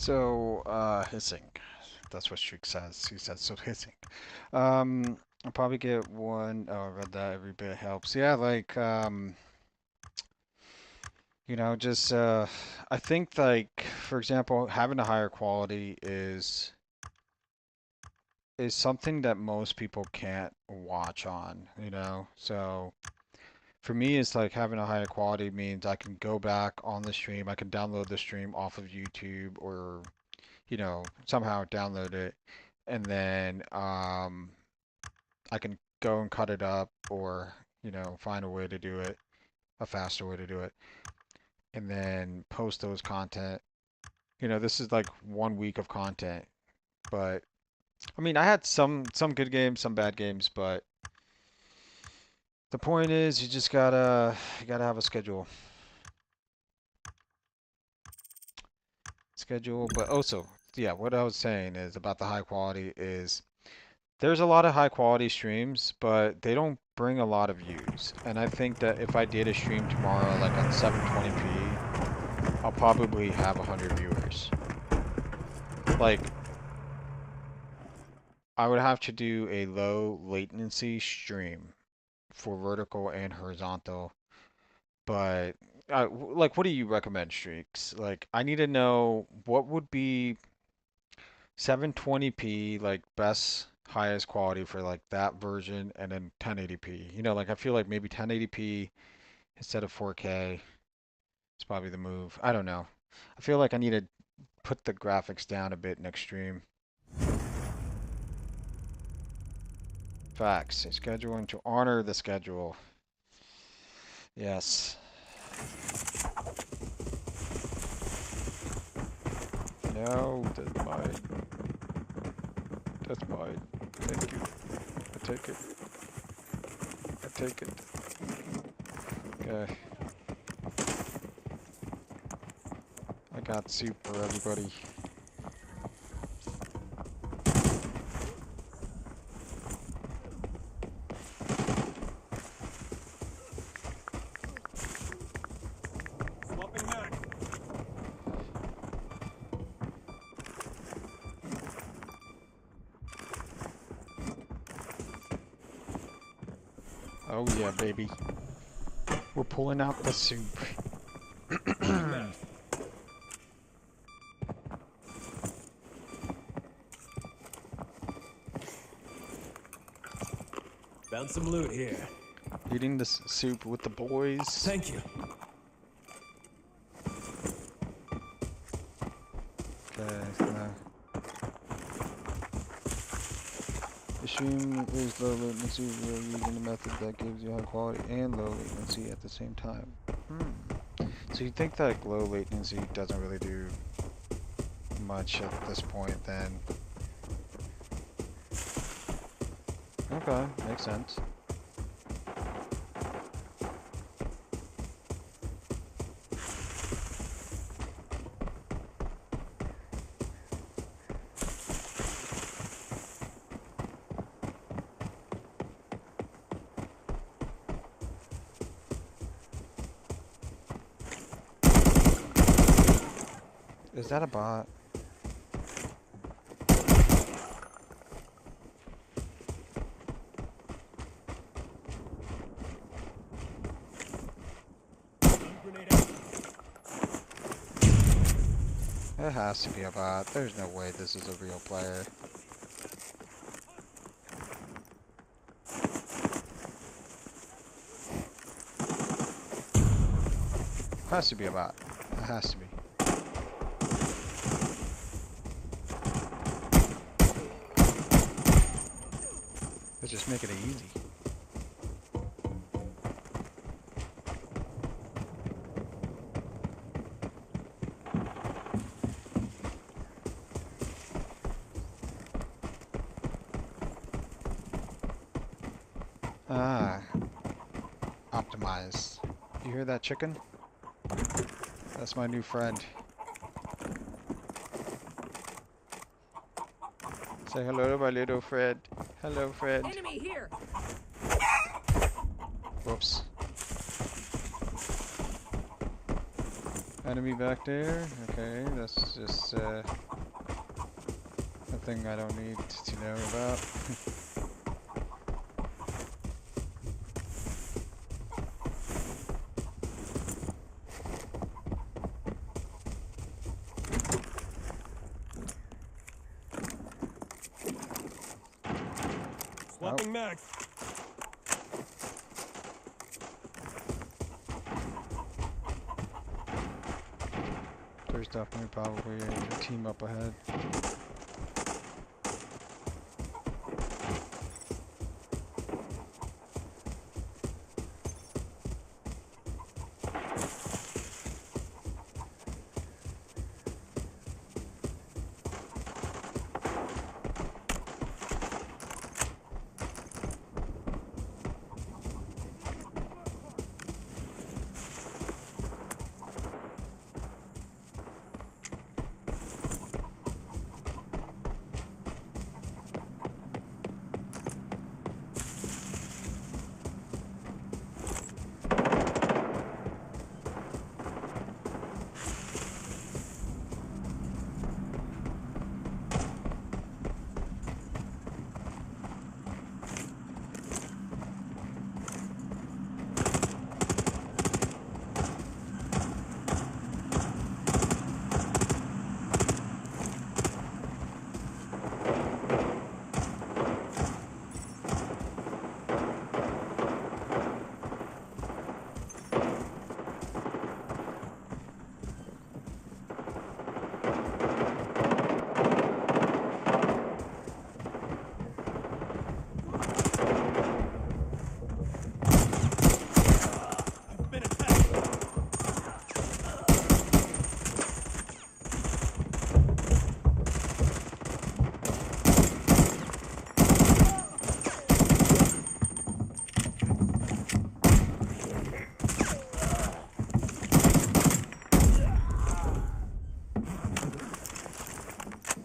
So, hissing. That's what Streak says. He says so hissing. I'll probably get one. Oh, I read that. Every bit helps. Yeah, like, you know, just, I think, like, for example, having a higher quality is something that most people can't watch on, you know? So, for me, it's like having a higher quality means I can go back on the stream, I can download the stream off of YouTube or, you know, somehow download it, and then I can go and cut it up or, you know, find a way to do it, a faster way to do it, and then post those content. You know, this is like 1 week of content, but I mean, I had some good games, some bad games, but the point is you gotta have a schedule, but also, yeah, what I was saying is about the high quality is there's a lot of high quality streams, but they don't bring a lot of views. And I think that if I did a stream tomorrow, like on 720p, I'll probably have 100 viewers. Like, I would have to do a low latency stream for vertical and horizontal, but like, what do you recommend, Streaks? Like, I need to know what would be 720p, like best highest quality for like that version, and then 1080p. You know, like I feel like maybe 1080p instead of 4K is probably the move. I don't know. I feel like I need to put the graphics down a bit next stream. Facts. Scheduling to honor the schedule. Yes. No, that's mine. That's mine. Thank you. I take it. I take it. Okay. I got soup for everybody. Swapping mag. Oh yeah, baby. We're pulling out the soup. Found some loot here. Eating the soup with the boys. Thank you. Okay, so the stream is low latency. We are using a method that gives you high quality and low latency at the same time. So you think that low latency doesn't really do much at this point then? Okay, makes sense. Is that a bot? Grenade out. It has to be a bot. There's no way this is a real player. Has to be a bot. It has to be. Let's just make it easy. Ah, optimized. You hear that, chicken? That's my new friend. Say hello to my little friend. Hello, friend. Enemy here. Whoops. Enemy back there. Okay, that's just a thing I don't need to know about. Swapping mags. There's definitely probably a team up ahead. I've been attacked.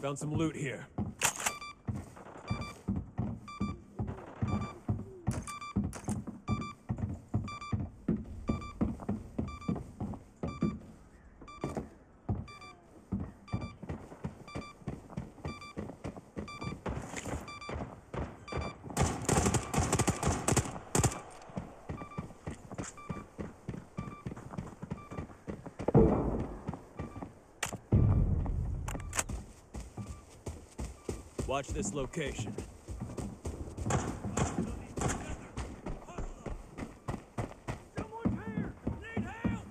Found some loot here. Watch this location. Someone's here! Need help!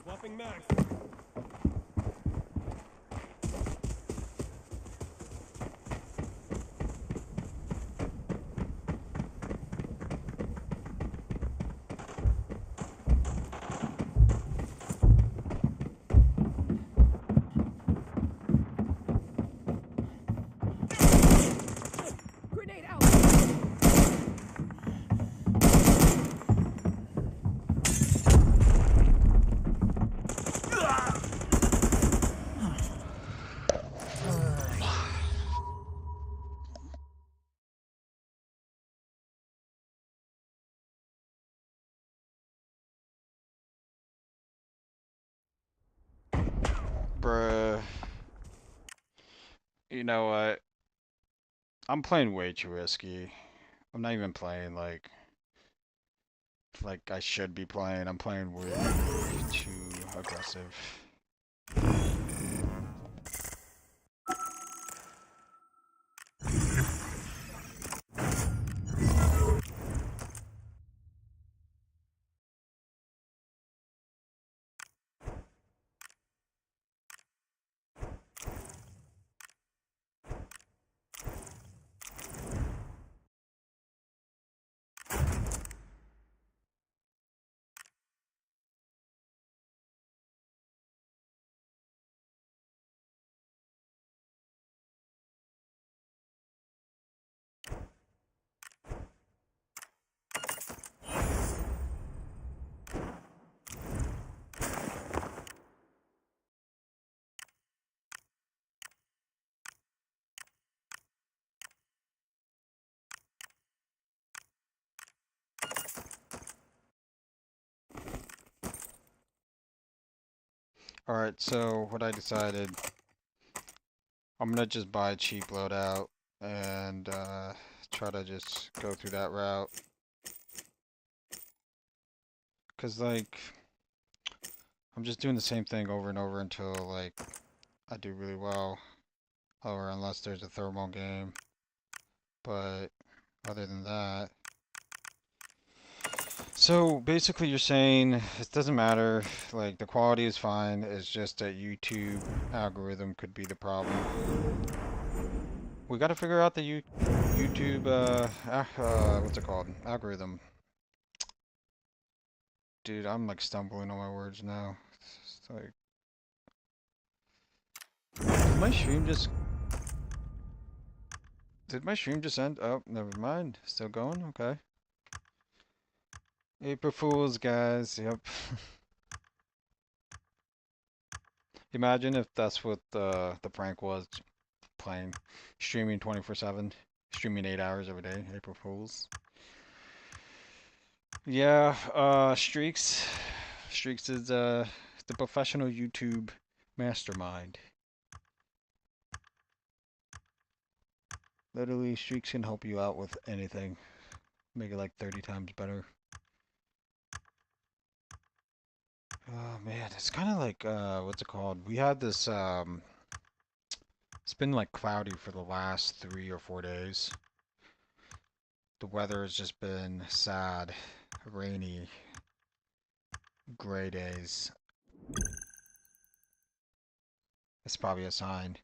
Swapping mags. Grenade out. Bruh. You know what? I'm playing way too risky. I'm not even playing like I should be playing. I'm playing way too aggressive. Alright, so what I decided, I'm gonna just buy a cheap loadout and try to just go through that route. Cause like, I'm just doing the same thing over and over until like I do really well. Or unless there's a thermal game. But other than that. So basically you're saying it doesn't matter, like the quality is fine, it's just that YouTube algorithm could be the problem. We gotta figure out the YouTube, what's it called? Algorithm. Dude, I'm like stumbling on my words now. It's like, did my stream just end? Oh, never mind. Still going? Okay. April Fools, guys. Yep. Imagine if that's what the prank was, playing, streaming 24/7, streaming 8 hours every day. April Fools. Yeah, Streaks. Streaks is the professional YouTube mastermind. Literally, Streaks can help you out with anything. Make it like 30 times better. Oh man, it's kind of like what's it called? We had this it's been like cloudy for the last 3 or 4 days. The weather has just been sad, rainy, gray days. It's probably a sign.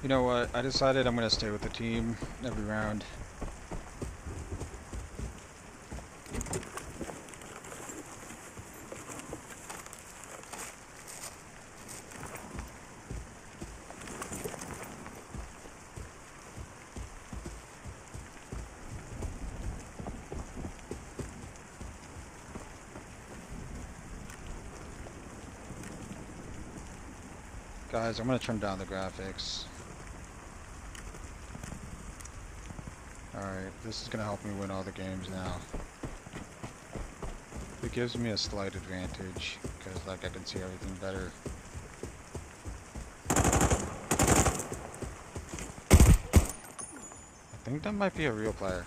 You know what? I decided I'm gonna stay with the team every round. Guys, I'm gonna turn down the graphics. Alright, this is gonna help me win all the games now. It gives me a slight advantage, because like I can see everything better. I think that might be a real player.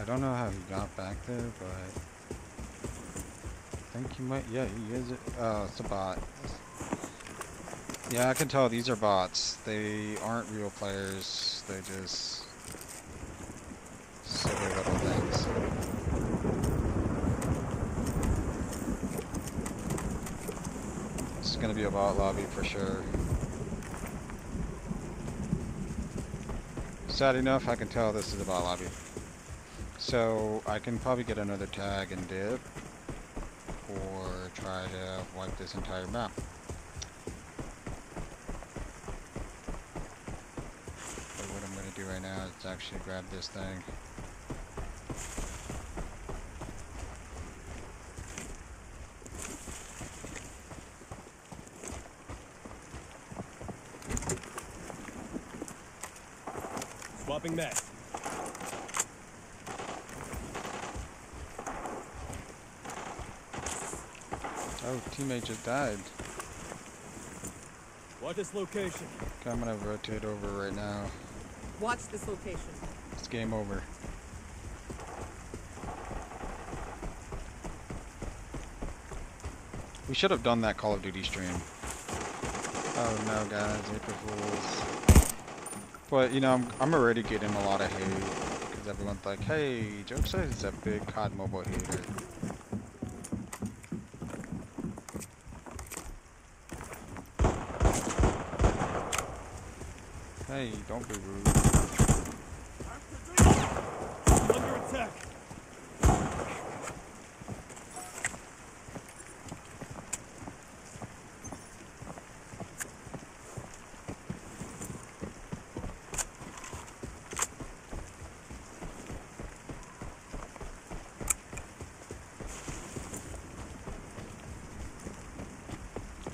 I don't know how he got back there, but I think he might, yeah, he is. Oh, it's a bot. Yeah, I can tell these are bots. They aren't real players. They just silly little things. This is gonna be a bot lobby for sure. Sad enough, I can tell this is a bot lobby. So I can probably get another tag and dip, or try to wipe this entire map. But what I'm gonna do right now is actually grab this thing. Swapping back. Oh, teammate just died. What is location? Okay, I'm gonna rotate over right now. Watch this location. It's game over. We should have done that Call of Duty stream. Oh no, guys, April Fools. But you know, I'm already getting a lot of hate because everyone's like, "Hey, Jokesta is a big COD mobile hater." Hey, don't be rude. Under attack.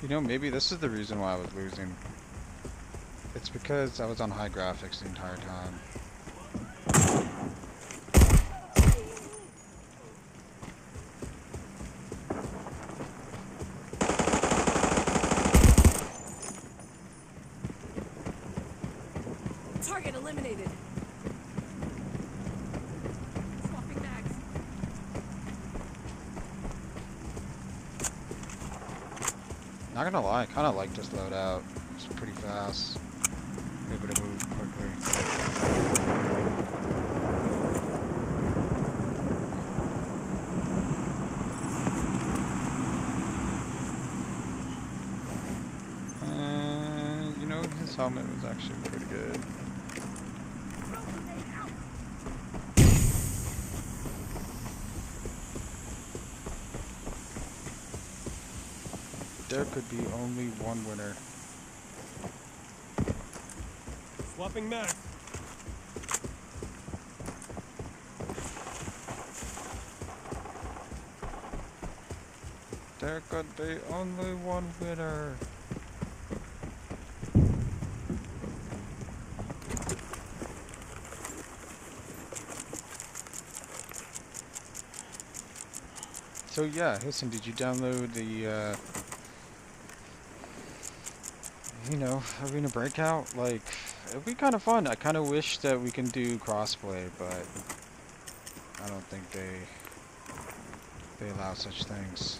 You know, maybe this is the reason why I was losing. It's because I was on high graphics the entire time. Target eliminated. Swapping mags. Not gonna lie, I kinda like this loadout. It's pretty fast. Able to move quickly. You know, his helmet was actually pretty good. There could be only one winner. Swapping mag. There could be only one winner. So yeah, listen, did you download the, you know, Arena Breakout? Like, it'd be kind of fun. I kind of wish that we can do crossplay, but I don't think they allow such things.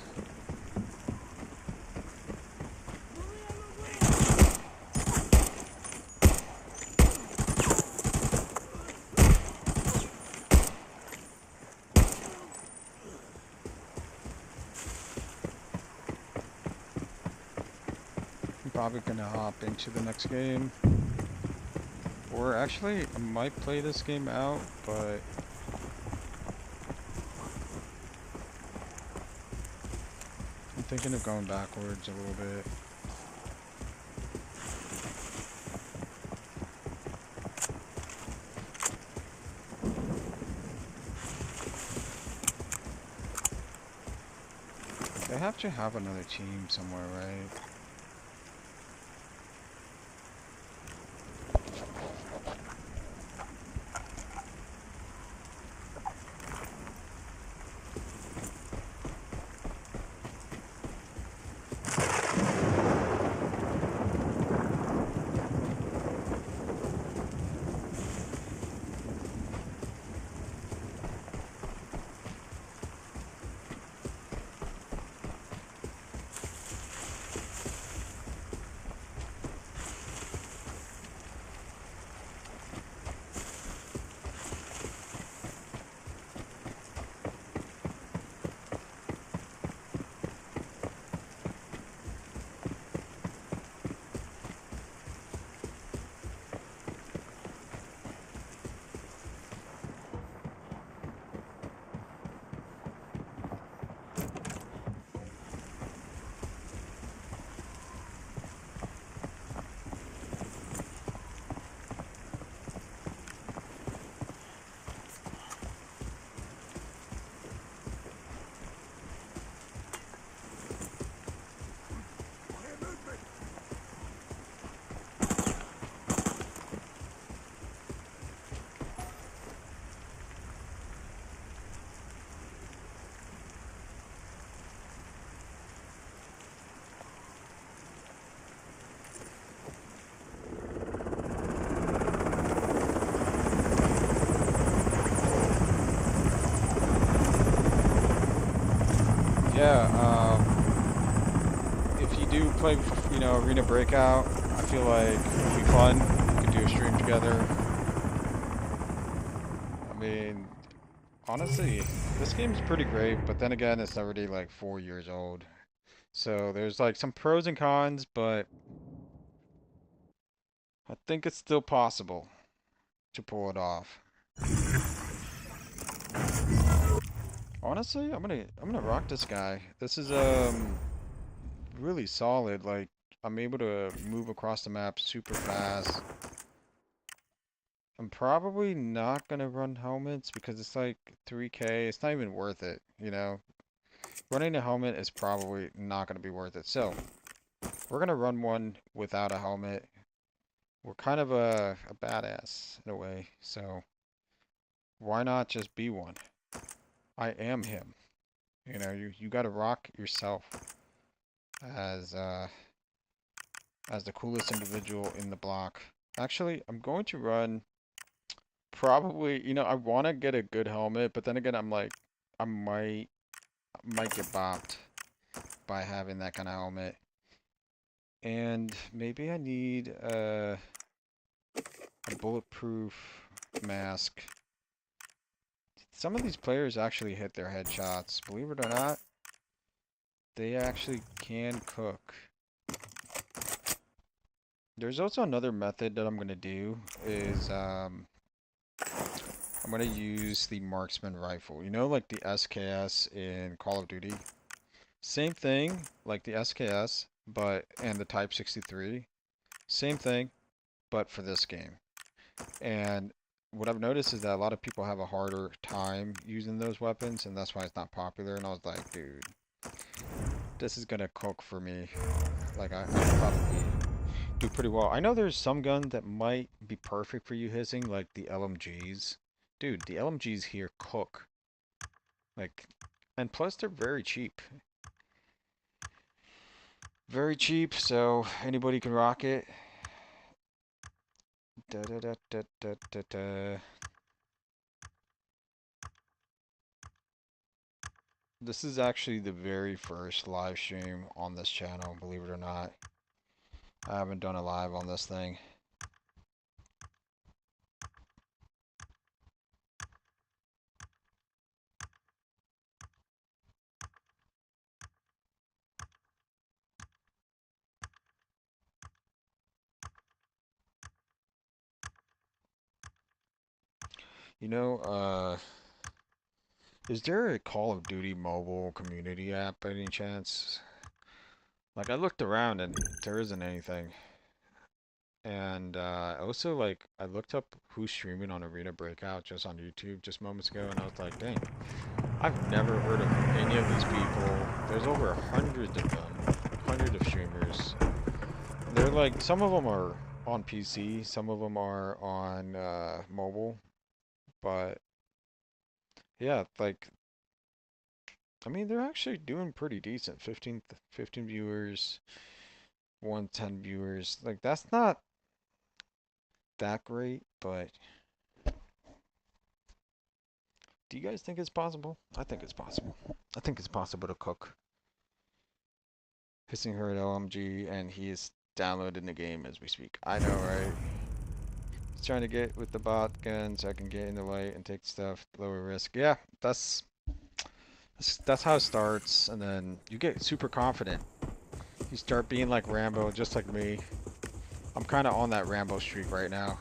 I'm probably gonna hop into the next game. Or actually, I might play this game out, but I'm thinking of going backwards a little bit. They have to have another team somewhere, right? yeah, if you do play, you know, Arena Breakout, I feel like it'll be fun. We could do a stream together. I mean, honestly, this game's pretty great, but then again, it's already like 4 years old. So there's like some pros and cons, but I think it's still possible to pull it off. Honestly, I'm gonna rock this guy. This is really solid. Like I'm able to move across the map super fast. I'm probably not gonna run helmets because it's like 3K. It's not even worth it, you know. Running a helmet is probably not gonna be worth it. So we're gonna run one without a helmet. We're kind of a badass in a way, so why not just be one? I am him. You know, you gotta rock yourself as the coolest individual in the block. Actually, I'm going to run probably, you know, I want to get a good helmet, but then again, I'm like, I might get bopped by having that kind of helmet. And maybe I need a bulletproof mask. Some of these players actually hit their headshots. Believe it or not, they actually can cook. There's also another method that I'm going to do is I'm going to use the marksman rifle. You know, like the SKS in Call of Duty? Same thing, like the SKS, but and the Type 63. Same thing, but for this game. And what I've noticed is that a lot of people have a harder time using those weapons, and that's why it's not popular. And I was like, dude, this is gonna cook for me. Like I probably do pretty well. I know there's some guns that might be perfect for you hissing, like the LMGs. Dude, the LMGs here cook. Like, and plus they're very cheap. Very cheap, so anybody can rock it. Da da da da da da da. This is actually the very first live stream on this channel, believe it or not. I haven't done a live on this thing. You know, is there a Call of Duty mobile community app by any chance? Like I looked around and there isn't anything. And also like I looked up who's streaming on Arena Breakout just on YouTube just moments ago, and I was like, dang, I've never heard of any of these people. There's over hundreds of them, hundreds of streamers. They're like, some of them are on PC, some of them are on mobile, but yeah, like, I mean, they're actually doing pretty decent. 15 viewers, 110 viewers. Like, that's not that great, but do you guys think it's possible? I think it's possible. I think it's possible to cook. Hissing her at LMG, and he is downloading the game as we speak. I know, right? He's trying to get with the bot gun so I can get in the light and take stuff, lower risk. Yeah, that's how it starts, and then you get super confident. You start being like Rambo, just like me. I'm kind of on that Rambo streak right now.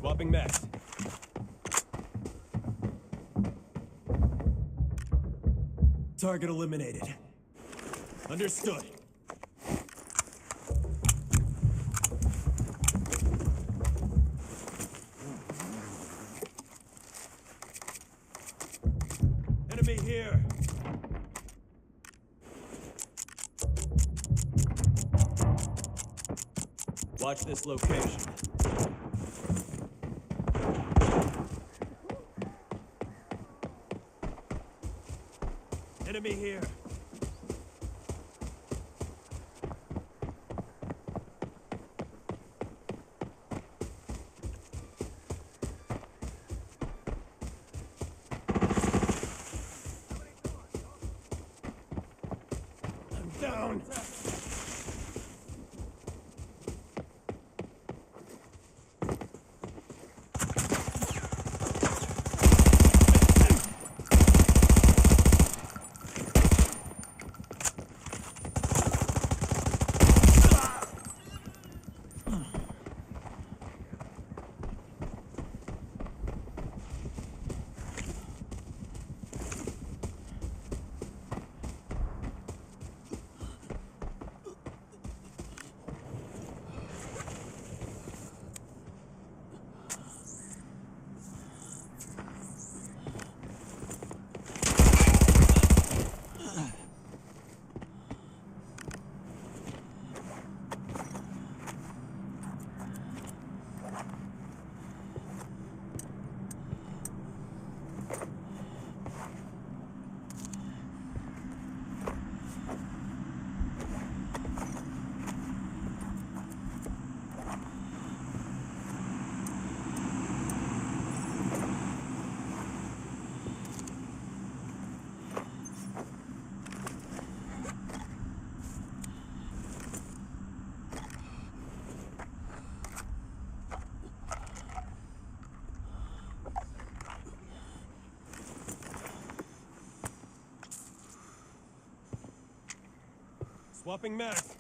Swapping mags. Target eliminated. Understood. Enemy here. Watch this location. Enemy here. I'm down. Swapping mags.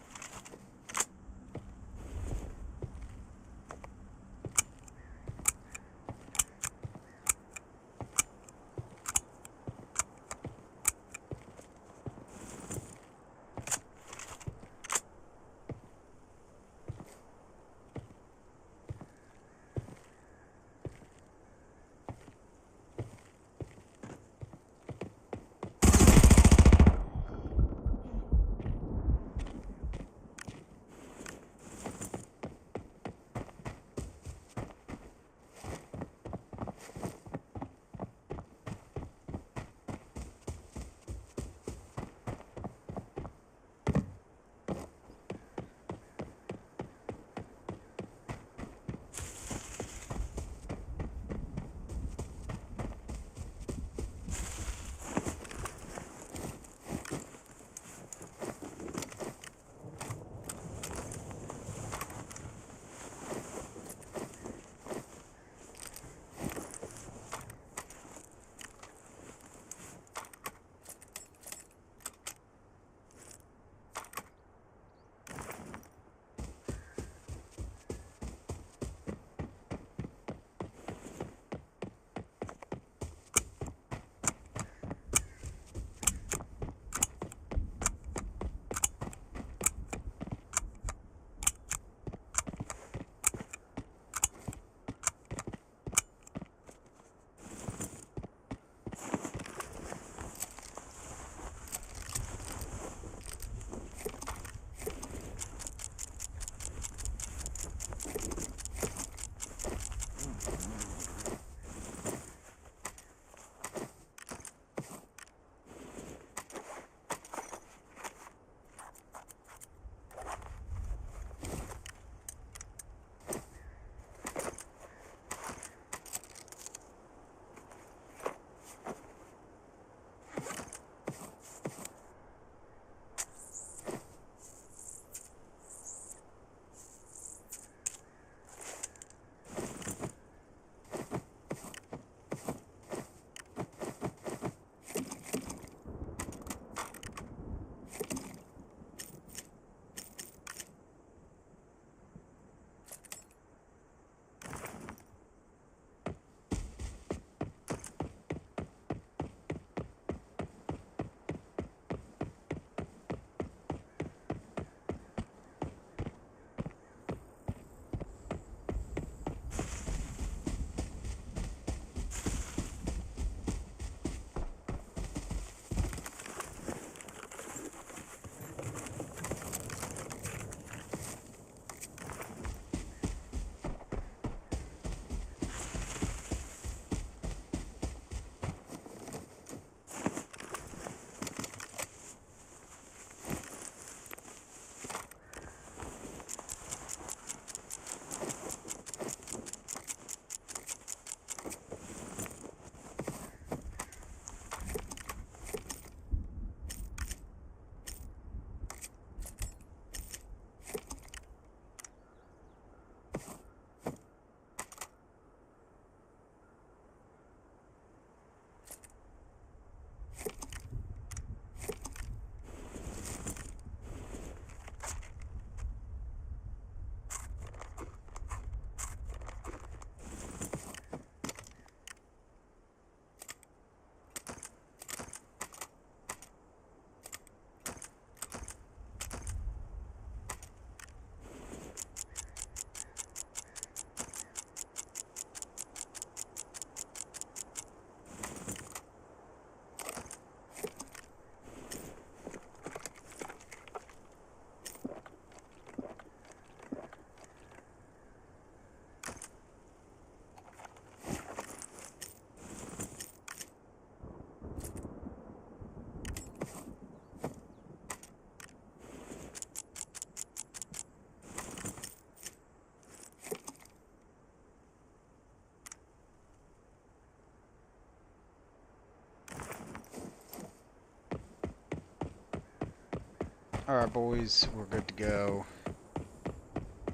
Alright, boys, we're good to go.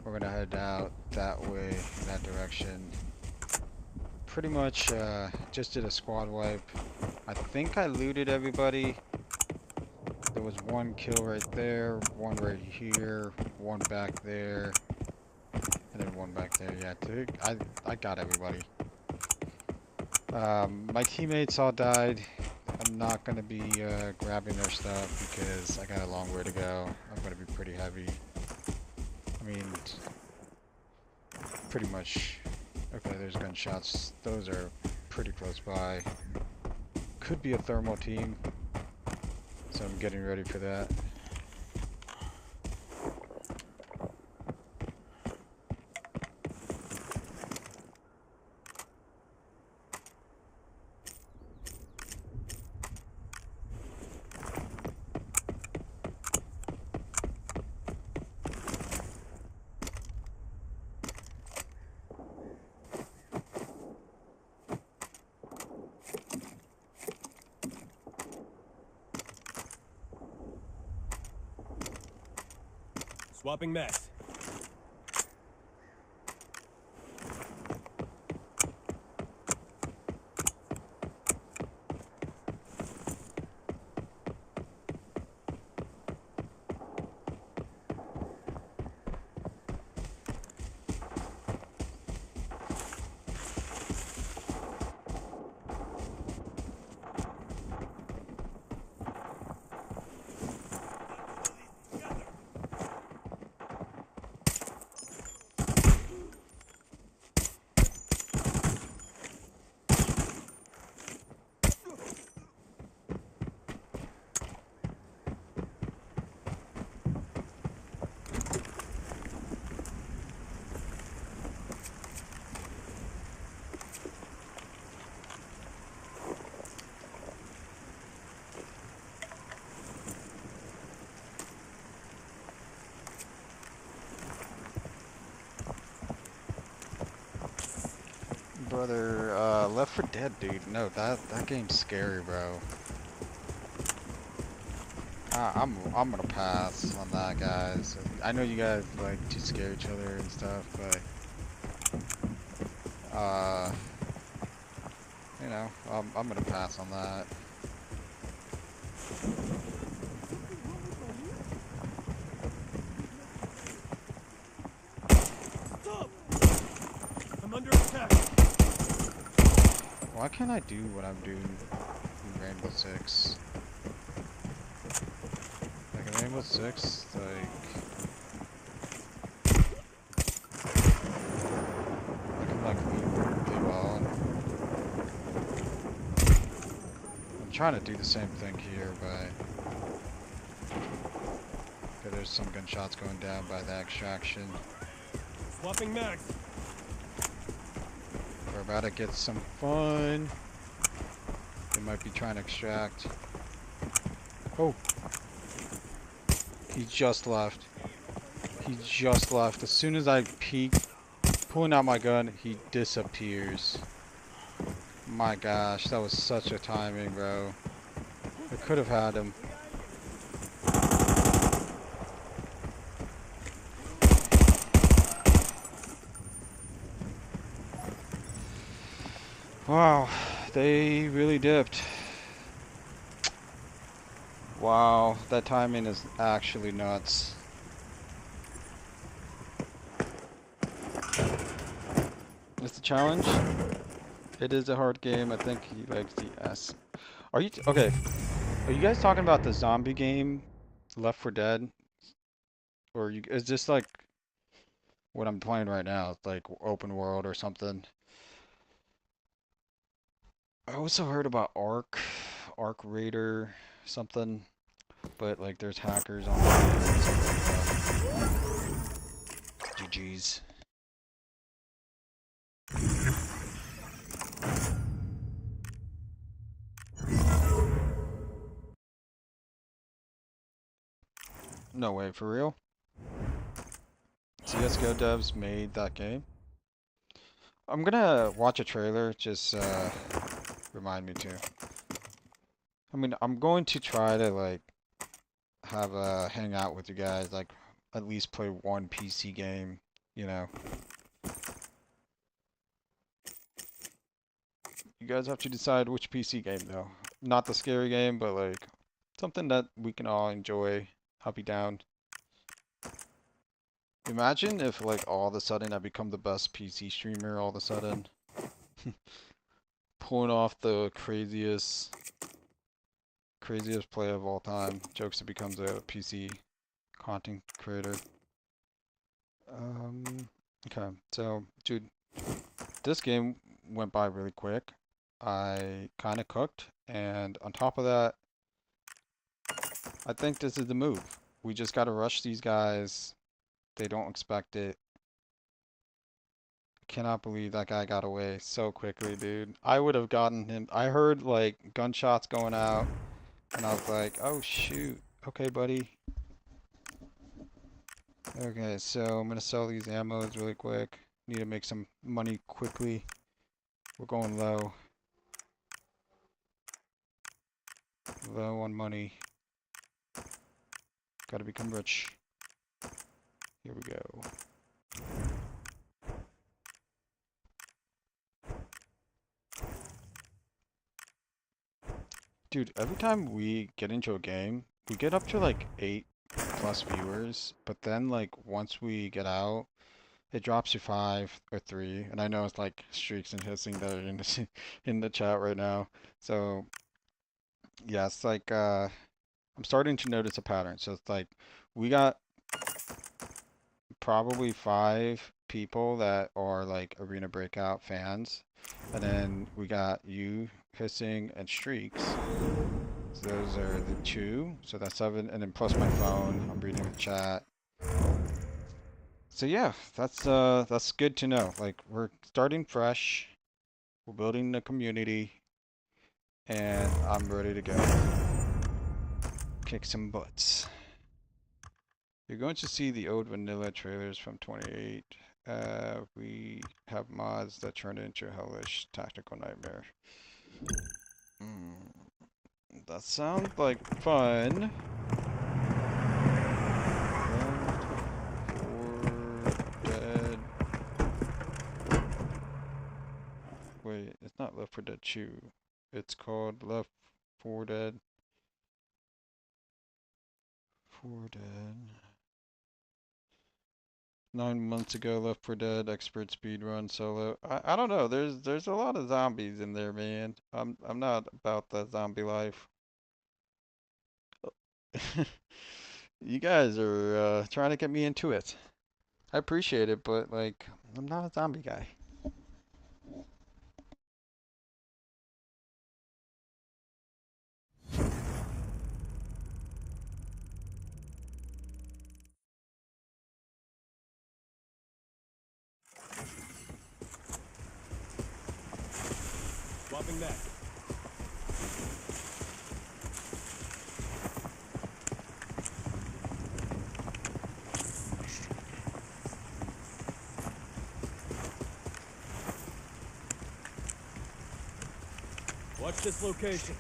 We're gonna head out that way, in that direction. Pretty much just did a squad wipe. I think I looted everybody. There was one kill right there, one right here, one back there, and then one back there. Yeah, I got everybody. My teammates all died. I'm not gonna be grabbing their stuff because I got a long way to go. I'm gonna be pretty heavy. I mean, pretty much. Okay, there's gunshots. Those are pretty close by. Could be a thermal team, so I'm getting ready for that. Swapping mags. Brother, Left 4 Dead, dude. No, that game's scary, bro. I'm gonna pass on that, guys. I know you guys like to scare each other and stuff, but you know, I'm gonna pass on that. Stop! I'm under attack. Why can't I do what I'm doing in Rainbow Six? Like in Rainbow Six, like I can like leave really well. I'm trying to do the same thing here, but okay, there's some gunshots going down by the extraction. Swapping mags. We're about to get some fun. They might be trying to extract. Oh. He just left. He just left. As soon as I peek, pulling out my gun, he disappears. My gosh, that was such a timing, bro. I could have had him. Wow, they really dipped. Wow, that timing is actually nuts. It's a challenge. It is a hard game. I think he likes the S. Are you okay? Are you guys talking about the zombie game, Left 4 Dead, or is this like what I'm playing right now? It's like open world or something? I also heard about Arc Raider, something, but like there's hackers on it and stuff like that. GG's. No way, for real? CSGO devs made that game? I'm gonna watch a trailer, just remind me to. I mean, I'm going to try to like have a hangout with you guys, like at least play one PC game, you know. You guys have to decide which PC game though. Not the scary game, but like something that we can all enjoy. I'll be down. Imagine if like all of a sudden I become the best PC streamer all of a sudden. Pulling off the craziest play of all time. Jokesta becomes a PC content creator. Okay, so dude, this game went by really quick. I kind of cooked, and on top of that, I think this is the move. We just gotta rush these guys. They don't expect it. Cannot believe that guy got away so quickly, dude. I would have gotten him. I heard like gunshots going out, and I was like, oh shoot. Okay, buddy. Okay, so I'm gonna sell these ammos really quick. Need to make some money quickly. We're going low. Low on money. Gotta become rich. Here we go. Dude, every time we get into a game, we get up to like 8+ viewers, but then like once we get out, it drops to 5 or 3, and I know it's like streaks and hissing that are in the in the chat right now. So yeah, it's like I'm starting to notice a pattern. So it's like we got probably 5 people that are like Arena Breakout fans, and then we got you, hissing, and streaks. So those are the 2. So that's 7, and then plus my phone. I'm reading the chat. So yeah, that's good to know. Like we're starting fresh. We're building the community, and I'm ready to go. Kick some butts. You're going to see the old vanilla trailers from 28. We have mods that turn into a hellish tactical nightmare. That sounds like fun. Left 4 Dead. Wait, it's not Left 4 Dead 2. It's called Left 4 Dead. 4 Dead. 9 months ago, Left 4 Dead expert speedrun solo. I don't know. There's a lot of zombies in there, man. I'm not about that zombie life. You guys are trying to get me into it. I appreciate it, but like I'm not a zombie guy. Swapping back. Watch this location.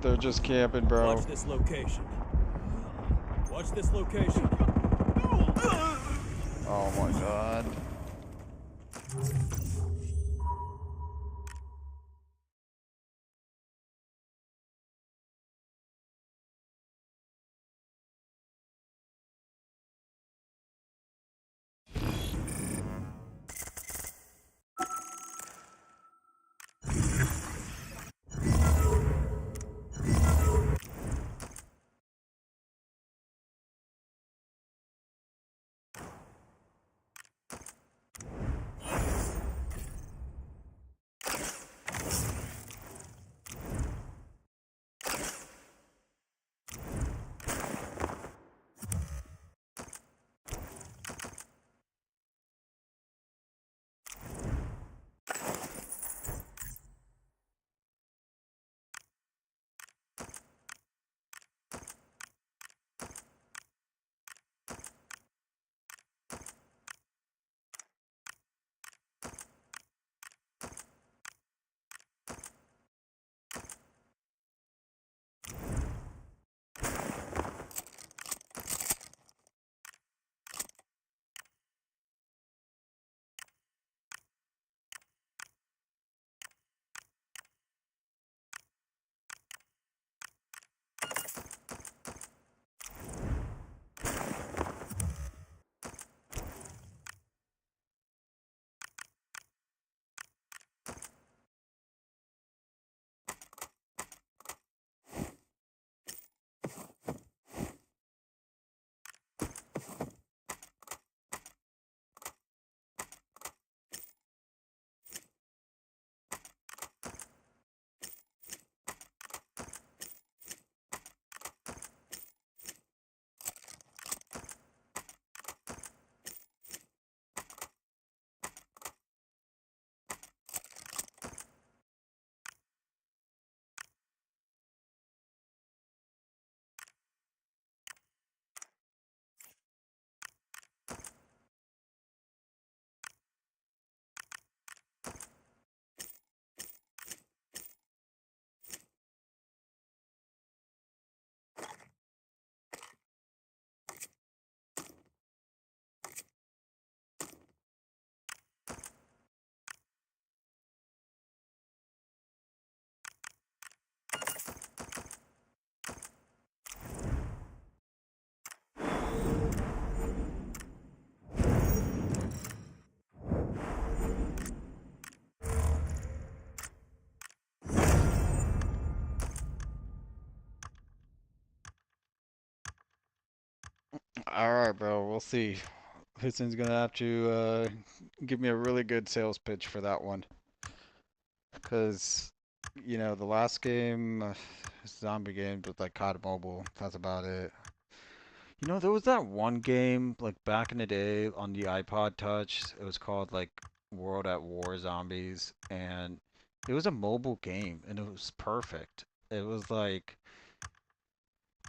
They're just camping, bro. Watch this location. Watch this location. Oh my god. Alright, bro, we'll see. Houston's gonna have to give me a really good sales pitch for that one. Because, you know, the last game, zombie game, was like COD Mobile. That's about it. You know, there was that one game, like back in the day on the iPod Touch. It was called like World at War Zombies. And it was a mobile game, and it was perfect. It was like,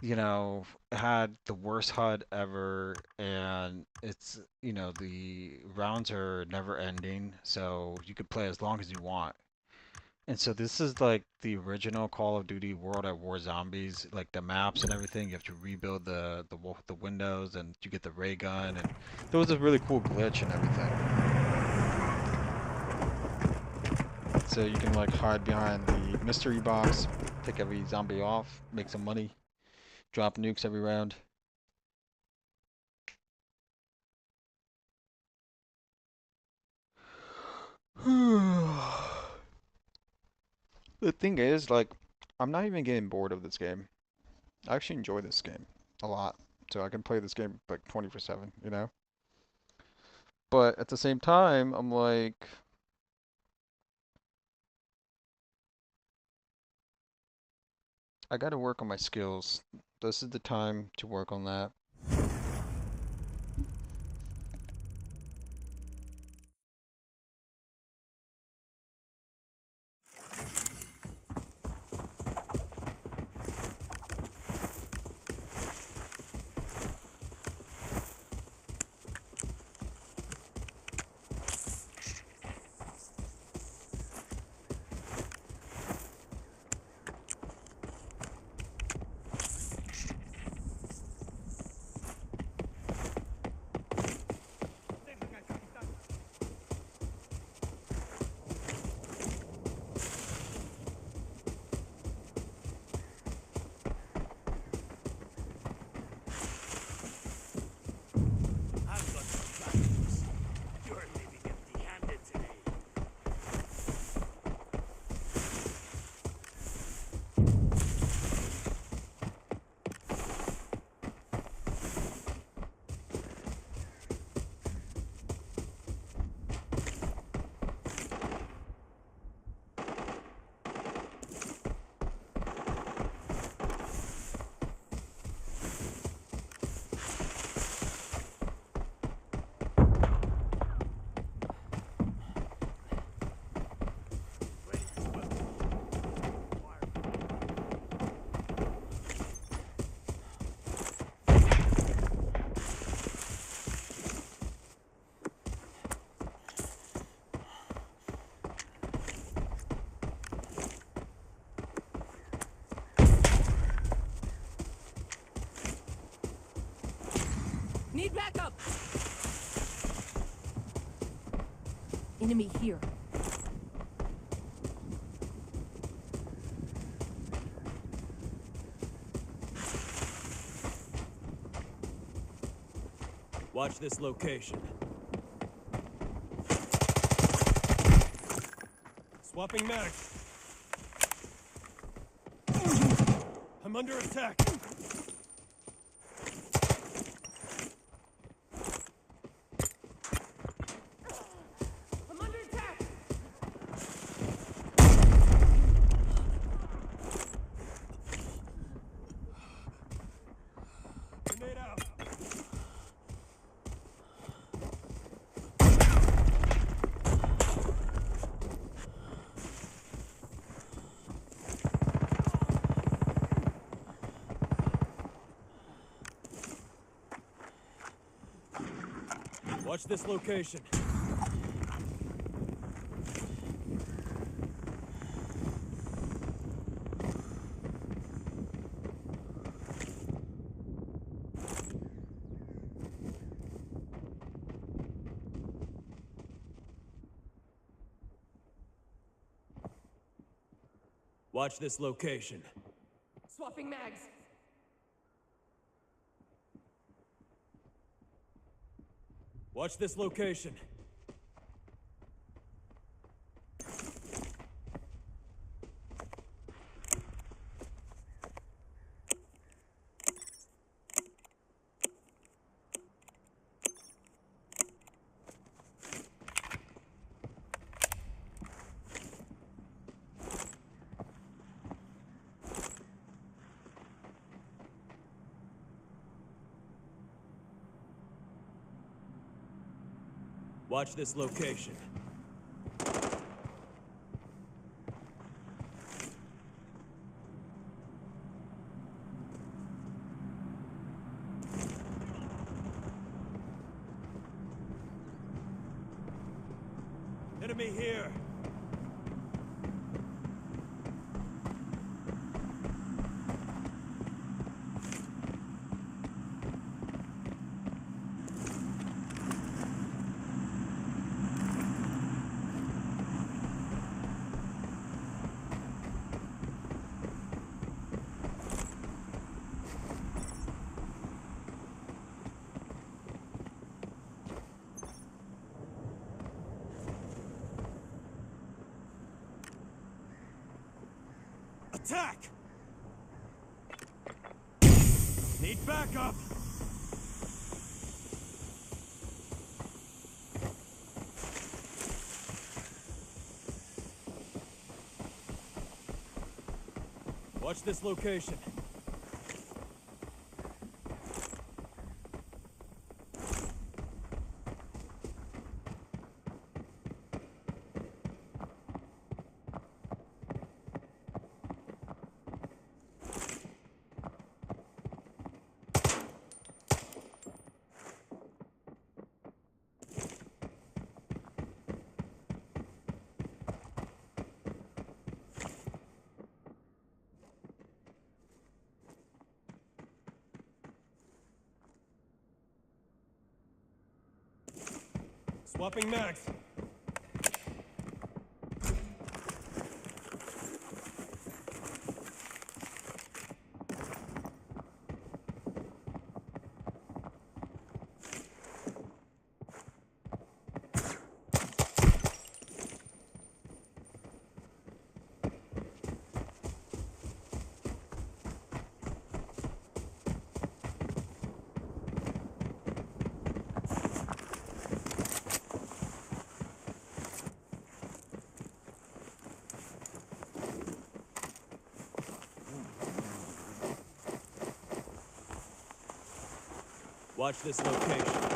you know, had the worst HUD ever, and it's, you know, the rounds are never ending, so you could play as long as you want. And so this is like the original Call of Duty World at War Zombies, like the maps and everything. You have to rebuild the windows, and you get the ray gun, and there was a really cool glitch and everything. So you can like hide behind the mystery box, take every zombie off, make some money, drop nukes every round. The thing is, like, I'm not even getting bored of this game. I actually enjoy this game a lot. So I can play this game like 24/7, you know? But at the same time, I'm like, I gotta work on my skills. This is the time to work on that. Enemy here. Watch this location. Swapping mags. I'm under attack. I'm under attack. Grenade out. Watch this location. Watch this location. Swapping mags. Watch this location. Watch this location. Enemy here. Attack! Need backup! Watch this location. Swapping mags. Watch this location.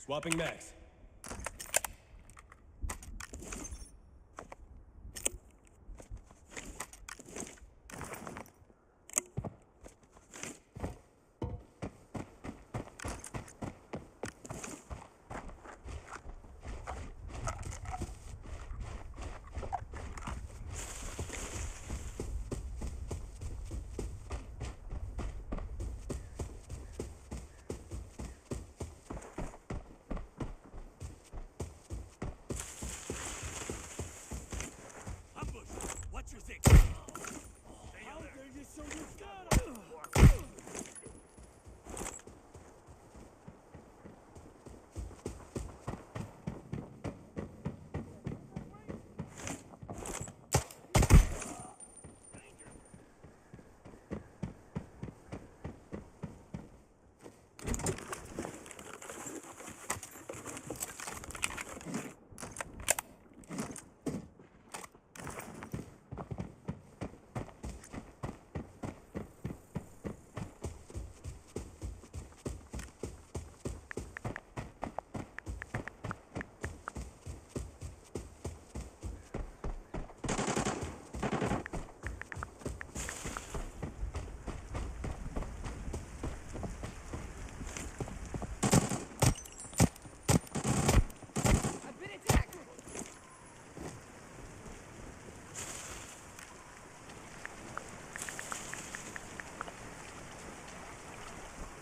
Swapping mags. Ambush! Watch your six! Stay out there! You show your gun! I've been attacked!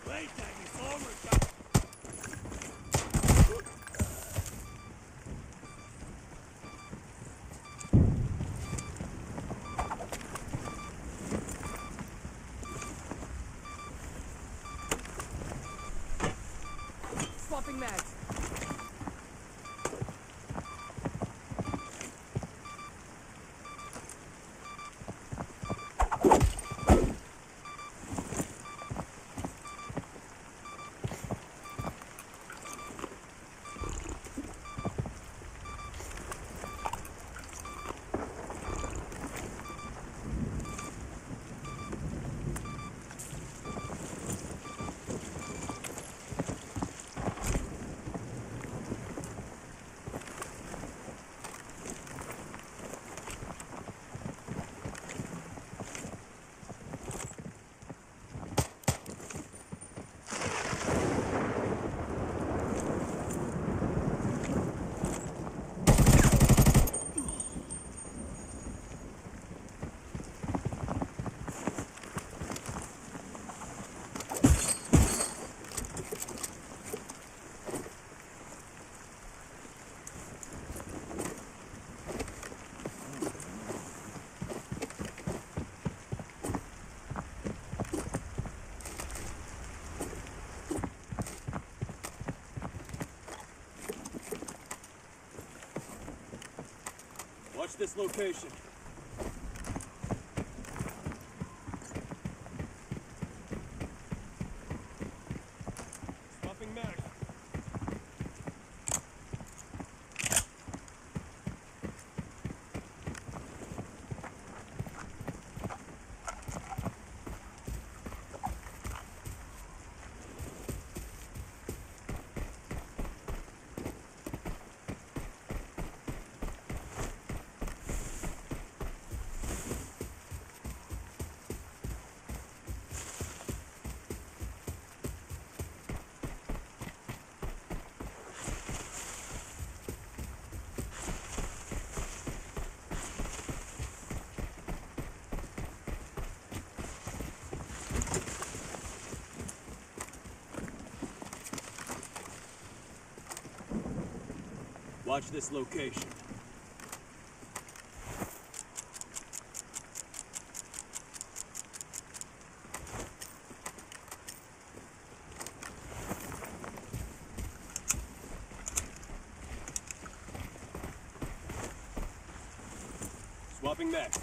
Wait, Daddy, it's over! Swapping mags. Watch this location. Swapping mags. Watch this location. Swapping mags.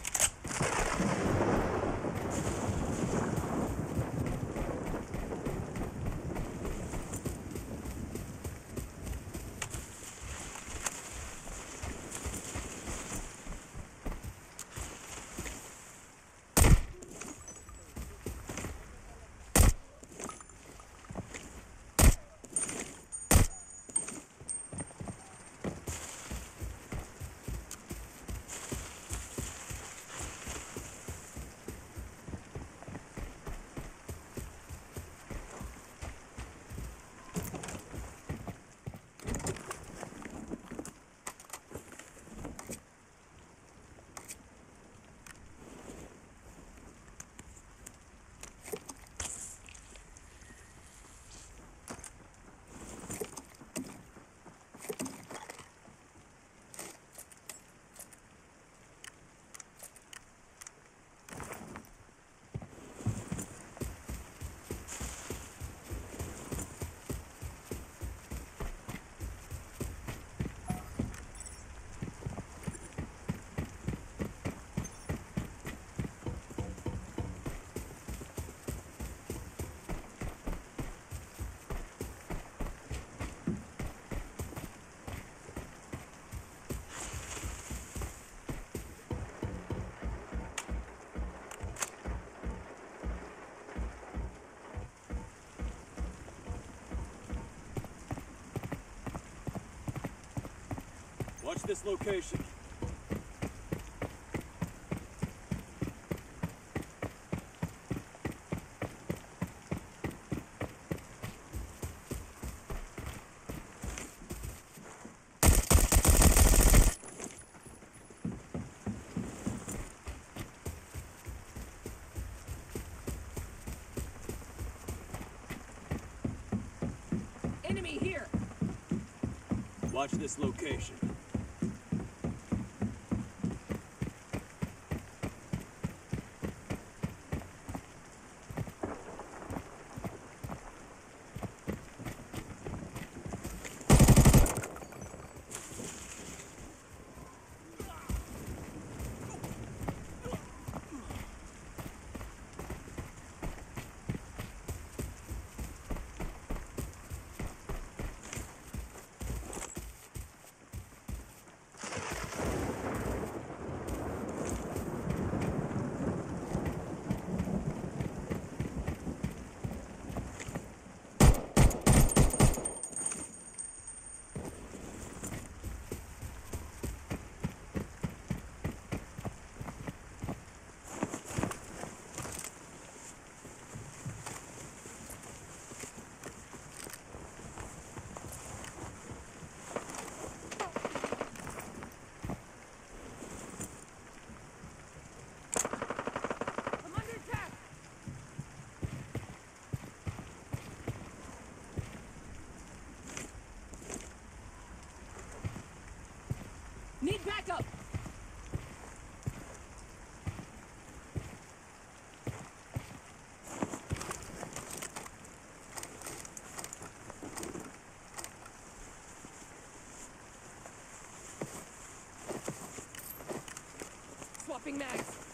this location. Enemy here. Watch this location. I'm under attack. Need backup. Swapping mags.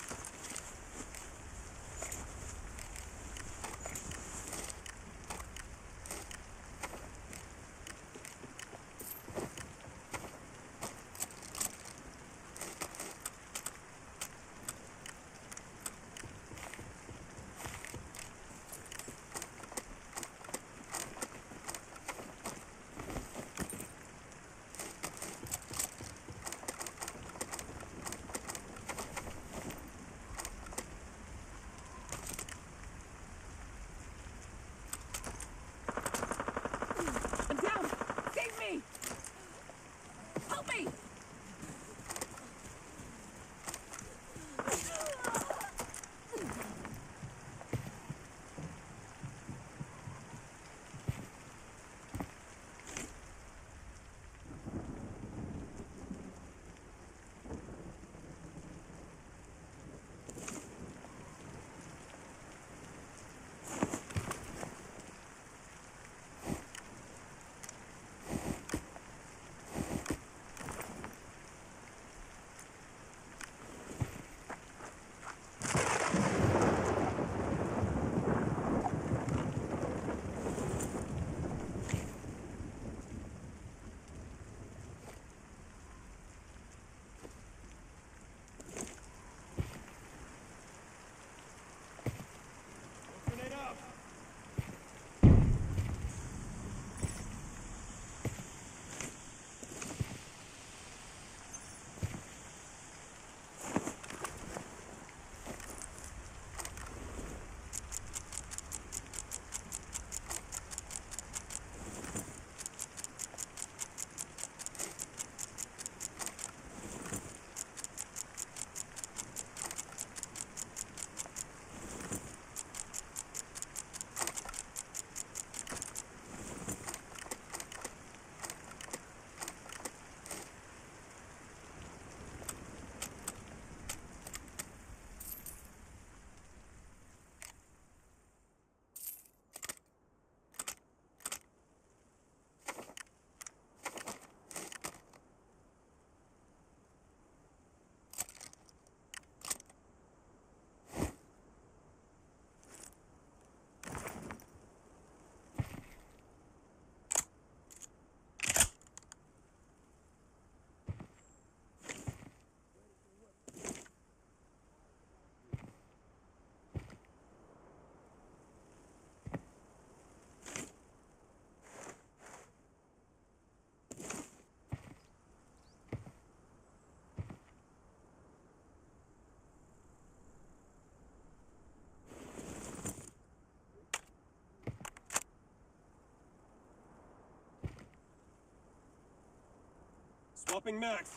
Swapping mags.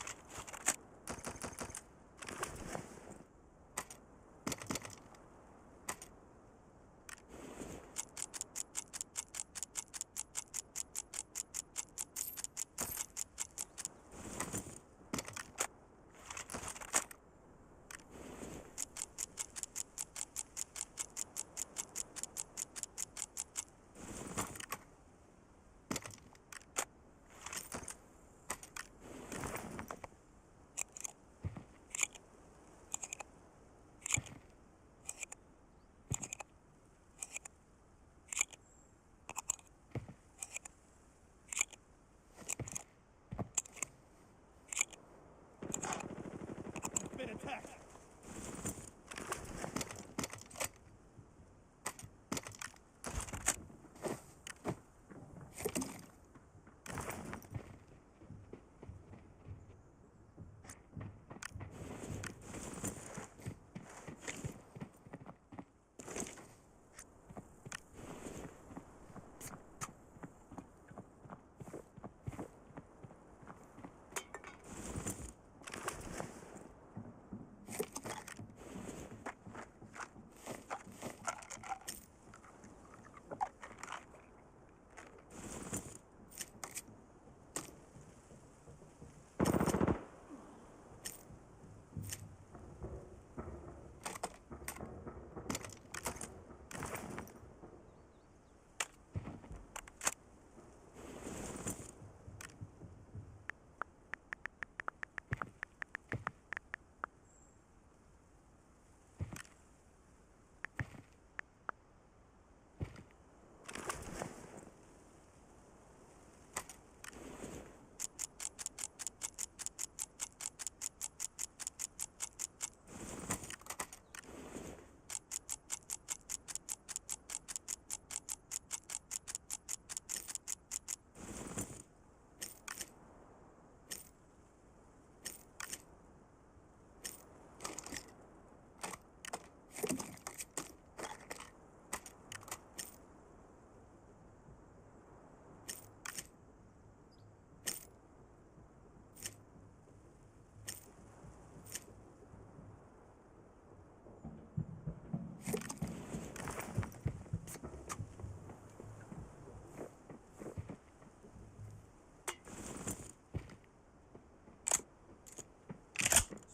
Been attacked.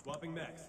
Swapping mags.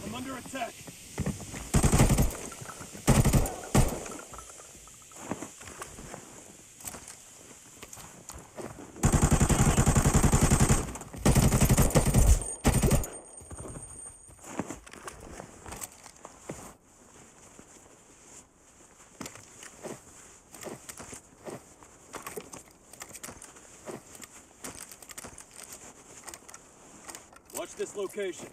I'm under attack. Watch this location.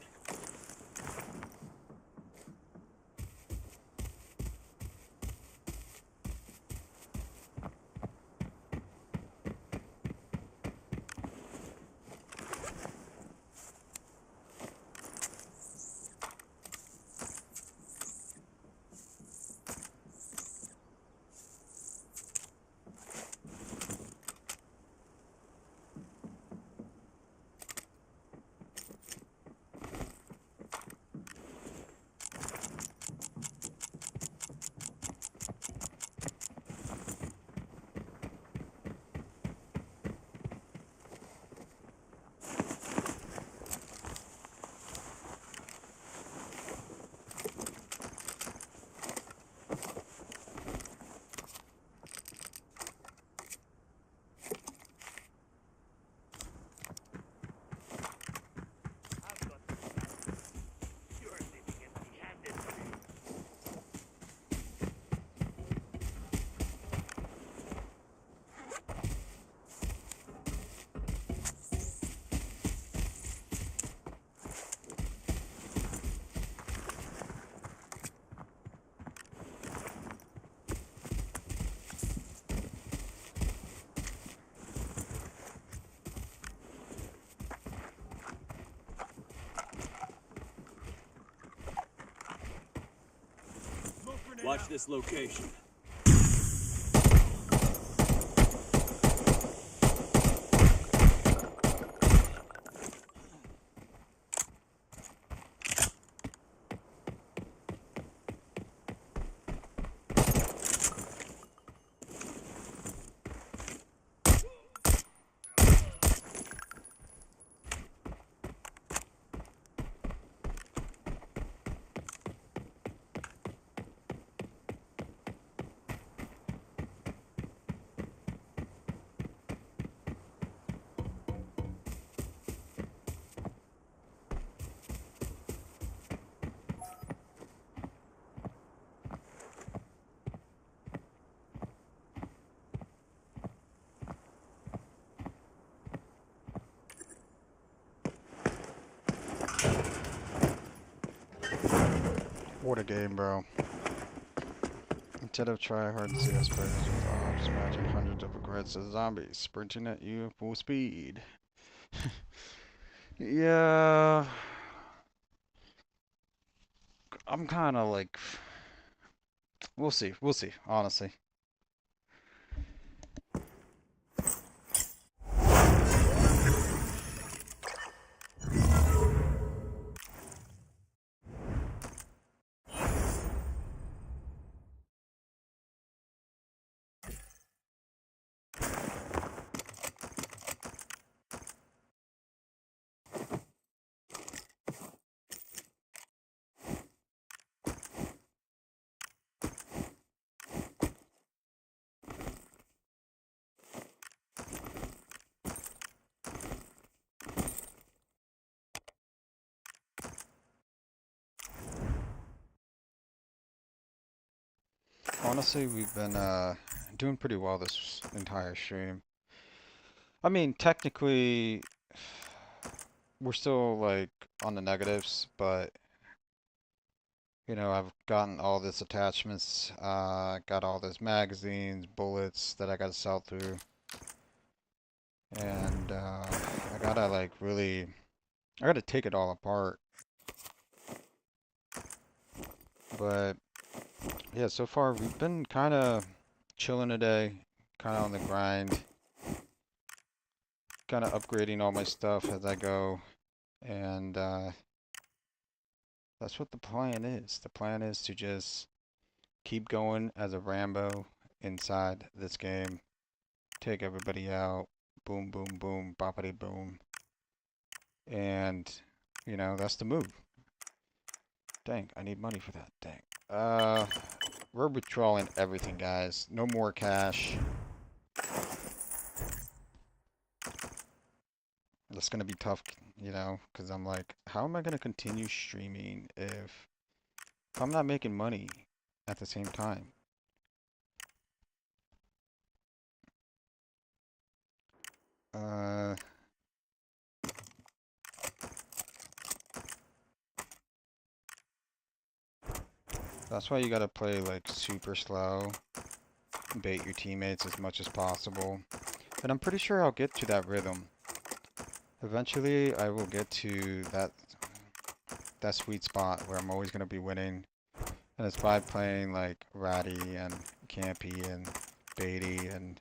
Watch this location. What a game, bro. Instead of try-hard CS players with ops, imagine hundreds of aggressive zombies sprinting at you at full speed. Yeah, I'm kind of like, we'll see, honestly. Honestly, we've been doing pretty well this entire stream. I mean, technically, we're still like on the negatives, but you know, I've gotten all this attachments, got all this magazines, bullets that I gotta sell through, and I gotta like really, I gotta take it all apart. But yeah, so far we've been kind of chilling today, kind of on the grind, kind of upgrading all my stuff as I go, and that's what the plan is. The plan is to just keep going as a Rambo inside this game, take everybody out, boom, boom, boom, boppity boom, and you know that's the move. Dang, I need money for that. Dang. We're withdrawing everything, guys. No more cash. That's gonna be tough, you know, because I'm like, how am I gonna continue streaming if I'm not making money at the same time? Uh, that's why you gotta play like super slow, bait your teammates as much as possible. And I'm pretty sure I'll get to that rhythm. Eventually, I will get to that sweet spot where I'm always gonna be winning. And it's by playing like ratty and campy and baity, and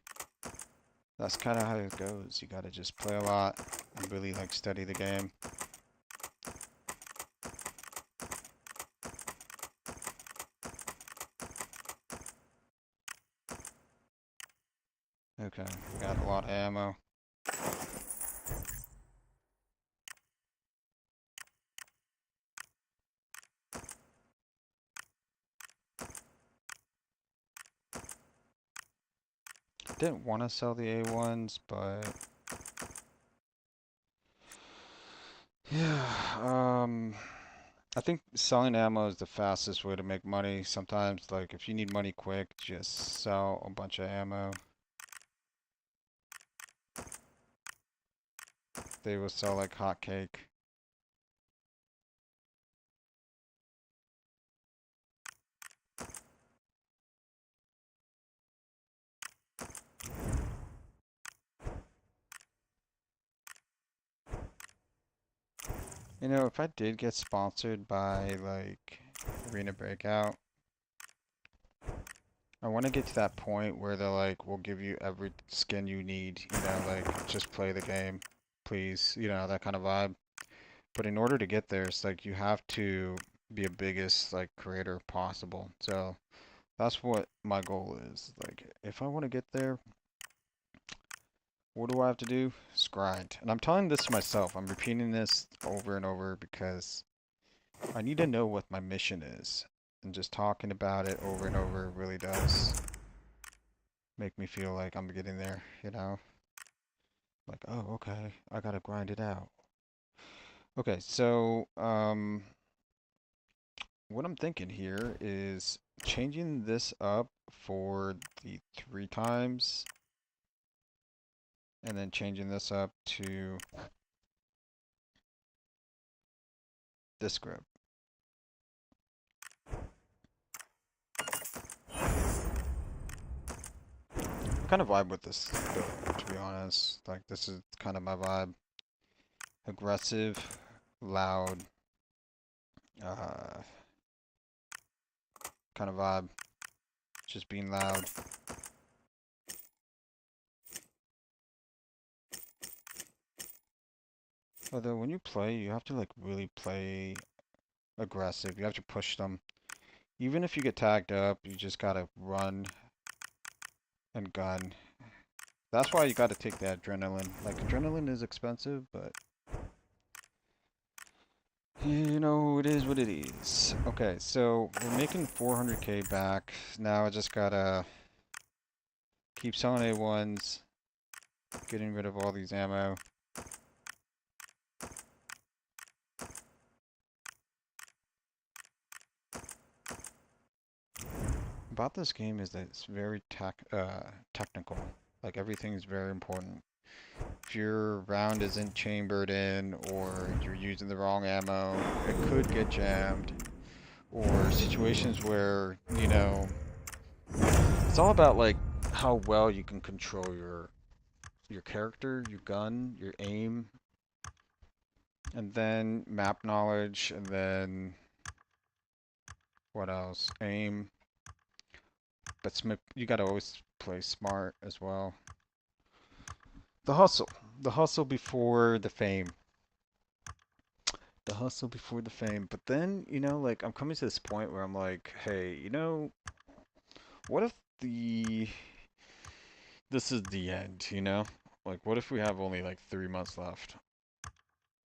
that's kind of how it goes. You gotta just play a lot and really like study the game. Okay, got a lot of ammo. Didn't want to sell the A1s, but yeah, I think selling ammo is the fastest way to make money. Sometimes, like, if you need money quick, just sell a bunch of ammo. They will sell like hotcake. You know, if I did get sponsored by like Arena Breakout, I want to get to that point where they're like, we'll give you every skin you need, you know, like, just play the game, please, you know, that kind of vibe. But in order to get there, it's like you have to be a biggest, like, creator possible. So that's what my goal is. Like, if I want to get there, what do I have to do? It's grind. And I'm telling this to myself. I'm repeating this over and over because I need to know what my mission is. And just talking about it over and over really does make me feel like I'm getting there, you know? Like, oh, okay, I gotta grind it out. Okay, so, what I'm thinking here is changing this up for the 3 times, and then changing this up to this grip. I kind of vibe with this build, to be honest. Like, this is kind of my vibe. Aggressive, loud, uh, kind of vibe. Just being loud. Although when you play, you have to like really play aggressive. You have to push them. Even if you get tagged up, you just gotta run and gun. That's why you gotta take the adrenaline. Like, adrenaline is expensive, but you know, it is what it is. Okay, so we're making 400k back. Now I just gotta keep selling A1s, getting rid of all these ammo. About this game is that it's very technical. Like, everything is very important. If your round isn't chambered in, or you're using the wrong ammo, it could get jammed. Or situations where, you know, it's all about like how well you can control your character, your gun, your aim, and then map knowledge, and then what else? Aim. But you gotta always play smart as well. The hustle. The hustle before the fame. The hustle before the fame. But then, you know, like, I'm coming to this point where I'm like, hey, you know, what if this is the end, you know? Like, what if we have only like 3 months left?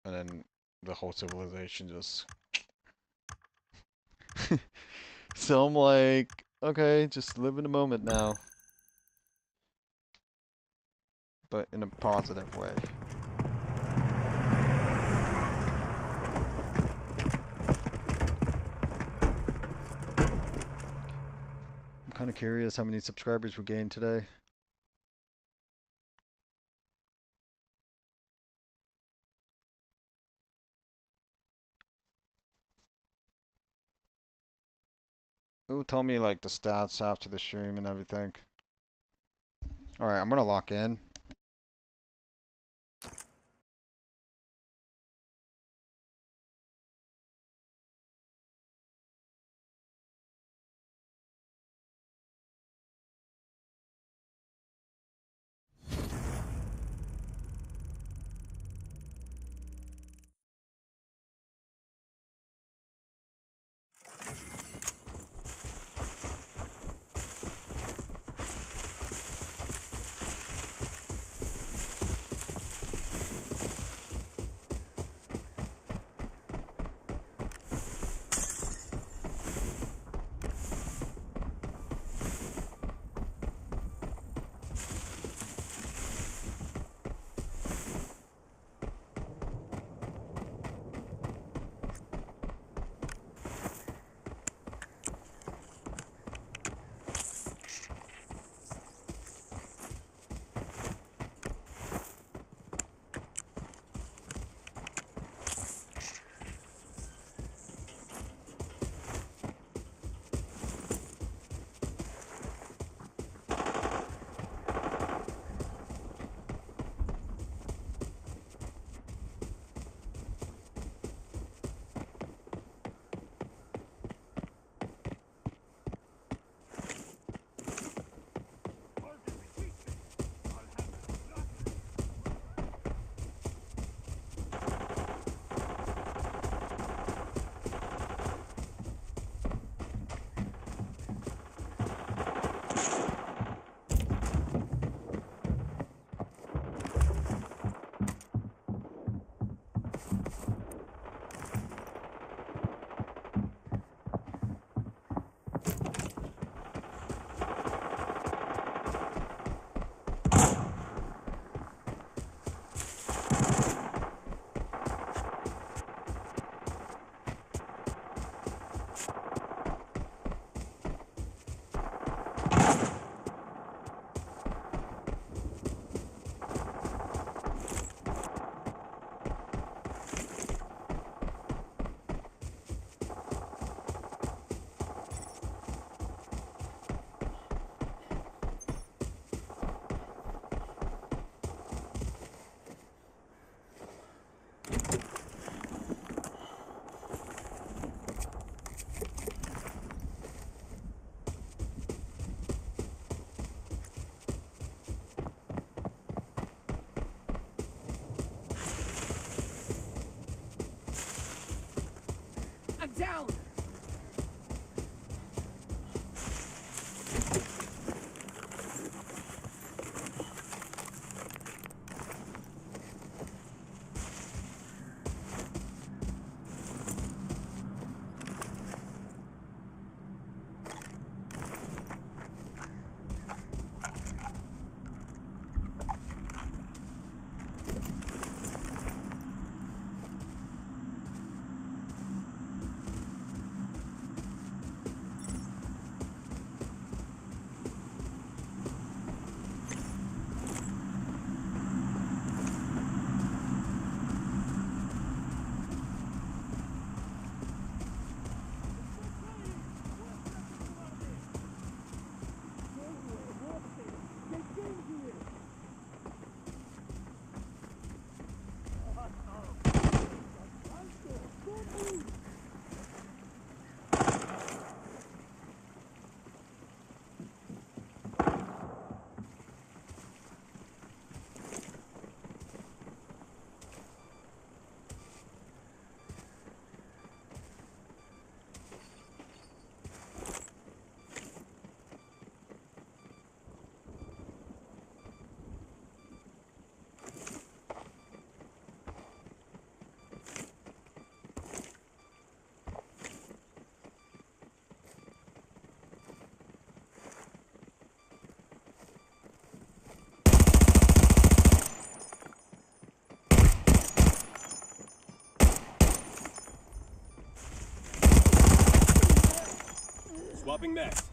And then the whole civilization just... So I'm like, okay, just live in the moment now. But in a positive way. I'm kind of curious how many subscribers we gained today. Ooh, tell me like the stats after the stream and everything. Alright, I'm gonna lock in. Swapping mags.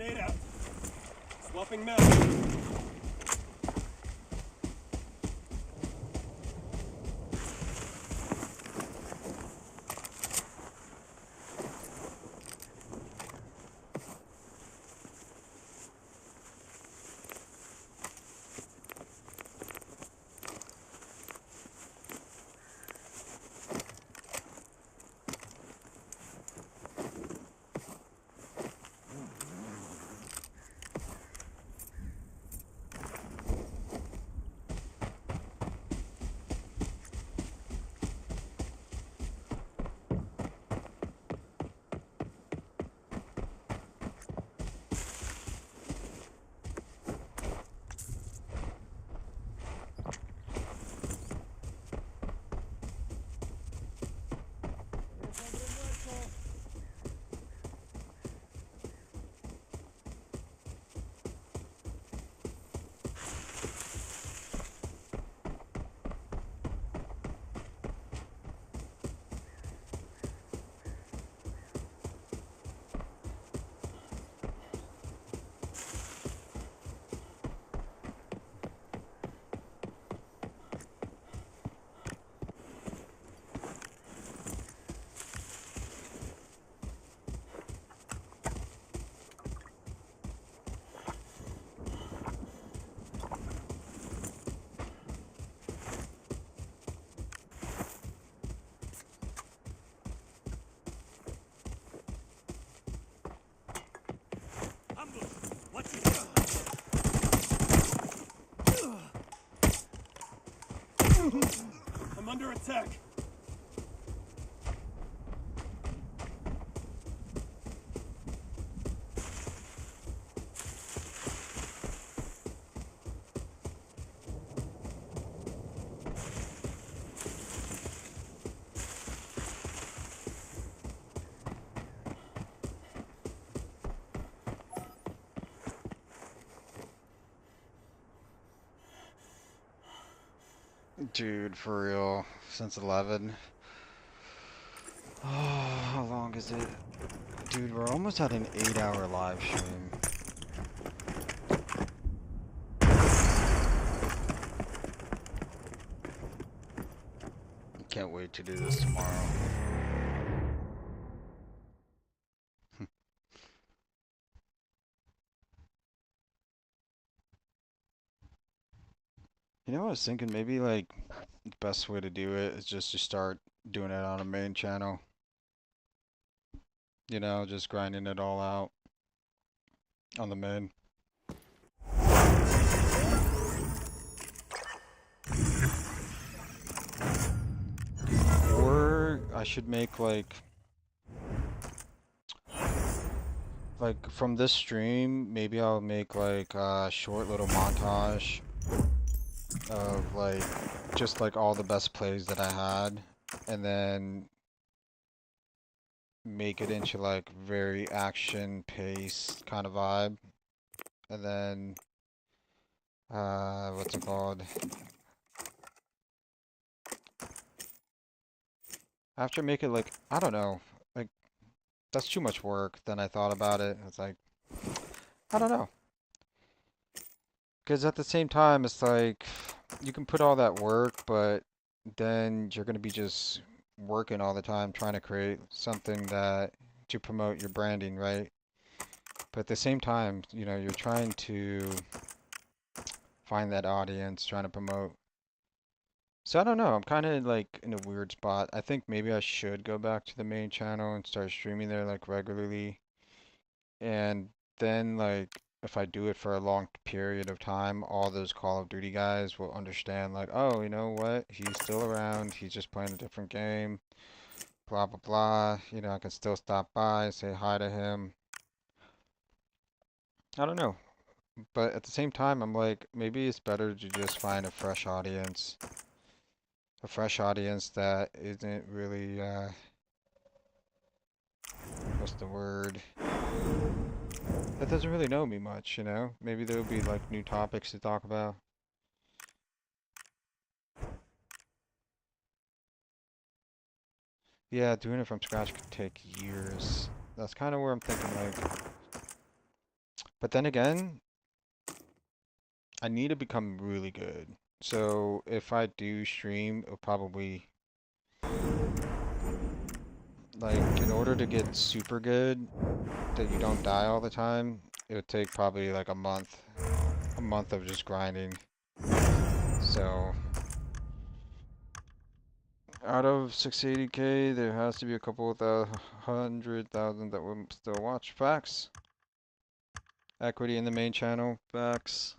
Grenade out. Swapping mags. Ambush. Watch your step. I'm under attack. Dude, for real. Since 11. Oh, how long is it? Dude, we're almost at an 8-hour live stream. Can't wait to do this tomorrow. You know, I was thinking maybe like the best way to do it is just to start doing it on a main channel. You know, just grinding it all out on the main. Or I should make like from this stream, maybe I'll make like a short little montage of like just like all the best plays that I had, and then make it into like very action paced kind of vibe, and then what's it called? After make it like I don't know, like that's too much work. Then I thought about it. It's like I don't know. Because at the same time, it's like you can put all that work, but then you're going to be just working all the time trying to create something that to promote your branding, right? But at the same time, you know, you're trying to find that audience, trying to promote. So I don't know, I'm kind of like in a weird spot. I think maybe I should go back to the main channel and start streaming there like regularly. And then like if I do it for a long period of time, all those Call of Duty guys will understand like, oh, you know what? He's still around. He's just playing a different game. Blah blah blah. You know, I can still stop by, say hi to him. I don't know. But at the same time, I'm like, maybe it's better to just find a fresh audience. A fresh audience that isn't really what's the word? That doesn't really know me much, you know? Maybe there'll be like new topics to talk about. Yeah, doing it from scratch could take years. That's kind of where I'm thinking like. But then again, I need to become really good. So if I do stream, it'll probably like in order to get super good, that you don't die all the time, it would take probably like a month of just grinding. So out of 680K, there has to be a couple of 100,000 that will still watch. Facts. Equity in the main channel. Facts.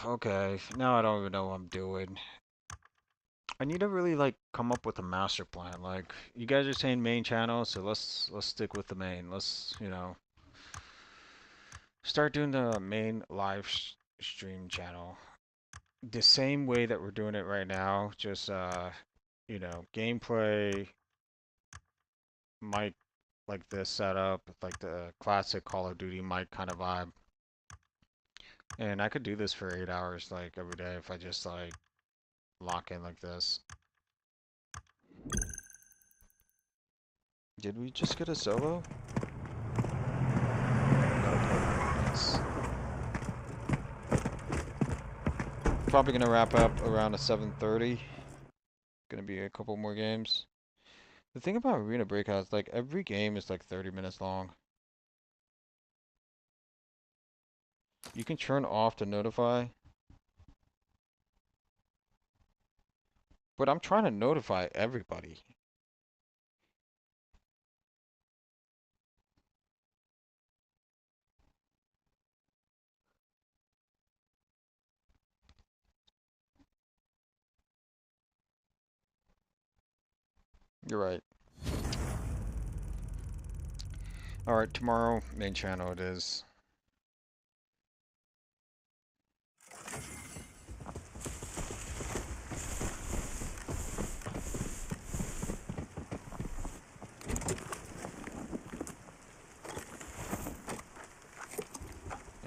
Okay, now I don't even know what I'm doing. I need to really like come up with a master plan. Like you guys are saying main channel, so let's stick with the main. Let's, you know, start doing the main live stream channel the same way that we're doing it right now. Just you know, gameplay, mic like this setup, like the classic Call of Duty mic kind of vibe. And I could do this for 8 hours like every day if I just like lock in like this. Did we just get a solo? Nice. Probably gonna wrap up around a 7:30. Gonna be a couple more games. The thing about Arena Breakout is like every game is like 30 minutes long. You can turn off to notify. But I'm trying to notify everybody. You're right. Alright, tomorrow, main channel it is.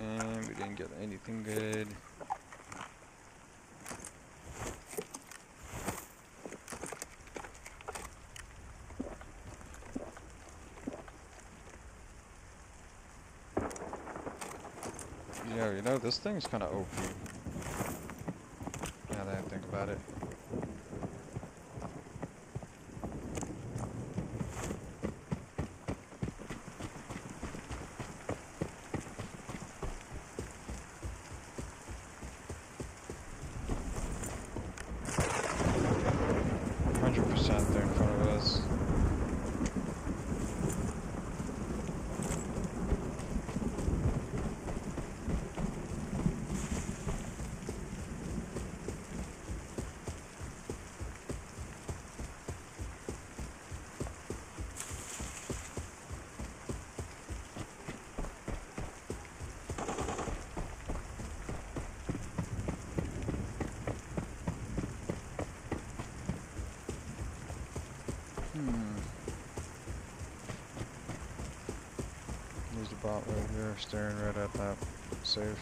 And we didn't get anything good. You know, this thing's kind of OP. Now that I think about it. They're in front of us. spot right here, staring right at that safe.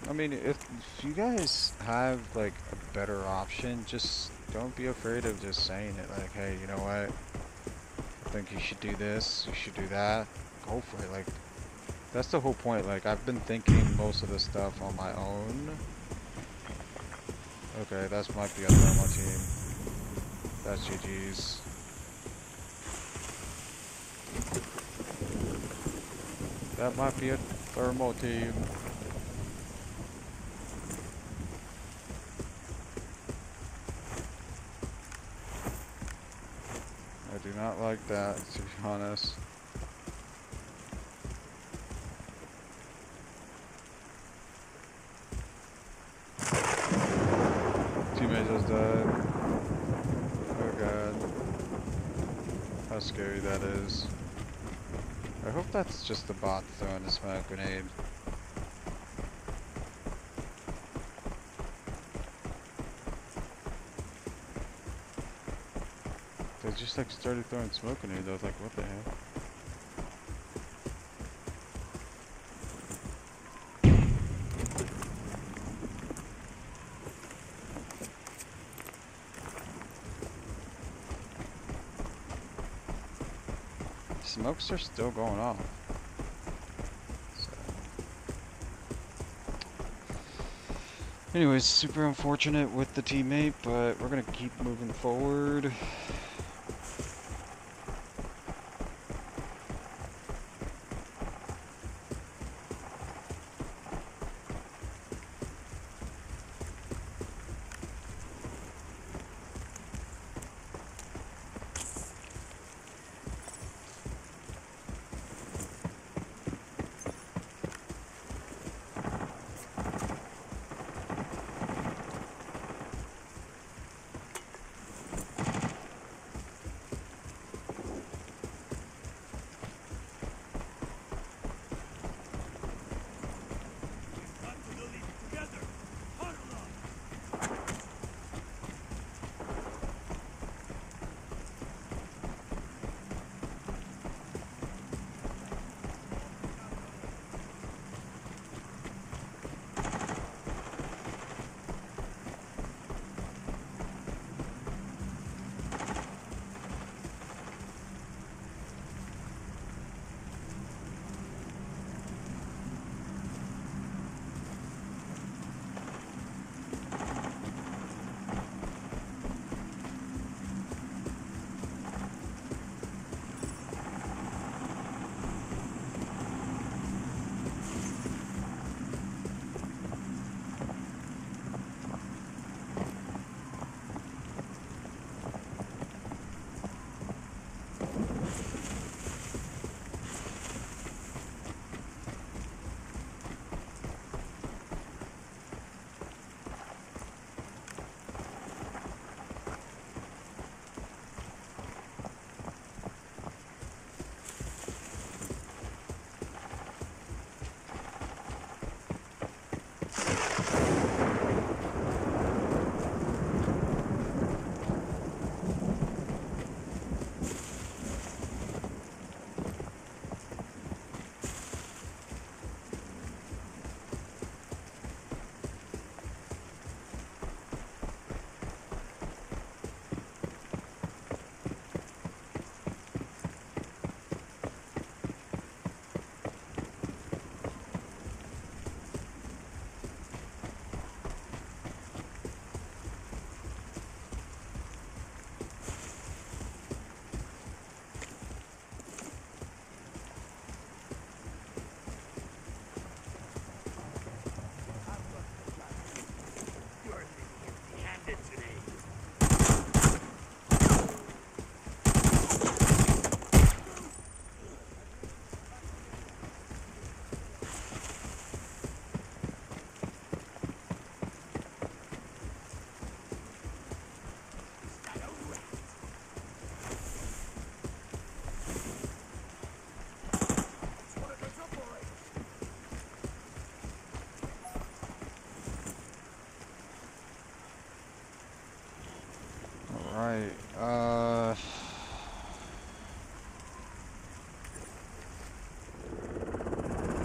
I mean, if you guys have like a better option, just don't be afraid of just saying it. Like, hey, you know what? I think you should do this. You should do that. Go for it. Like, that's the whole point. Like, I've been thinking most of this stuff on my own. Okay, that might be a thermal team. That's GG's. That might be a thermal team. I do not like that, to be honest. Teammate just died. Oh god. How scary that is. I hope that's just the bot throwing a smoke grenade. They just like started throwing smoke grenades. I was like, what the hell? Smokes are still going off. So. Anyways, super unfortunate with the teammate, but we're gonna keep moving forward.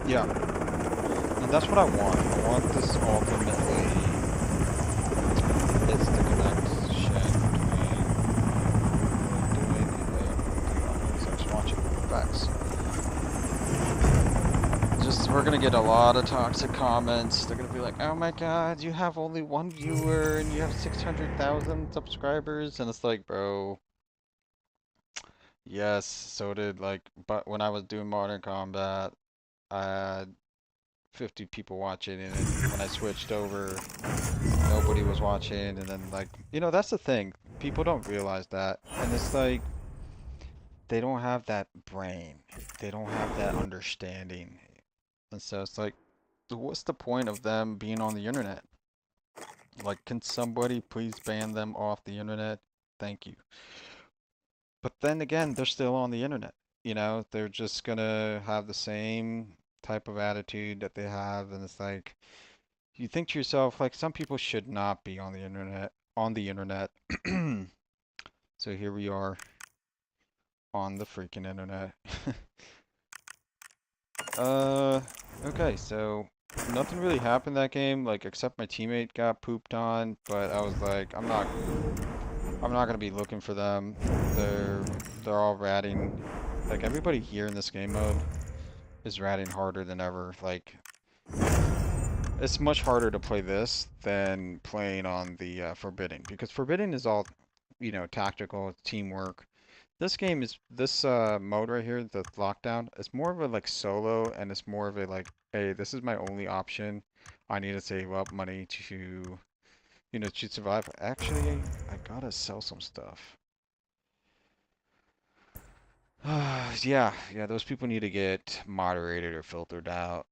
Yeah, and that's what I want. I want this ultimately is the connection between what we're doing and so just watching facts. Just we're gonna get a lot of toxic comments. They're gonna be like, "Oh my God, you have only one viewer and you have 600,000 subscribers," and it's like, bro, yes, so did like, but when I was doing Modern Combat, I had 50 people watching, and then when I switched over, nobody was watching, and then like, that's the thing. People don't realize that, and it's like they don't have that brain. They don't have that understanding, and so it's like, what's the point of them being on the internet? Like, can somebody please ban them off the internet? Thank you. But then again, they're still on the internet. They're just gonna have the same type of attitude that they have, and it's like you think to yourself, like, some people should not be on the internet, So here we are on the freaking internet. Okay, so nothing really happened that game, like except my teammate got pooped on, but I was like, I'm not gonna be looking for them. They're they're all ratting. Like everybody here in this game mode is ratting harder than ever. Like it's much harder to play this than playing on the Forbidden because Forbidden is all, tactical, teamwork. This mode right here, the lockdown, it's more of a like solo, and it's more of a like, hey, this is my only option. I need to save up money to survive. Actually, I gotta sell some stuff. Yeah, those people need to get moderated or filtered out.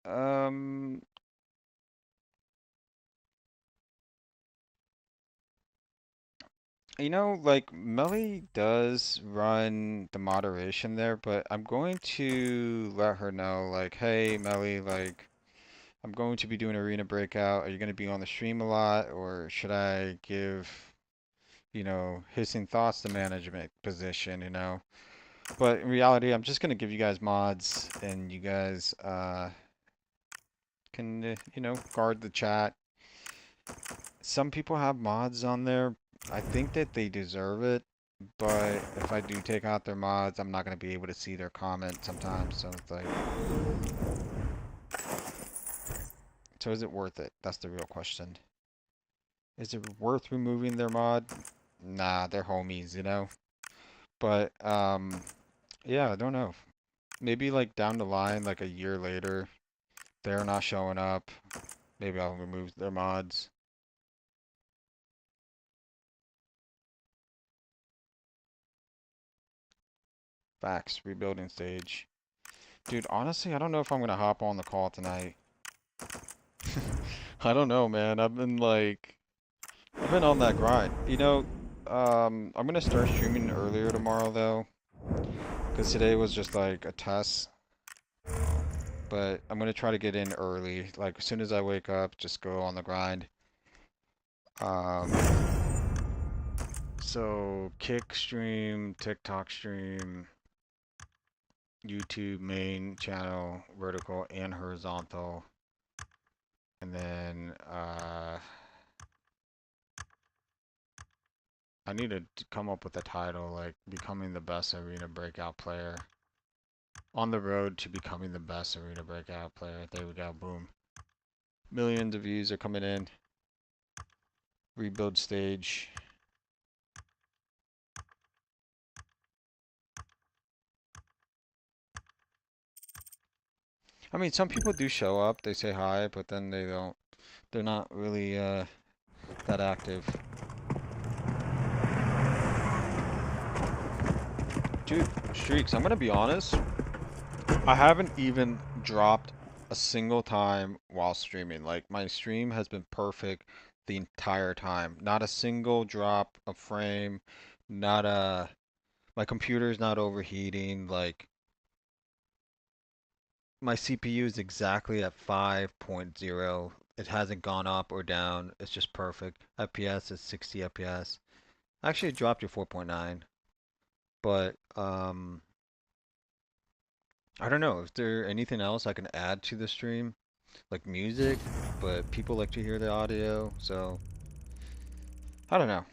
Um, like Melly does run the moderation there, but I'm going to let her know, like, hey, Melly, like, I'm going to be doing Arena Breakout. Are you going to be on the stream a lot, or should I give, hissing thoughts to management position? But in reality, I'm just going to give you guys mods, and you guys can, guard the chat. Some people have mods on there. I think that they deserve it, but if I do take out their mods, I'm not going to be able to see their comments sometimes. So it's like, so is it worth it? That's the real question. Is it worth removing their mod? Nah, they're homies. But yeah, I don't know. Maybe like down the line, like a year later, they're not showing up. Maybe I'll remove their mods. Facts, rebuilding stage. Dude, honestly, I don't know if I'm gonna hop on the call tonight. I don't know, man. I've been on that grind. I'm gonna start streaming earlier tomorrow though, because today was just like a test. But I'm gonna try to get in early. Like as soon as I wake up, just go on the grind. Um, so Kick stream, TikTok stream, YouTube main channel, vertical and horizontal. And then I need to come up with a title like becoming the best arena breakout player. On the road to becoming the best arena breakout player. There we go, boom. Millions of views are coming in. Rebuild stage. I mean, some people do show up, they say hi, but then they're not really that active. Dude, Streaks, I'm gonna be honest, I haven't even dropped a single time while streaming. Like, my stream has been perfect the entire time. Not a single drop of frame, not a... My computer's not overheating, like... My CPU is exactly at 5.0. It hasn't gone up or down. It's just perfect. FPS is 60 FPS. Actually, it dropped to 4.9. But, I don't know if there anything else I can add to the stream, like music, but people like to hear the audio, so I don't know.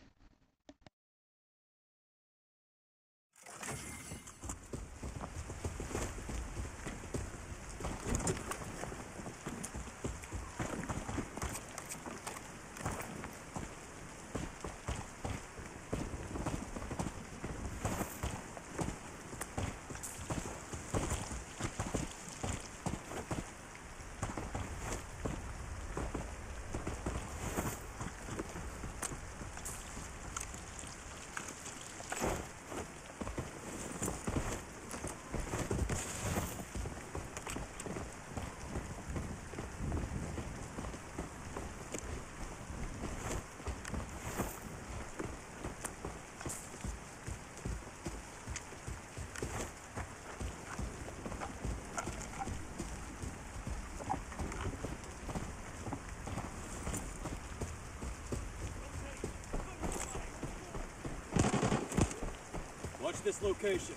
Watch this location.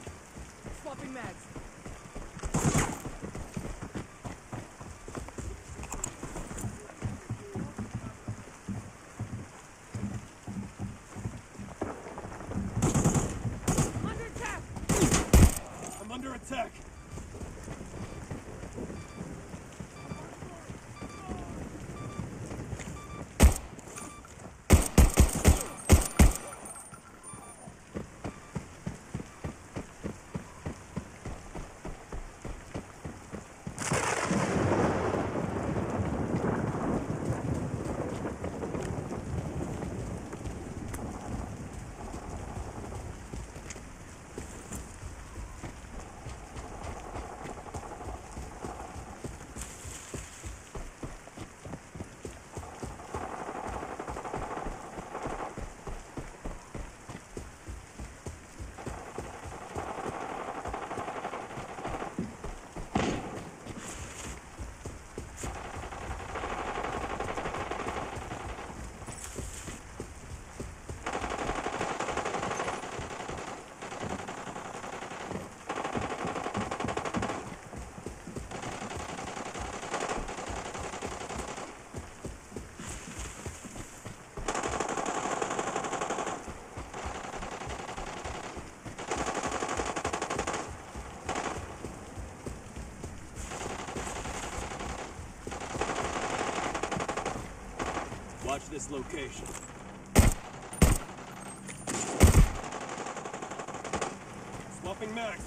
Swapping mags. I'm under attack. I'm under attack. Watch this location. Swapping mags.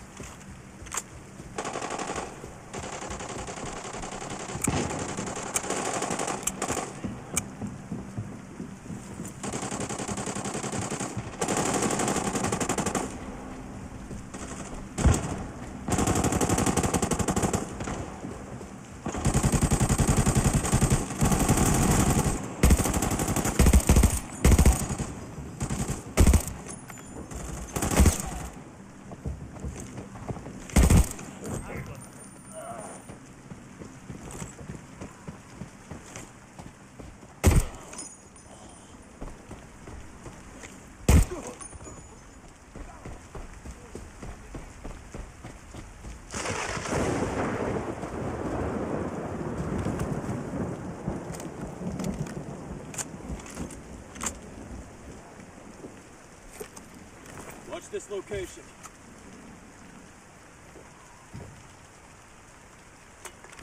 Watch this location.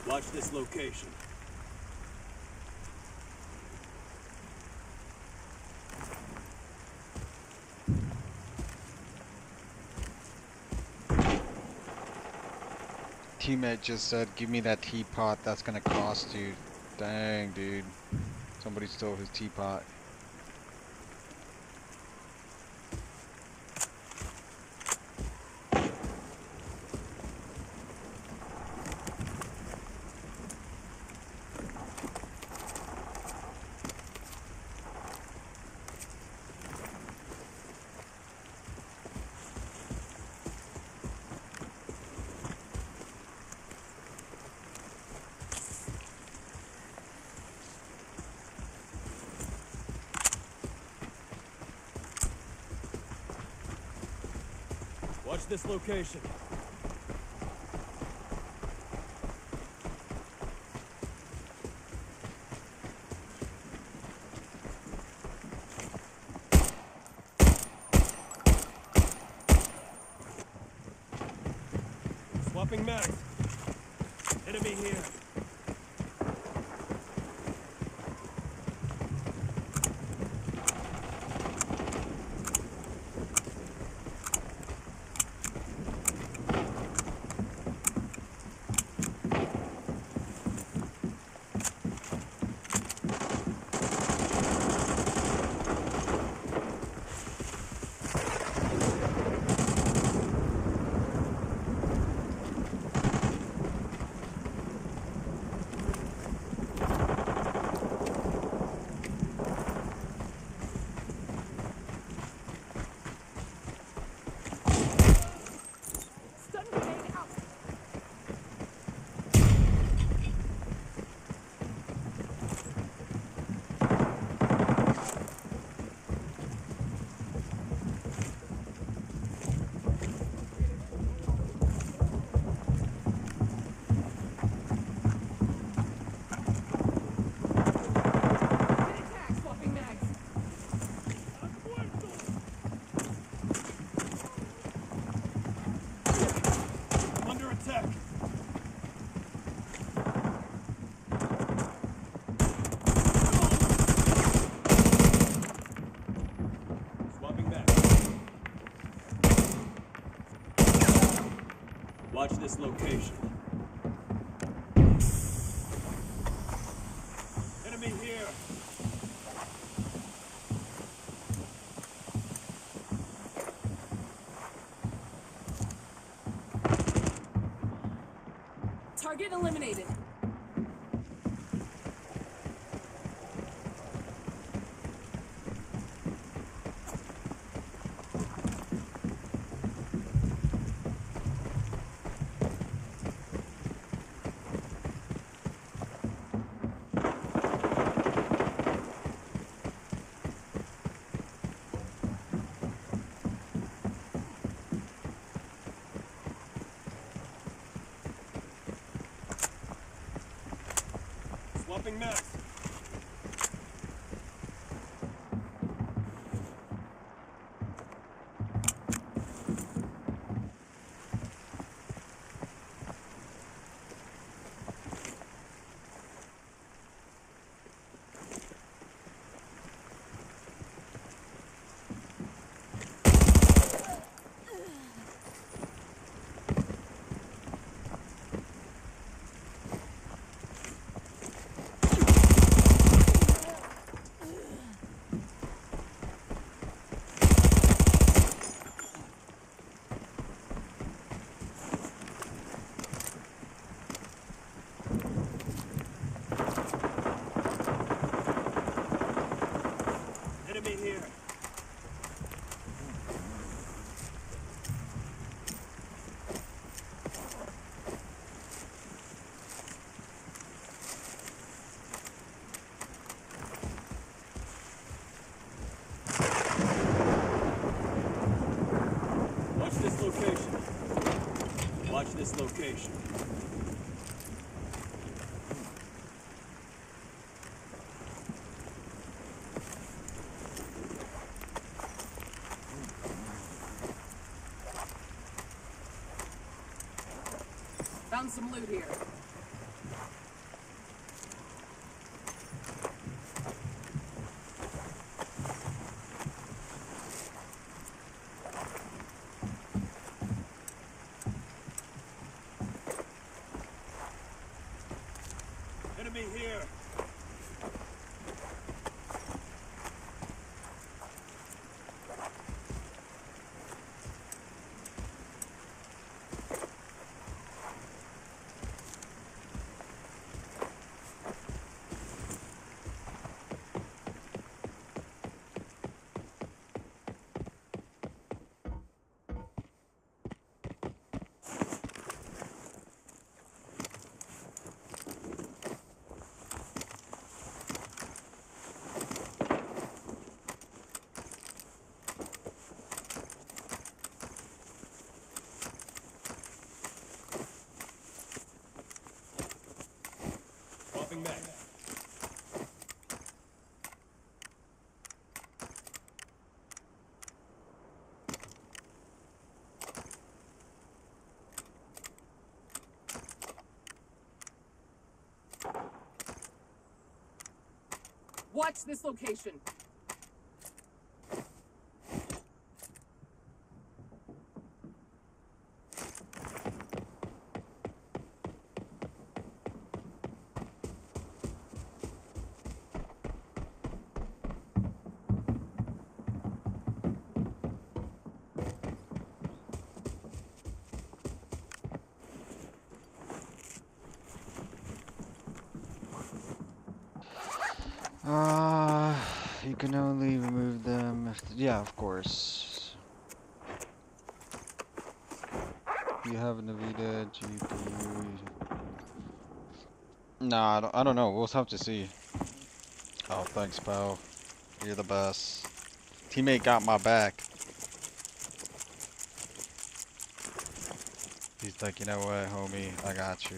Watch this location. Teammate just said, give me that teapot, that's gonna cost you. Dang, dude. Somebody stole his teapot. Watch this location. here. Stun grenade out. Get attack. Swapping mags. Under attack. Swapping back. Watch this location. Enemy here. Target eliminated. Swapping max. Enemy here. Watch this location. Watch this location. Found some loot here. Enemy here. Swapping max. Watch this location. You can only remove them if, yeah, of course. You have an Nvidia GPU. Nah, I don't know. We'll have to see. Oh, thanks, pal. You're the best. Teammate got my back. He's like, you know what, homie? I got you.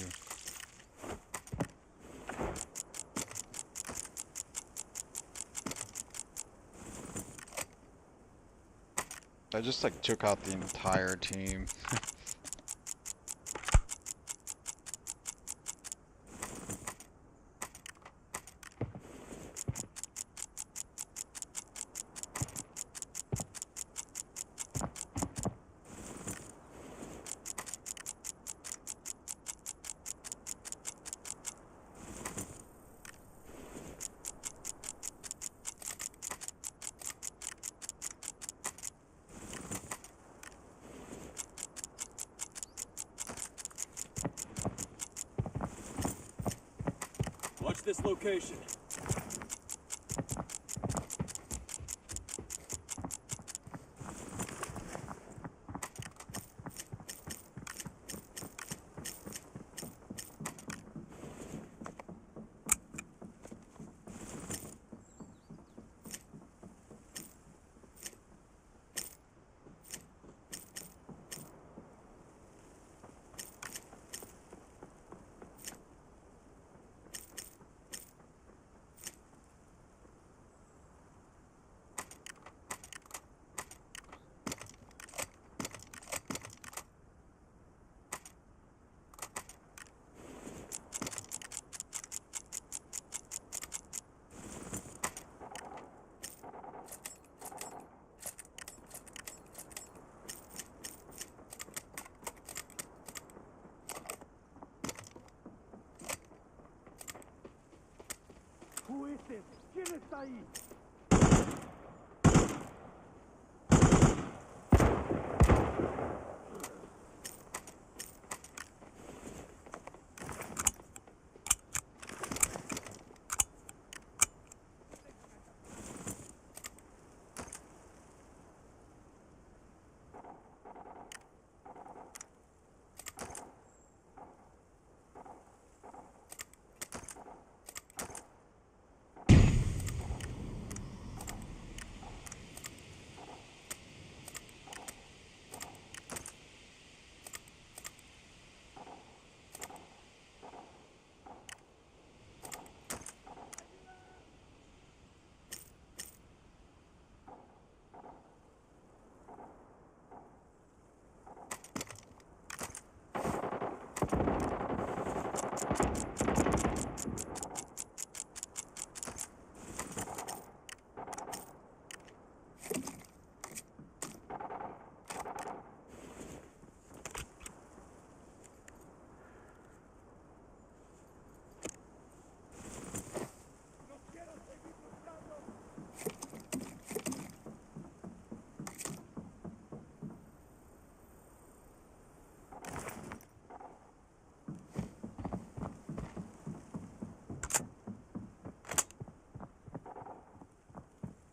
I just like took out the entire team. Watch this location. Who is this? ¿Quién está ahí?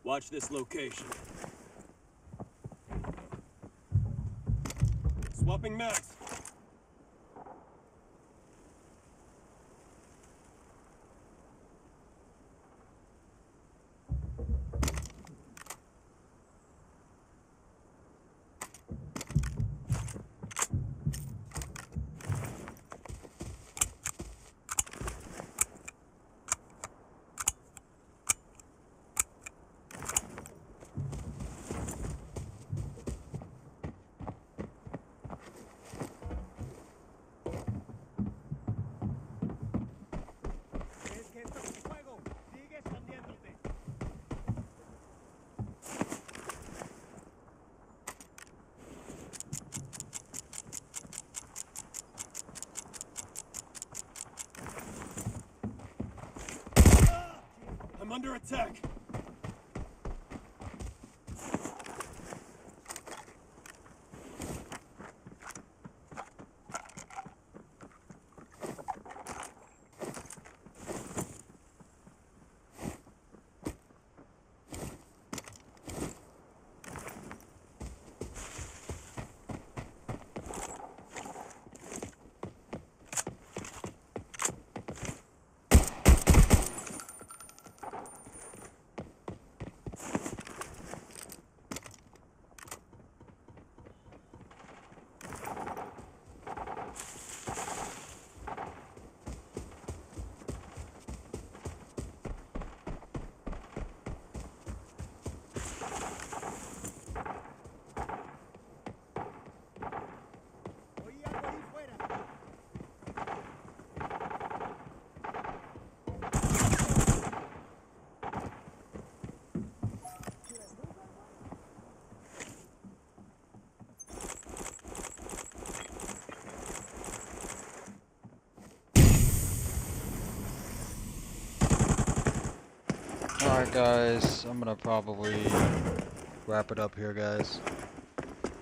Watch this location. Swapping max. I'm under attack. Alright guys, I'm gonna probably wrap it up here, guys.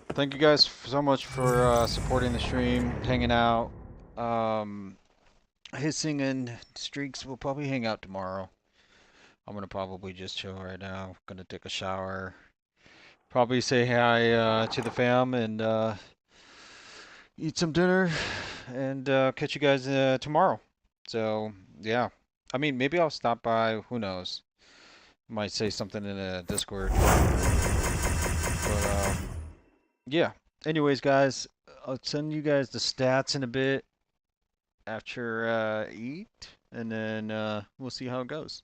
Thank you guys so much for supporting the stream, hanging out. Hissing and Streaks will probably hang out tomorrow. I'm gonna probably just chill right now. Gonna take a shower. Probably say hi to the fam and eat some dinner and catch you guys tomorrow. So yeah, I mean maybe I'll stop by. Who knows? Might say something in a Discord. But yeah. Anyways, guys, I'll send you guys the stats in a bit after eat, and then we'll see how it goes.